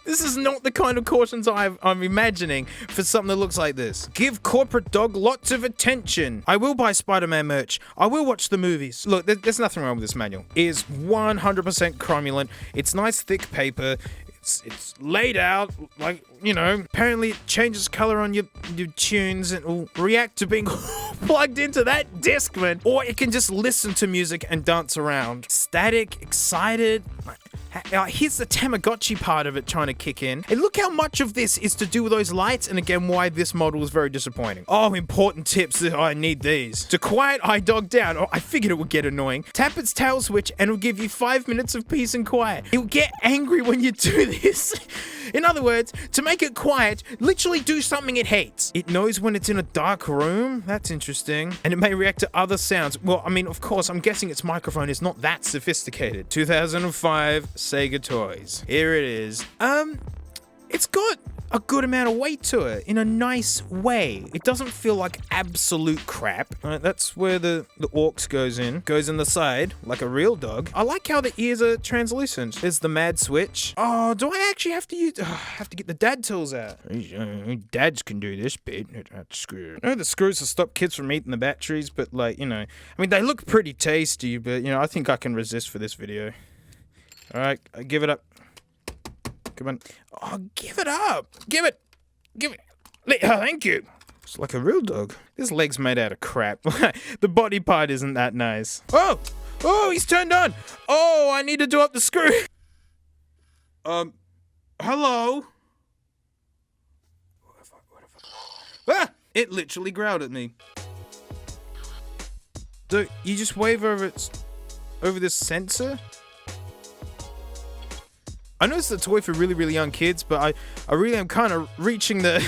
This is not the kind of cautions I'm imagining for something that looks like this. Give corporate dog lots of attention. I will buy Spider-Man merch. I will watch the movies. Look, there's nothing wrong with this manual. It is 100% cromulent. It's nice thick paper. It's laid out, like, you know, apparently it changes color on your tunes and will react to being plugged into that Discman, or it can just listen to music and dance around. Static, excited. Here's the Tamagotchi part of it trying to kick in. And look how much of this is to do with those lights, and again, why this model is very disappointing. Oh, important tips. I need these. To quiet iDog down, I figured it would get annoying. Tap its tail switch and it'll give you 5 minutes of peace and quiet. It'll get angry when you do this. In other words, to make it quiet, literally do something it hates. It knows when it's in a dark room. That's interesting. And it may react to other sounds. Well, I mean, of course, I'm guessing its microphone is not that sophisticated. 2005 Sega Toys. Here it is. It's got a good amount of weight to it in a nice way. It doesn't feel like absolute crap. That's where the aux goes in the side like a real dog. I like how the ears are translucent. There's the mad switch. Oh, do I actually have to use have to get the dad tools out? Dads can do this bit. Screw. I know the screws will stop kids from eating the batteries, but like, you know, I mean, they look pretty tasty, but you know, I think I can resist for this video. All right, give it up. Come on. Oh, give it up. Give it. Oh, thank you. It's like a real dog. This leg's made out of crap. The body part isn't that nice. Oh, he's turned on. Oh, I need to do up the screw. Hello? Ah, it literally growled at me. Dude, you just wave over this sensor? I know it's a toy for really, really young kids, but I really am kind of reaching the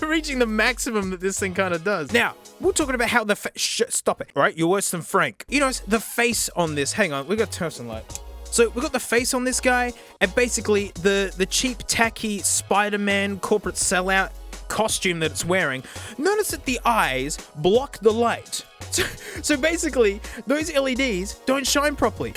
reaching the maximum that this thing kind of does. Now, we're talking about how the stop it, all right? You're worse than Frank. You know, the face on this. Hang on, we got to turn some light. So we got the face on this guy, and basically the cheap, tacky Spider-Man corporate sellout costume that it's wearing. Notice that the eyes block the light. So basically, those LEDs don't shine properly.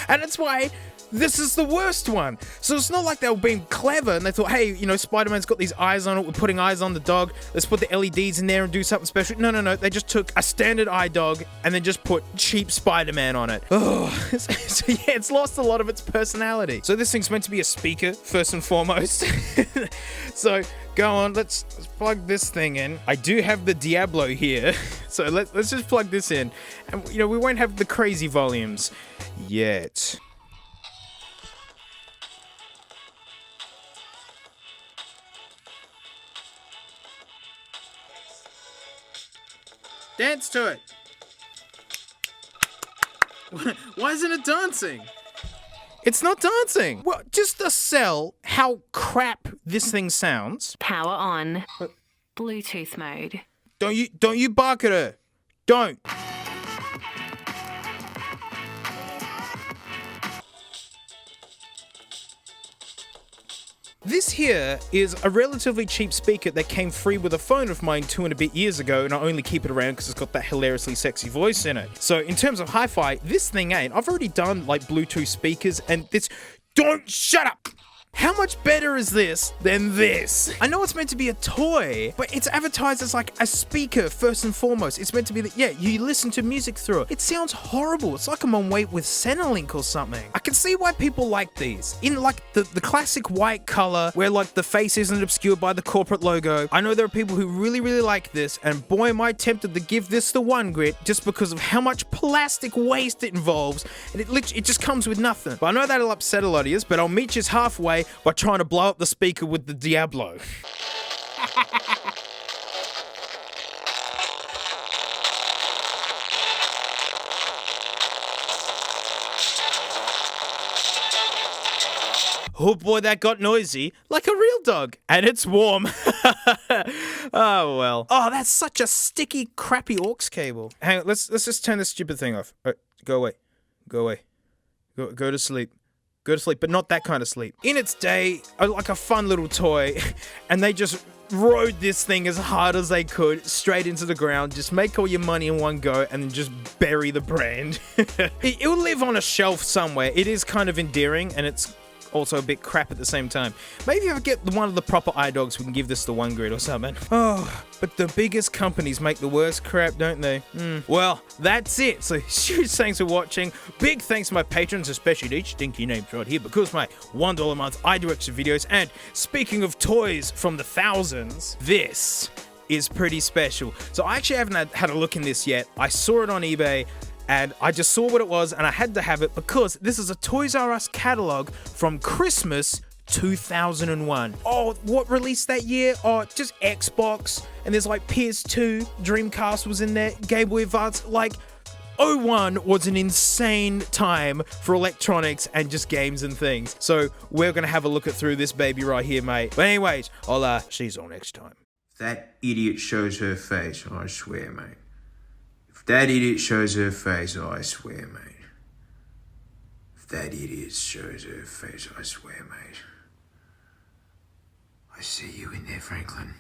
And that's why this is the worst one. So it's not like they were being clever and they thought, hey, you know, Spider-Man's got these eyes on it. We're putting eyes on the dog. Let's put the LEDs in there and do something special. No. They just took a standard iDog and then just put cheap Spider-Man on it. Oh, so yeah, it's lost a lot of its personality. So this thing's meant to be a speaker, first and foremost. So go on, let's plug this thing in. I do have the Diablo here. So let's just plug this in. And, you know, we won't have the crazy volumes yet. Dance to it. Why isn't it dancing? It's not dancing. Well, just to sell how crap this thing sounds. Power on. Bluetooth mode. Don't you bark at her. Don't. This here is a relatively cheap speaker that came free with a phone of mine 2 and a bit years ago, and I only keep it around because it's got that hilariously sexy voice in it. So in terms of hi-fi, this thing ain't. I've already done like Bluetooth speakers, and this... Don't shut up! How much better is this than this? I know it's meant to be a toy, but it's advertised as like a speaker first and foremost. It's meant to be that, yeah, you listen to music through it. It sounds horrible. It's like I'm on wait with Centrelink or something. I can see why people like these. In like the classic white color where like the face isn't obscured by the corporate logo. I know there are people who really, really like this, and boy am I tempted to give this the 1 grit just because of how much plastic waste it involves, and it just comes with nothing. But I know that'll upset a lot of you, but I'll meet you halfway by trying to blow up the speaker with the Diablo. Oh boy, that got noisy, like a real dog. And it's warm. Oh, well. Oh, that's such a sticky, crappy aux cable. Hang on, let's just turn this stupid thing off. Go away. Go away. Go to sleep. Go to sleep, but not that kind of sleep. In its day, like a fun little toy, and they just rode this thing as hard as they could, straight into the ground, just make all your money in one go, and then just bury the brand. It will live on a shelf somewhere. It is kind of endearing, and it's also a bit crap at the same time. Maybe if I get one of the proper iDogs, we can give this the 1 grid or something. Oh, but the biggest companies make the worst crap, don't they? Well, that's it. So huge thanks for watching. Big thanks to my patrons, especially to each stinky names right here, because my $1 a month I do extra videos. And speaking of toys from the thousands, this is pretty special. So I actually haven't had a look in this yet. I saw it on eBay, and I just saw what it was, and I had to have it because this is a Toys R Us catalog from Christmas 2001. Oh, what released that year? Oh, just Xbox, and there's like PS2, Dreamcast was in there, Game Boy Advance. Like, '01 was an insane time for electronics and just games and things. So we're gonna have a look through this baby right here, mate. But anyways, I'll see you all next time. If that idiot shows her face, I swear, mate. If that idiot shows her face, I swear, mate. If that idiot shows her face, I swear, mate. I see you in there, Franklin.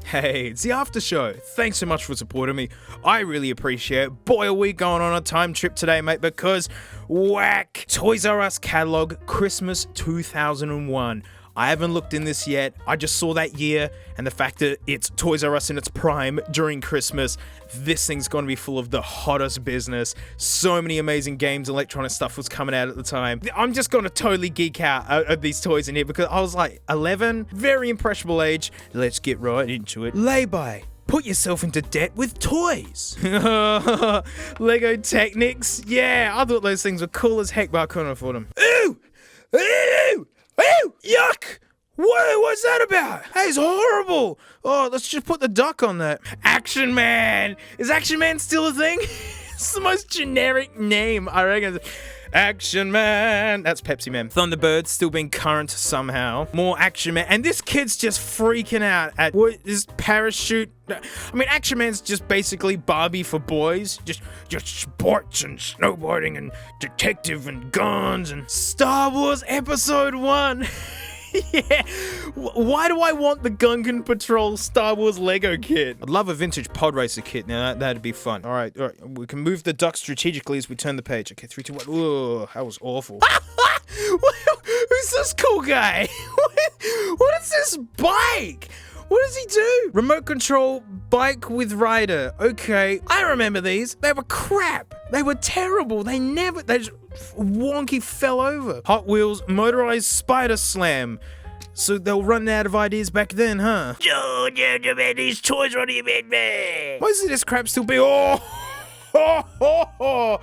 Hey, it's the after show. Thanks so much for supporting me. I really appreciate it. Boy, are we going on a time trip today, mate, because whack! Toys R Us catalog, Christmas 2001. I haven't looked in this yet. I just saw that year, and the fact that it's Toys R Us in its prime during Christmas, this thing's going to be full of the hottest business. So many amazing games, electronic stuff was coming out at the time. I'm just going to totally geek out at these toys in here because I was like 11, very impressionable age. Let's get right into it. Lay-by. Put yourself into debt with toys. Lego Technics. Yeah, I thought those things were cool as heck, but I couldn't afford them. Ooh! Ooh! Ew! Yuck! Whoa, what's that about? Hey, it's horrible! Oh, let's just put the duck on that. Action Man! Is Action Man still a thing? It's the most generic name, I reckon. Action Man! That's Pepsi Man. Thunderbird still being current somehow. More Action Man. And this kid's just freaking out at what is parachute. I mean, Action Man's just basically Barbie for boys. Just sports and snowboarding and detective and guns and Star Wars Episode 1. Yeah. Why do I want the Gungan Patrol Star Wars Lego kit? I'd love a vintage pod racer kit. Now that'd be fun. All right. We can move the duck strategically as we turn the page. Okay, 3, 2, 1. Whoa, that was awful. Who's this cool guy? What is this bike? What does he do? Remote control bike with rider. Okay, I remember these. They were crap. They were terrible. They just wonky fell over. Hot Wheels motorized spider slam. So they'll run out of ideas back then, huh? Oh, man, these toys running your bed, man. Why is this crap still be? Oh, it's all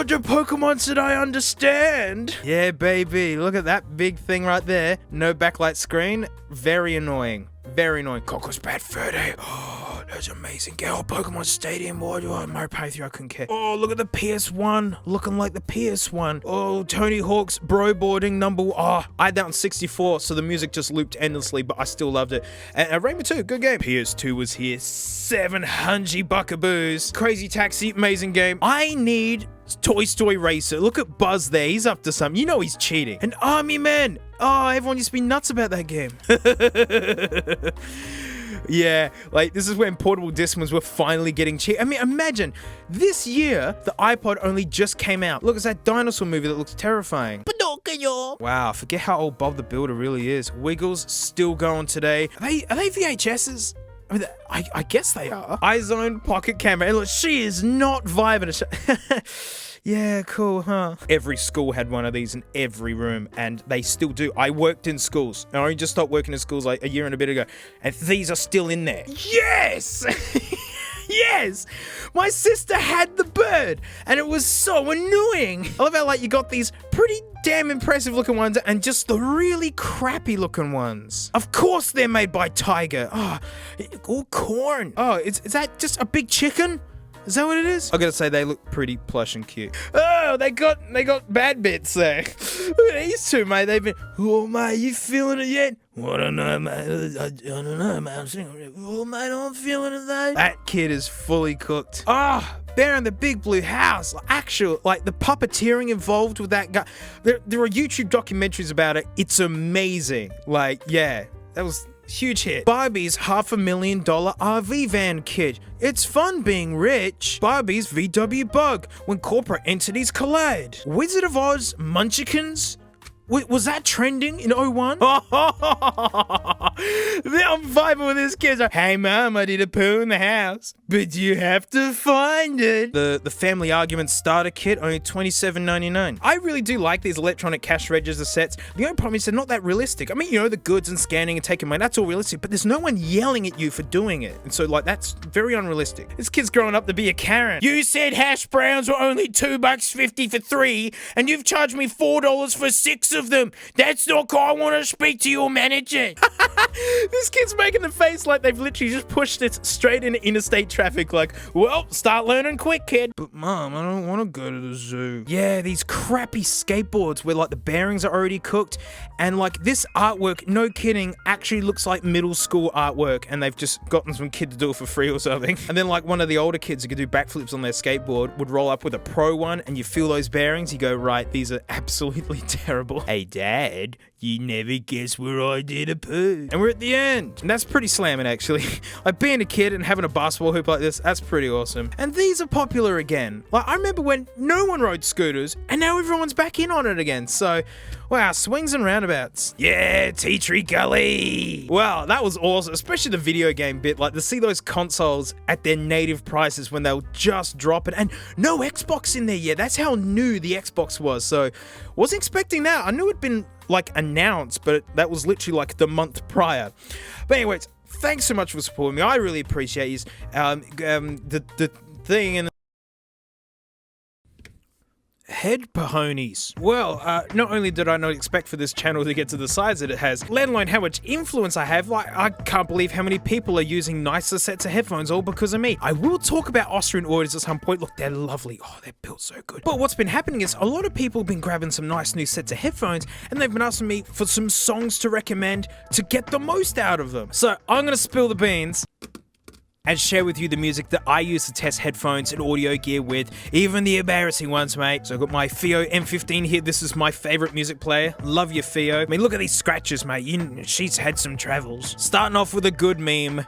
the Pokemons that I understand. Yeah, baby. Look at that big thing right there. No backlight screen. Very annoying. Very annoying. Coco's Bad Fur Day. Oh, that's amazing. Get all Pokemon Stadium. What do I? Mario Party 3, I couldn't care. Oh, look at the PS1. Looking like the PS1. Oh, Tony Hawk's Bro Boarding number. Oh, I had that on 64, so the music just looped endlessly, but I still loved it. And Rainbow 2, good game. PS2 was here. 700 buckaboos. Crazy Taxi, amazing game. I need Toy Story Racer. Look at Buzz there. He's up to something. You know he's cheating. And Army Men. Oh, everyone used to be nuts about that game. Yeah, like this is when portable Discmans were finally getting cheap. I mean, imagine this year the iPod only just came out. Look, it's that dinosaur movie that looks terrifying. Pinocchio. Wow, forget how old Bob the Builder really is. Wiggles still going today. Are they VHSs? I mean, I guess they are. iZone pocket camera. And look, she is not vibing. Yeah, cool, huh? Every school had one of these in every room, and they still do. I worked in schools. I only just stopped working in schools like a year and a bit ago, and these are still in there. Yes! Yes! My sister had the bird, and it was so annoying. I love how, like, you got these pretty damn impressive looking ones and just the really crappy looking ones. Of course they're made by Tiger. Oh, all corn. Oh, is that just a big chicken? Is that what it is? I gotta say, they look pretty plush and cute. Oh, they got bad bits there. Look at these two, mate. They've been, oh, mate, you feeling it yet? I don't know, mate. I don't know, mate. Oh, mate, I'm feeling it, though. That kid is fully cooked. Ah, Bear in the Big Blue House. Actual, like, the puppeteering involved with that guy. There are YouTube documentaries about it. It's amazing. Like, yeah, that was... huge hit. Barbie's $500,000 RV van kit. It's fun being rich. Barbie's VW bug when corporate entities collide. Wizard of Oz Munchkins. Was that trending in 01? I'm vibing with this kid. Like, hey mom, I did a poo in the house, but you have to find it. The family argument starter kit, only $27.99. I really do like these electronic cash register sets. The only problem is they're not that realistic. I mean, you know, the goods and scanning and taking money, that's all realistic, but there's no one yelling at you for doing it. And so, like, that's very unrealistic. This kid's growing up to be a Karen. You said hash browns were only $2.50 for 3, and you've charged me $4 for 6 of them. That's not how I want to speak to your manager. This kid's making the face like they've literally just pushed it straight into interstate traffic. Like, well, start learning quick, kid. But mom, I don't want to go to the zoo. Yeah, these crappy skateboards where like the bearings are already cooked, and like this artwork, no kidding, actually looks like middle school artwork, and they've just gotten some kid to do it for free or something. And then like one of the older kids who could do backflips on their skateboard would roll up with a pro one, and you feel those bearings, you go, right, these are absolutely terrible. Hey Dad, you never guess where I did a poo. And we're at the end. And that's pretty slamming, actually. Like, being a kid and having a basketball hoop like this, that's pretty awesome. And these are popular again. Like, I remember when no one rode scooters, and now everyone's back in on it again. So, wow, swings and roundabouts. Yeah, Tea Tree Gully. Wow, that was awesome, especially the video game bit. Like, to see those consoles at their native prices when they'll just drop it. And no Xbox in there yet. That's how new the Xbox was. So, wasn't expecting that. I knew it'd been like announced, but that was literally like the month prior. But anyways, thanks so much for supporting me. I really appreciate you. The thing and head pahonies. Well, not only did I not expect for this channel to get to the size that it has, let alone how much influence I have, like, I can't believe how many people are using nicer sets of headphones all because of me. I will talk about Austrian orders at some point. Look, they're lovely. Oh, they're built so good. But what's been happening is a lot of people have been grabbing some nice new sets of headphones, and they've been asking me for some songs to recommend to get the most out of them. So I'm gonna spill the beans and share with you the music that I use to test headphones and audio gear with, even the embarrassing ones, mate. So I've got my Fio M15 here. This is my favorite music player. Love your Fio. I mean, look at these scratches, mate. She's had some travels. Starting off with a good meme.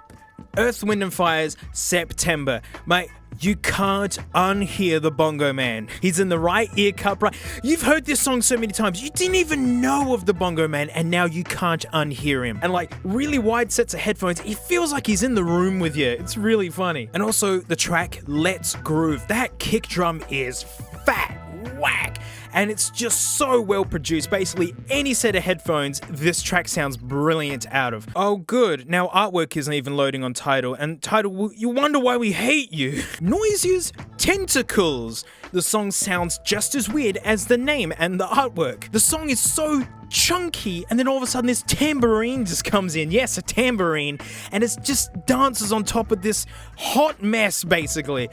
Earth, Wind and Fire's September. Mate, you can't unhear the Bongo Man. He's in the right ear cup, right? You've heard this song so many times. You didn't even know of the Bongo Man, and now you can't unhear him. And like really wide sets of headphones, it feels like he's in the room with you. It's really funny. And also the track Let's Groove. That kick drum is fat. Whack. And it's just so well produced. Basically, any set of headphones, this track sounds brilliant out of. Oh, good. Now artwork isn't even loading on Tidal, and Tidal, you wonder why we hate you. Noises, tentacles. The song sounds just as weird as the name and the artwork. The song is so chunky, and then all of a sudden this tambourine just comes in. Yes, a tambourine, and it just dances on top of this hot mess, basically.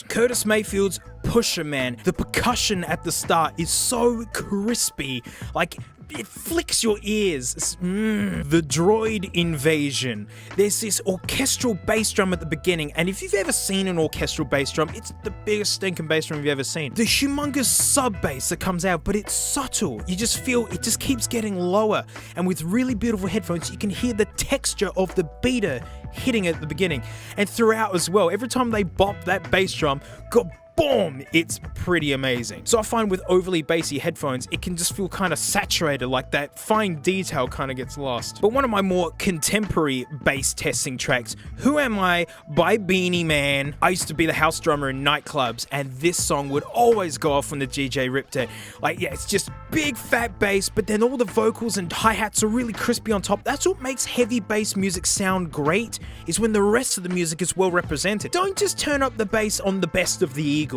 Curtis Mayfield's Pusher Man. The percussion at the start is so crispy, like it flicks your ears. The Droid Invasion. There's this orchestral bass drum at the beginning, and if you've ever seen an orchestral bass drum, it's the biggest stinking bass drum you've ever seen. The humongous sub bass that comes out, but it's subtle. You just feel it just keeps getting lower, and with really beautiful headphones, you can hear the texture of the beater hitting at the beginning and throughout as well. Every time they bop that bass drum, boom, it's pretty amazing. So I find with overly bassy headphones, it can just feel kind of saturated, like that fine detail kind of gets lost. But one of my more contemporary bass testing tracks, Who Am I by Beanie Man. I used to be the house drummer in nightclubs, and this song would always go off when the DJ ripped it. Like, yeah, it's just big fat bass, but then all the vocals and hi-hats are really crispy on top. That's what makes heavy bass music sound great, is when the rest of the music is well represented. Don't just turn up the bass on the best of the Eagles.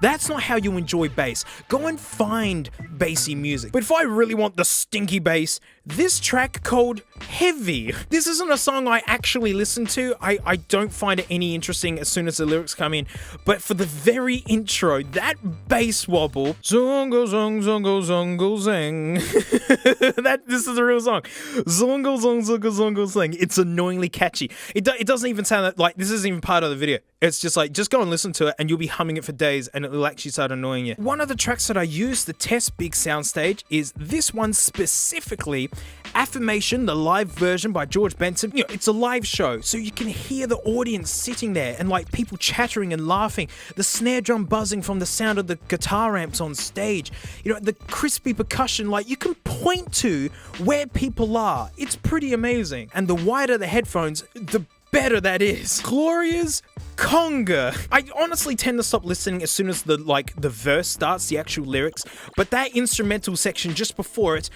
That's not how you enjoy bass. Go and find bassy music. But if I really want the stinky bass, this track called Heavy. This isn't a song I actually listen to. I don't find it any interesting as soon as the lyrics come in. But for the very intro, that bass wobble, zongo zong zongo zongo zang. This is a real song. Zongo zong zongo zongo zang. It's annoyingly catchy. It doesn't even sound like this isn't even part of the video. It's just like, just go and listen to it and you'll be humming it for days and it will actually start annoying you. One of the tracks that I use to test big soundstage is this one specifically, Affirmation, the live version by George Benson. You know, it's a live show, so you can hear the audience sitting there and like people chattering and laughing, the snare drum buzzing from the sound of the guitar amps on stage, you know, the crispy percussion, like you can point to where people are. It's pretty amazing. And the wider the headphones, the better that is. Gloria's Conga. I honestly tend to stop listening as soon as the verse starts, the actual lyrics, but that instrumental section just before it,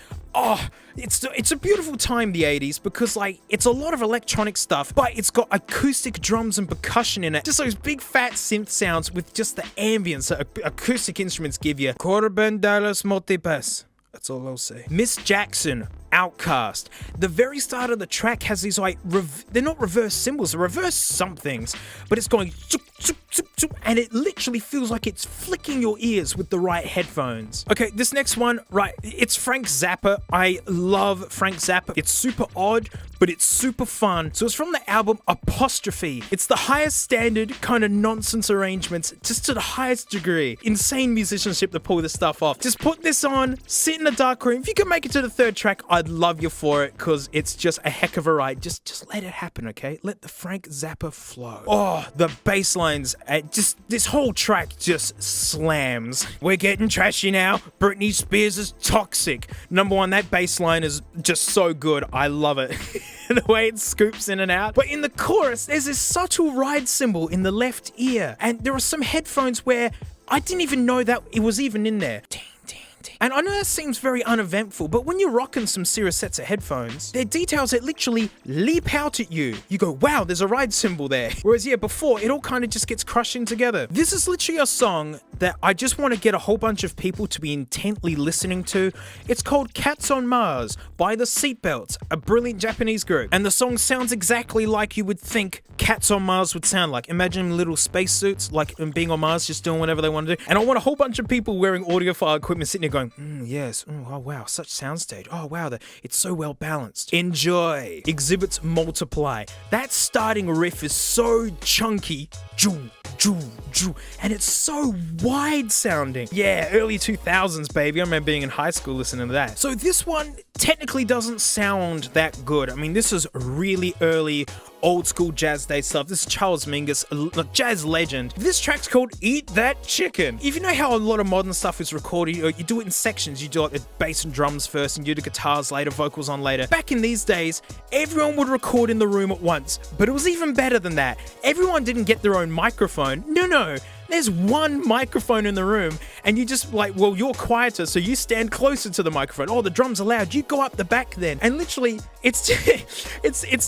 it's a beautiful time, the 80s, because like it's a lot of electronic stuff, but it's got acoustic drums and percussion in it. Just those big fat synth sounds with just the ambience that acoustic instruments give you. Corben Dallas Multipass. That's all I'll say. Miss Jackson, Outcast. The very start of the track has these like, they're not reverse cymbals, they're reverse somethings, but it's going zoop, zoop, zoop, zoop, and it literally feels like it's flicking your ears with the right headphones. Okay, this next one, right, it's Frank Zappa. I love Frank Zappa. It's super odd, but it's super fun. So it's from the album Apostrophe. It's the highest standard kind of nonsense arrangements, just to the highest degree. Insane musicianship to pull this stuff off. Just put this on, sit in a dark room. If you can make it to the third track, I'd love you for it, because it's just a heck of a ride. Just let it happen, okay? Let the Frank Zappa flow. Oh, the bass lines, just this whole track just slams. We're getting trashy now. Britney Spears is toxic. Number one, that bass line is just so good. I love it. The way it scoops in and out. But in the chorus, there's this subtle ride cymbal in the left ear. And there are some headphones where I didn't even know that it was even in there. And I know that seems very uneventful, but when you're rocking some serious sets of headphones, there are details that literally leap out at you. You go, wow, there's a ride cymbal there. Whereas, yeah, before, it all kind of just gets crushed in together. This is literally a song that I just want to get a whole bunch of people to be intently listening to. It's called Cats on Mars by the Seatbelts, a brilliant Japanese group. And the song sounds exactly like you would think Cats on Mars would sound like. Imagine little spacesuits, like being on Mars, just doing whatever they want to do. And I want a whole bunch of people wearing audiophile equipment sitting there going, yes, oh wow, such soundstage. Oh wow, it's so well balanced. Enjoy. Exhibits multiply. That starting riff is so chunky. And it's so wide sounding. Yeah, early 2000s, baby. I remember being in high school listening to that. So this one technically doesn't sound that good. I mean, this is really early old school jazz day stuff. This is Charles Mingus, a jazz legend. This track's called Eat That Chicken. If you know how a lot of modern stuff is recorded, you do it in sections. You do like the bass and drums first, and you do the guitars later, vocals on later. Back in these days, everyone would record in the room at once, but it was even better than that. Everyone didn't get their own microphone. No. There's one microphone in the room, and you just like, well, you're quieter, so you stand closer to the microphone. Oh, the drums are loud. You go up the back then. And literally, it's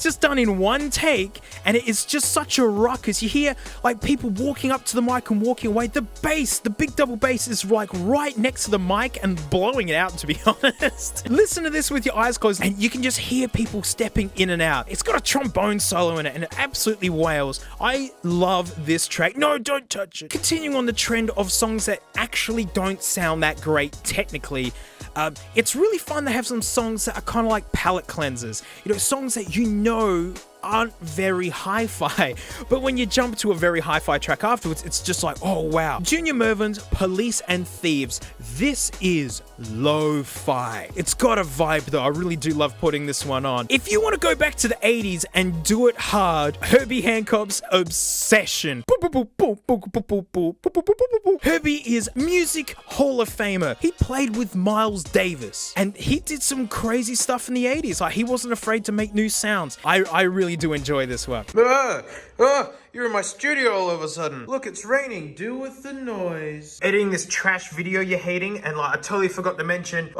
just done in one take, and it is just such a ruckus. You hear like people walking up to the mic and walking away. The bass, the big double bass is like right next to the mic and blowing it out, to be honest. Listen to this with your eyes closed, and you can just hear people stepping in and out. It's got a trombone solo in it, and it absolutely wails. I love this track. No, don't touch it. Continuing on the trend of songs that actually don't sound that great technically, it's really fun to have some songs that are kind of like palate cleansers. You know, songs that you know aren't very hi-fi, but when you jump to a very hi-fi track afterwards, it's just like, oh wow. Junior Mervin's Police and Thieves. This is lo-fi. It's got a vibe though. I really do love putting this one on. If you want to go back to the 80s and do it hard, Herbie Hancock's Obsession. Herbie is Music Hall of Famer. He played with Miles Davis and he did some crazy stuff in the 80s. Like, he wasn't afraid to make new sounds. I really do enjoy this one. You're in my studio all of a sudden. Look, it's raining. Deal with the noise. Editing this trash video you're hating, and like, I totally forgot to mention,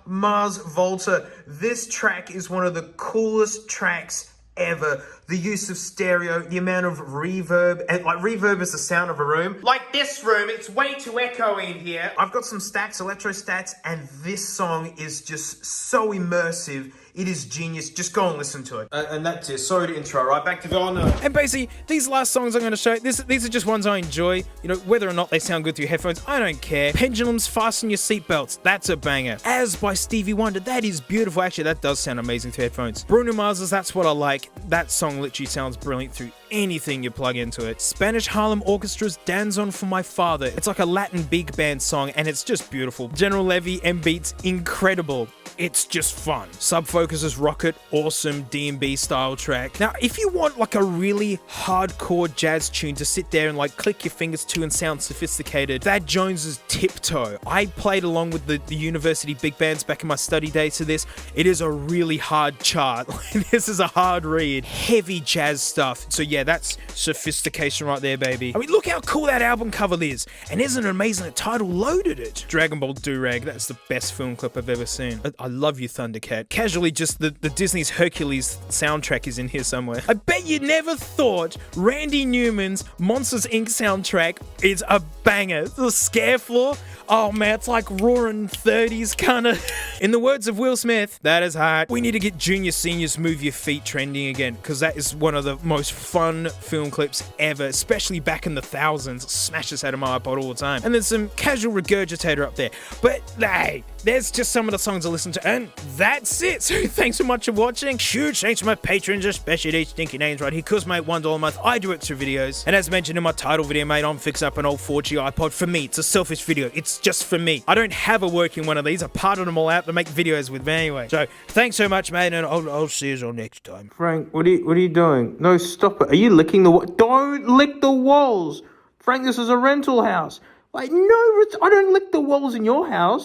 Mars Volta. This track is one of the coolest tracks ever. The use of stereo, the amount of reverb, and like, reverb is the sound of a room. Like this room, it's way too echoey in here. I've got some stats, electro stats, and this song is just so immersive. It is genius. Just go and listen to it. And that's it. Sorry to intro, right? Back to the honor. And basically, these last songs I'm going to show, these are just ones I enjoy. You know, whether or not they sound good through headphones, I don't care. Pendulums, Fasten Your Seatbelts. That's a banger. As by Stevie Wonder. That is beautiful. Actually, that does sound amazing through headphones. Bruno Mars's That's What I Like. That song literally sounds brilliant through anything you plug into it. Spanish Harlem Orchestra's Danzon for My Father. It's like a Latin big band song, and it's just beautiful. General Levy and beats, incredible. It's just fun. Subfocus's Rocket, awesome D&B style track. Now, if you want like a really hardcore jazz tune to sit there and like click your fingers to and sound sophisticated, Thad Jones's Tiptoe. I played along with the university big bands back in my study days to this. It is a really hard chart. This is a hard read. Heavy jazz stuff. So yeah, that's sophistication right there, baby. I mean, look how cool that album cover is. And isn't it amazing that Tidal loaded it? Dragon Ball Durag, that's the best film clip I've ever seen. I love you, Thundercat. Casually, just the Disney's Hercules soundtrack is in here somewhere. I bet you never thought Randy Newman's Monsters Inc. soundtrack is a banger. The scare floor, oh man, it's like roaring 30s kind of. In the words of Will Smith, that is hot. We need to get Junior Senior's Move Your Feet trending again, because that is one of the most fun film clips ever, especially back in the thousands. Smash this out of my iPod all the time. And there's some casual regurgitator up there. But hey, there's just some of the songs I listen to, and that's it. So thanks so much for watching. Huge thanks to my patrons, especially these stinky names right here, because mate, $1 a month, I do extra videos. And as mentioned in my title video, mate, I'm fixing up an old 4G iPod for me. It's a selfish video. It's just for me. I don't have a working one of these. I parted them all out to make videos with me anyway. So thanks so much, mate, and I'll see you all next time. Frank, what are you doing? No, stop it. Are you licking the walls? Don't lick the walls! Frank, this is a rental house. Like, no, I don't lick the walls in your house.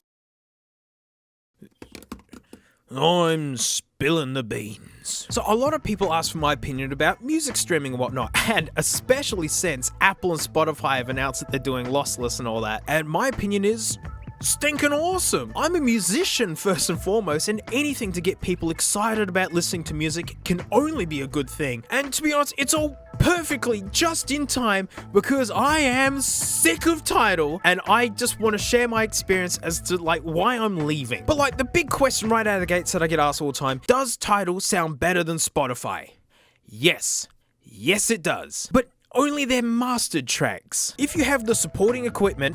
I'm spilling the beans. So a lot of people ask for my opinion about music streaming and whatnot, and especially since Apple and Spotify have announced that they're doing lossless and all that, and my opinion is stinking awesome. I'm a musician first and foremost, and anything to get people excited about listening to music can only be a good thing. And to be honest, it's all perfectly just in time because I am sick of Tidal and I just want to share my experience as to like why I'm leaving. But like the big question right out of the gates that I get asked all the time, does Tidal sound better than Spotify? Yes. Yes, it does. But only their mastered tracks. If you have the supporting equipment,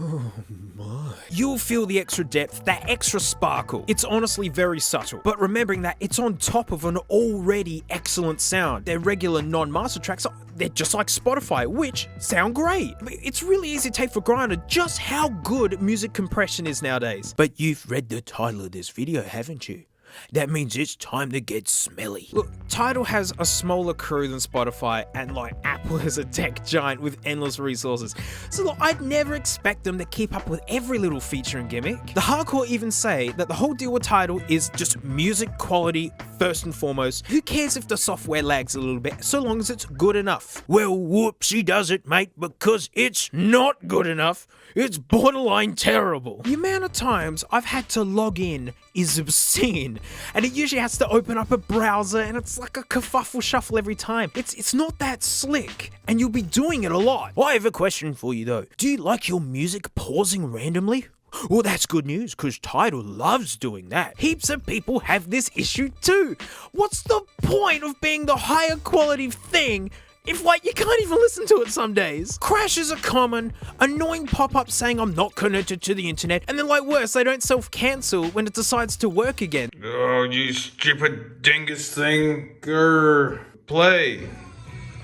you'll feel the extra depth, that extra sparkle. It's honestly very subtle, but remembering that it's on top of an already excellent sound. Their regular non-master tracks, they're just like Spotify, which sound great. It's really easy to take for granted just how good music compression is nowadays. But you've read the title of this video, haven't you? That means it's time to get smelly. Look, Tidal has a smaller crew than Spotify, and like Apple is a tech giant with endless resources. So look, I'd never expect them to keep up with every little feature and gimmick. The hardcore even say that the whole deal with Tidal is just music quality first and foremost. Who cares if the software lags a little bit, so long as it's good enough? Well, whoopsie does it, mate, because it's not good enough. It's borderline terrible. The amount of times I've had to log in is obscene, and it usually has to open up a browser, and it's like a kerfuffle shuffle every time. It's not that slick, and you'll be doing it a lot. I have a question for you though. Do you like your music pausing randomly? Well, that's good news, because Tidal loves doing that. Heaps of people have this issue too. What's the point of being the higher quality thing if, like, you can't even listen to it some days? Crashes are common, annoying pop-ups saying I'm not connected to the internet, and then, like, worse, they don't self-cancel when it decides to work again. Oh, you stupid dingus thing. Grr. Play.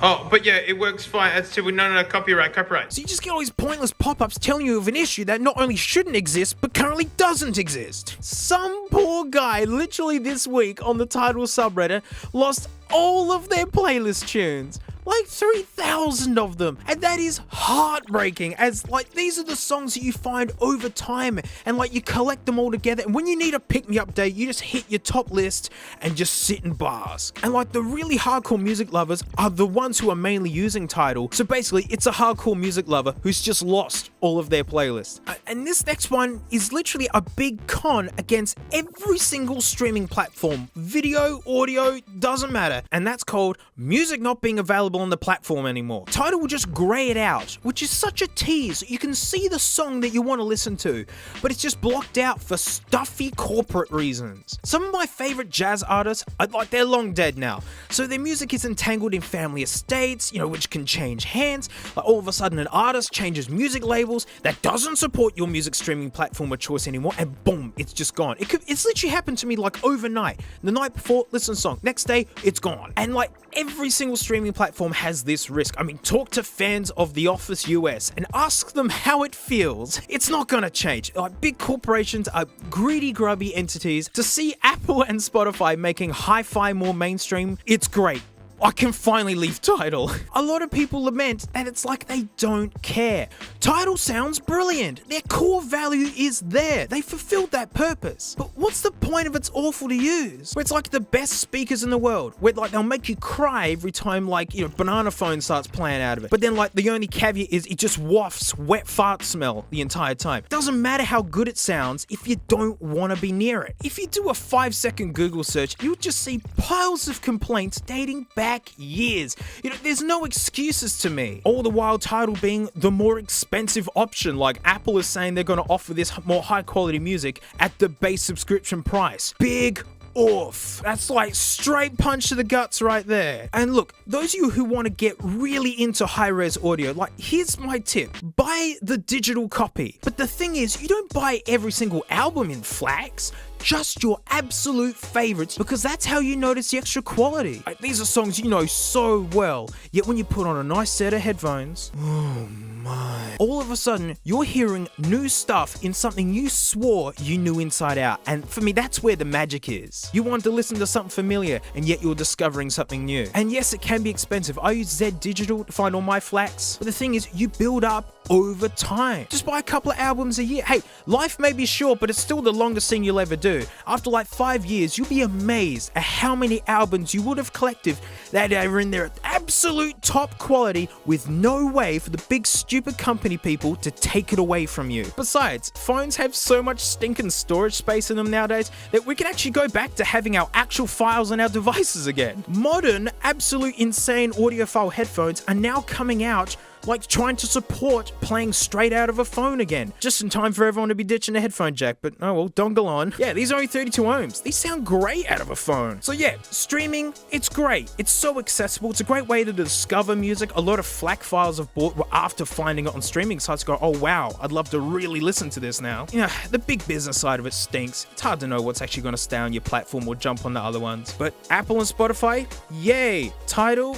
Oh, but yeah, it works fine. That's too. No, copyright. So you just get all these pointless pop-ups telling you of an issue that not only shouldn't exist, but currently doesn't exist. Some poor guy literally this week on the Tidal subreddit lost all of their playlist tunes. Like 3,000 of them, and that is heartbreaking, as like these are the songs that you find over time and like you collect them all together, and when you need a pick-me-up day you just hit your top list and just sit and bask. And like the really hardcore music lovers are the ones who are mainly using Tidal, so basically it's a hardcore music lover who's just lost all of their playlists. And this next one is literally a big con against every single streaming platform, video, audio, doesn't matter, and that's called music not being available on the platform anymore. Tidal will just grey it out, which is such a tease. You can see the song that you want to listen to, but it's just blocked out for stuffy corporate reasons. Some of my favorite jazz artists, they're long dead now, so their music is entangled in family estates, which can change hands. Like all of a sudden an artist changes music labels that doesn't support your music streaming platform of choice anymore, and boom, it's just gone. It's literally happened to me like overnight. The night before, listen to song, next day, it's gone. And like every single streaming platform has this risk. I mean, talk to fans of The Office US and ask them how it feels. It's not gonna change. Like, big corporations are greedy, grubby entities. To see Apple and Spotify making hi-fi more mainstream, it's great. I can finally leave Tidal. A lot of people lament that it's like they don't care. Tidal sounds brilliant. Their core value is there. They fulfilled that purpose. But what's the point if it's awful to use? Where it's like the best speakers in the world, where like they'll make you cry every time Banana Phone starts playing out of it. But then like the only caveat is it just wafts wet fart smell the entire time. Doesn't matter how good it sounds if you don't want to be near it. If you do a 5-second Google search, you'll just see piles of complaints dating back years. There's no excuses to me. All the while Tidal being the more expensive option, like Apple is saying they're going to offer this more high quality music at the base subscription price. Big oof. That's like straight punch to the guts right there. And look, those of you who want to get really into high-res audio, like here's my tip. Buy the digital copy. But the thing is, you don't buy every single album in FLACs. Just your absolute favorites, because that's how you notice the extra quality. Like, these are songs you know so well, yet when you put on a nice set of headphones, oh my, all of a sudden you're hearing new stuff in something you swore you knew inside out. And for me, that's where the magic is. You want to listen to something familiar, and yet you're discovering something new. And yes, it can be expensive. I use Z Digital to find all my FLACs, but the thing is, you build up over time. Just buy a couple of albums a year. Hey, life may be short, but it's still the longest thing you'll ever do. After like 5 years, you'll be amazed at how many albums you would have collected that are in their absolute top quality with no way for the big stupid company people to take it away from you. Besides, phones have so much stinking storage space in them nowadays that we can actually go back to having our actual files on our devices again. Modern, absolute insane audiophile headphones are now coming out like trying to support playing straight out of a phone again. Just in time for everyone to be ditching a headphone jack, but oh well, dongle on. Yeah, these are only 32 ohms. These sound great out of a phone. So yeah, streaming, it's great. It's so accessible. It's a great way to discover music. A lot of FLAC files I've bought were after finding it on streaming sites go, oh wow, I'd love to really listen to this now. The big business side of it stinks. It's hard to know what's actually going to stay on your platform or jump on the other ones. But Apple and Spotify, yay. Tidal,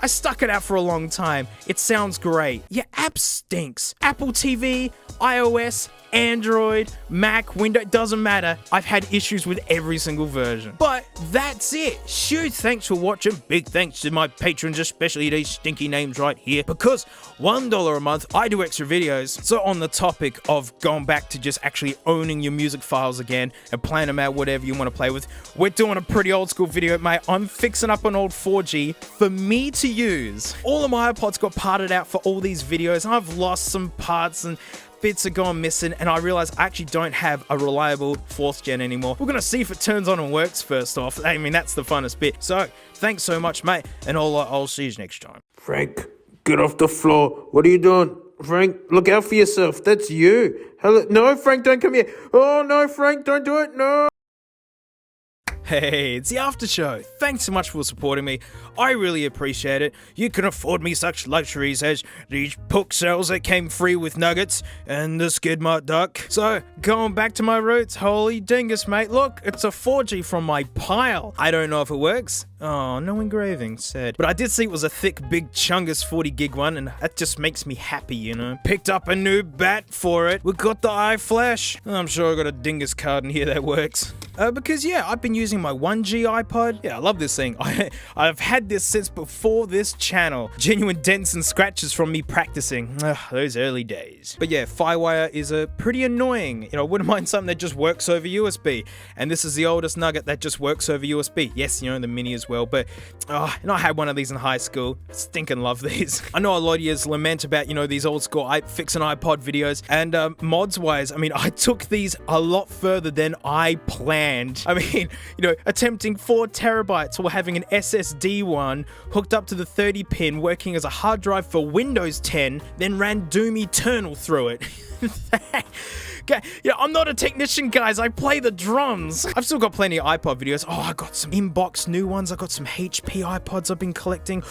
I stuck it out for a long time. It sounds great. Your app stinks. Apple TV, iOS, Android, Mac, Windows, doesn't matter. I've had issues with every single version. But that's it. Huge thanks for watching. Big thanks to my patrons, especially these stinky names right here. Because $1 a month, I do extra videos. So on the topic of going back to just actually owning your music files again and playing them out whatever you want to play with, we're doing a pretty old school video, mate. I'm fixing up an old 4G for me to use. All of my iPods got parted out for all these videos. I've lost some parts and bits are going missing, and I realized I actually don't have a reliable 4th gen anymore. We're gonna see if it turns on and works first off. I mean, that's the funnest bit. So thanks so much, mate, and I'll see you next time. Frank, get off the floor. What are you doing? Frank, look out for yourself. That's you. Hello. No, Frank, don't come here. Oh no, Frank, don't do it. No. Hey, it's the after show. Thanks thanks so much for supporting me. I really appreciate it. You can afford me such luxuries as these puck cells that came free with nuggets and the skid mark duck. So, going back to my roots, holy dingus, mate. Look, it's a 4G from my pile. I don't know if it works. Oh, no engraving, sad. But I did see it was a thick, big chungus 40 gig one, and that just makes me happy, you know. Picked up a new bat for it. We got the iFlash. I'm sure I got a dingus card in here that works. Because yeah, I've been using my 1G iPod. Yeah, I love this thing. I've had this since before this channel. Genuine dents and scratches from me practicing. Ugh, those early days. But yeah, Firewire is pretty annoying. You know, I wouldn't mind something that just works over USB. And this is the oldest Nugget that just works over USB. Yes, you know, the Mini as well. But, and I had one of these in high school. Stinking love these. I know a lot of you lament about, you know, these old school fixing iPod videos. And mods wise, I mean, I took these a lot further than I planned. I mean, you know, attempting 4 terabytes while having an SSD one hooked up to the 30 pin, working as a hard drive for Windows 10, then ran Doom Eternal through it. Yeah, I'm not a technician, guys. I play the drums. I've still got plenty of iPod videos. Oh, I got some inbox new ones. I got some HP iPods I've been collecting.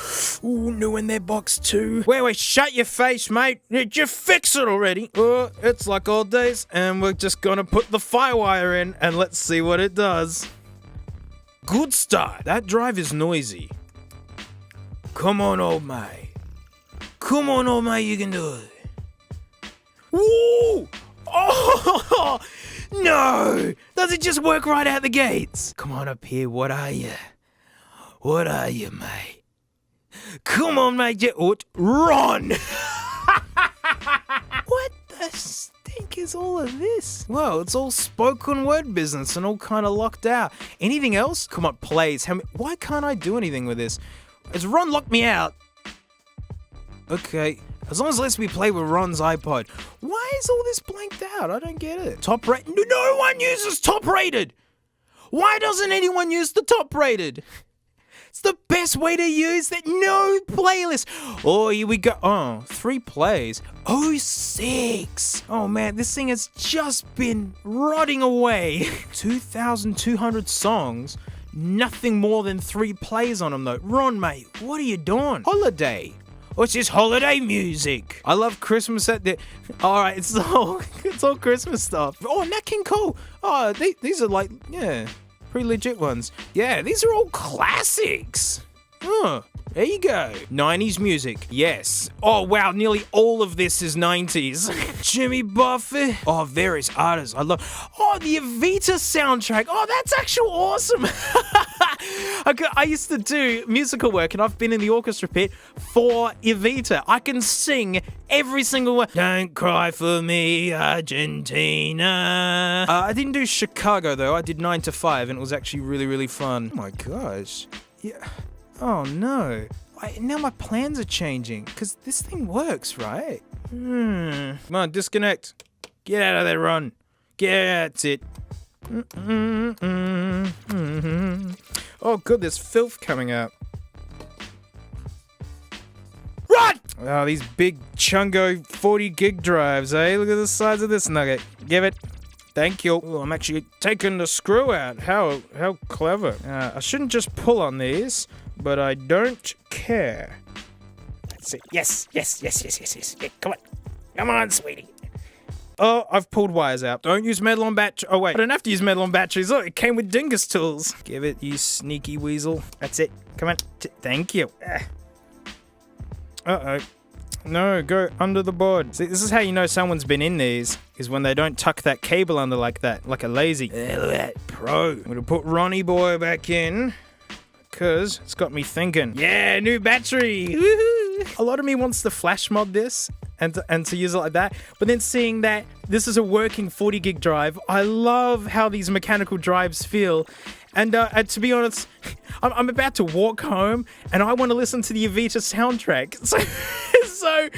Ooh, new in their box too. Wait, shut your face, mate. Did you fix it already? It's like old days, and we're just gonna put the Firewire in, and let's see what it does. Good start. That drive is noisy. Come on, old mate. Come on, old mate, you can do it. Woo! Oh, no! Does it just work right out the gates? Come on up here, what are you? What are you, mate? Come on, mate, run! What the stink is all of this? Well, it's all spoken word business and all kind of locked out. Anything else? Come on, plays. Why can't I do anything with this? Has Ron locked me out? Okay. As long as it lets me play with Ron's iPod. Why is all this blanked out? I don't get it. Top rated? No one uses top rated! Why doesn't anyone use the top rated? It's the best way to use that. No playlist. Oh, here we go. Oh, 3 plays. Oh, 6. Oh man, this thing has just been rotting away. 2,200 songs. Nothing more than 3 plays on them though. Ron, mate, what are you doing? Holiday. What's this holiday music? I love Christmas at the... Alright, it's all Christmas stuff. Oh, Nat King Cole. Oh, these are like, yeah, pretty legit ones. Yeah, these are all classics. Huh, there you go. 90s music, yes. Oh, wow, nearly all of this is 90s. Jimmy Buffett. Oh, various artists. I love... Oh, the Evita soundtrack. Oh, that's actually awesome. I used to do musical work, and I've been in the orchestra pit for Evita. I can sing every single one. Don't cry for me, Argentina. I didn't do Chicago, though. I did 9 to 5, and it was actually really, really fun. Oh, my gosh. Yeah. Oh, no. Now my plans are changing, because this thing works, right? Come on, disconnect. Get out of there, Ron. That's it. Oh, good, there's filth coming out. Run! Oh, these big chungo 40 gig drives, eh? Look at the size of this nugget. Give it. Thank you. Ooh, I'm actually taking the screw out. How clever. I shouldn't just pull on these, but I don't care. That's it. Yes. Yeah, come on. Come on, sweetie. Oh, I've pulled wires out. Don't use metal on battery. Oh, wait. I don't have to use metal on batteries. Look, it came with dingus tools. Give it, you sneaky weasel. That's it. Come on. Thank you. Uh-oh. No, go under the board. See, this is how you know someone's been in these, is when they don't tuck that cable under like that, like a lazy. Look at that, pro. I'm gonna put Ronnie Boy back in, because it's got me thinking. Yeah, new battery. Woohoo! A lot of me wants to flash mod this, and to use it like that, but then seeing that this is a working 40 gig drive, I love how these mechanical drives feel. And to be honest, I'm about to walk home, and I want to listen to the Evita soundtrack. So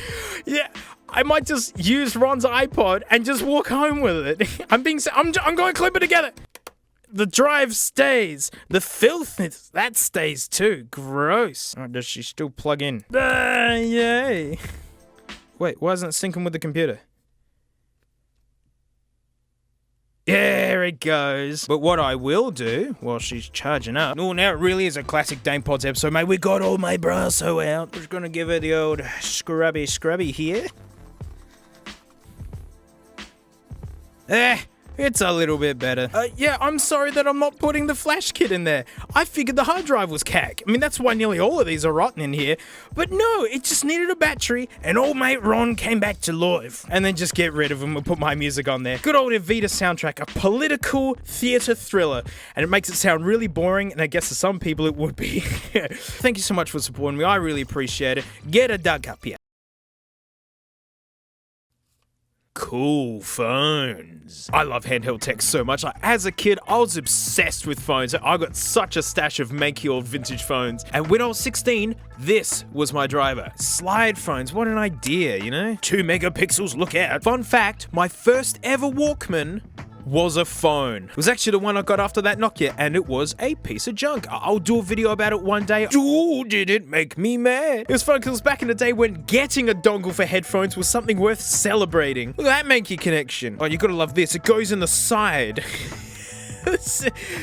yeah, I might just use Ron's iPod and just walk home with it. I'm going to clip it together. The drive stays. The filth, that stays too. Gross. Oh, does she still plug in? Yay. Wait, why isn't it syncing with the computer? There it goes. But what I will do while she's charging up. Oh, now it really is a classic DankPods episode, mate. We got all my brasso out. Just gonna give her the old scrubby here. It's a little bit better. Yeah, I'm sorry that I'm not putting the flash kit in there. I figured the hard drive was cack. I mean, that's why nearly all of these are rotten in here. But no, it just needed a battery, and old mate Ron came back to life. And then just get rid of them and put my music on there. Good old Evita soundtrack, a political theatre thriller. And it makes it sound really boring, and I guess to some people it would be. Thank you so much for supporting me. I really appreciate it. Get a dug up here. Cool phones. I love handheld tech so much. Like, as a kid, I was obsessed with phones. I got such a stash of manky old vintage phones. And when I was 16, this was my driver. Slide phones, what an idea, you know? 2 megapixels, look out. Fun fact, my first ever Walkman was a phone. It was actually the one I got after that Nokia, and it was a piece of junk. I'll do a video about it one day. Ooh, did it make me mad? It was fun because it was back in the day when getting a dongle for headphones was something worth celebrating. Look at that manky connection. Oh, you gotta love this. It goes in the side.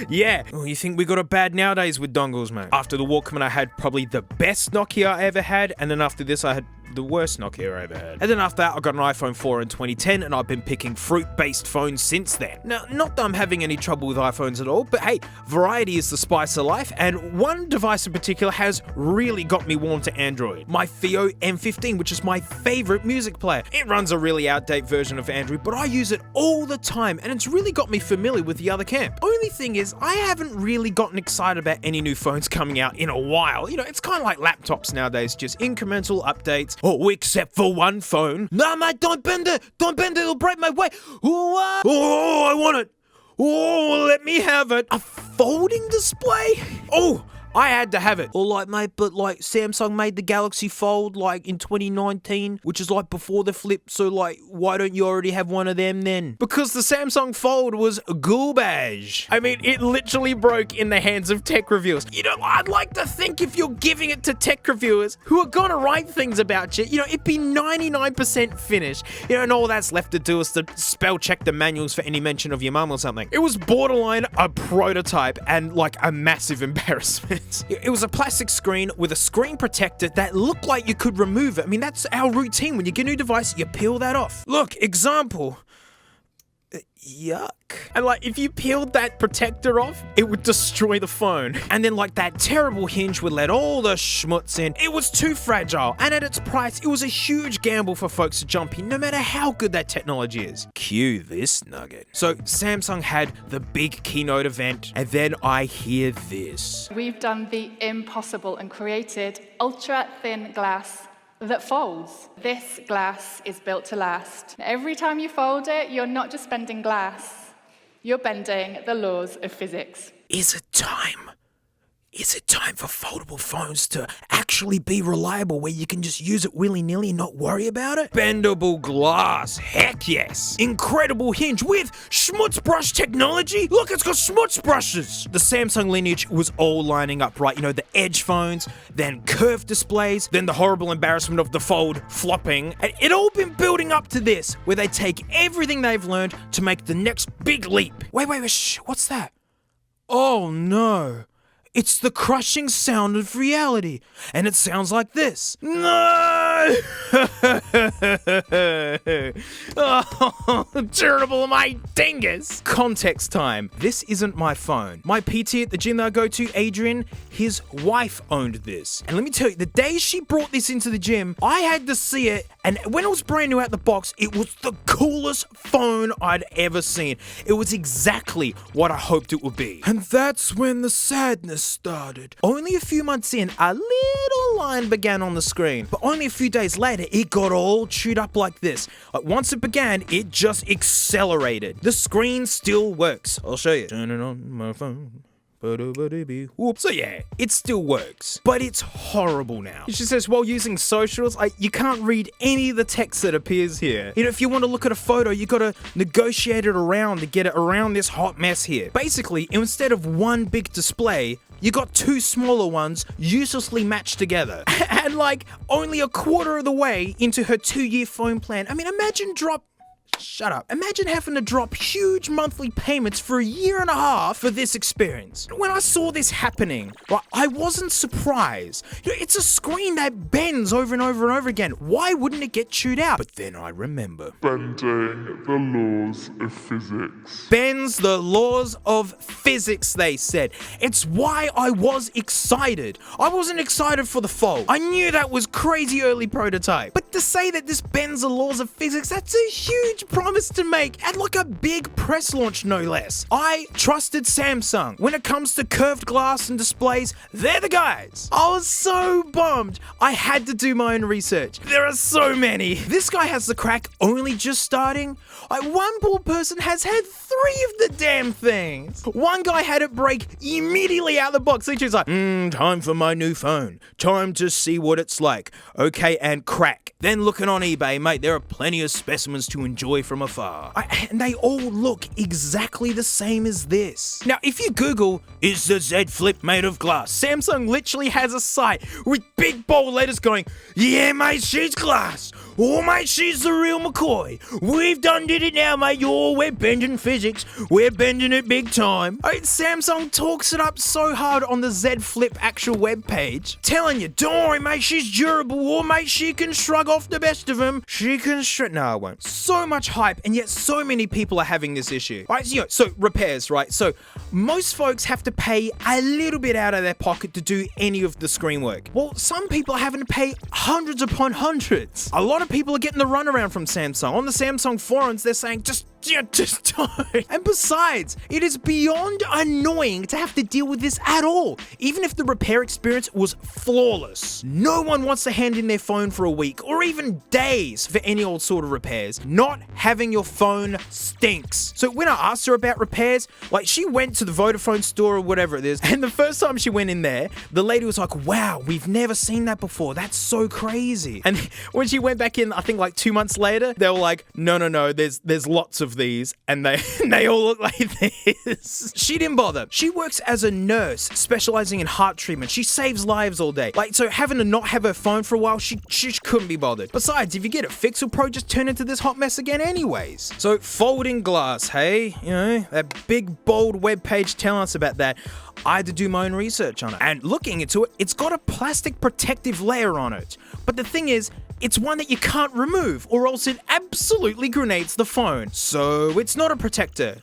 Yeah. Oh, you think we got it bad nowadays with dongles, man? After the Walkman, I had probably the best Nokia I ever had, and then after this, I had the worst Nokia I ever had. And then after that, I got an iPhone 4 in 2010, and I've been picking fruit-based phones since then. Now, not that I'm having any trouble with iPhones at all, but hey, variety is the spice of life, and one device in particular has really got me warm to Android. My Theo M15, which is my favorite music player. It runs a really outdated version of Android, but I use it all the time, and it's really got me familiar with the other camp. Only thing is, I haven't really gotten excited about any new phones coming out in a while. You know, it's kind of like laptops nowadays, just incremental updates. Oh, except for one phone. Nah, mate, don't bend it. Don't bend it. It'll break my way. Oh, I want it. Oh, let me have it. A folding display? Oh, I had to have it. Or like, mate, but like Samsung made the Galaxy Fold like in 2019, which is like before the flip. So like, why don't you already have one of them then? Because the Samsung Fold was garbage. I mean, it literally broke in the hands of tech reviewers. You know, I'd like to think if you're giving it to tech reviewers who are gonna write things about you, you know, it'd be 99% finished. You know, and all that's left to do is to spell check the manuals for any mention of your mum or something. It was borderline a prototype and like a massive embarrassment. It was a plastic screen with a screen protector that looked like you could remove it. I mean, that's our routine. When you get a new device, you peel that off. Look, example. Yuck. And like, if you peeled that protector off, it would destroy the phone. And then like that terrible hinge would let all the schmutz in. It was too fragile. And at its price, it was a huge gamble for folks to jump in, no matter how good that technology is. Cue this nugget. So Samsung had the big keynote event, and then I hear this. We've done the impossible and created ultra-thin glass that folds. This glass is built to last. Every time you fold it, you're not just bending glass, you're bending the laws of physics. Is it time? Is it time for foldable phones to actually be reliable where you can just use it willy-nilly and not worry about it? Bendable glass, heck yes. Incredible hinge with schmutz brush technology. Look, it's got schmutz brushes. The Samsung lineage was all lining up right. You know, the edge phones, then curved displays, then the horrible embarrassment of the fold flopping. And it all been building up to this, where they take everything they've learned to make the next big leap. Wait, shh, what's that? Oh no. It's the crushing sound of reality, and it sounds like this. No! Oh, terrible, my dingus. Context time. This isn't my phone. My PT at the gym that I go to, Adrian, his wife owned this. And let me tell you, the day she brought this into the gym, I had to see it, and when it was brand new out the box, it was the coolest phone I'd ever seen. It was exactly what I hoped it would be. And that's when the sadness started. Only a few months in, a little line began on the screen, but only a few days later, it got all chewed up like this. Like, once it began, it just accelerated. The screen still works. I'll show you. Turn it on my phone. Whoop. So yeah, it still works, but it's horrible now. She says, while using socials, you can't read any of the text that appears here. You know, if you want to look at a photo, you gotta negotiate it around to get it around this hot mess here. Basically, instead of one big display, you got two smaller ones uselessly matched together. And like, only a quarter of the way into her 2-year phone plan. I mean, imagine Shut up. Imagine having to drop huge monthly payments for a year and a half for this experience. When I saw this happening, well, I wasn't surprised. It's a screen that bends over and over and over again. Why wouldn't it get chewed out? But then I remember. Bending the laws of physics. Bends the laws of physics, they said. It's why I was excited. I wasn't excited for the Fold. I knew that was crazy early prototype. But to say that this bends the laws of physics, that's a huge promise to make, and like a big press launch no less. I trusted Samsung. When it comes to curved glass and displays, they're the guys. I was so bummed. I had to do my own research. There are so many. This guy has the crack only just starting. One poor person has had 3 of the damn things. One guy had it break immediately out the box. He's just like, time for my new phone. Time to see what it's like. Okay, and crack. Then looking on eBay, mate, there are plenty of specimens to enjoy from afar. And they all look exactly the same as this. Now, if you Google, is the Z Flip made of glass? Samsung literally has a site with big bold letters going, yeah, mate, she's glass. Oh, mate, she's the real McCoy. We've done did it now, mate. We're bending physics. We're bending it big time. Samsung talks it up so hard on the Z Flip actual webpage. Telling you, don't worry, mate, she's durable. Oh, mate, she can shrug off the best of them. She can No, I won't. So much hype, and yet so many people are having this issue. So repairs, right? So most folks have to pay a little bit out of their pocket to do any of the screen work. Well, some people are having to pay hundreds upon hundreds. A lot of people are getting the runaround from Samsung. On the Samsung forums, they're saying, just don't. And besides, it is beyond annoying to have to deal with this at all. Even if the repair experience was flawless. No one wants to hand in their phone for a week or even days for any old sort of repairs. Not having your phone stinks. So when I asked her about repairs, she went to the Vodafone store or whatever it is, and the first time she went in there, the lady was like, wow, we've never seen that before. That's so crazy. And when she went back in, I think 2 months later, they were like, no, there's lots of these, and they all look like this. She didn't bother. She works as a nurse specializing in heart treatment. She saves lives all day. So having to not have her phone for a while, she couldn't be bothered. Besides, if you get it fixed, it'll probably just turn into this hot mess again anyways. So folding glass, hey, that big bold webpage telling us about that. I had to do my own research on it. And looking into it, it's got a plastic protective layer on it. But the thing is, it's one that you can't remove, or else it absolutely grenades the phone. So it's not a protector.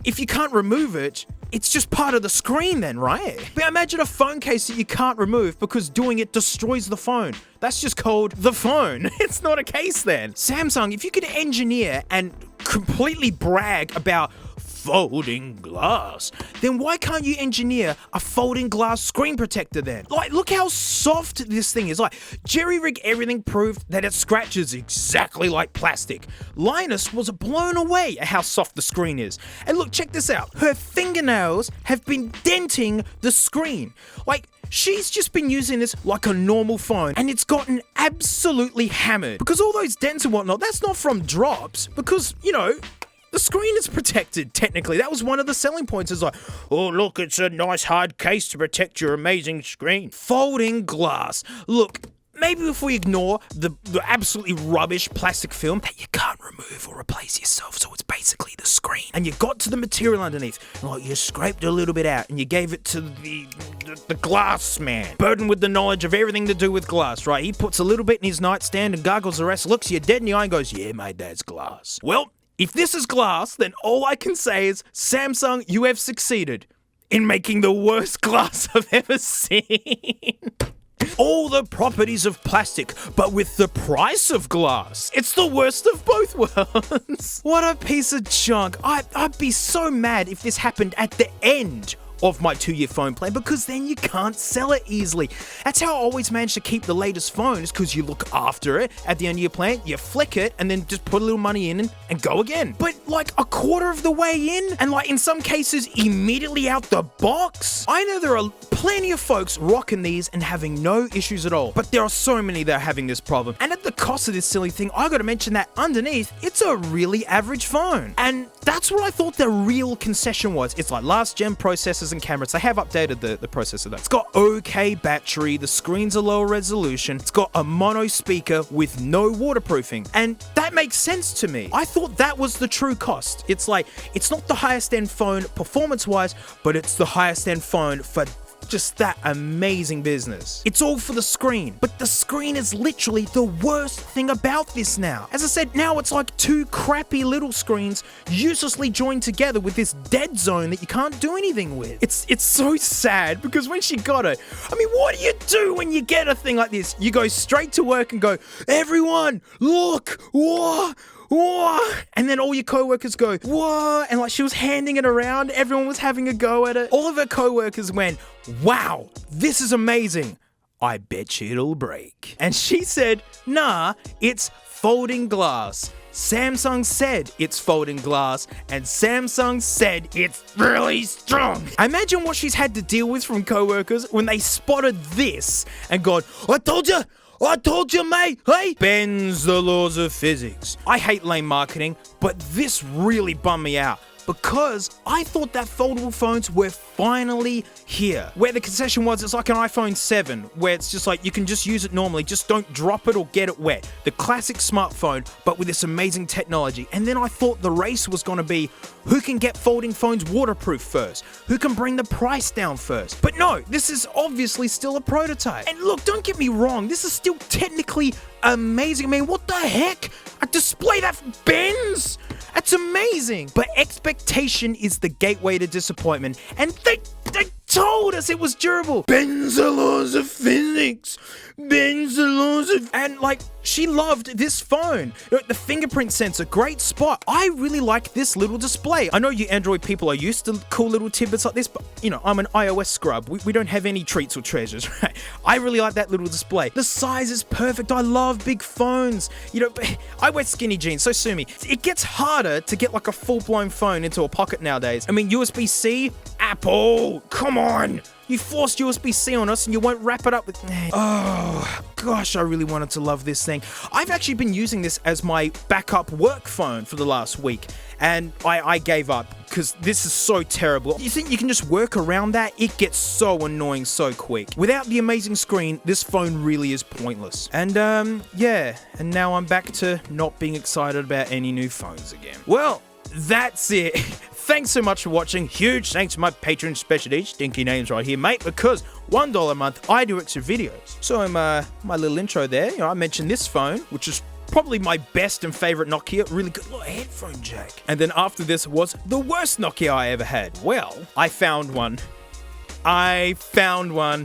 If you can't remove it, it's just part of the screen then, right? But imagine a phone case that you can't remove because doing it destroys the phone. That's just called the phone. It's not a case then. Samsung, if you could engineer and completely brag about folding glass, then why can't you engineer a folding glass screen protector then? Look how soft this thing is. Jerry-rig everything proved that it scratches exactly like plastic. Linus was blown away at how soft the screen is. And look, check this out. Her fingernails have been denting the screen. She's just been using this like a normal phone, and it's gotten absolutely hammered. Because all those dents and whatnot, that's not from drops, because, the screen is protected, technically. That was one of the selling points. It's oh, look, it's a nice hard case to protect your amazing screen. Folding glass. Look, maybe if we ignore the absolutely rubbish plastic film that you can't remove or replace yourself, so it's basically the screen. And you got to the material underneath, you scraped a little bit out, and you gave it to the glass man, burdened with the knowledge of everything to do with glass, right? He puts a little bit in his nightstand and gargles the rest, looks you dead in the eye and goes, yeah, mate, that's glass. Well, if this is glass, then all I can say is, Samsung, you have succeeded in making the worst glass I've ever seen. All the properties of plastic, but with the price of glass. It's the worst of both worlds. What a piece of junk. I'd be so mad if this happened at the end of my 2-year phone plan, because then you can't sell it easily. That's how I always manage to keep the latest phone, is because you look after it at the end of your plan, you flick it, and then just put a little money in and go again. But a quarter of the way in, and in some cases immediately out the box. I know there are plenty of folks rocking these and having no issues at all, but there are so many that are having this problem. And at the cost of this silly thing, I gotta mention that underneath, it's a really average phone. And that's what I thought the real concession was. It's last gen processors sensors and cameras. They have updated the processor though. It's got okay battery, the screens are lower resolution, it's got a mono speaker with no waterproofing, and that makes sense to me. I thought that was the true cost. It's like, it's not the highest end phone performance-wise, but it's the highest end phone for just that amazing business. It's all for the screen, but the screen is literally the worst thing about this now. As I said, now it's like two crappy little screens uselessly joined together with this dead zone that you can't do anything with. It's so sad, because when she got it, I mean, what do you do when you get a thing like this? You go straight to work and go, everyone, look, whoa, whoa, and then all your co-workers go, whoa, and like she was handing it around, everyone was having a go at it. All of her co-workers went, wow, this is amazing. I bet you it'll break. And she said, nah, it's folding glass. Samsung said it's folding glass, and Samsung said it's really strong. Imagine what she's had to deal with from co-workers when they spotted this and gone, I told you, mate, hey? Bends the laws of physics. I hate lame marketing, but this really bummed me out, because I thought that foldable phones were finally here. Where the concession was, it's like an iPhone 7, where it's just like, you can just use it normally, just don't drop it or get it wet. The classic smartphone, but with this amazing technology. And then I thought the race was gonna be, who can get folding phones waterproof first? Who can bring the price down first? But no, this is obviously still a prototype. And look, don't get me wrong, this is still technically amazing. I mean, what the heck? A display that bends? That's amazing. But expectation is the gateway to disappointment. And they told us it was durable. Bends the laws of physics. Bends the laws of... And like, she loved this phone. The fingerprint sensor, great spot. I really like this little display. I know you Android people are used to cool little tidbits like this, but you know, I'm an iOS scrub. We don't have any treats or treasures, right? I really like that little display. The size is perfect. I love big phones. You know, I wear skinny jeans, so sue me. It gets harder to get like a full-blown phone into a pocket nowadays. I mean, USB-C, Apple, come on. You forced USB-C on us and you won't wrap it up with... Oh, gosh, I really wanted to love this thing. I've actually been using this as my backup work phone for the last week, and I gave up because this is so terrible. You think you can just work around that? It gets so annoying so quick. Without the amazing screen, this phone really is pointless. And yeah, and now I'm back to not being excited about any new phones again. Well, that's it. Thanks so much for watching. Huge thanks to my Patreon special stinky names right here, mate, because $1 a month, I do extra videos. So my little intro there, you know, I mentioned this phone, which is probably my best and favorite Nokia, really good little headphone jack. And then after this was the worst Nokia I ever had. Well, I found one. I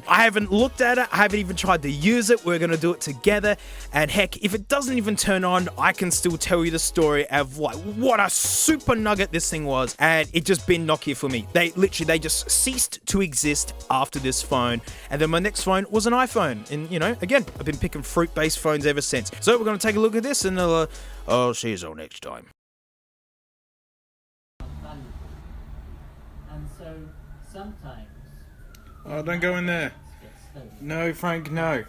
haven't looked at it. I haven't even tried to use it. We're going to do it together. And heck, if it doesn't even turn on, I can still tell you the story of like what a super nugget this thing was. And it just been Nokia for me. They just ceased to exist after this phone. And then my next phone was an iPhone. And you know, again, I've been picking fruit-based phones ever since. So we're going to take a look at this and I'll see you all next time. And so sometimes... Oh, don't go in there. No, Frank, no.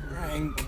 Frank.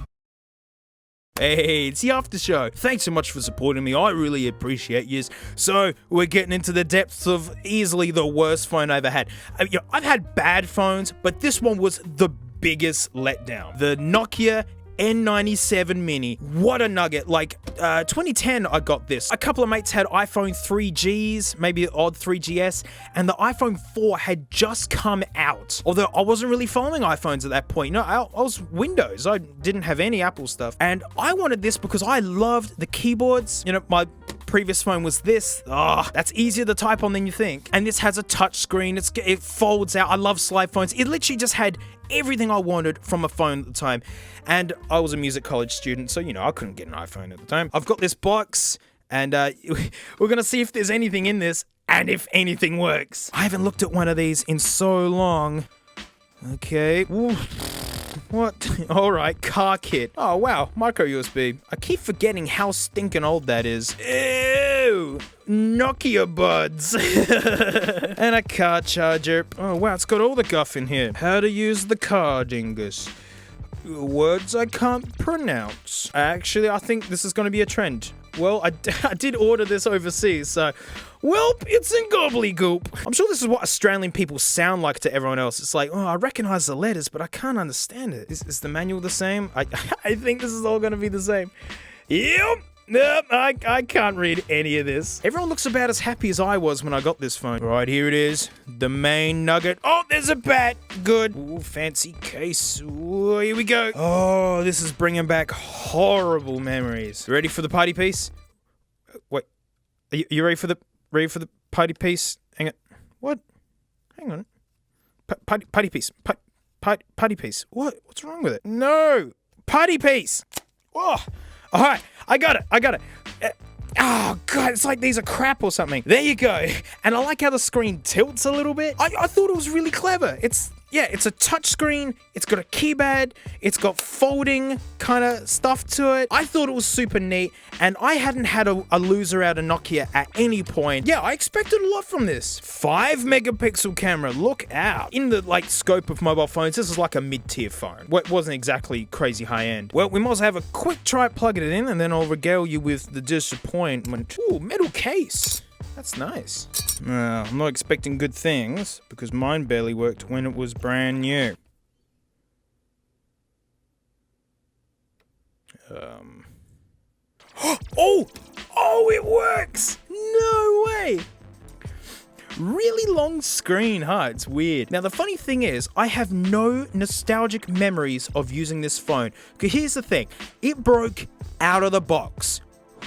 Hey, it's the after show. Thanks so much for supporting me. I really appreciate you. So, we're getting into the depths of easily the worst phone I ever had. You know, I've had bad phones, but this one was the biggest letdown. The Nokia N97 Mini. What a nugget. Like, 2010 I got this. A couple of mates had iPhone 3Gs, maybe an odd 3GS, and the iPhone 4 had just come out. Although I wasn't really following iPhones at that point. No, I was Windows. I didn't have any Apple stuff. And I wanted this because I loved the keyboards. You know, my previous phone was this. Oh, that's easier to type on than you think. And this has a touch screen. It folds out. I love slide phones. It literally just had everything I wanted from a phone at the time. And I was a music college student, so, you know, I couldn't get an iPhone at the time. I've got this box, and we're gonna see if there's anything in this, and if anything works. I haven't looked at one of these in so long. Okay. Ooh. What? Alright, car kit. Oh, wow, micro USB. I keep forgetting how stinking old that is. Ew! Nokia buds. And a car charger. Oh, wow, it's got all the guff in here. How to use the car dingus. Words I can't pronounce. Actually, I think this is going to be a trend. well, I did order this overseas, so, well, it's in gobbledygook. I'm sure this is what Australian people sound like to everyone else. It's like, oh, I recognize the letters, but I can't understand it. Is the manual the same? I think this is all gonna be the same. Yep. Nope, I can't read any of this. Everyone looks about as happy as I was when I got this phone. Right, here it is. The main nugget. Oh, there's a bat. Good. Ooh, fancy case. Ooh, here we go. Oh, this is bringing back horrible memories. Ready for the party piece? Wait. Are you ready for the party piece? Hang on. What? Hang on. Party piece. Party piece. What? What's wrong with it? No. Party piece. Oh. All right, I got it. Oh, God, it's like these are crap or something. There you go. And I like how the screen tilts a little bit. I thought it was really clever. It's a touch screen. It's got a keypad. It's got folding kind of stuff to it. I thought it was super neat, and I hadn't had a loser out of Nokia at any point. Yeah, I expected a lot from this. 5 megapixel camera, look out. In the scope of mobile phones, this is like a mid-tier phone. It wasn't exactly crazy high-end. Well, we must have a quick try at plugging it in, and then I'll regale you with the disappointment. Ooh, metal case. That's nice. I'm not expecting good things, because mine barely worked when it was brand new. Oh, it works! No way! Really long screen, huh? It's weird. Now, the funny thing is, I have no nostalgic memories of using this phone. Because here's the thing. It broke out of the box.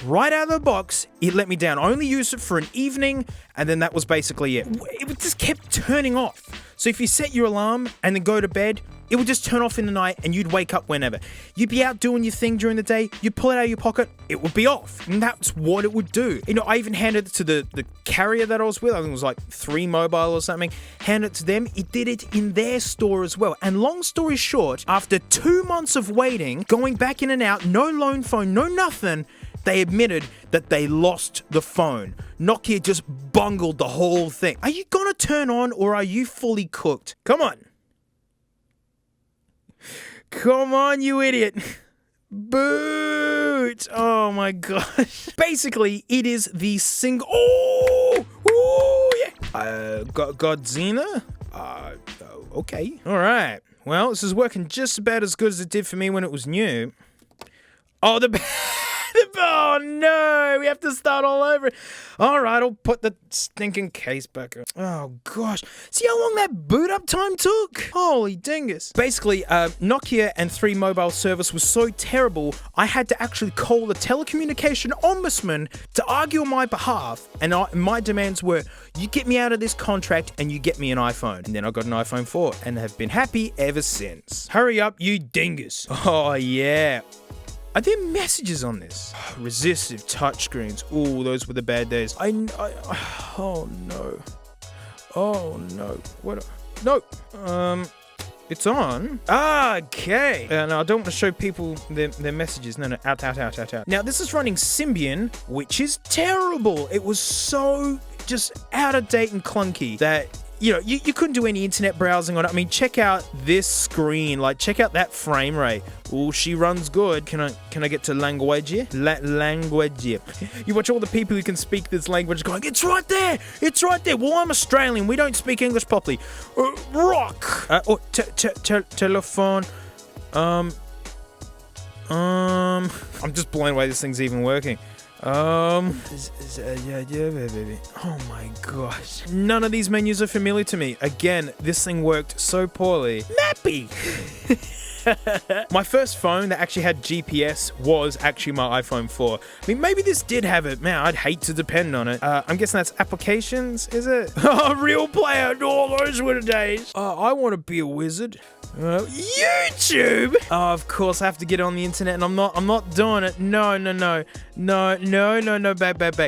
Right out of the box, it let me down. I only used it for an evening, and then that was basically it. It just kept turning off. So if you set your alarm and then go to bed, it would just turn off in the night and you'd wake up whenever. You'd be out doing your thing during the day, you'd pull it out of your pocket, it would be off. And that's what it would do. You know, I even handed it to the carrier that I was with. I think it was like 3 Mobile or something. Handed it to them. It did it in their store as well. And long story short, after 2 months of waiting, going back in and out, no loan phone, no nothing, they admitted that they lost the phone. Nokia just bungled the whole thing. Are you gonna turn on or are you fully cooked? Come on. Come on, you idiot. Boot. Oh my gosh. Basically, it is the single... Oh, yeah. Godzilla? Okay. All right. Well, this is working just about as good as it did for me when it was new. Oh, oh no, we have to start all over. All right, I'll put the stinking case back up. Oh gosh, see how long that boot up time took? Holy dingus. Basically, Nokia and 3 Mobile service was so terrible, I had to actually call the telecommunication ombudsman to argue on my behalf, and my demands were, you get me out of this contract and you get me an iPhone. And then I got an iPhone 4 and have been happy ever since. Hurry up, you dingus. Oh yeah. Are there messages on this? Resistive touchscreens. Ooh, those were the bad days. Oh no. Oh no. What? No. It's on. Okay. No, I don't want to show people their messages. No. Out. Now, this is running Symbian, which is terrible. It was so just out of date and clunky that... You know, you couldn't do any internet browsing on it. I mean, check out this screen. Check out that frame rate. Oh, she runs good. Can I get to language here? Language here. You watch all the people who can speak this language going, it's right there. It's right there. Well, I'm Australian. We don't speak English properly. Rock. Telephone. I'm just blown away this thing's even working. Yeah, baby. Oh my gosh. None of these menus are familiar to me. Again, this thing worked so poorly. Nappy! My first phone that actually had GPS was actually my iPhone 4. I mean, maybe this did have it. Man, I'd hate to depend on it. I'm guessing that's applications, is it? Oh, real player. Oh, those were the days. I want to be a wizard. YouTube! Oh, of course I have to get on the internet and I'm not doing it. No, babe.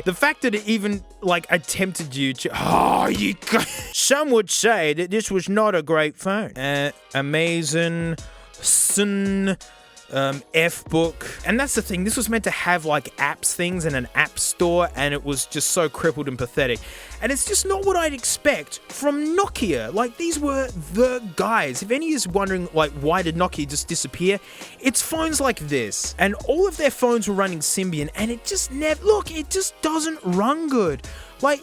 The fact that it even, attempted YouTube. Oh, you Some would say that this was not a great phone. Amazing. F-Book. And that's the thing, this was meant to have like apps things and an app store, and it was just so crippled and pathetic. And it's just not what I'd expect from Nokia. Like, these were the guys. If any is wondering, like, why did Nokia just disappear? It's phones like this. And all of their phones were running Symbian, and it just never, look, it just doesn't run good. Like,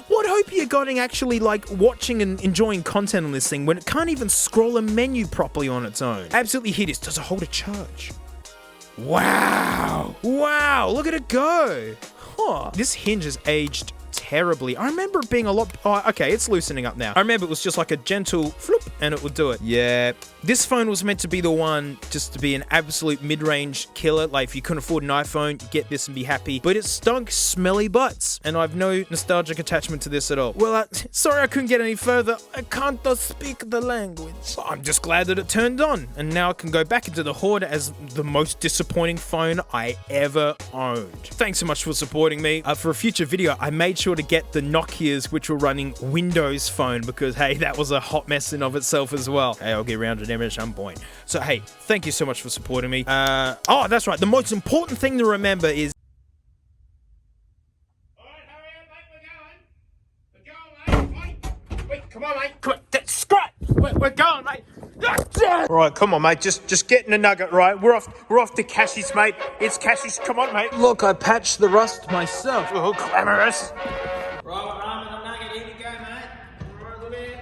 what hope are you getting actually, like, watching and enjoying content on this thing when it can't even scroll a menu properly on its own? Absolutely hideous. Does it hold a charge? Wow. Wow, look at it go. Huh. This hinge has aged terribly. I remember it being a lot... Oh, okay, it's loosening up now. I remember it was just like a gentle floop and it would do it. Yeah. This phone was meant to be the one just to be an absolute mid-range killer. Like, if you couldn't afford an iPhone, you get this and be happy. But it stunk smelly butts, and I've no nostalgic attachment to this at all. Well, sorry I couldn't get any further. I can't speak the language. I'm just glad that it turned on, and now I can go back into the Horde as the most disappointing phone I ever owned. Thanks so much for supporting me. For a future video, I made sure to get the Nokias which were running Windows Phone, because hey, that was a hot mess in of itself as well. Hey, I'll get around to them at some point. So hey, thank you so much for supporting me. Oh, that's right, the most important thing to remember is Come on, mate. Come on. Scrap. We're going, mate. All right, come on, mate. Just get in the Nugget, right? We're off to Cashies, mate. It's Cashies. Come on, mate. Look, I patched the rust myself. Oh, glamorous. Right, I'm in the Nugget. Here we go, mate. All right, look here.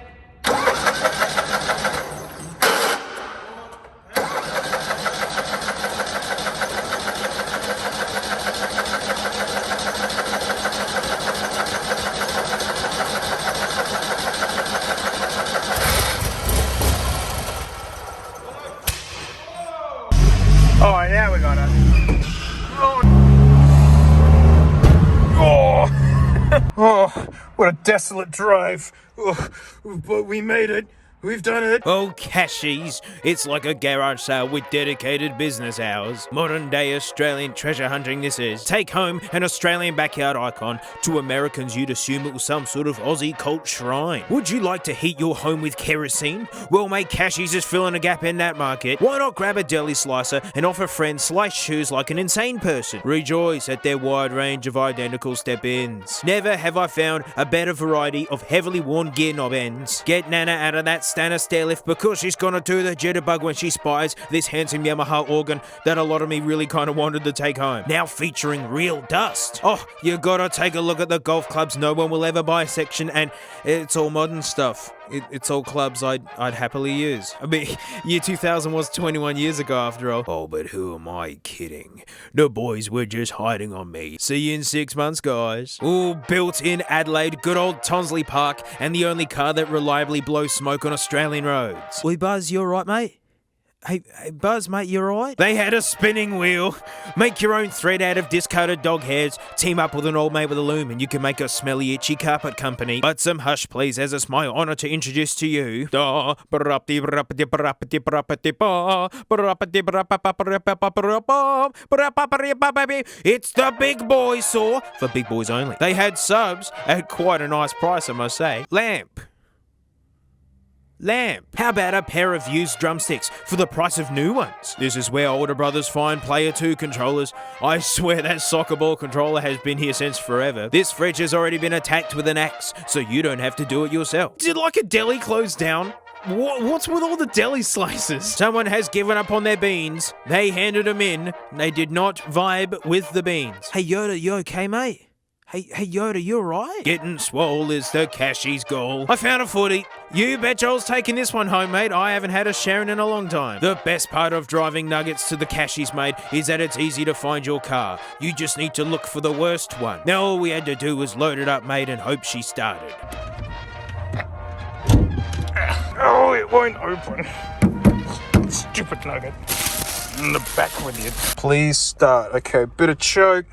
All right, now we got it. Oh, what a desolate drive. Oh, but we made it. We've done it. Oh, Cashies, it's like a garage sale with dedicated business hours. Modern day Australian treasure hunting this is. Take home an Australian backyard icon. To Americans you'd assume it was some sort of Aussie cult shrine. Would you like to heat your home with kerosene? Well, mate, Cashies is filling a gap in that market. Why not grab a deli slicer and offer friends sliced shoes like an insane person? Rejoice at their wide range of identical step-ins. Never have I found a better variety of heavily worn gear knob ends. Get Nana out of that stand a stairlift because she's gonna do the jitterbug when she spies this handsome Yamaha organ that a lot of me really kind of wanted to take home. Now featuring real dust. Oh, you gotta take a look at the golf clubs no one will ever buy section, and it's all modern stuff. It's all clubs I'd happily use. I mean, year 2000 was 21 years ago after all. Oh, but who am I kidding? The boys were just hiding on me. See you in 6 months, guys. All built in Adelaide, good old Tonsley Park, and the only car that reliably blows smoke on Australian roads. Oi, Buzz, you alright, mate? Hey, Buzz, mate, you alright? They had a spinning wheel. Make your own thread out of discarded dog hairs. Team up with an old mate with a loom and you can make a smelly, itchy carpet company. But some hush, please, as it's my honour to introduce to you... It's the Big Boy Saw, for big boys only. They had subs at quite a nice price, I must say. Lamp. How about a pair of used drumsticks for the price of new ones? This is where older brothers find Player 2 controllers. I swear that soccer ball controller has been here since forever. This fridge has already been attacked with an axe, so you don't have to do it yourself. Did like a deli close down? What's with all the deli slices? Someone has given up on their beans. They handed them in. They did not vibe with the beans. Hey Yoda, you okay, mate? Hey Yoda, you alright? Getting swole is the Cashies goal. I found a footy. You bet Joel's taking this one home, mate. I haven't had a Sharon in a long time. The best part of driving Nuggets to the Cashies, mate, is that it's easy to find your car. You just need to look for the worst one. Now all we had to do was load it up, mate, and hope she started. Oh, it won't open. Stupid Nugget. In the back with you. Please start. Okay, bit of choke.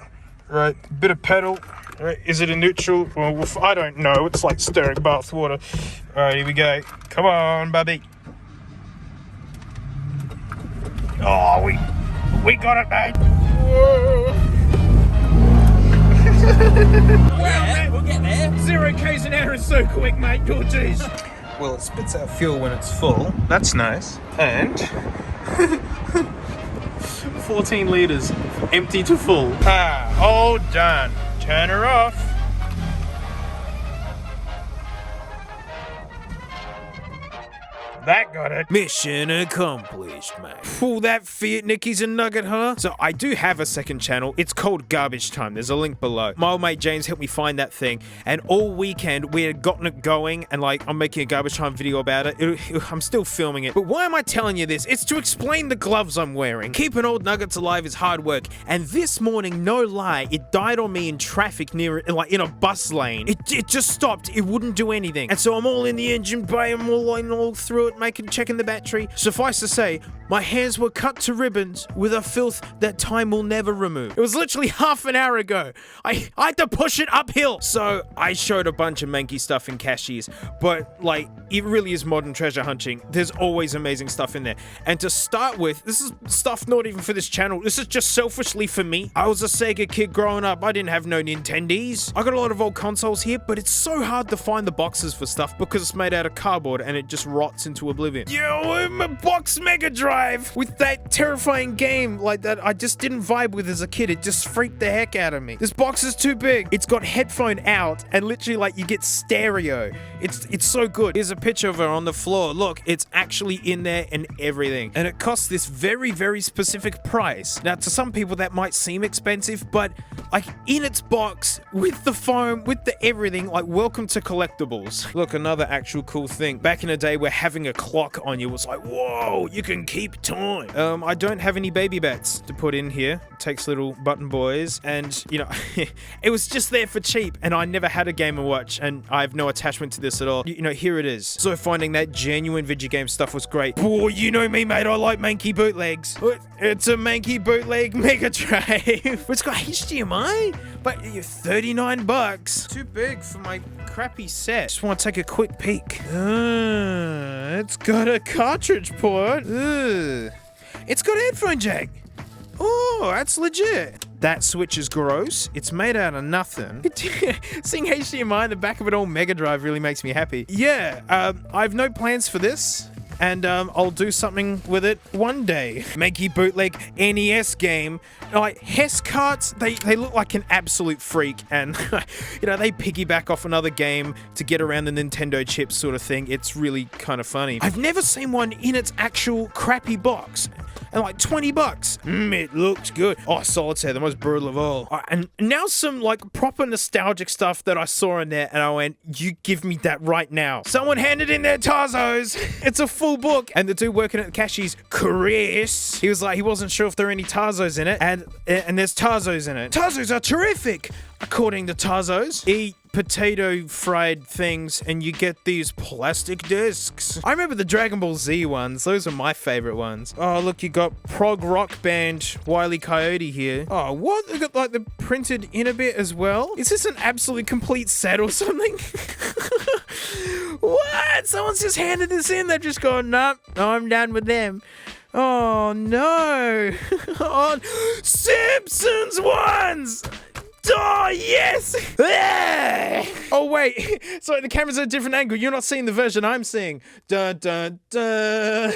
Right, bit of pedal. Right, is it a neutral? Well, I don't know. It's like stirring bath water. All right, here we go. Come on, baby. Oh, we got it, mate. Yeah, we'll get there. 0 K's an hour is so quick, mate. Oh, jeez. Well, it spits out fuel when it's full. That's nice. And 14 litres, empty to full. Ah, all done. Turn her off. That got it. Mission accomplished, mate. Pull that Fiat Nicky's a nugget, huh? So I do have a second channel. It's called Garbage Time. There's a link below. My old mate James helped me find that thing, and all weekend we had gotten it going, and like I'm making a Garbage Time video about it. I'm still filming it. But why am I telling you this? It's to explain the gloves I'm wearing. Keeping old nuggets alive is hard work, and this morning, no lie, it died on me in traffic near, like in a bus lane. It just stopped. It wouldn't do anything, and so I'm all in the engine bay. I'm all through it, checking the battery. Suffice to say, my hands were cut to ribbons with a filth that time will never remove. It was literally half an hour ago. I had to push it uphill. So I showed a bunch of manky stuff in Cashies, but like, it really is modern treasure hunting. There's always amazing stuff in there. And to start with, this is stuff not even for this channel. This is just selfishly for me. I was a Sega kid growing up. I didn't have no Nintendos. I got a lot of old consoles here, but it's so hard to find the boxes for stuff because it's made out of cardboard and it just rots into oblivion. Yo, my box Mega Drive with that terrifying game like that I just didn't vibe with as a kid. It just freaked the heck out of me. This box is too big. It's got headphone out and literally like you get stereo. It's so good. Here's a picture of her on the floor. Look, it's actually in there and everything. And it costs this very, very specific price. Now, to some people that might seem expensive, but like in its box with the foam, with the everything, like welcome to collectibles. Look, another actual cool thing. Back in the day where having a clock on you was like, whoa, you can keep time. I don't have any baby bats to put in here. It takes little button boys, and you know, it was just there for cheap, and I never had a Game & Watch, and I have no attachment to this at all. You know, here it is. So finding that genuine video game stuff was great. Boy, you know me, mate, I like manky bootlegs. It's a manky bootleg Mega Drive. It's got HDMI, but $39. Too big for my crappy set. Just want to take a quick peek. It's got a cartridge port. It's got a headphone jack. Oh, that's legit. That switch is gross. It's made out of nothing. Seeing HDMI in the back of an old Mega Drive really makes me happy. Yeah, I have no plans for this, and I'll do something with it one day. Manky bootleg NES game. Like, Hess carts, they look like an absolute freak, and you know, they piggyback off another game to get around the Nintendo chips sort of thing. It's really kind of funny. I've never seen one in its actual crappy box. And like $20. It looks good. Oh, Solitaire, the most brutal of all. And now some like proper nostalgic stuff that I saw in there, and I went, you give me that right now. Someone handed in their Tarzos. It's a full book. And the dude working at the Cashies, Chris, he was like, he wasn't sure if there are any Tarzos in it, and there's Tarzos in it. Tarzos are terrific, according to Tarzos. Eat potato fried things and you get these plastic discs. I remember the Dragon Ball Z ones. Those are my favorite ones. Oh, look, you got prog rock band Wile E. Coyote here. Oh, what? They got like the printed in a bit as well. Is this an absolute complete set or something? What? Someone's just handed this in. They've just gone, nope, I'm done with them. Oh no. Oh, Simpsons ones. Oh, yes! Oh, wait. Sorry, the camera's at a different angle. You're not seeing the version I'm seeing. Dun, dun, dun.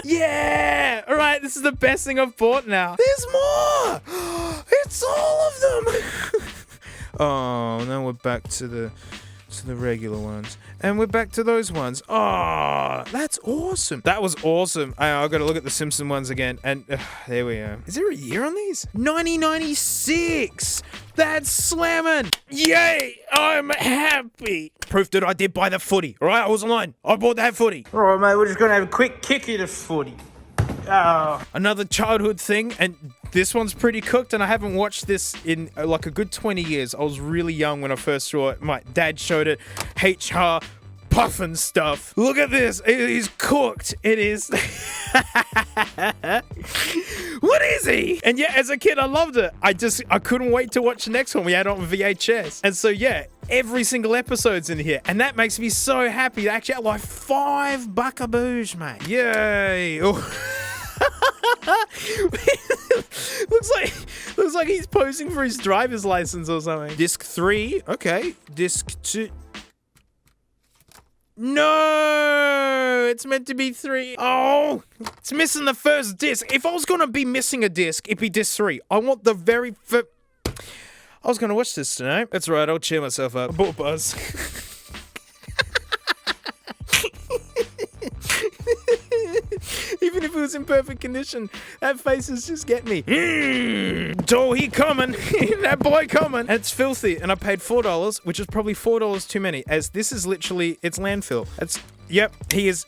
Yeah! All right, this is the best thing I've bought now. There's more! It's all of them! Oh, now we're back to the regular ones. And we're back to those ones. Oh, that's awesome. That was awesome. I've got to look at the Simpson ones again. And there we are. Is there a year on these? 1996. That's slamming. Yay. I'm happy. Proof that I did buy the footy. All right, I wasn't lying. I bought that footy. All right, mate, we're just going to have a quick kick at the footy. Another childhood thing, and this one's pretty cooked, and I haven't watched this in like a good 20 years. I was really young when I first saw it. My dad showed it. HR puffin stuff. Look at this. It is cooked. It is. What is he? And yeah, as a kid, I loved it. I couldn't wait to watch the next one. We had it on VHS. And so yeah, every single episode's in here. And that makes me so happy. I actually had like 5 buckaboos, mate. Yay. Oh. looks like he's posing for his driver's license or something. Disc 3, okay. Disc 2. No, it's meant to be 3. Oh, it's missing the first disc. If I was gonna be missing a disc, it'd be disc 3. I want the very first. I was gonna watch this tonight. That's right, I'll cheer myself up. Bought Buzz. Even if it was in perfect condition, that face is just getting me. Oh, he coming. That boy coming. And it's filthy. And I paid $4, which is probably $4 too many, as this is literally, it's landfill. Yep, he's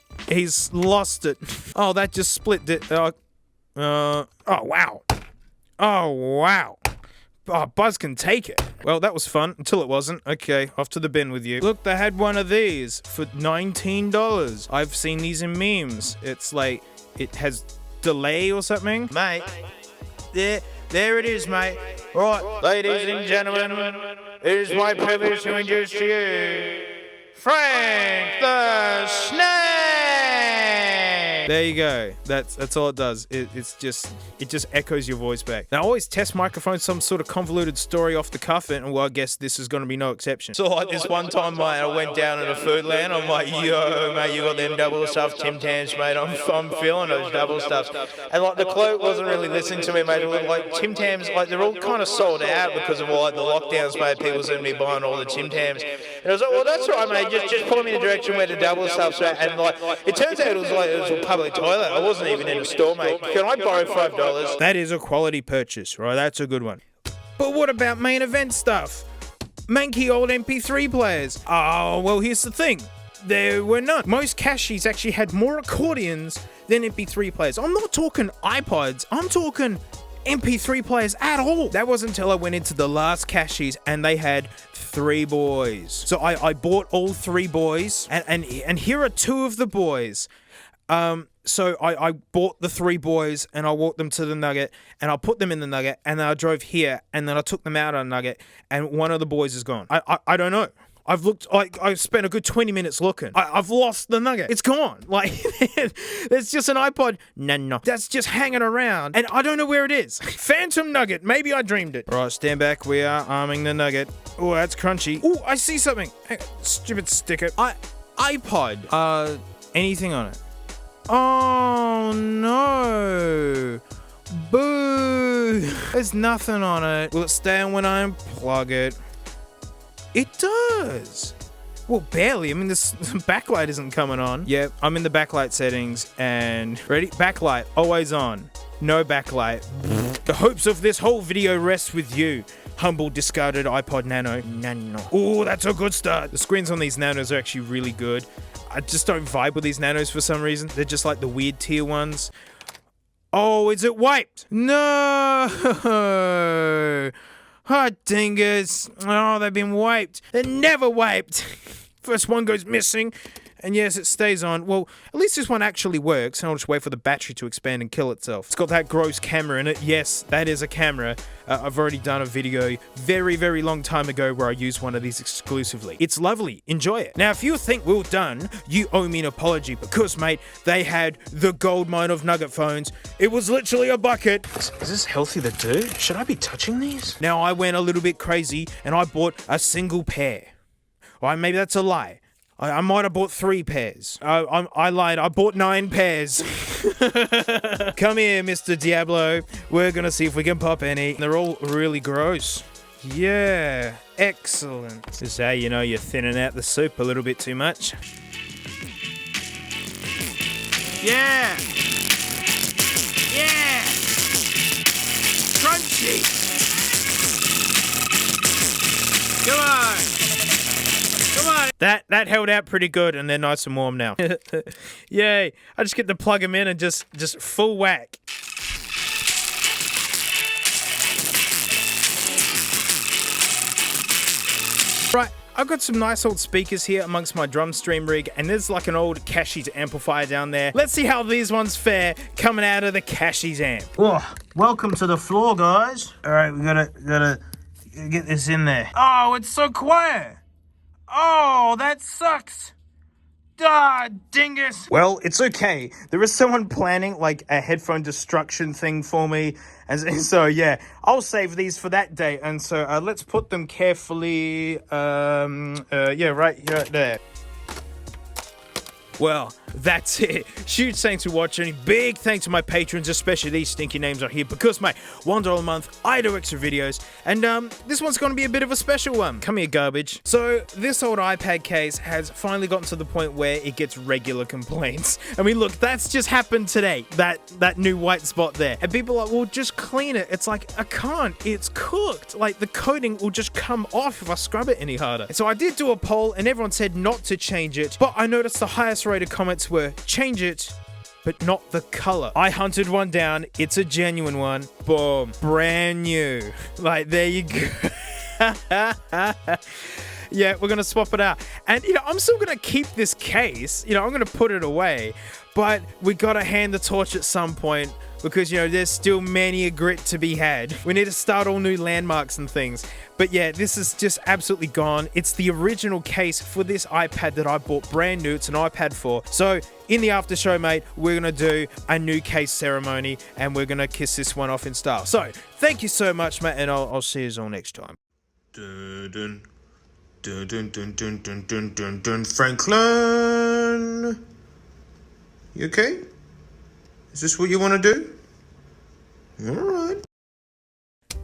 lost it. Oh, that just split it. Oh, wow. Oh, wow. Oh, Buzz can take it. Well, that was fun until it wasn't. Okay, off to the bin with you. Look, they had one of these for $19. I've seen these in memes. It's like, it has delay or something. Mate, there it is, mate. Right, ladies and gentlemen, it is my privilege to introduce to you Frank the Snake. There you go. That's all it does. It just echoes your voice back. Now, I always test microphones, some sort of convoluted story off the cuff, and well, I guess this is going to be no exception. So like this one time, mate, I went down in a Foodland. I'm like, yo, mate, you got them double stuffed Tim Tams, mate. I'm feeling those double stuffs. And like the clerk wasn't really listening to me, mate. It was like Tim Tams, like they're all kind of sold out because of all like the lockdowns, mate. People seem to be buying all the Tim Tams. And I was like, well, that's all right, mate. Just point me in the direction where the double stuff's at. And like, it turns out it was a public toilet. I wasn't even in a store, mate. Can I borrow $5? That is a quality purchase, right? That's a good one. But what about main event stuff? Manky old MP3 players. Oh, well, here's the thing. There were none. Most Cashies actually had more accordions than MP3 players. I'm not talking iPods. I'm talking MP3 players at all. That wasn't until I went into the last Cashies and they had 3 boys. So I bought all 3 boys, and here are 2 of the boys. So I bought the 3 boys and I walked them to the Nugget and I put them in the Nugget and then I drove here and then I took them out of the Nugget and one of the boys is gone. I don't know. I've looked, I've spent a good 20 minutes looking. I've lost the Nugget. It's gone. Like, there's just an iPod. No. That's just hanging around and I don't know where it is. Phantom Nugget. Maybe I dreamed it. Right, stand back. We are arming the Nugget. Oh, that's crunchy. Oh, I see something. Stupid sticker. iPod. Anything on it? Oh no! Boo! There's nothing on it. Will it stay on when I unplug it? It does! Well, barely. I mean, this backlight isn't coming on. Yep, I'm in the backlight settings and... Ready? Backlight, always on. No backlight. The hopes of this whole video rest with you. Humble, discarded iPod Nano. Oh, that's a good start. The screens on these Nanos are actually really good. I just don't vibe with these Nanos for some reason. They're just like the weird tier ones. Oh, is it wiped? No! Oh, dingus. Oh, they've been wiped. They're never wiped. First one goes missing. And yes, it stays on. Well, at least this one actually works. And I'll just wait for the battery to expand and kill itself. It's got that gross camera in it. Yes, that is a camera. I've already done a video very, very long time ago where I used one of these exclusively. It's lovely. Enjoy it. Now, if you think we're done, you owe me an apology because, mate, they had the gold mine of Nugget phones. It was literally a bucket. Is this healthy to do? Should I be touching these? Now, I went a little bit crazy and I bought a single pair. Or maybe that's a lie. I might have bought 3 pairs. I lied. I bought 9 pairs. Come here, Mr. Diablo. We're gonna see if we can pop any. They're all really gross. Yeah, excellent. This is how you know you're thinning out the soup a little bit too much. Yeah! Yeah! Crunchy! Come on! Come on. That held out pretty good and they're nice and warm now. Yay. I just get to plug them in and just full whack. Right, I've got some nice old speakers here amongst my drum stream rig and there's like an old Cashies amplifier down there. Let's see how these ones fare coming out of the Cashies amp. Oh, welcome to the floor, guys. All right, we gotta get this in there. Oh, it's so quiet. Oh, that sucks. Ah, dingus. Well, it's okay. There is someone planning like a headphone destruction thing for me. And so, yeah, I'll save these for that day. And so let's put them carefully. Yeah, right there. Well, that's it. Huge thanks for watching. Big thanks to my patrons, especially these stinky names right here, because mate, $1 a month, I do extra videos, and this one's going to be a bit of a special one. Come here, garbage. So this old iPad case has finally gotten to the point where it gets regular complaints. I mean, look, that's just happened today. That new white spot there, and people are like, well, just clean it. It's like, I can't. It's cooked. Like the coating will just come off if I scrub it any harder. So I did do a poll, and everyone said not to change it, but I noticed the highest rated comments were change it, but not the color. I hunted one down. It's a genuine one. Boom. Brand new. Like, there you go. Yeah, we're gonna swap it out. And, you know, I'm still gonna keep this case. You know, I'm gonna put it away. But we gotta hand the torch at some point, because, you know, there's still many a grit to be had. We need to start all new landmarks and things. But yeah, this is just absolutely gone. It's the original case for this iPad that I bought brand new. It's an iPad 4. So in the after show, mate, we're gonna do a new case ceremony, and we're gonna kiss this one off in style. So thank you so much, mate, and I'll see you all next time. Dun, dun, dun, dun, dun, dun, dun, dun, dun, dun. Franklin, you okay? Is this what you want to do? All right.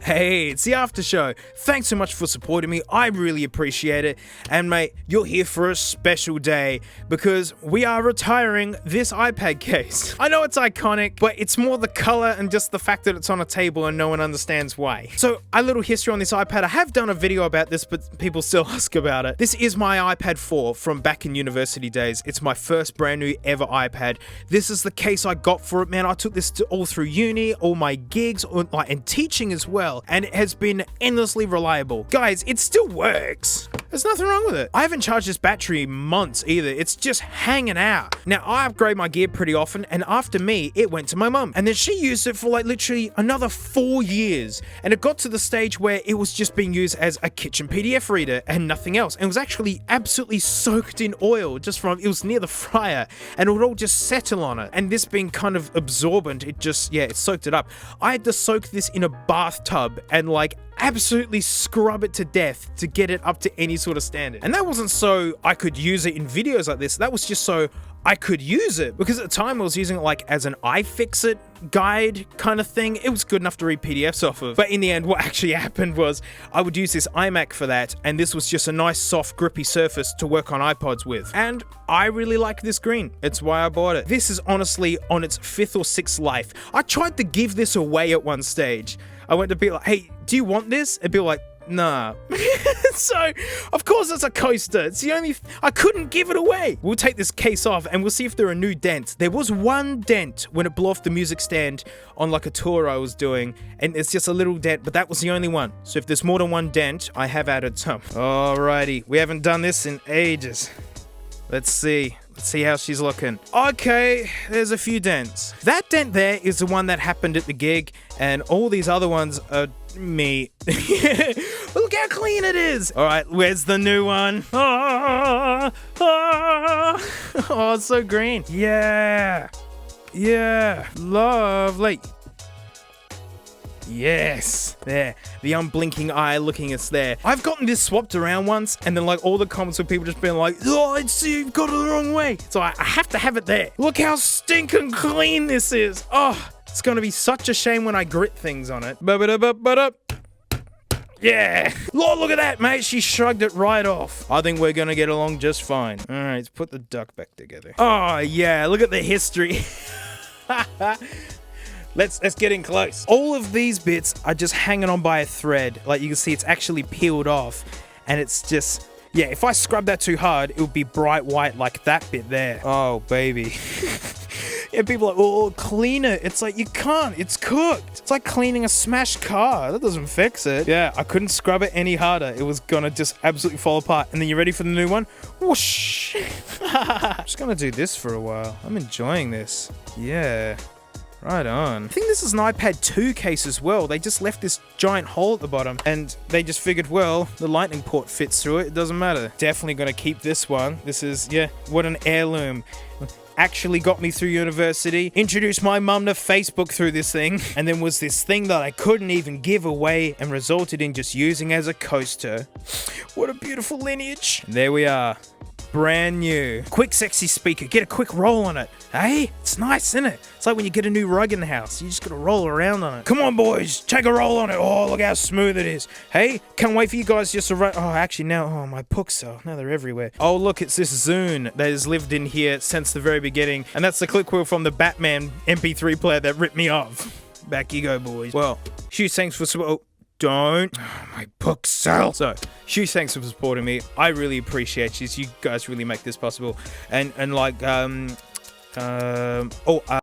Hey, it's the after show. Thanks so much for supporting me. I really appreciate it. And mate, you're here for a special day because we are retiring this iPad case. I know it's iconic, but it's more the color and just the fact that it's on a table and no one understands why. So a little history on this iPad. I have done a video about this, but people still ask about it. This is my iPad 4 from back in university days. It's my first brand new ever iPad. This is the case I got for it, man. I took this all through uni, all my gigs, and teaching as well. And it has been endlessly reliable. Guys, it still works. There's nothing wrong with it. I haven't charged this battery in months either. It's just hanging out. Now, I upgrade my gear pretty often, and after me, it went to my mum. And then she used it for like literally another 4 years. And it got to the stage where it was just being used as a kitchen PDF reader and nothing else. And it was actually absolutely soaked in oil just from, it was near the fryer, and it would all just settle on it. And this being kind of absorbent, it just, yeah, it soaked it up. I had to soak this in a bathtub and like absolutely scrub it to death to get it up to any sort of standard. And that wasn't so I could use it in videos like this. That was just so I could use it, because at the time I was using it like as an iFixit guide kind of thing. It was good enough to read PDFs off of. But in the end, what actually happened was I would use this iMac for that, and this was just a nice soft grippy surface to work on iPods with. And I really like this green. It's why I bought it. This is honestly on its 5th or 6th life. I tried to give this away at one stage. I went to be like, hey, do you want this? And be like, nah. So, of course it's a coaster. It's the only, I couldn't give it away. We'll take this case off and we'll see if there are new dents. There was one dent when it blew off the music stand on like a tour I was doing, and it's just a little dent, but that was the only one. So if there's more than one dent, I have added some. Alrighty, we haven't done this in ages. Let's see. Let's see how she's looking. Okay, there's a few dents. That dent there is the one that happened at the gig, and all these other ones are me. Look how clean it is. All right, where's the new one? Oh, it's so green. Yeah. Yeah. Lovely. Yes, there, the unblinking eye looking us there. I've gotten this swapped around once, and then like all the comments of people just being like, oh, it's, you've got it the wrong way. So I have to have it there. Look how stinking clean this is. Oh, it's gonna be such a shame when I grit things on it. Yeah. Lord, look at that, mate. She shrugged it right off. I think we're gonna get along just fine. All right, let's put the duck back together. Oh yeah, look at the history. Let's get in close. All of these bits are just hanging on by a thread. Like you can see, it's actually peeled off, and it's just, yeah, if I scrub that too hard, it would be bright white like that bit there. Oh, baby. Yeah, people are like, oh, clean it. It's like, you can't, it's cooked. It's like cleaning a smashed car. That doesn't fix it. Yeah, I couldn't scrub it any harder. It was gonna just absolutely fall apart. And then you ready for the new one? Whoosh. I'm just gonna do this for a while. I'm enjoying this. Yeah. Right on. I think this is an iPad 2 case as well. They just left this giant hole at the bottom, and they just figured, well, the lightning port fits through it. It doesn't matter. Definitely gonna keep this one. This is, yeah, what an heirloom. Actually got me through university, introduced my mum to Facebook through this thing, and then was this thing that I couldn't even give away and resulted in just using as a coaster. What a beautiful lineage. There we are. brand new. Quick sexy speaker, get a quick roll on it. Hey, it's nice, isn't it? It's like when you get a new rug in the house, you just gotta roll around on it. Come on boys, take a roll on it. Oh, look how smooth it is. Hey, can't wait for you guys just to run. Oh, actually now, oh, my books are, now they're everywhere. Oh look, it's this Zune that has lived in here since the very beginning, and that's the click wheel from the Batman MP3 player that ripped me off. Back you go, boys. Well, huge thanks for don't. Oh, my books sell. So, huge thanks for supporting me. I really appreciate you. You guys really make this possible. And like,